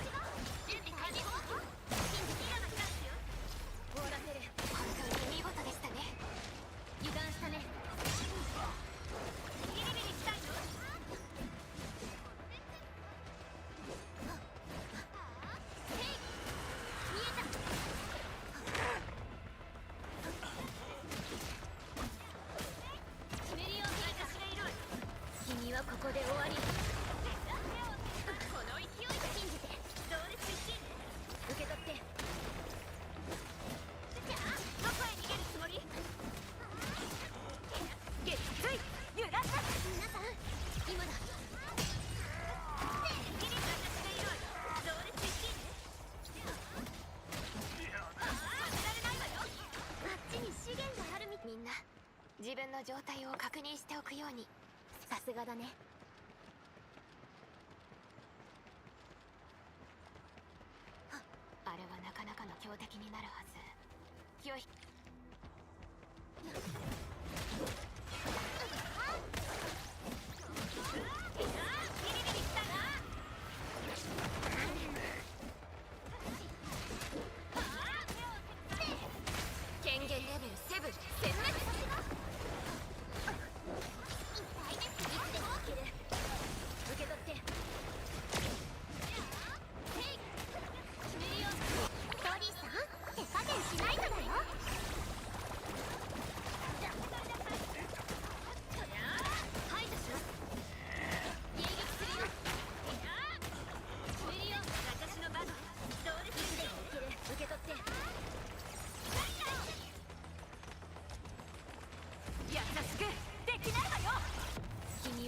準備完了。信じて嫌なチャンスよ。終わらせる。本当に見事でしたね。油断したね。ビリビリしたいの？見えた。決めるよ。私がいる。君はここで終わり。この勢いで信じて情熱一心。受け取って。じゃあどこへ逃げるつもり？撃墜揺らす。皆さん今だ。私がいる。情熱一心。負けられないわよ。あっちに資源があるみんな自分の状態を確認しておくように。さすがだね。あれはなかなかの強敵になるはず。気を引権限レベル7殲滅。痛いです。いつでもいける。受け取って。決めるよ。トリーさん手加減しないとだよ。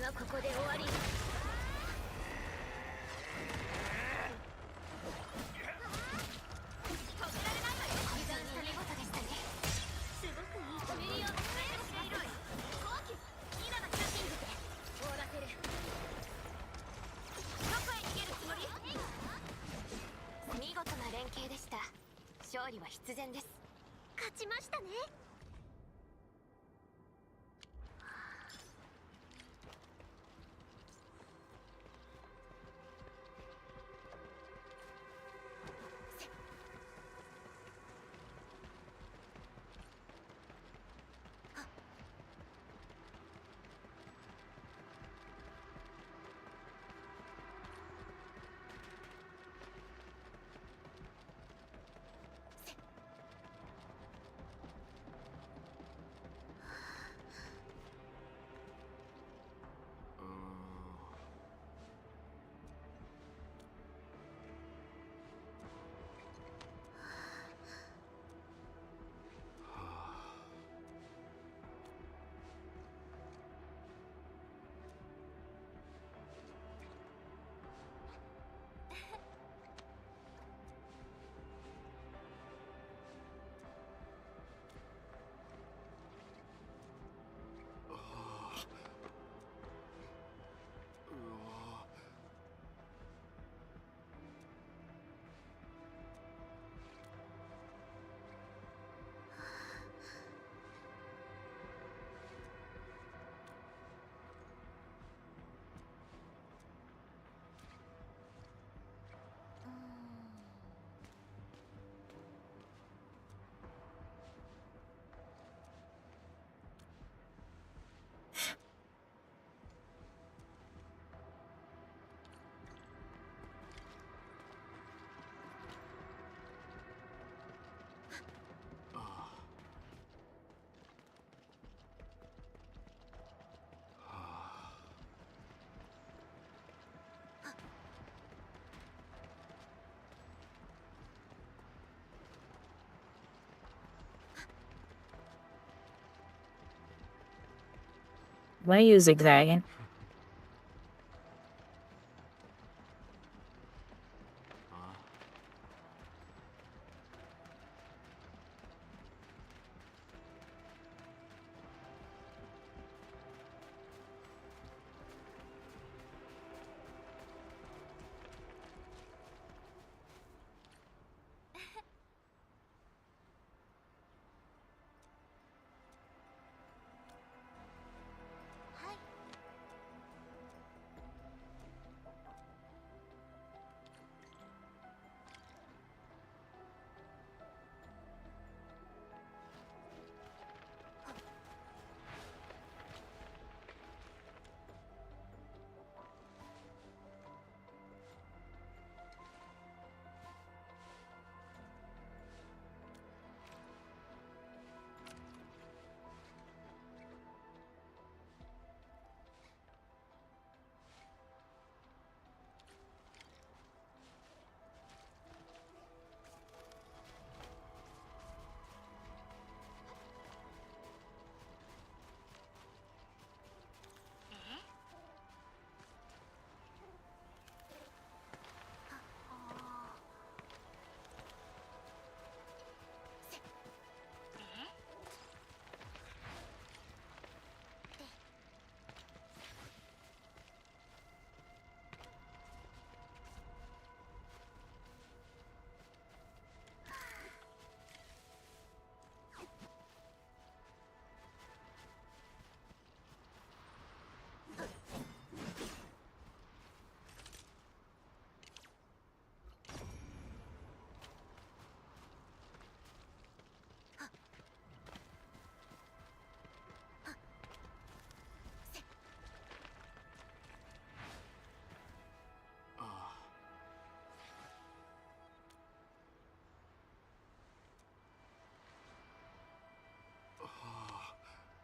はここで終わり。見事な連携でした。勝利は必然です。勝ちましたね。Why are you zigzagging?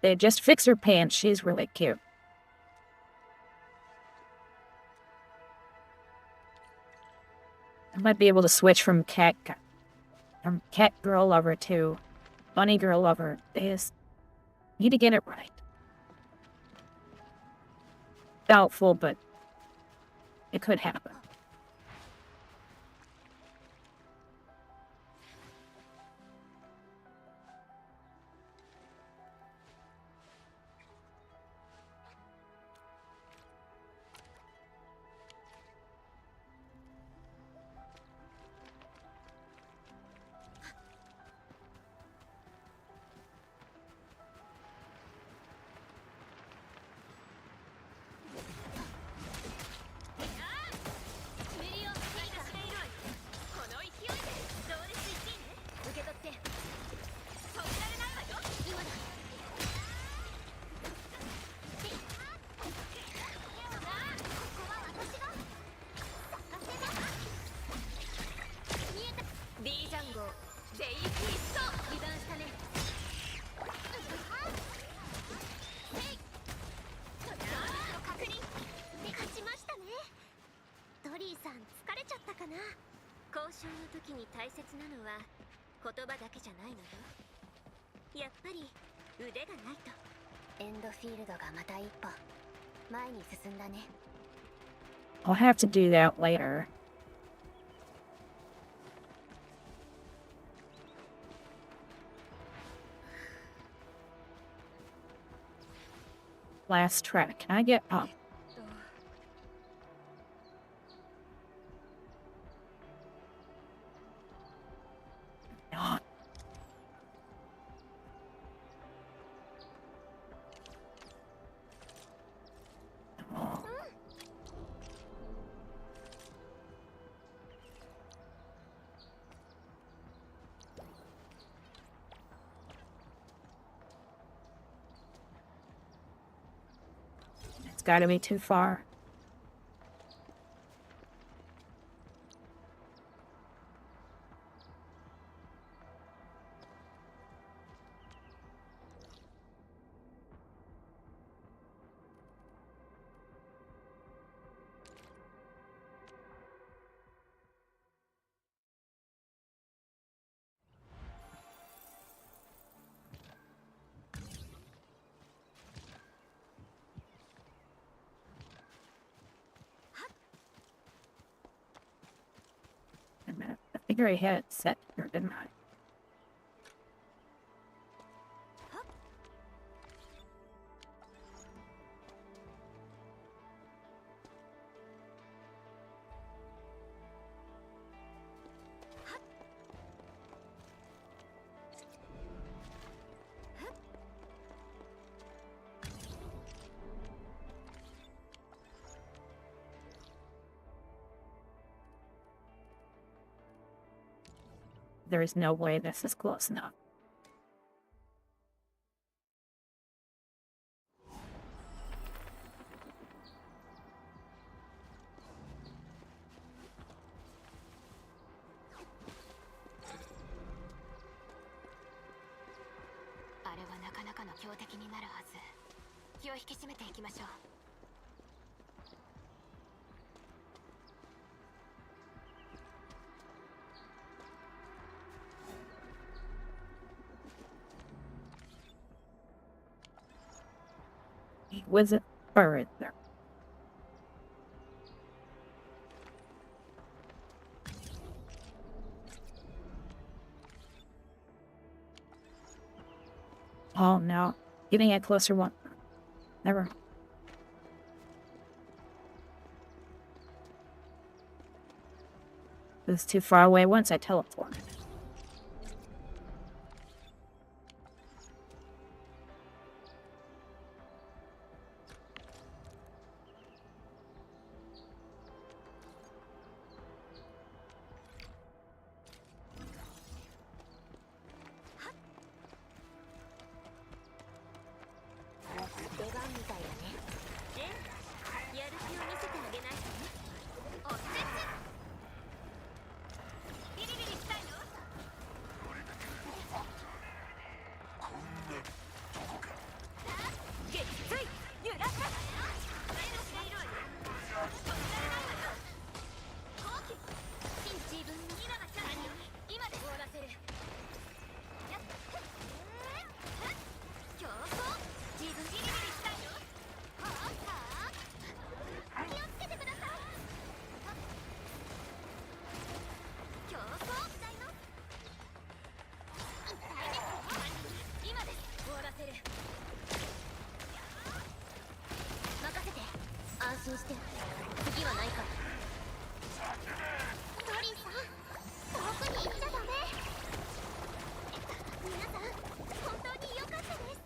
They just fix her pants. She's really cute. I might be able to switch from cat girl lover to bunny girl lover. They just need to get it right. doubtful, but it could happen. I'll have to do that later. Last track. Can I get up? Not. It's gotta be too far. Wait a minute. I figure I had it set here, didn't I? There is no way this is close enough. Was it further? Oh no, getting a closer one. Never. It was too far away once I teleported. 心して。次はないか。ソリーさん、遠くに行っちゃダメ。皆さん、本当に良かったです。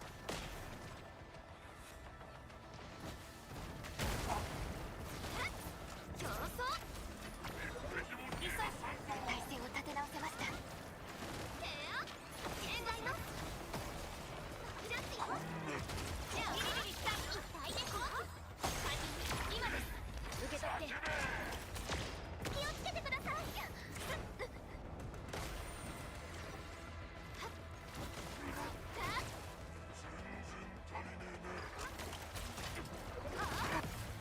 競争。急い、体勢を立て直せました。映画よ。ジャスティじゃあ、リリリさん、痛いですよ。今です。受け取って。気をつけてください。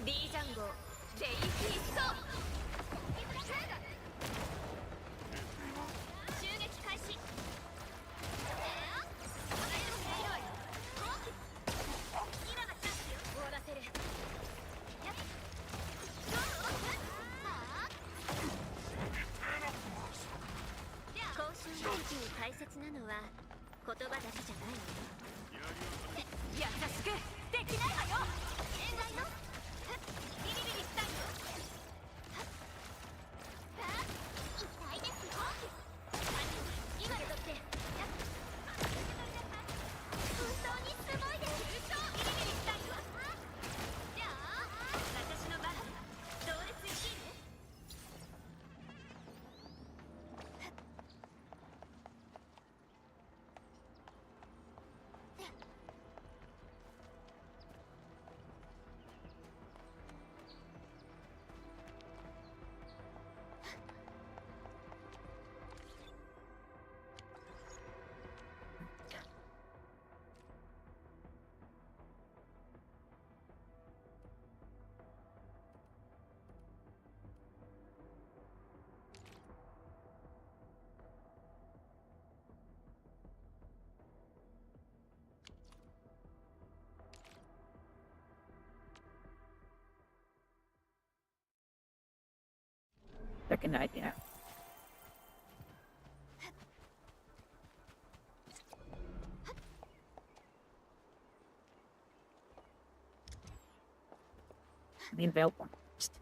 D ジャンゴレイフィスト。襲撃開始。今がチャンスよ。終わらせる。交渉の時に大切なのは言葉だけじゃないのよ。優しくできないわよ。映画よ。リリリリしたいよ。痛いですよ。今でとって。本当にすごいです。リリリリしたいよ。じゃあ私の番。同列1位ね。Second idea. The veiled one first.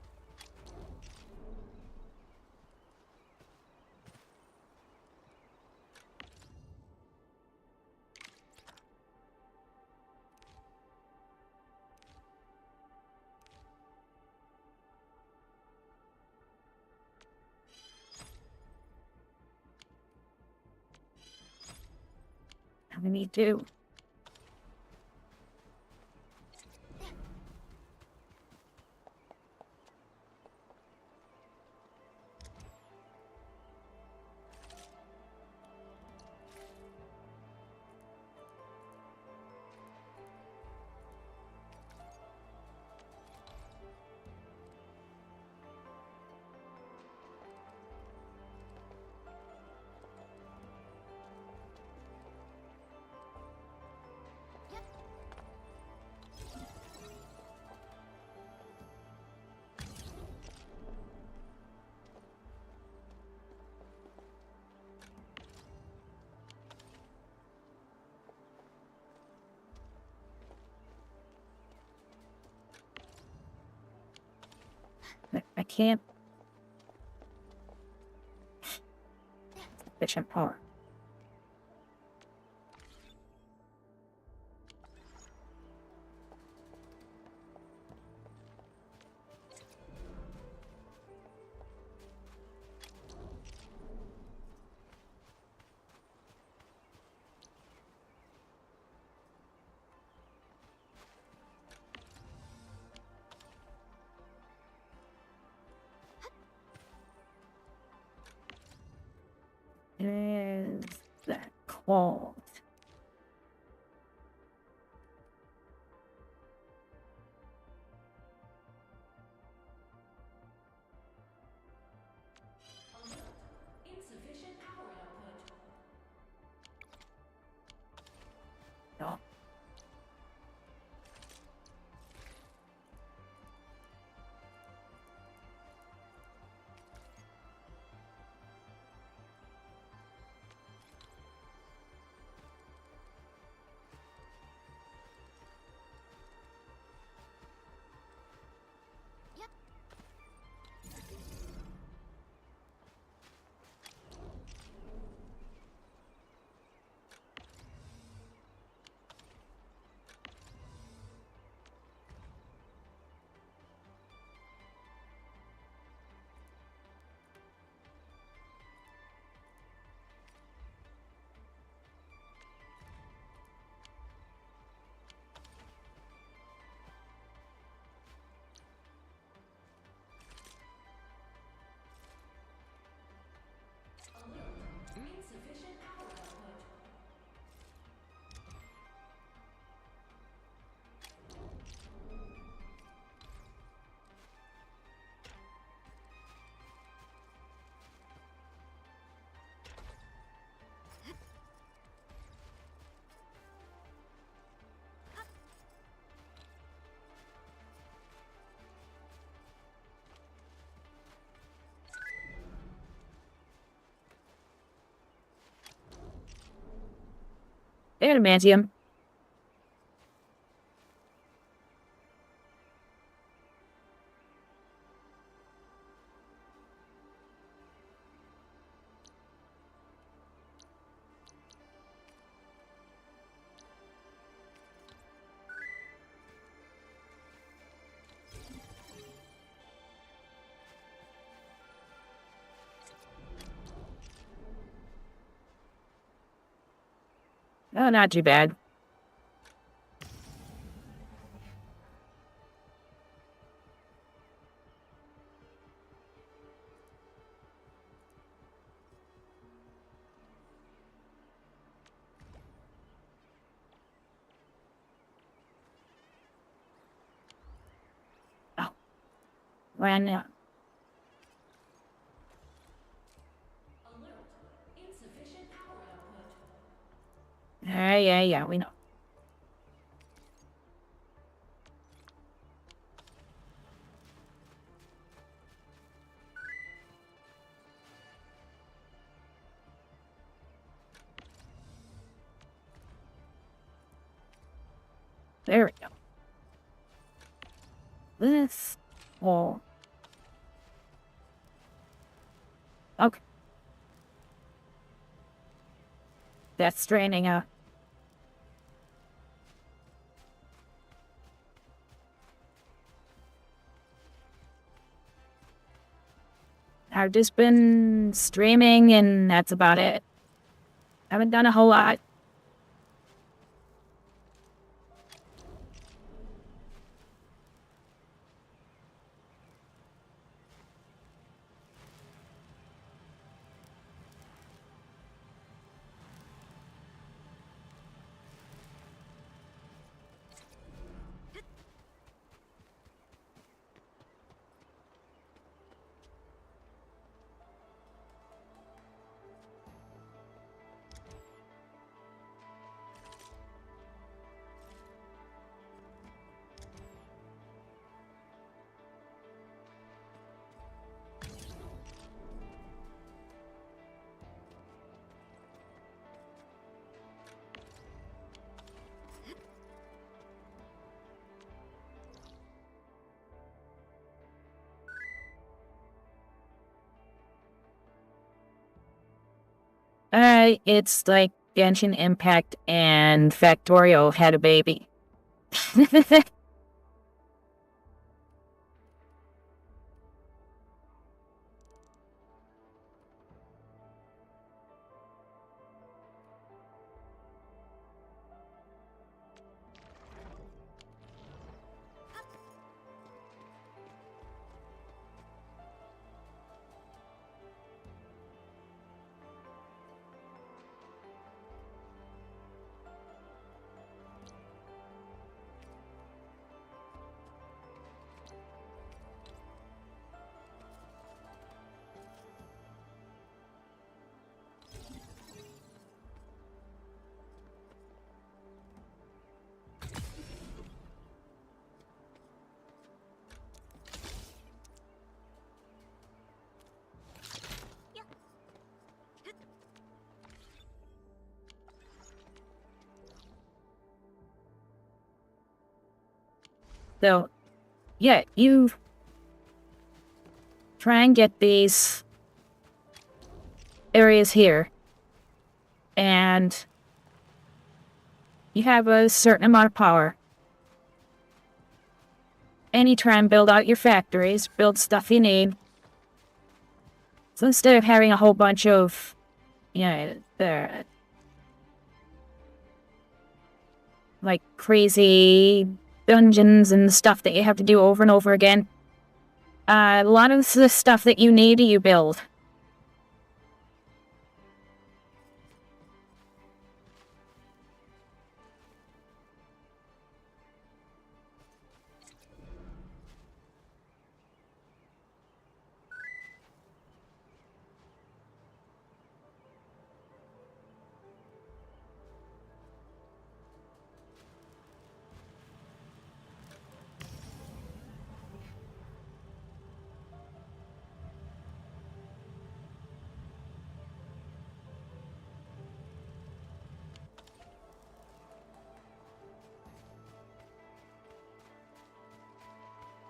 How many do? I can't. Efficient power. Is that called? Insufficient power output. No. Adamantium. Oh, not too bad. Oh. Why not? Alert. Insufficient power output. Yeah, we know. There we go. This. Oh. Okay. That's straining out. I've just been streaming and that's about it. Haven't done a whole lot. It's like Genshin Impact and Factorio had a baby. So, yeah, you try and get these areas here, and you have a certain amount of power. And you try and build out your factories, build stuff you need. So instead of having a whole bunch of, like crazy dungeons and stuff that you have to do over and over again, a lot of the stuff that you need, you build.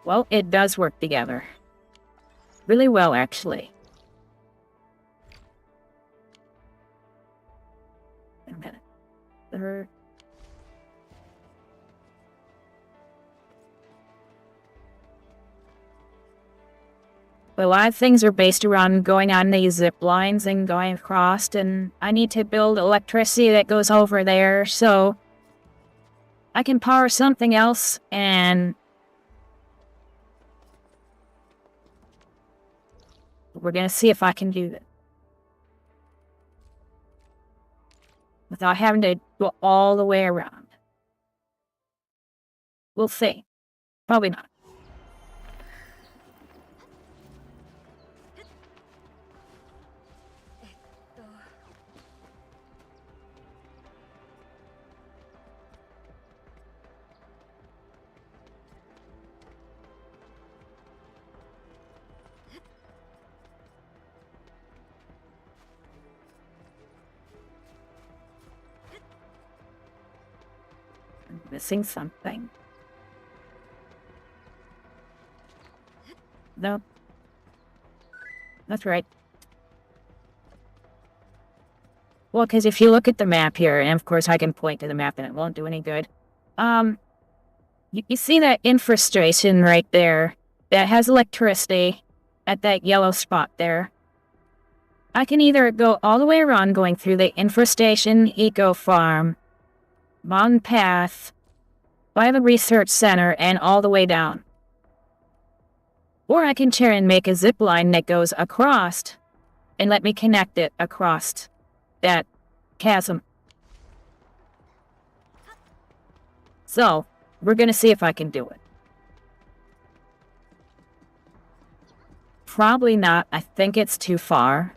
Well, it does work together. Really well, actually. Wait a minute. A lot of things are based around going on these zip lines and going across, and I need to build electricity that goes over there, so I can power something else, and we're gonna see if I can do that without having to go all the way around. We'll see. Probably not. Missing something. No. That's right. Well, because if you look at the map here, and of course I can point to the map and it won't do any good. You see that infestation right there that has electricity at that yellow spot there. I can either go all the way around going through the infestation eco farm, mountain path, by the research center, and all the way down. Or I can try and make a zip line that goes across and let me connect it across that chasm. So, we're gonna see if I can do it. Probably not. I think it's too far.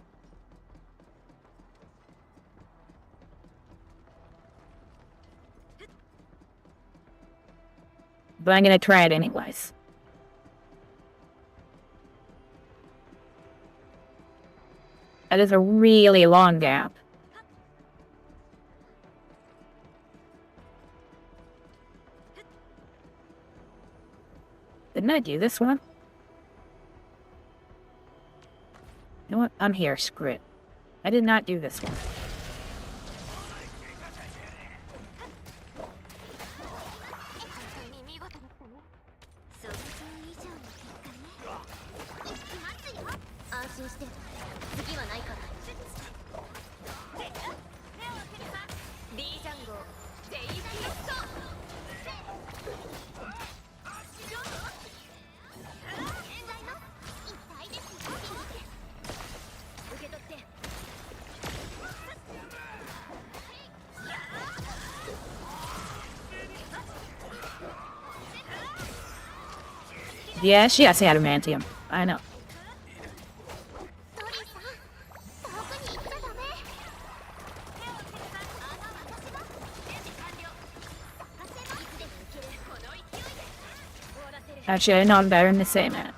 But I'm gonna try it anyways. That is a really long gap. Didn't I do this one? You know what? I'm here. Screw it. I did not do this one. Yeah, she has adamantium. I know. Actually, I know I'm better than the same man.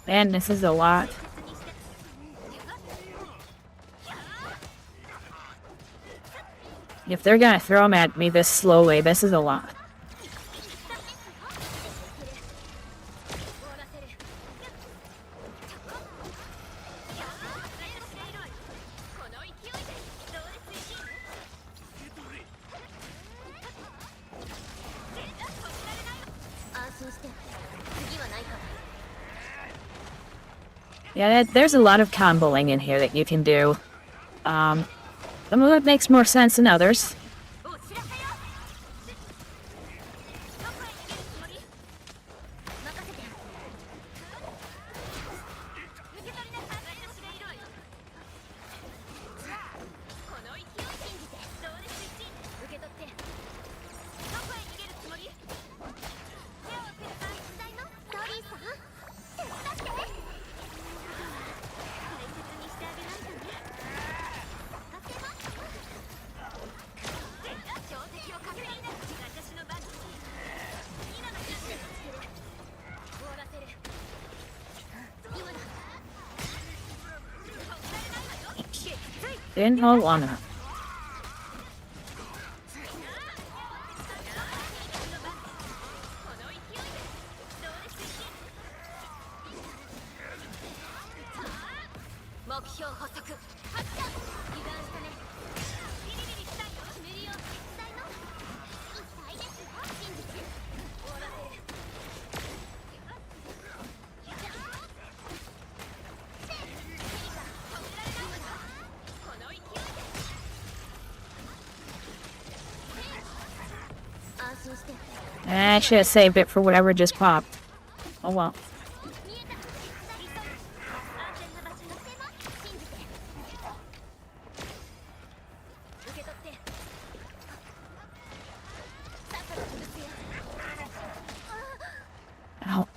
Man, this is a lot. If they're gonna throw them at me this slowly, this is a lot. Yeah, there's a lot of comboing in here that you can do. Some of it makes more sense than others. Didn't hold long enough. I should have saved it for whatever just popped. Oh well. Ow.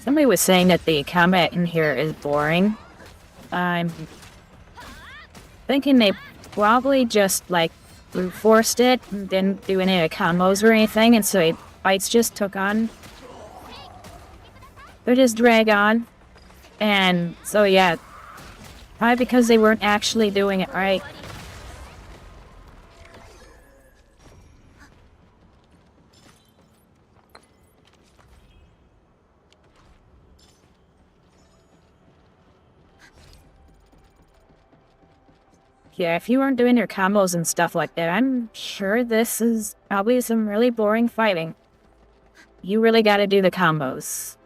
Somebody was saying that the combat in here is boring. I'm thinking they probably just, like, brute forced it and didn't do any combos or anything, and so fights just took on. They just drag on. And so, yeah. Probably because they weren't actually doing it right. Yeah, if you weren't doing your combos and stuff like that, I'm sure this is probably some really boring fighting. You really gotta do the combos.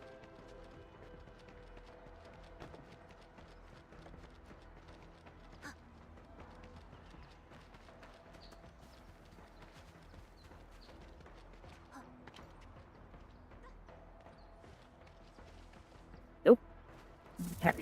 Nope. Okay.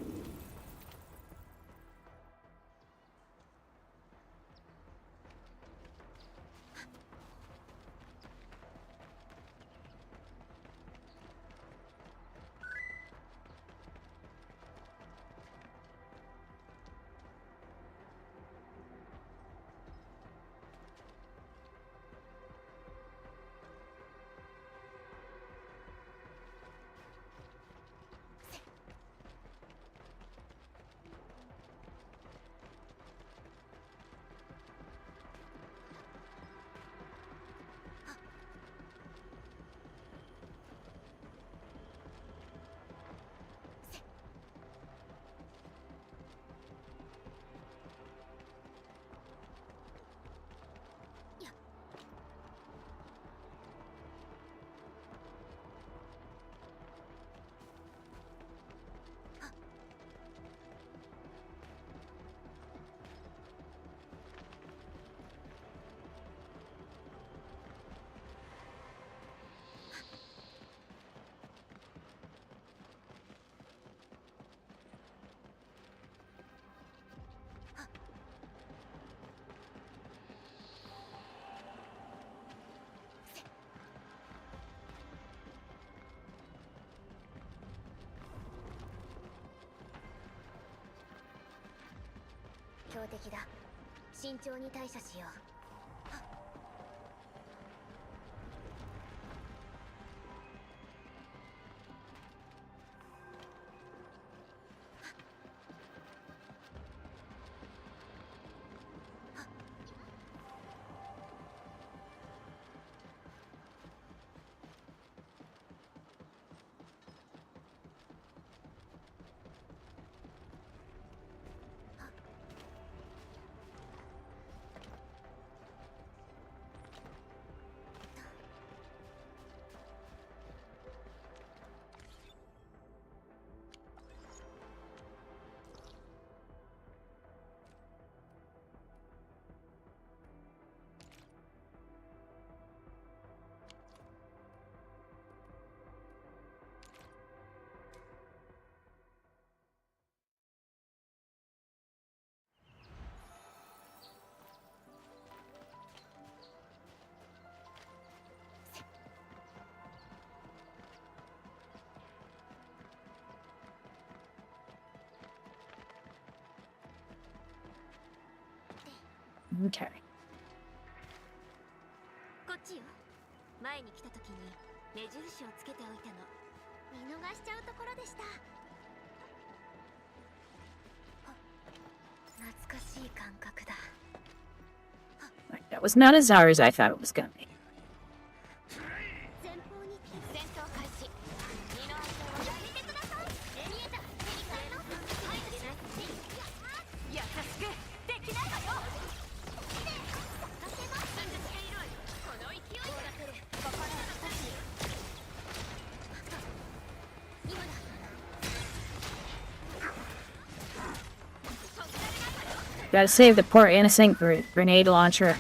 強敵だ。慎重に対処しよう。Okay. こっちよ。前に来た時に目印をつけておいたの。見逃しちゃうところでした。懐かしい感覚だ。 That was not as hard as I thought it was gonna be. 前方に戦闘開始。二の足をやめてください。見えた。右からのはいですね。優しくできないわよ。探せます。この勢いが出る。ここから私。今だ。 Gotta save the poor innocent grenade launcher.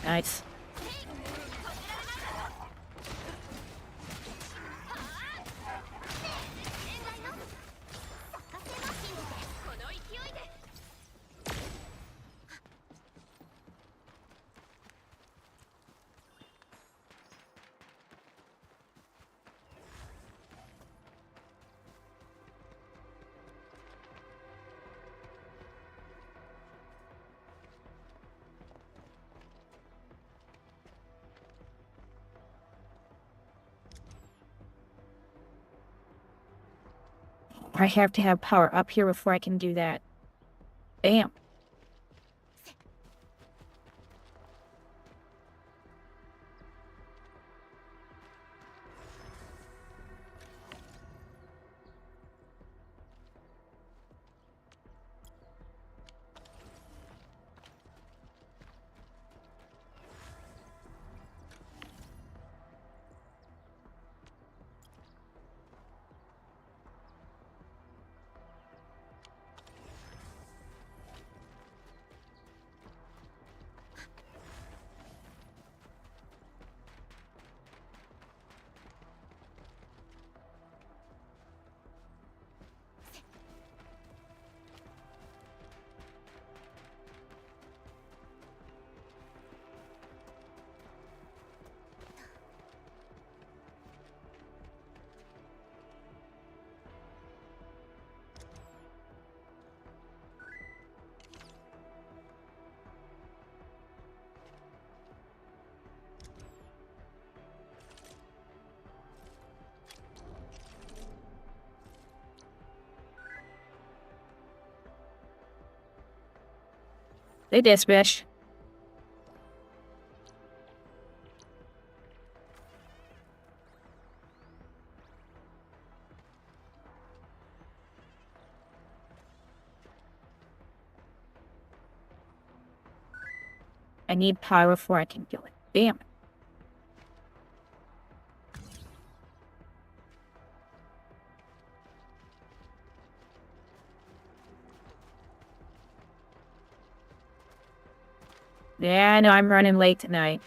Nice. I have to have power up here before I can do that. Damn. They dispatch. I need power before I can kill it. Damn it. Yeah, I know I'm running late tonight.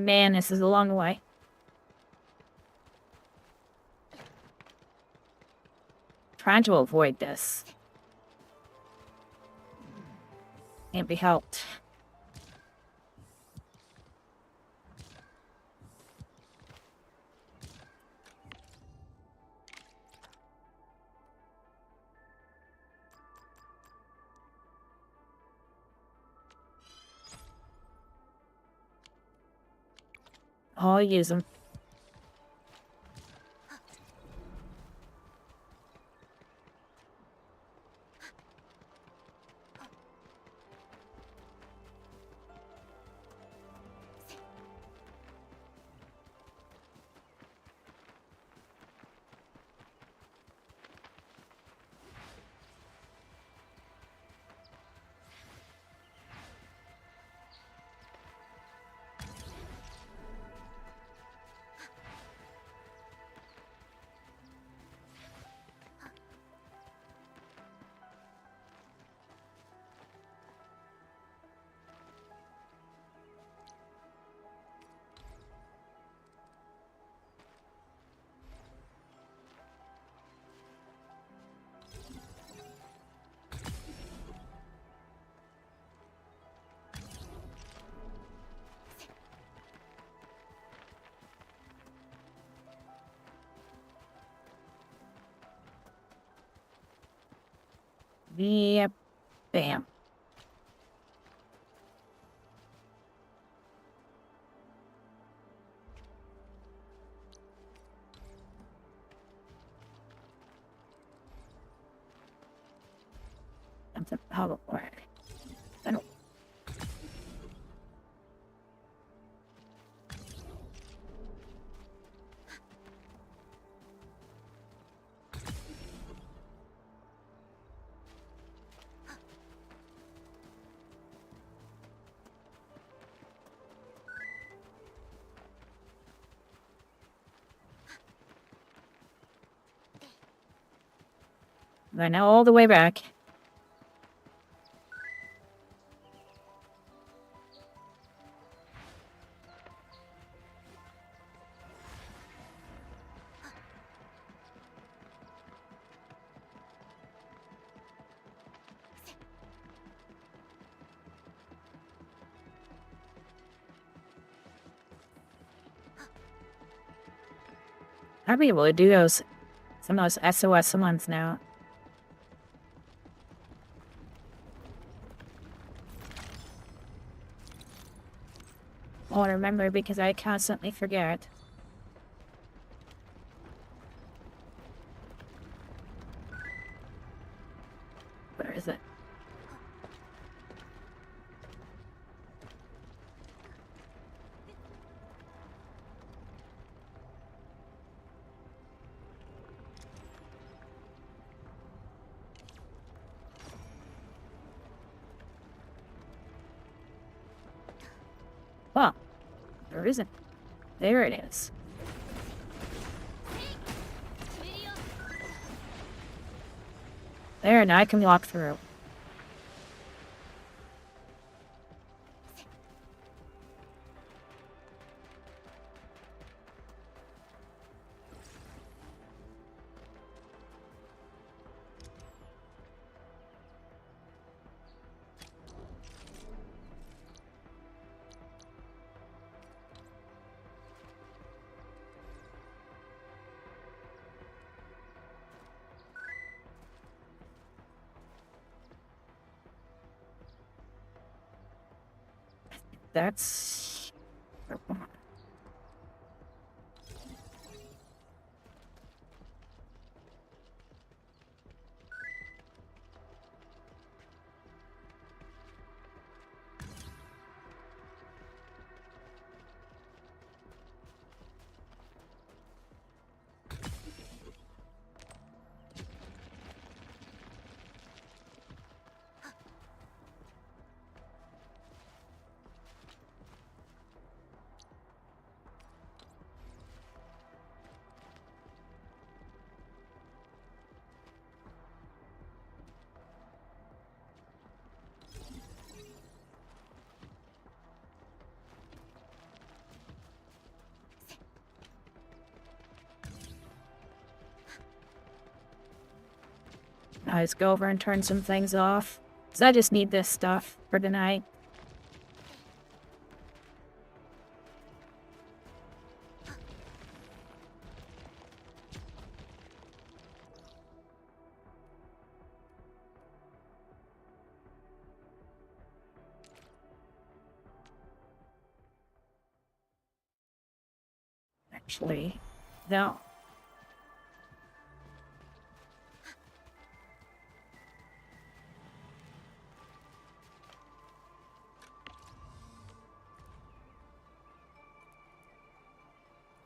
man, this is a long way. Trying to avoid this. Can't be helped. I'll use them. Yep. Bam. Something how work. I don't. Right now, all the way back. I'll be able to do those, some of those SOS ones now. I'll remember because I constantly forget. Where is it? Well, there isn't. There it is. There, now I can walk through. That's... I just go over and turn some things off. Because I just need this stuff for tonight. Actually, no.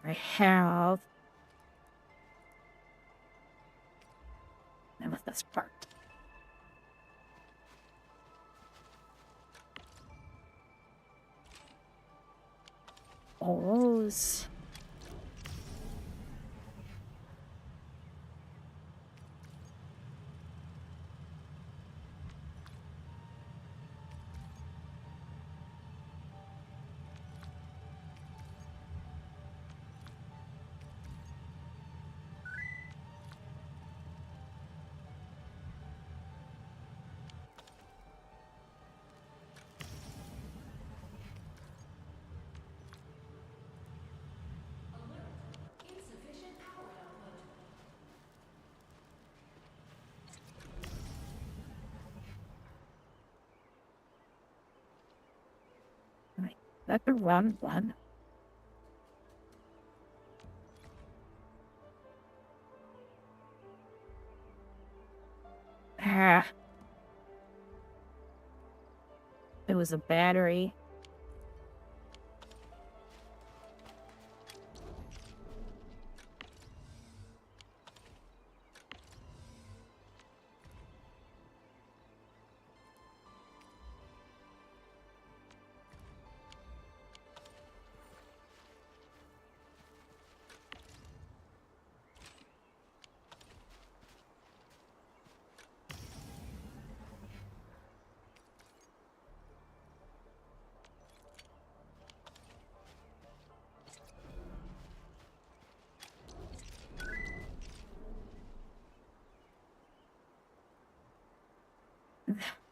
I have... And with this part. Those... Insufficient power output. Wait, that's the wrong one. Ah. It was a battery.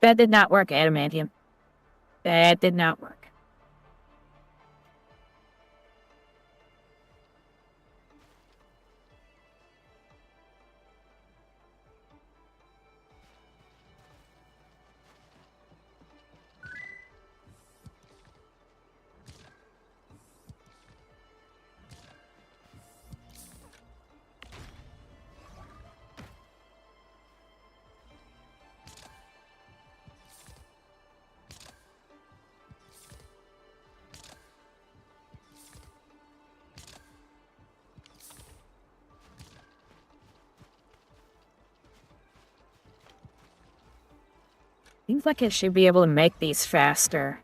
That did not work, adamantium. That did not work. Seems like it should be able to make these faster.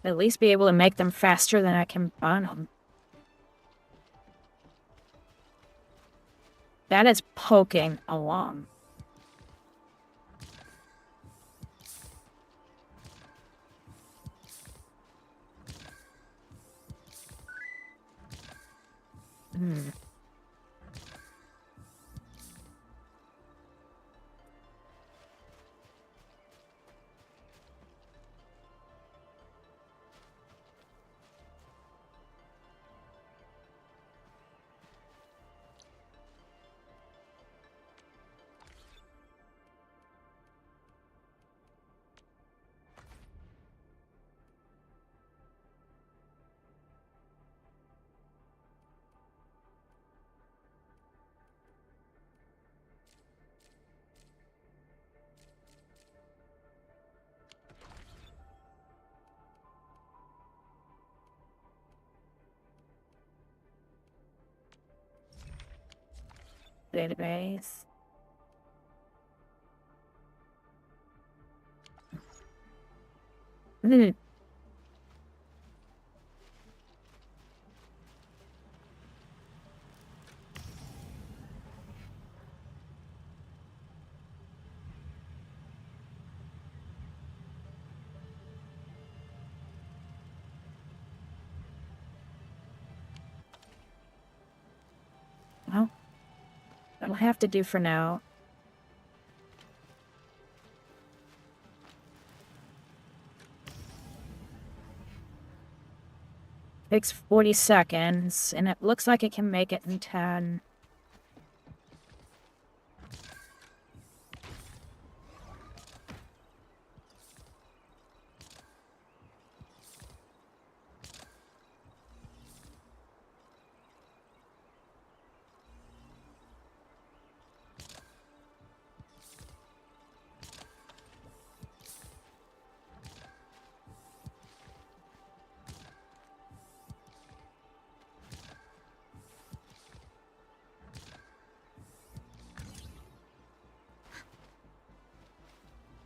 At least be able to make them faster than I can burn them. That is poking along. Database. That'll have to do for now. Takes 40 seconds, and it looks like it can make it in 10.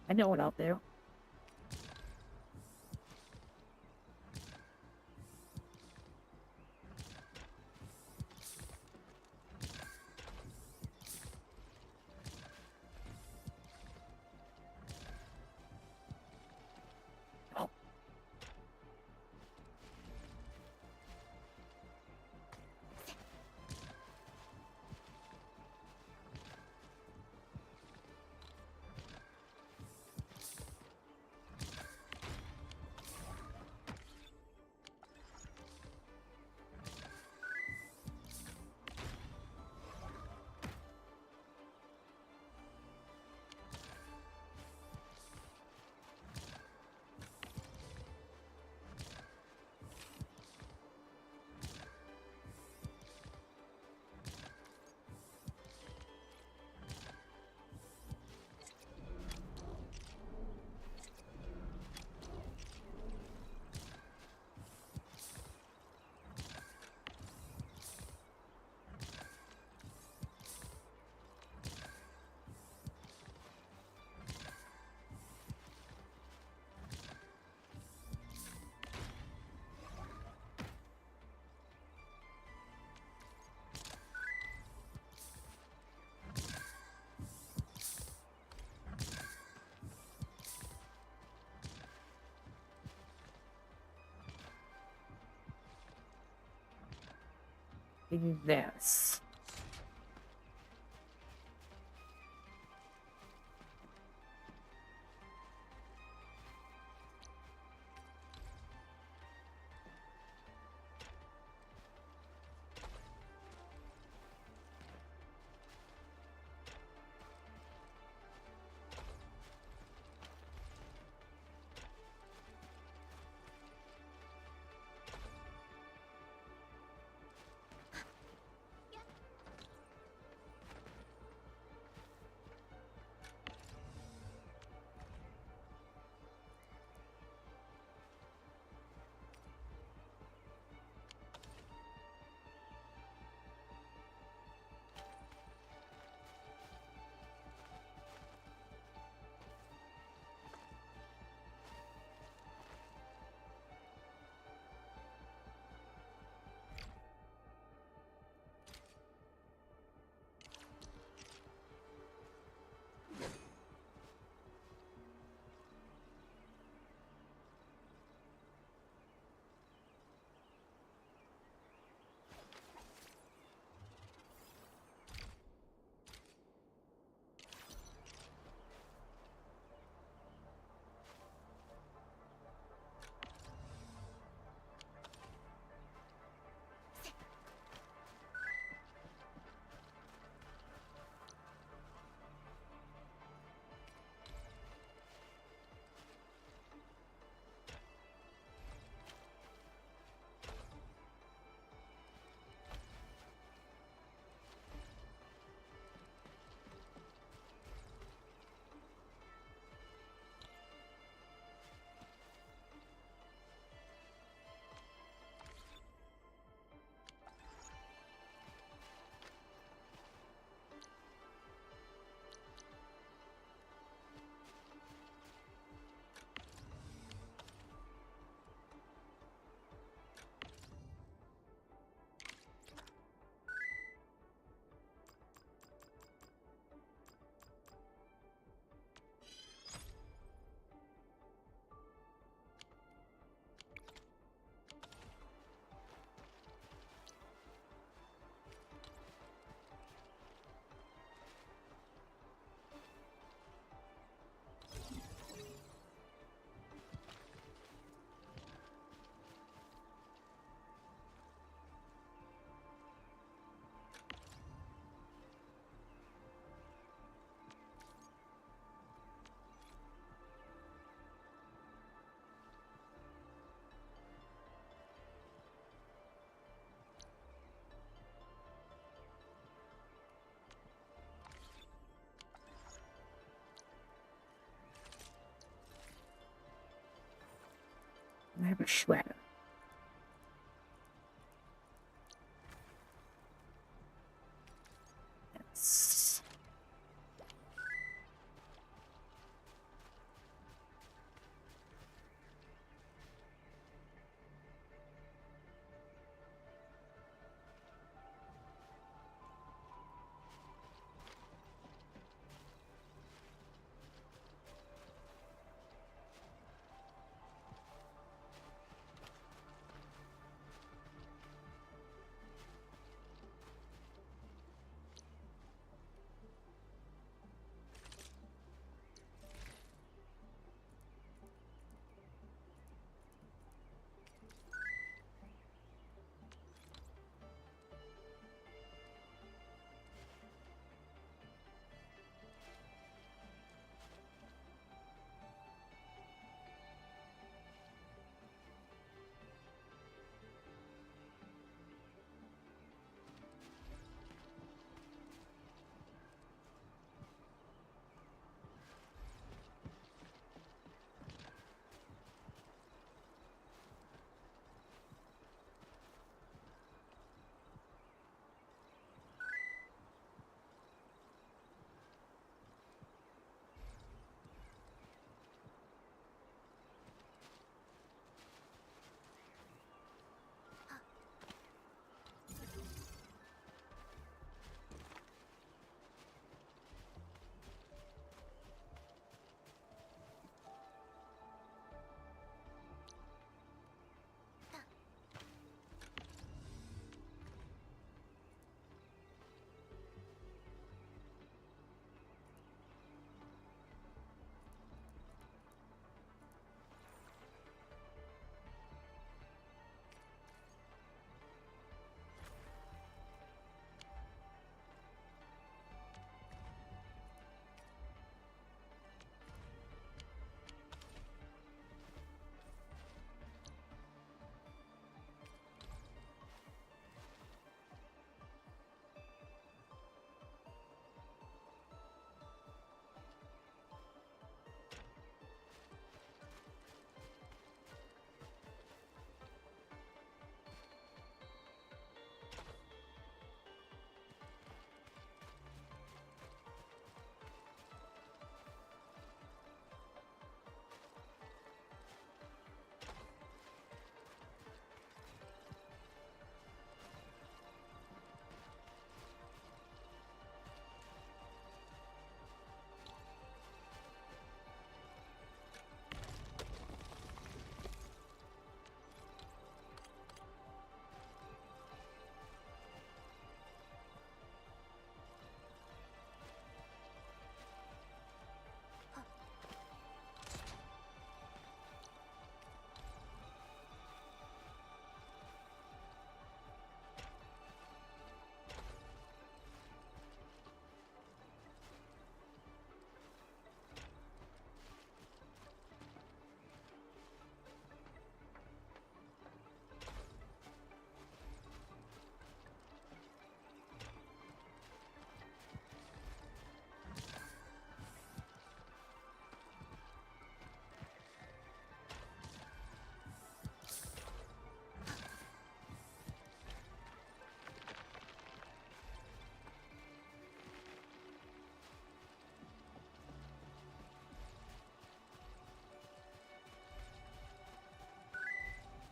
I know what I'll do. Oh. Do this.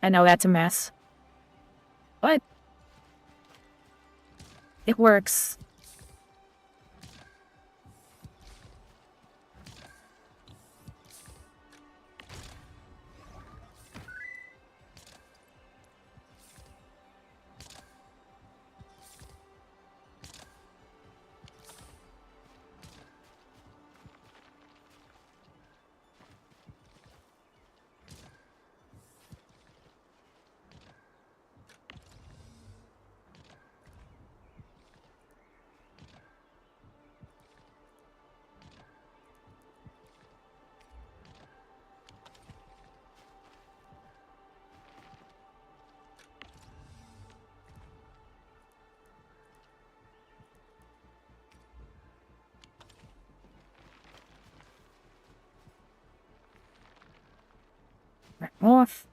I know that's a mess. But it works. Right off.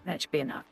That should be enough.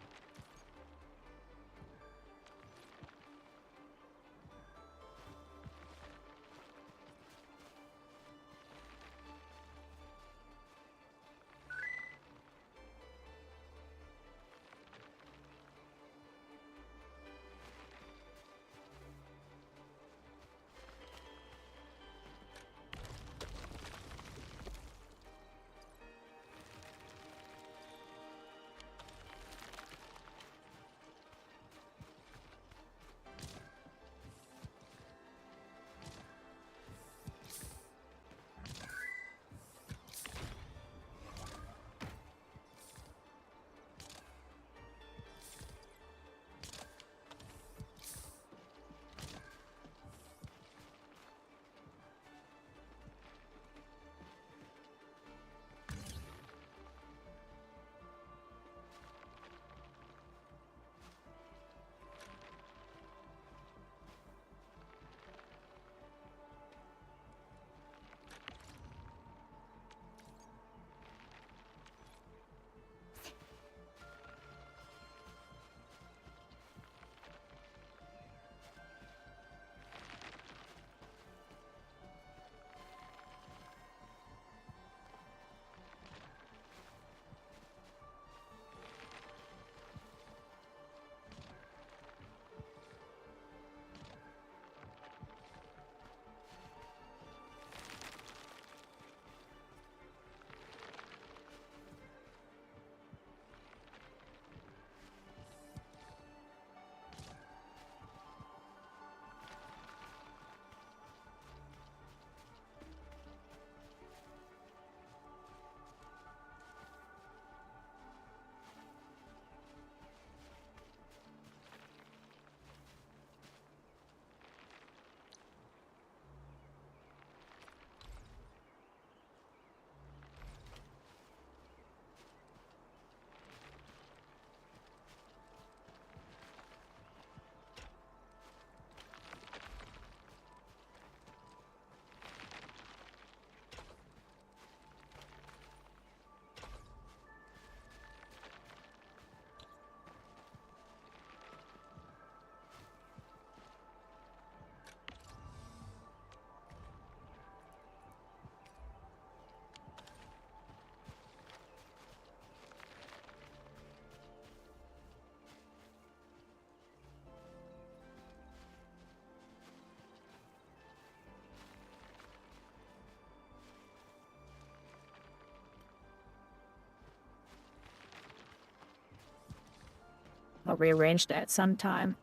I'll rearrange that sometime.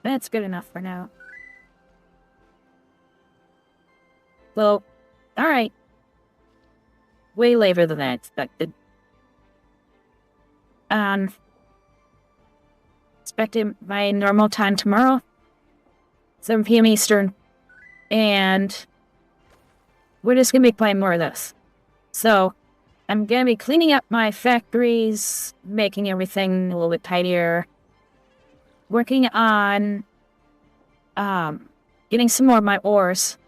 That's good enough for now. Well, alright. Way later than I expected. Expected my normal time tomorrow. 7 p.m. Eastern. And we're just gonna be playing more of this. So, I'm gonna be cleaning up my factories, making everything a little bit tidier. Working on, getting some more of my ores.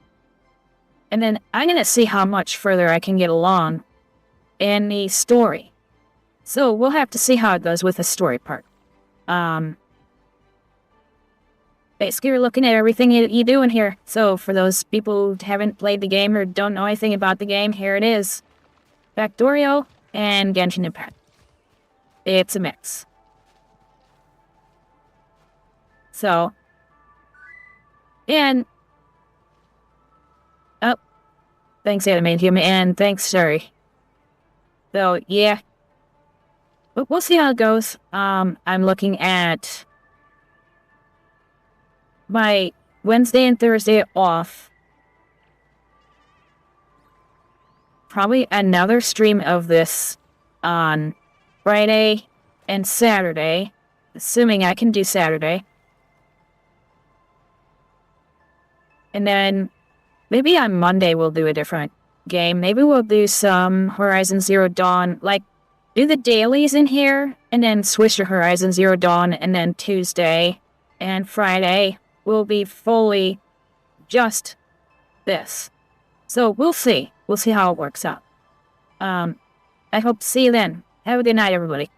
And then I'm gonna see how much further I can get along in the story. So we'll have to see how it goes with the story part. Basically, we're looking at everything you do in here. So for those people who haven't played the game or don't know anything about the game, here it is. Factorio and Genshin Impact. It's a mix. So, and oh, thanks Animatium and thanks Suri. So yeah, but we'll see how it goes. I'm looking at my Wednesday and Thursday off. Probably another stream of this on Friday and Saturday, assuming I can do Saturday. And then maybe on Monday we'll do a different game. Maybe we'll do some Horizon Zero Dawn, like do the dailies in here and then switch to Horizon Zero Dawn, and then Tuesday and Friday will be fully just this. So we'll see. We'll see how it works out. I hope to see you then. Have a good night, everybody.